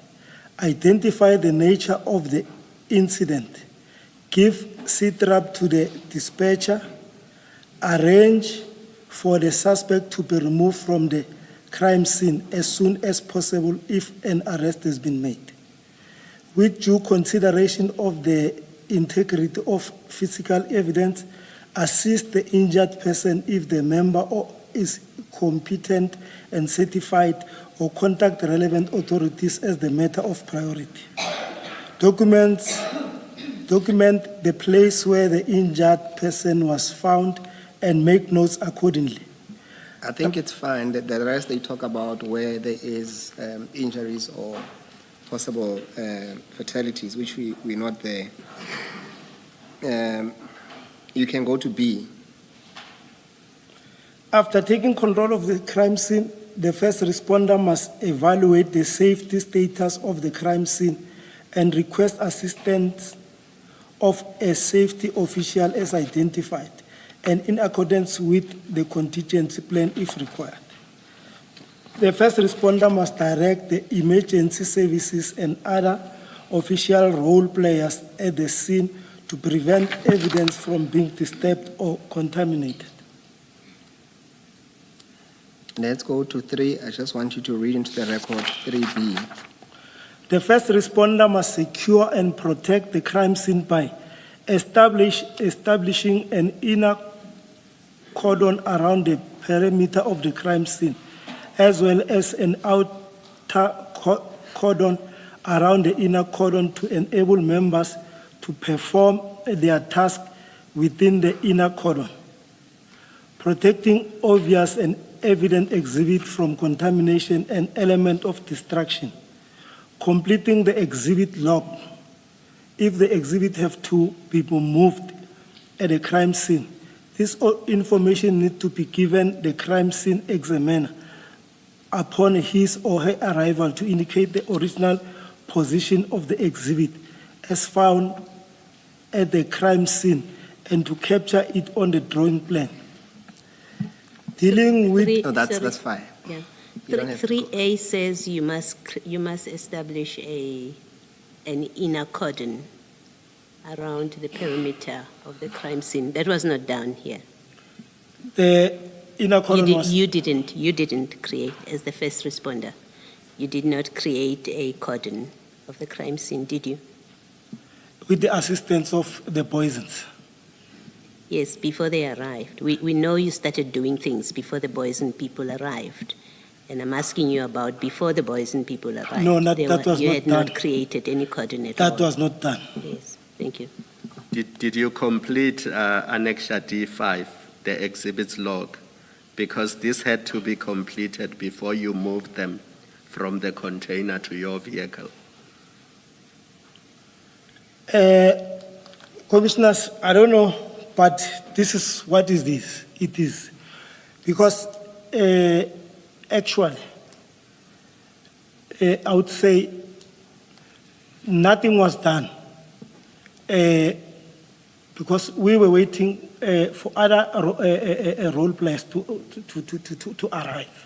identify the nature of the incident, give SITRAP to the dispatcher, arrange for the suspect to be removed from the crime scene as soon as possible if an arrest has been made. With due consideration of the integrity of physical evidence, assist the injured person if the member is competent and certified, or contact relevant authorities as the matter of priority. Document the place where the injured person was found and make notes accordingly. I think it's fine that the rest they talk about where there is injuries or possible fatalities, which we're not there. You can go to B. After taking control of the crime scene, the first responder must evaluate the safety status of the crime scene and request assistance of a safety official as identified and in accordance with the contingency plan if required. The first responder must direct the emergency services and other official role players at the scene to prevent evidence from being disturbed or contaminated. Let's go to 3. I just want you to read into the record 3B. The first responder must secure and protect the crime scene by establishing an inner cordon around the perimeter of the crime scene, as well as an outer cordon around the inner cordon to enable members to perform their task within the inner cordon. Protecting obvious and evident exhibit from contamination and element of destruction. Completing the exhibit log. If the exhibit have to be moved at a crime scene, this information needs to be given the crime scene examiner upon his or her arrival to indicate the original position of the exhibit as found at the crime scene and to capture it on the drawing plan. Dealing with... No, that's fine. Yeah. You don't have to go. 3A says you must establish an inner cordon around the perimeter of the crime scene. That was not done here. The inner cordon was... You didn't create, as the first responder, you did not create a cordon of the crime scene, did you? With the assistance of the poisons. Yes, before they arrived. We know you started doing things before the boys and people arrived. And I'm asking you about before the boys and people arrived. No, that was you not done. You had not created any cordon at all. That was not done. Yes, thank you. Did you complete Annexure D5, the exhibits log? Because this had to be completed before you moved them from the container to your vehicle. Commissioners, I don't know, but this is what is this? It is because actually, I would say nothing was done because we were waiting for other role players to arrive.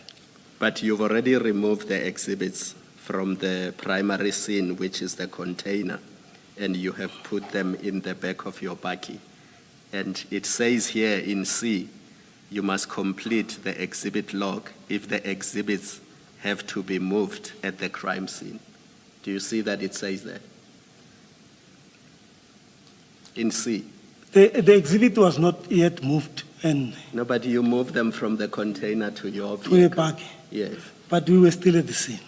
But you've already removed the exhibits from the primary scene, which is the container, and you have put them in the back of your bakkie. And it says here in C, you must complete the exhibit log if the exhibits have to be moved at the crime scene. Do you see that it says that? In C. The exhibit was not yet moved and No, but you moved them from the container to your to vehicle. the bakkie, Yes. but we were still at the scene.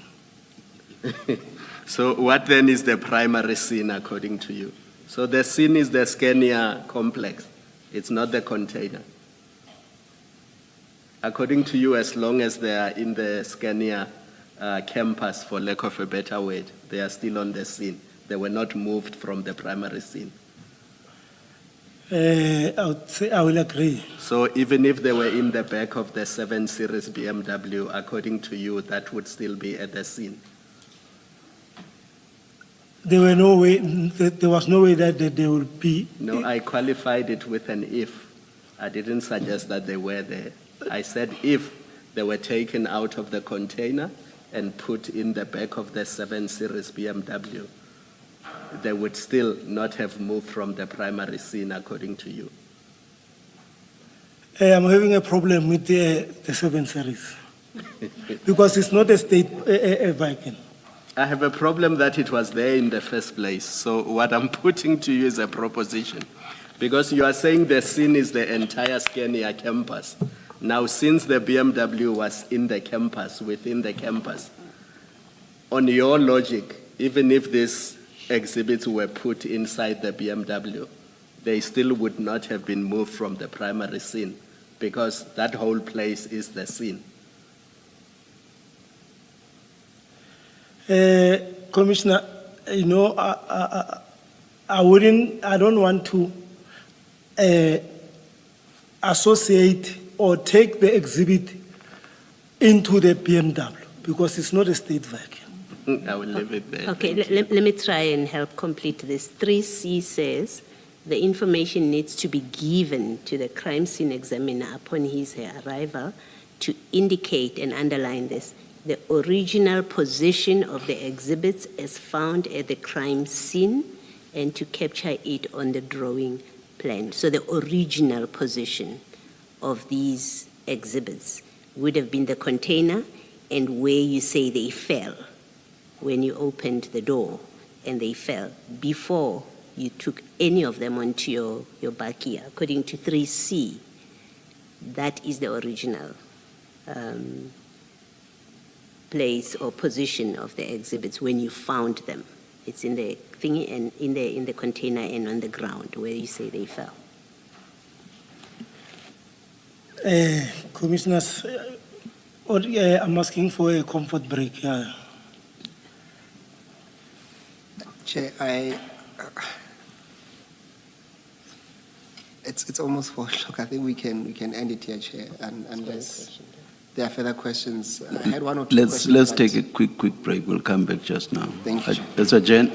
So what then is the primary scene according to you? So the scene is the Scania complex. It's not the container. According to you, as long as they are in the Scania campus, for lack of a better word, they are still on the scene. They were not moved from the primary scene. I would say I will agree. So even if they were in the back of the 7 Series BMW, according to you, that would still be at the scene. There was no way that they would be. No, I qualified it with an if. I didn't suggest that they were there. I said if they were taken out of the container and put in the back of the 7 Series BMW, they would still not have moved from the primary scene, according to you. I'm having a problem with the 7 Series because it's not a state vehicle. I have a problem that it was there in the first place. So what I'm putting to you is a proposition. Because you are saying the scene is the entire Scania campus. Now, since the BMW was in the campus, within the campus, on your logic, even if these exhibits were put inside the BMW, they still would not have been moved from the primary scene because that whole place is the scene. Commissioner, you know, I don't want to associate or take the exhibit into the BMW because it's not a state vehicle. I will leave it there. Okay, let me try and help complete this. 3C says the information needs to be given to the crime scene examiner upon his arrival to indicate and underline this. The original position of the exhibits as found at the crime scene and to capture it on the drawing plan. So the original position of these exhibits would have been the container and where you say they fell when you opened the door and they fell before you took any of them onto your back here. According to 3C, that is the original place or position of the exhibits when you found them. It's in the thingy and in the container and on the ground where you say they fell. Commissioners, I'm asking for a comfort break. Yeah. Chair, it's almost 4 o'clock. I think we can end it here, Chair, unless there are further questions. I had 1 or 2 questions. Let's take a quick break. We'll come back just now. Thank you, Chair. Let's adjourn.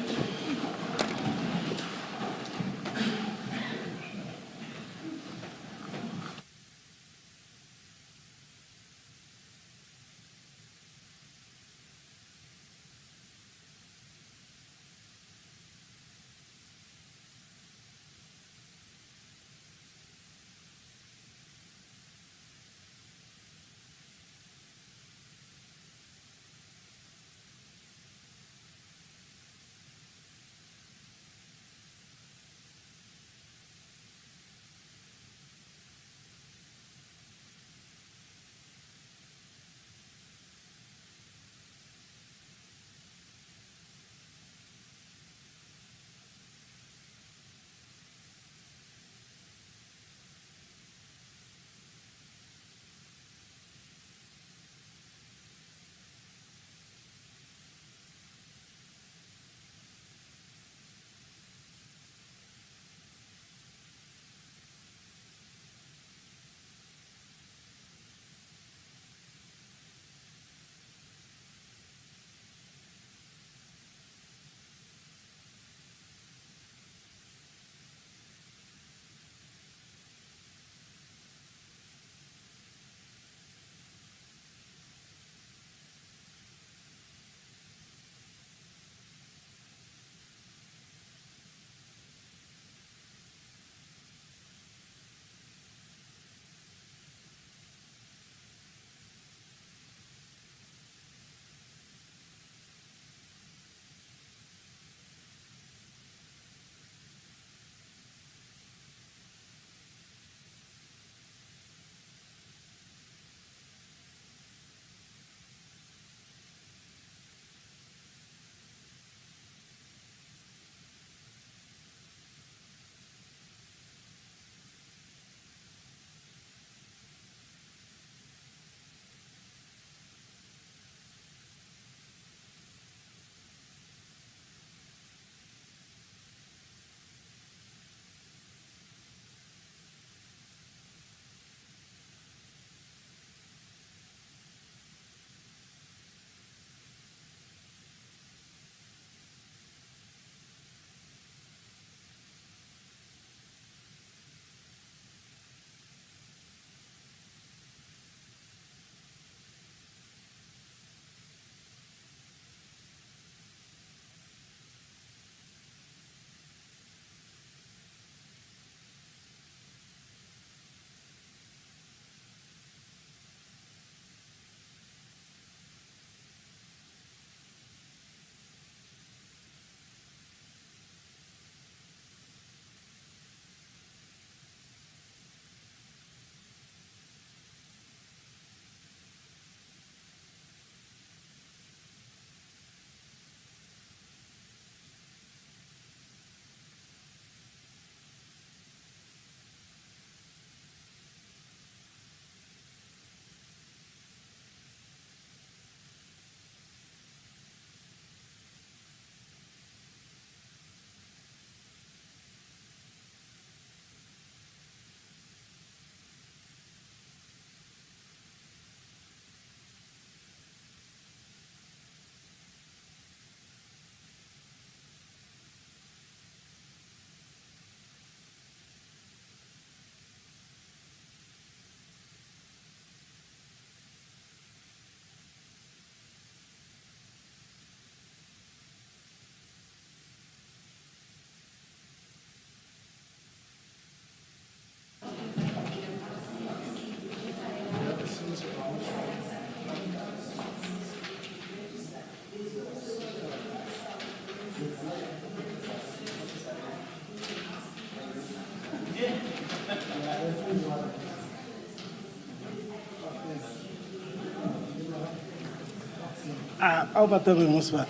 How about the Mosbat?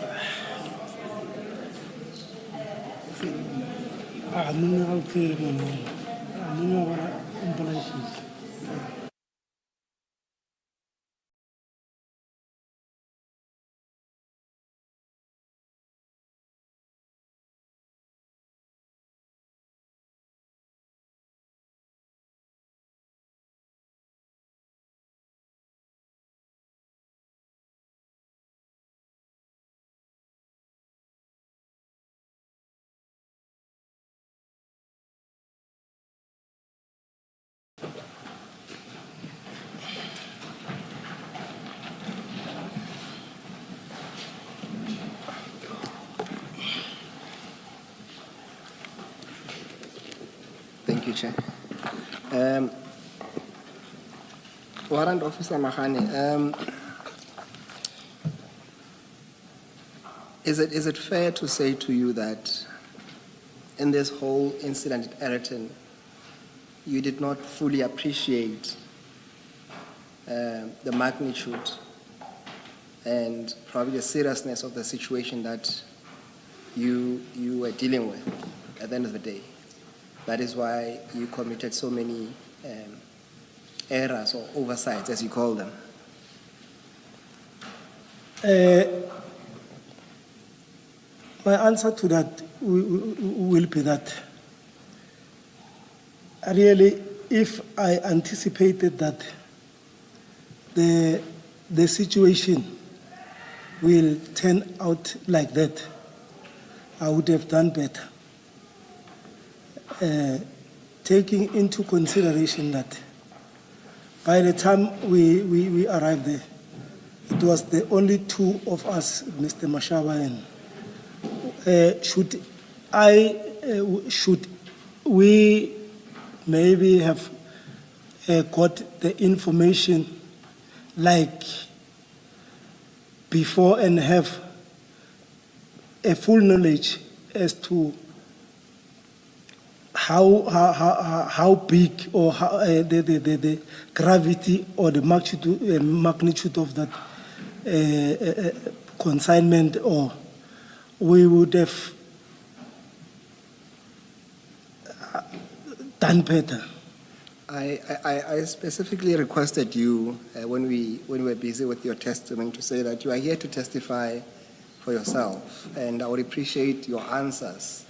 Mineral tea, mineral implications. Thank you, Chair. Warrant Officer Mahane, is it fair to say to you that in this whole incident at Ayrton, you did not fully appreciate the magnitude and probably the seriousness of the situation that you were dealing with at the end of the day? That is why you committed so many errors or oversights, as you call them. My answer to that will be that really, if I anticipated that the situation will turn out like that, I would have done better. Taking into consideration that by the time we arrived there, it was the only two of us, Mr. Mashaba, and should we maybe have got the information like before and have a full knowledge as to how big or how, the gravity or the magnitude of that consignment, or we would have done better. I specifically requested you when we were busy with your testimony to say that you are here to testify for yourself, and I would appreciate your answers.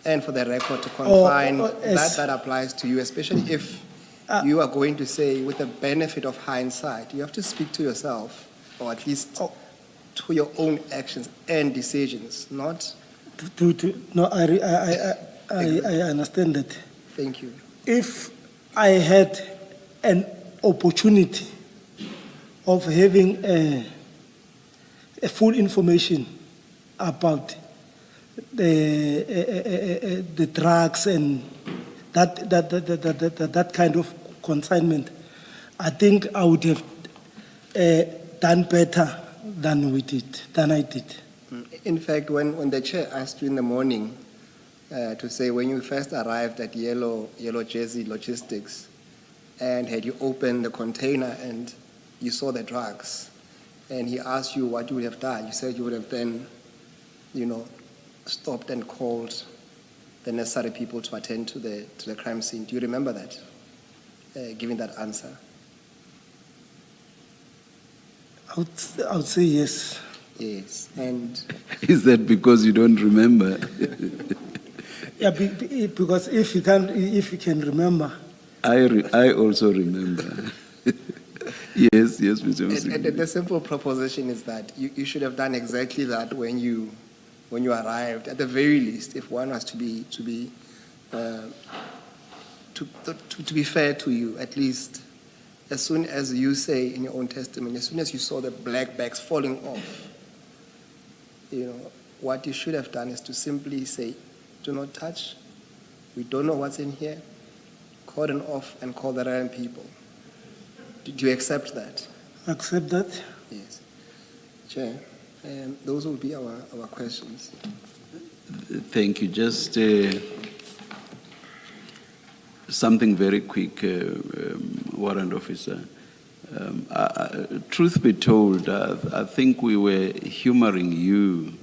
And for the record, to confine that applies to you, especially if you are going to say, with the benefit of hindsight, you have to speak to yourself, or at least to your own actions and decisions, not. No, I understand that. Thank you. If I had an opportunity of having a full information about the drugs and that kind of consignment, I think I would have done better than I did. In fact, when the chair asked you in the morning to say when you first arrived at Yellow Jersey Logistics, and had you opened the container and you saw the drugs, and he asked you what you would have done, you said you would have then, stopped and called the necessary people to attend to the crime scene. Do you remember that, giving that answer? I would say yes. Yes, and Is that because you don't remember? Yeah, because if you can remember. I also remember. Yes, Mr. Musi. And the simple proposition is that you should have done exactly that when you arrived. At the very least, if one was to be fair to you, at least as soon as you say in your own testimony, as soon as you saw the black bags falling off, what you should have done is to simply say, do not touch, we don't know what's in here, cordon off and call the relevant people. Do you accept that? Accept that? Yes. Chair, those will be our questions. Thank you. Just something very quick, Warrant Officer. Truth be told, I think we were humoring you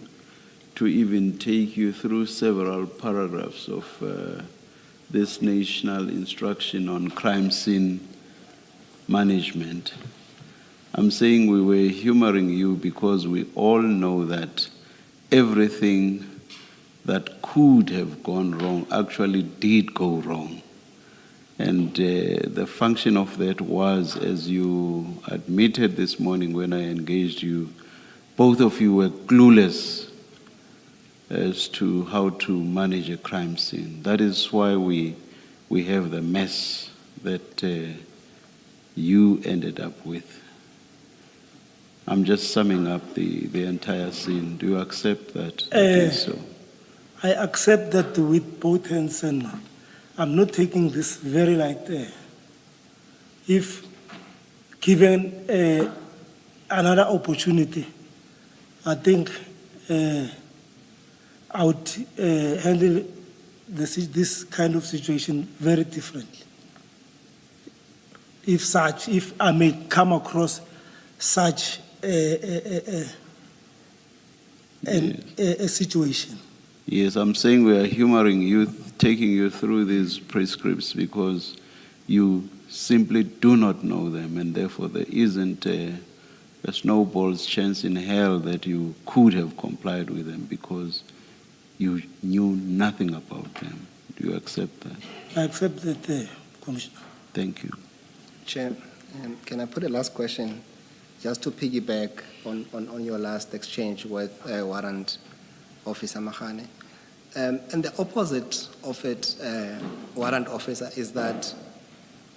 to even take you through several paragraphs of this national instruction on crime scene management. I'm saying we were humoring you because we all know that everything that could have gone wrong actually did go wrong. And the function of that was, as you admitted this morning when I engaged you, both of you were clueless as to how to manage a crime scene. That is why we have the mess that you ended up with. I'm just summing up the entire scene. Do you accept that? So? I accept that with both hands, and I'm not taking this very light. If given another opportunity, I think I would handle this kind of situation very differently. If I may come across such a situation. Yes, I'm saying we are humoring you, taking you through these prescripts because you simply do not know them, and therefore there isn't a snowball's chance in hell that you could have complied with them because you knew nothing about them. Do you accept that? I accept that, Commissioner. Thank you. Chair, can I put a last question just to piggyback on your last exchange with Warrant Officer Mahane? And the opposite of it, Warrant Officer, is that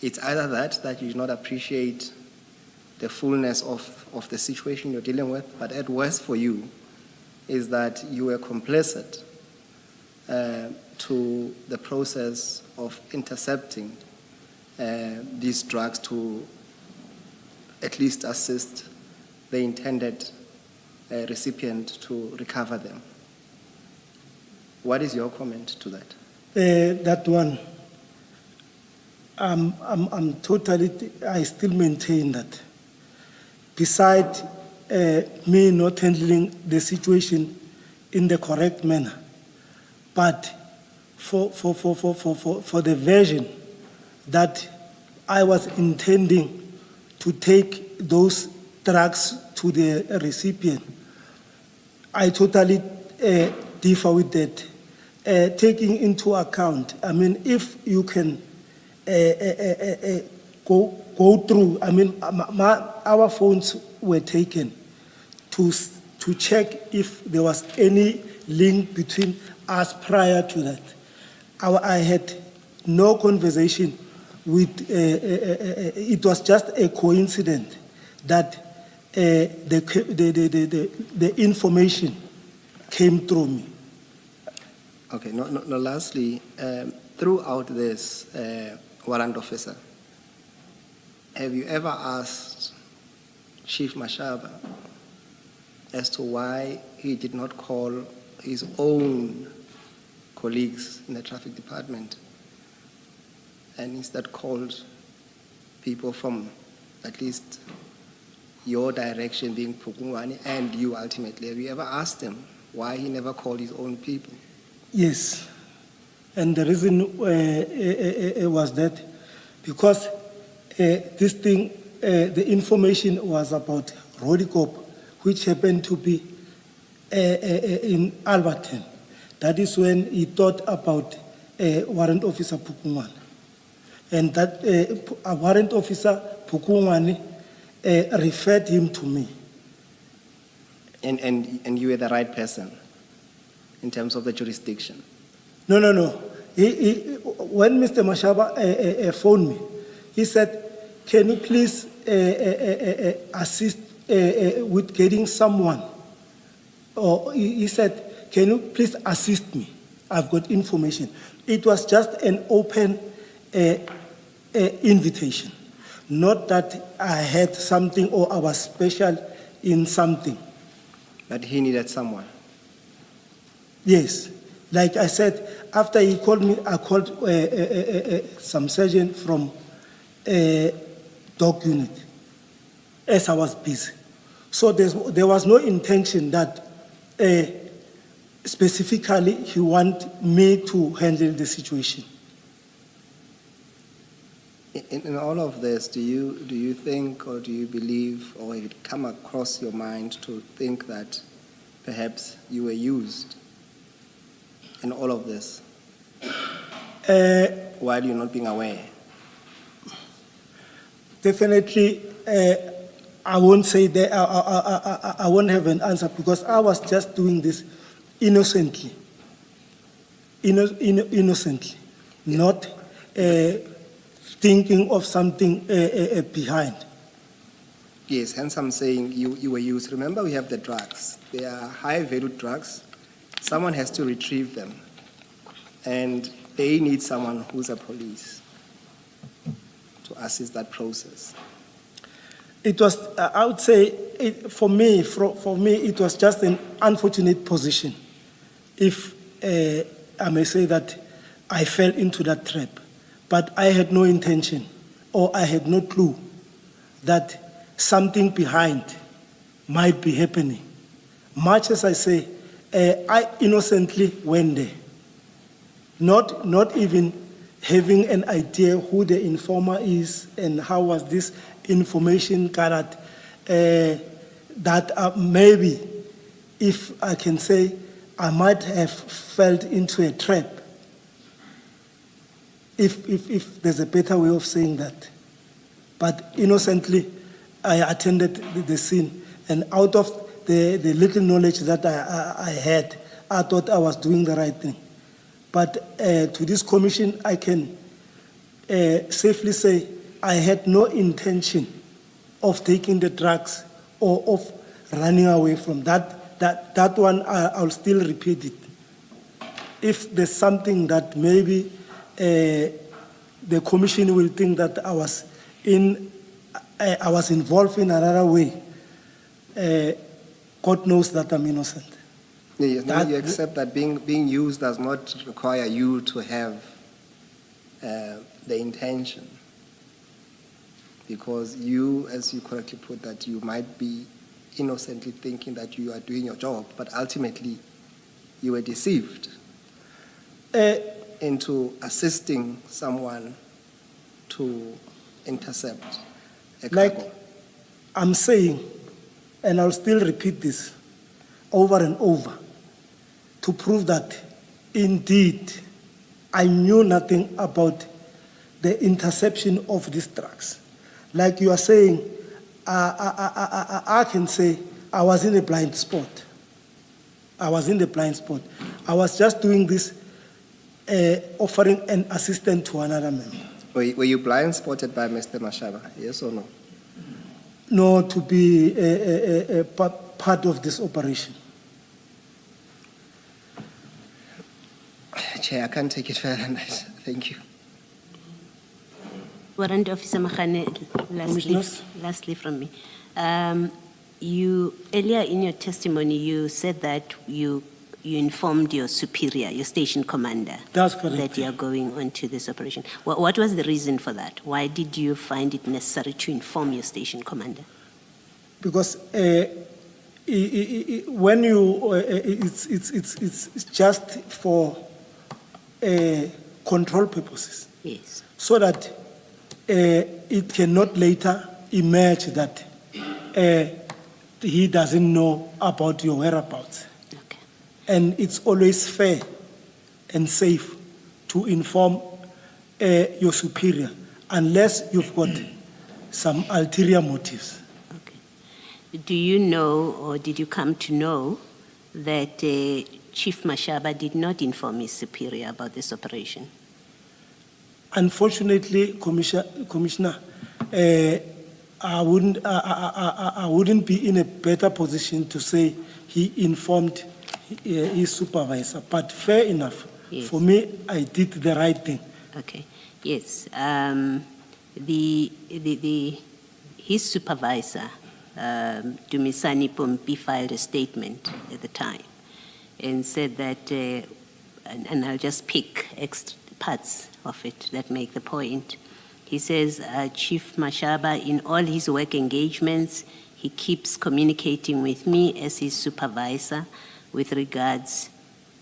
it's either that you do not appreciate the fullness of the situation you're dealing with, but at worst for you is that you were complicit to the process of intercepting these drugs to at least assist the intended recipient to recover them. What is your comment to that? That one, I'm totally, I still maintain that. Besides me not handling the situation in the correct manner, but for the version that I was intending to take those drugs to the recipient, I totally differ with that. Taking into account, I mean, if you can go through, I mean, our phones were taken to check if there was any link between us prior to that. I had no conversation with, it was just a coincidence that the information came through me. Okay, no, lastly, throughout this, Warrant Officer, have you ever asked Chief Mashaba as to why he did not call his own colleagues in the traffic department and instead called people from at least your direction, being Pukungwane, and you ultimately? Have you ever asked him why he never called his own people? Yes, and the reason was that because this thing, the information was about Rodicop, which happened to be in Alberton. That is when he thought about Warrant Officer Pukungwane. And that Warrant Officer Pukungwane referred him to me. And you were the right person in terms of the jurisdiction? No. When Mr. Mashaba phoned me, he said, can you please assist with getting someone? Or he said, can you please assist me? I've got information. It was just an open invitation, not that I had something or I was special in something. But he needed someone? Yes. Like I said, after he called me, I called some sergeant from Dog Unit. as I was busy. So there was no intention that specifically he want me to handle the situation. In all of this, do you think, or do you believe, or it come across your mind to think that perhaps you were used in all of this while you're not being aware? Definitely, I won't say that. I won't have an answer because I was just doing this innocently. Innocently, not thinking of something behind. Yes, hence I'm saying you were used. Remember, we have the drugs. They are high-value drugs. Someone has to retrieve them, and they need someone who's a police to assist that process. It was, I would say, for me, it was just an unfortunate position. If I may say that I fell into that trap, but I had no intention, or I had no clue that something behind might be happening. Much as I say, I innocently went there, not even having an idea who the informer is and how was this information gathered, that maybe, if I can say, I might have fell into a trap, if there's a better way of saying that. But innocently, I attended the scene, and out of the little knowledge that I had, I thought I was doing the right thing. But to this commission, I can safely say I had no intention of taking the drugs or of running away from that one. I'll still repeat it. If there's something that maybe the commission will think that I was involved in another way, God knows that I'm innocent. Yes, now you accept that being used does not require you to have the intention, because you, as you correctly put that, you might be innocently thinking that you are doing your job, but ultimately you were deceived into assisting someone to intercept a Like cargo. I'm saying, and I'll still repeat this over and over, to prove that indeed I knew nothing about the interception of these drugs. Like you are saying, I can say I was in a blind spot. I was in the blind spot. I was just doing this, offering an assistance to another member. Were you blind spotted by Mr. Mashaba? Yes or no? No, to be a part of this operation. Chair, I can't take it further than that. Thank you. Warrant Officer Makhane, lastly from me. You, earlier in your testimony, you said that you informed your superior, your station commander, That's correct. that you are going on to this operation. What was the reason for that? Why did you find it necessary to inform your station commander? Because when you, it's just for control purposes, Yes. so that it cannot later emerge that he doesn't know about your whereabouts. Okay. And it's always fair and safe to inform your superior unless you've got some ulterior motives. Okay. Do you know, or did you come to know, that Chief Mashaba did not inform his superior about this operation? Unfortunately, Commissioner, I wouldn't be in a better position to say he informed his supervisor, but fair enough. Yes. For me, I did the right thing. Okay. Yes. His supervisor, Dumisani Pompi, filed a statement at the time and said that, and I'll just pick extra parts of it that make the point. He says, Chief Mashaba, in all his work engagements, he keeps communicating with me as his supervisor with regards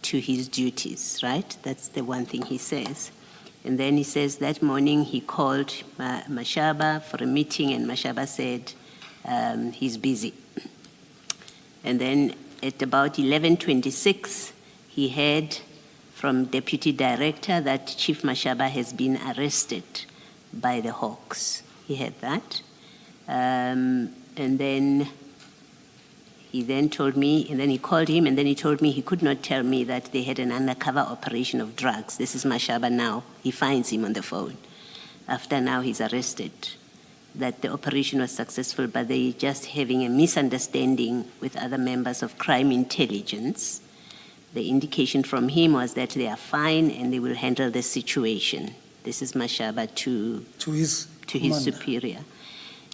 to his duties, right? That's the one thing he says. And then he says that morning he called Mashaba for a meeting, and Mashaba said he's busy. And then at about 11:26, he heard from Deputy Director that Chief Mashaba has been arrested by the Hawks. He had that. And then he then told me, and then he called him, and then he told me he could not tell me that they had an undercover operation of drugs. This is Mashaba now. He finds him on the phone. After now he's arrested, that the operation was successful, but they just having a misunderstanding with other members of crime intelligence. The indication from him was that they are fine and they will handle the situation. This is Mashaba to his superior.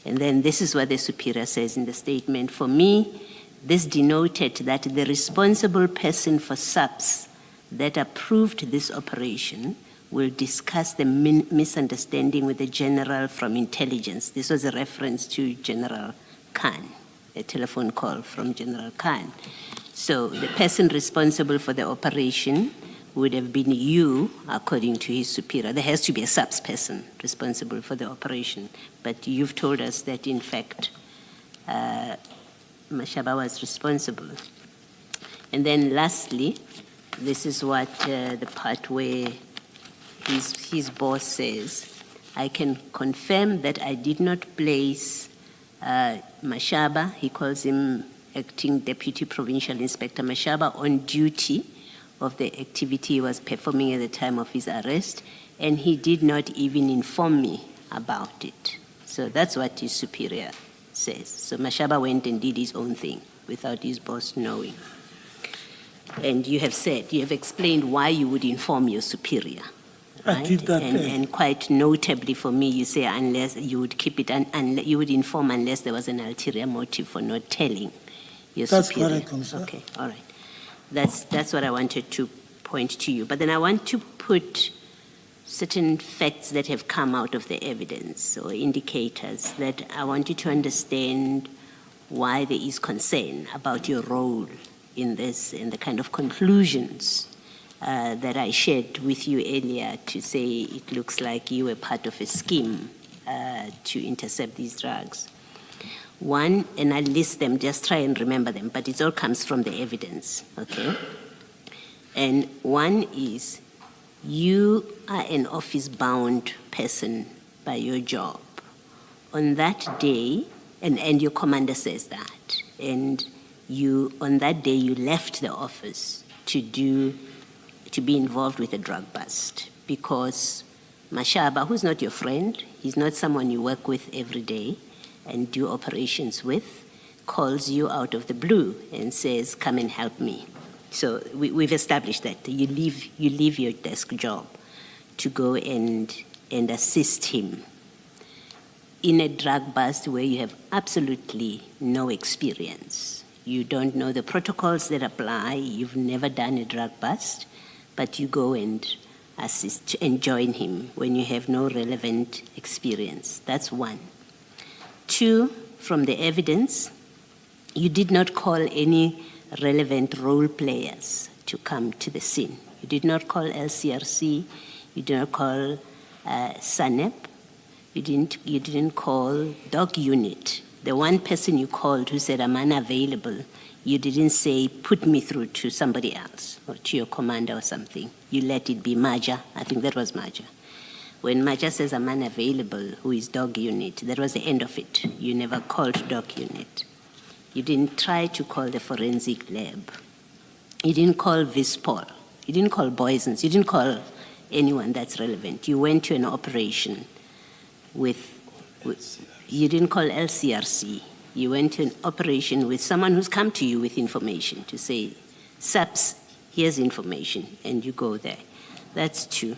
And then this is what the superior says in the statement. For me, this denoted that the responsible person for SAPS that approved this operation will discuss the misunderstanding with the general from intelligence. This was a reference to General Khan, a telephone call from General Khan. So the person responsible for the operation would have been you, according to his superior. There has to be a SAPS person responsible for the operation. But you've told us that, in fact, Mashaba was responsible. And then lastly, this is what the part where his boss says, I can confirm that I did not place Mashaba, he calls him Acting Deputy Provincial Inspector Mashaba, on duty of the activity he was performing at the time of his arrest, and he did not even inform me about it. So that's what his superior says. So Mashaba went and did his own thing without his boss knowing. And you have said, you have explained why you would inform your superior. Right? I did that. And quite notably for me, you say unless you would keep it, you would inform unless there was an ulterior motive for not telling your superior. That's correct, sir. Okay, all right. That's what I wanted to point to you. But then I want to put certain facts that have come out of the evidence or indicators that I want you to understand why there is concern about your role in this and the kind of conclusions that I shared with you earlier to say it looks like you were part of a scheme to intercept these drugs. One, and I'll list them, just try and remember them, but it all comes from the evidence, okay? And one is you are an office-bound person by your job. On that day, and your commander says that, and on that day you left the office to be involved with a drug bust because Mashaba, who's not your friend, he's not someone you work with every day and do operations with, calls you out of the blue and says, come and help me. So we've established that. You leave your desk job to go and assist him in a drug bust where you have absolutely no experience. You don't know the protocols that apply. You've never done a drug bust, but you go and assist and join him when you have no relevant experience. That's one. Two, from the evidence, you did not call any relevant role players to come to the scene. You did not call LCRC, you did not call SANEP, you didn't call dog unit. The one person you called who said, I'm unavailable, you didn't say, put me through to somebody else or to your commander or something. You let it be Maja. I think that was Maja. When Maja says, I'm unavailable, who is dog unit, that was the end of it. You never called dog unit. You didn't try to call the forensic lab. You didn't call Vispol. You didn't call Boysons. You didn't call anyone that's relevant. You went to an operation you didn't call LCRC. You went to an operation with someone who's come to you with information to say, SAPS, here's information, and you go there. That's two.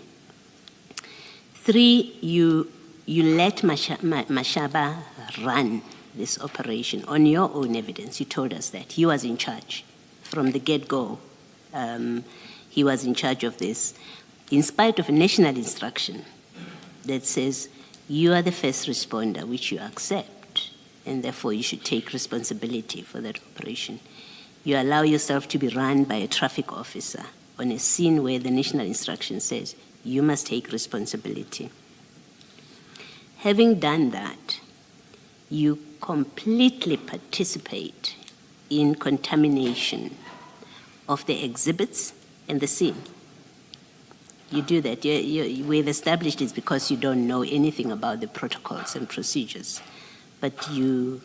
Three, you let Mashaba run this operation on your own evidence. You told us that. He was in charge from the get-go. He was in charge of this, in spite of a national instruction that says You are the first responder, which you accept, and therefore you should take responsibility for that operation. You allow yourself to be run by a traffic officer on a scene where the national instruction says you must take responsibility. Having done that, you completely participate in contamination of the exhibits and the scene. You do that. We've established it's because you don't know anything about the protocols and procedures, but you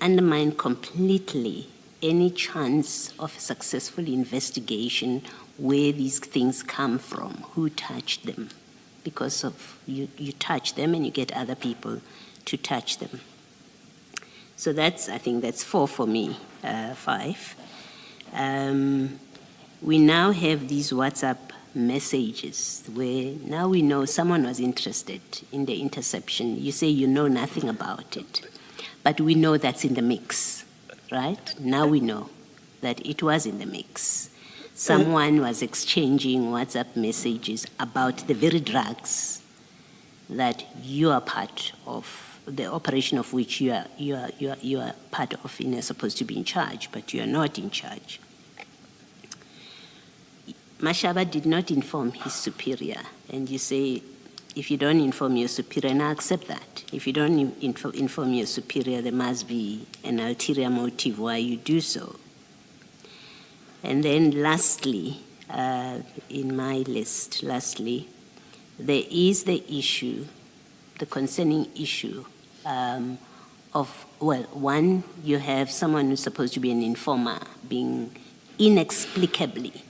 undermine completely any chance of a successful investigation where these things come from, who touched them, because of you touch them and you get other people to touch them. So I think that's 4 for me, 5. We now have these WhatsApp messages where now we know someone was interested in the interception. You say you know nothing about it, but we know that's in the mix, right? Now we know that it was in the mix. Someone was exchanging WhatsApp messages about the very drugs that you are part of, the operation of which you are part of and are supposed to be in charge, but you are not in charge. Mashaba did not inform his superior, and you say, if you don't inform your superior, and I accept that. If you don't inform your superior, there must be an ulterior motive why you do so. And then lastly, in my list, there is the issue, the concerning issue of, well, one, you have someone who's supposed to be an informer being inexplicably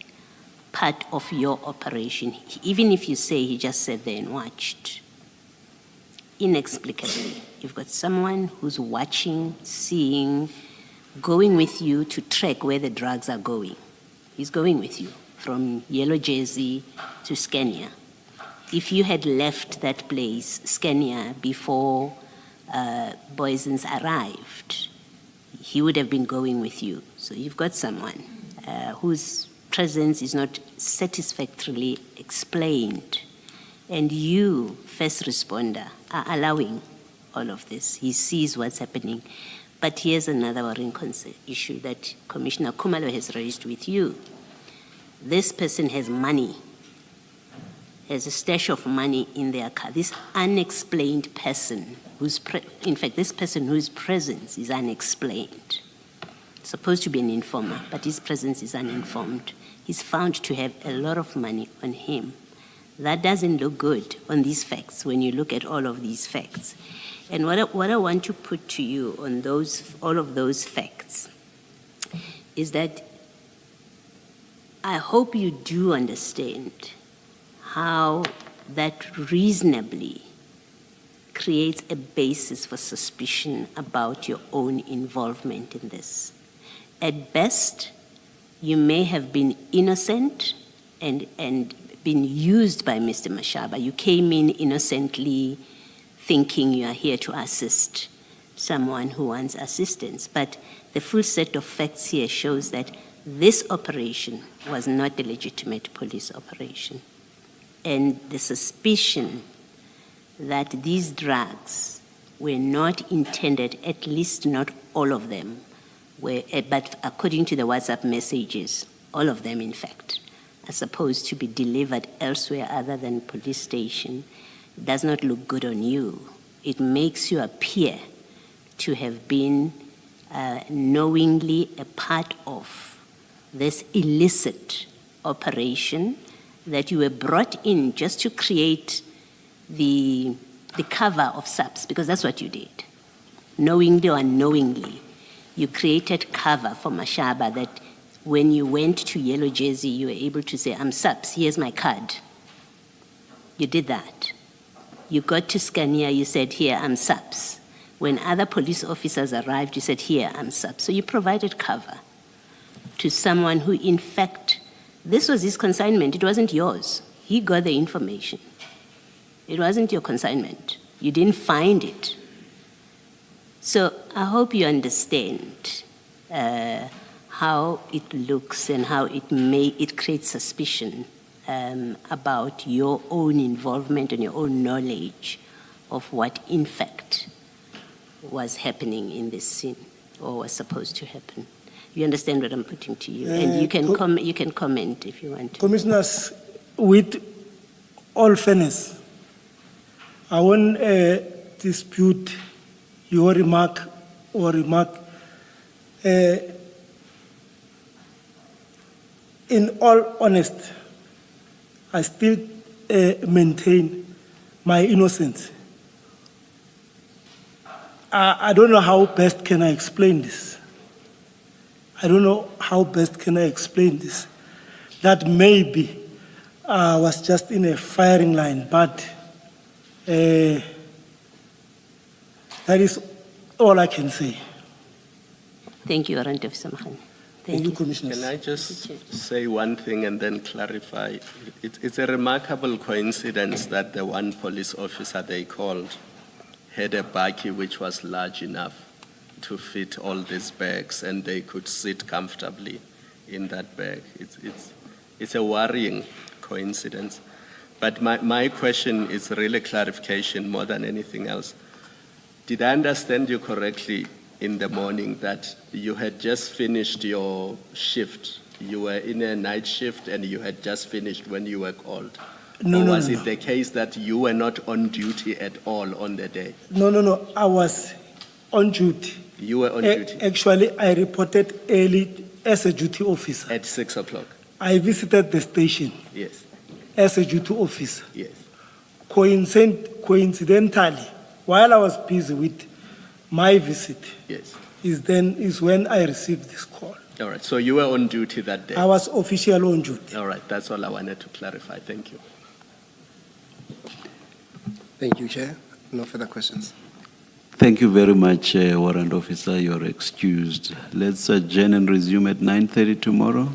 part of your operation. Even if you say he just sat there and watched, inexplicably, you've got someone who's watching, seeing, going with you to track where the drugs are going. He's going with you from Yellow Jersey to Scania. If you had left that place, Scania, before Boysons arrived, he would have been going with you. So you've got someone whose presence is not satisfactorily explained, and you, first responder, are allowing all of this. He sees what's happening. But here's another worrying issue that Commissioner Khumalo has raised with you. This person has money, has a stash of money in their car. This unexplained person, in fact, this person whose presence is unexplained, supposed to be an informer, but his presence is uninformed. He's found to have a lot of money on him. That doesn't look good on these facts when you look at all of these facts. And what I want to put to you on all of those facts is that I hope you do understand how that reasonably creates a basis for suspicion about your own involvement in this. At best, you may have been innocent and been used by Mr. Mashaba. You came in innocently thinking you are here to assist someone who wants assistance. But the full set of facts here shows that this operation was not a legitimate police operation. And the suspicion that these drugs were not intended, at least not all of them, but according to the WhatsApp messages, all of them, in fact, are supposed to be delivered elsewhere other than police station, does not look good on you. It makes you appear to have been knowingly a part of this illicit operation, that you were brought in just to create the cover of SAPS, because that's what you did. Knowingly or unknowingly, you created cover for Mashaba that when you went to Yellow Jersey, you were able to say, I'm SAPS, here's my card. You did that. You got to Scania, you said, here, I'm SAPS. When other police officers arrived, you said, here, I'm SAPS. So you provided cover to someone who, in fact, this was his consignment, it wasn't yours. He got the information. It wasn't your consignment. You didn't find it. So I hope you understand how it looks and how it creates suspicion about your own involvement and your own knowledge of what in fact was happening in this scene or was supposed to happen. You understand what I'm putting to you? And you can, you can comment if you want to. Commissioners, with all fairness, I won't dispute your remark or remark. In all honesty, I still maintain my innocence. I don't know how best can I explain this. I don't know how best can I explain this. That maybe I was just in a firing line, but that is all I can say. Thank you, Warrant Officer Mahane. Thank you, Commissioners. Can I just say one thing and then clarify? It's a remarkable coincidence that the one police officer they called had a bakkie which was large enough to fit all these bags and they could sit comfortably in that bag. It's a worrying coincidence. But my question is really clarification more than anything else. Did I understand you correctly in the morning that you had just finished your shift? You were in a night shift and you had just finished when you were called? No, or no, was no, it no. the case that you were not on duty at all on the day? No, I was on duty. You were on duty Actually, I reported early as a duty officer. at 6 o'clock? I visited the station Yes, as a duty officer. yes. Coincidentally, while I was busy with my visit, Yes. is when I received this call. All right, so you were on duty that day? I was official on duty. All right, that's all I wanted to clarify. Thank you. Thank you, Chair. No further questions. Thank you very much, Warrant Officer. You're excused. Let's adjourn and resume at 9:30 tomorrow.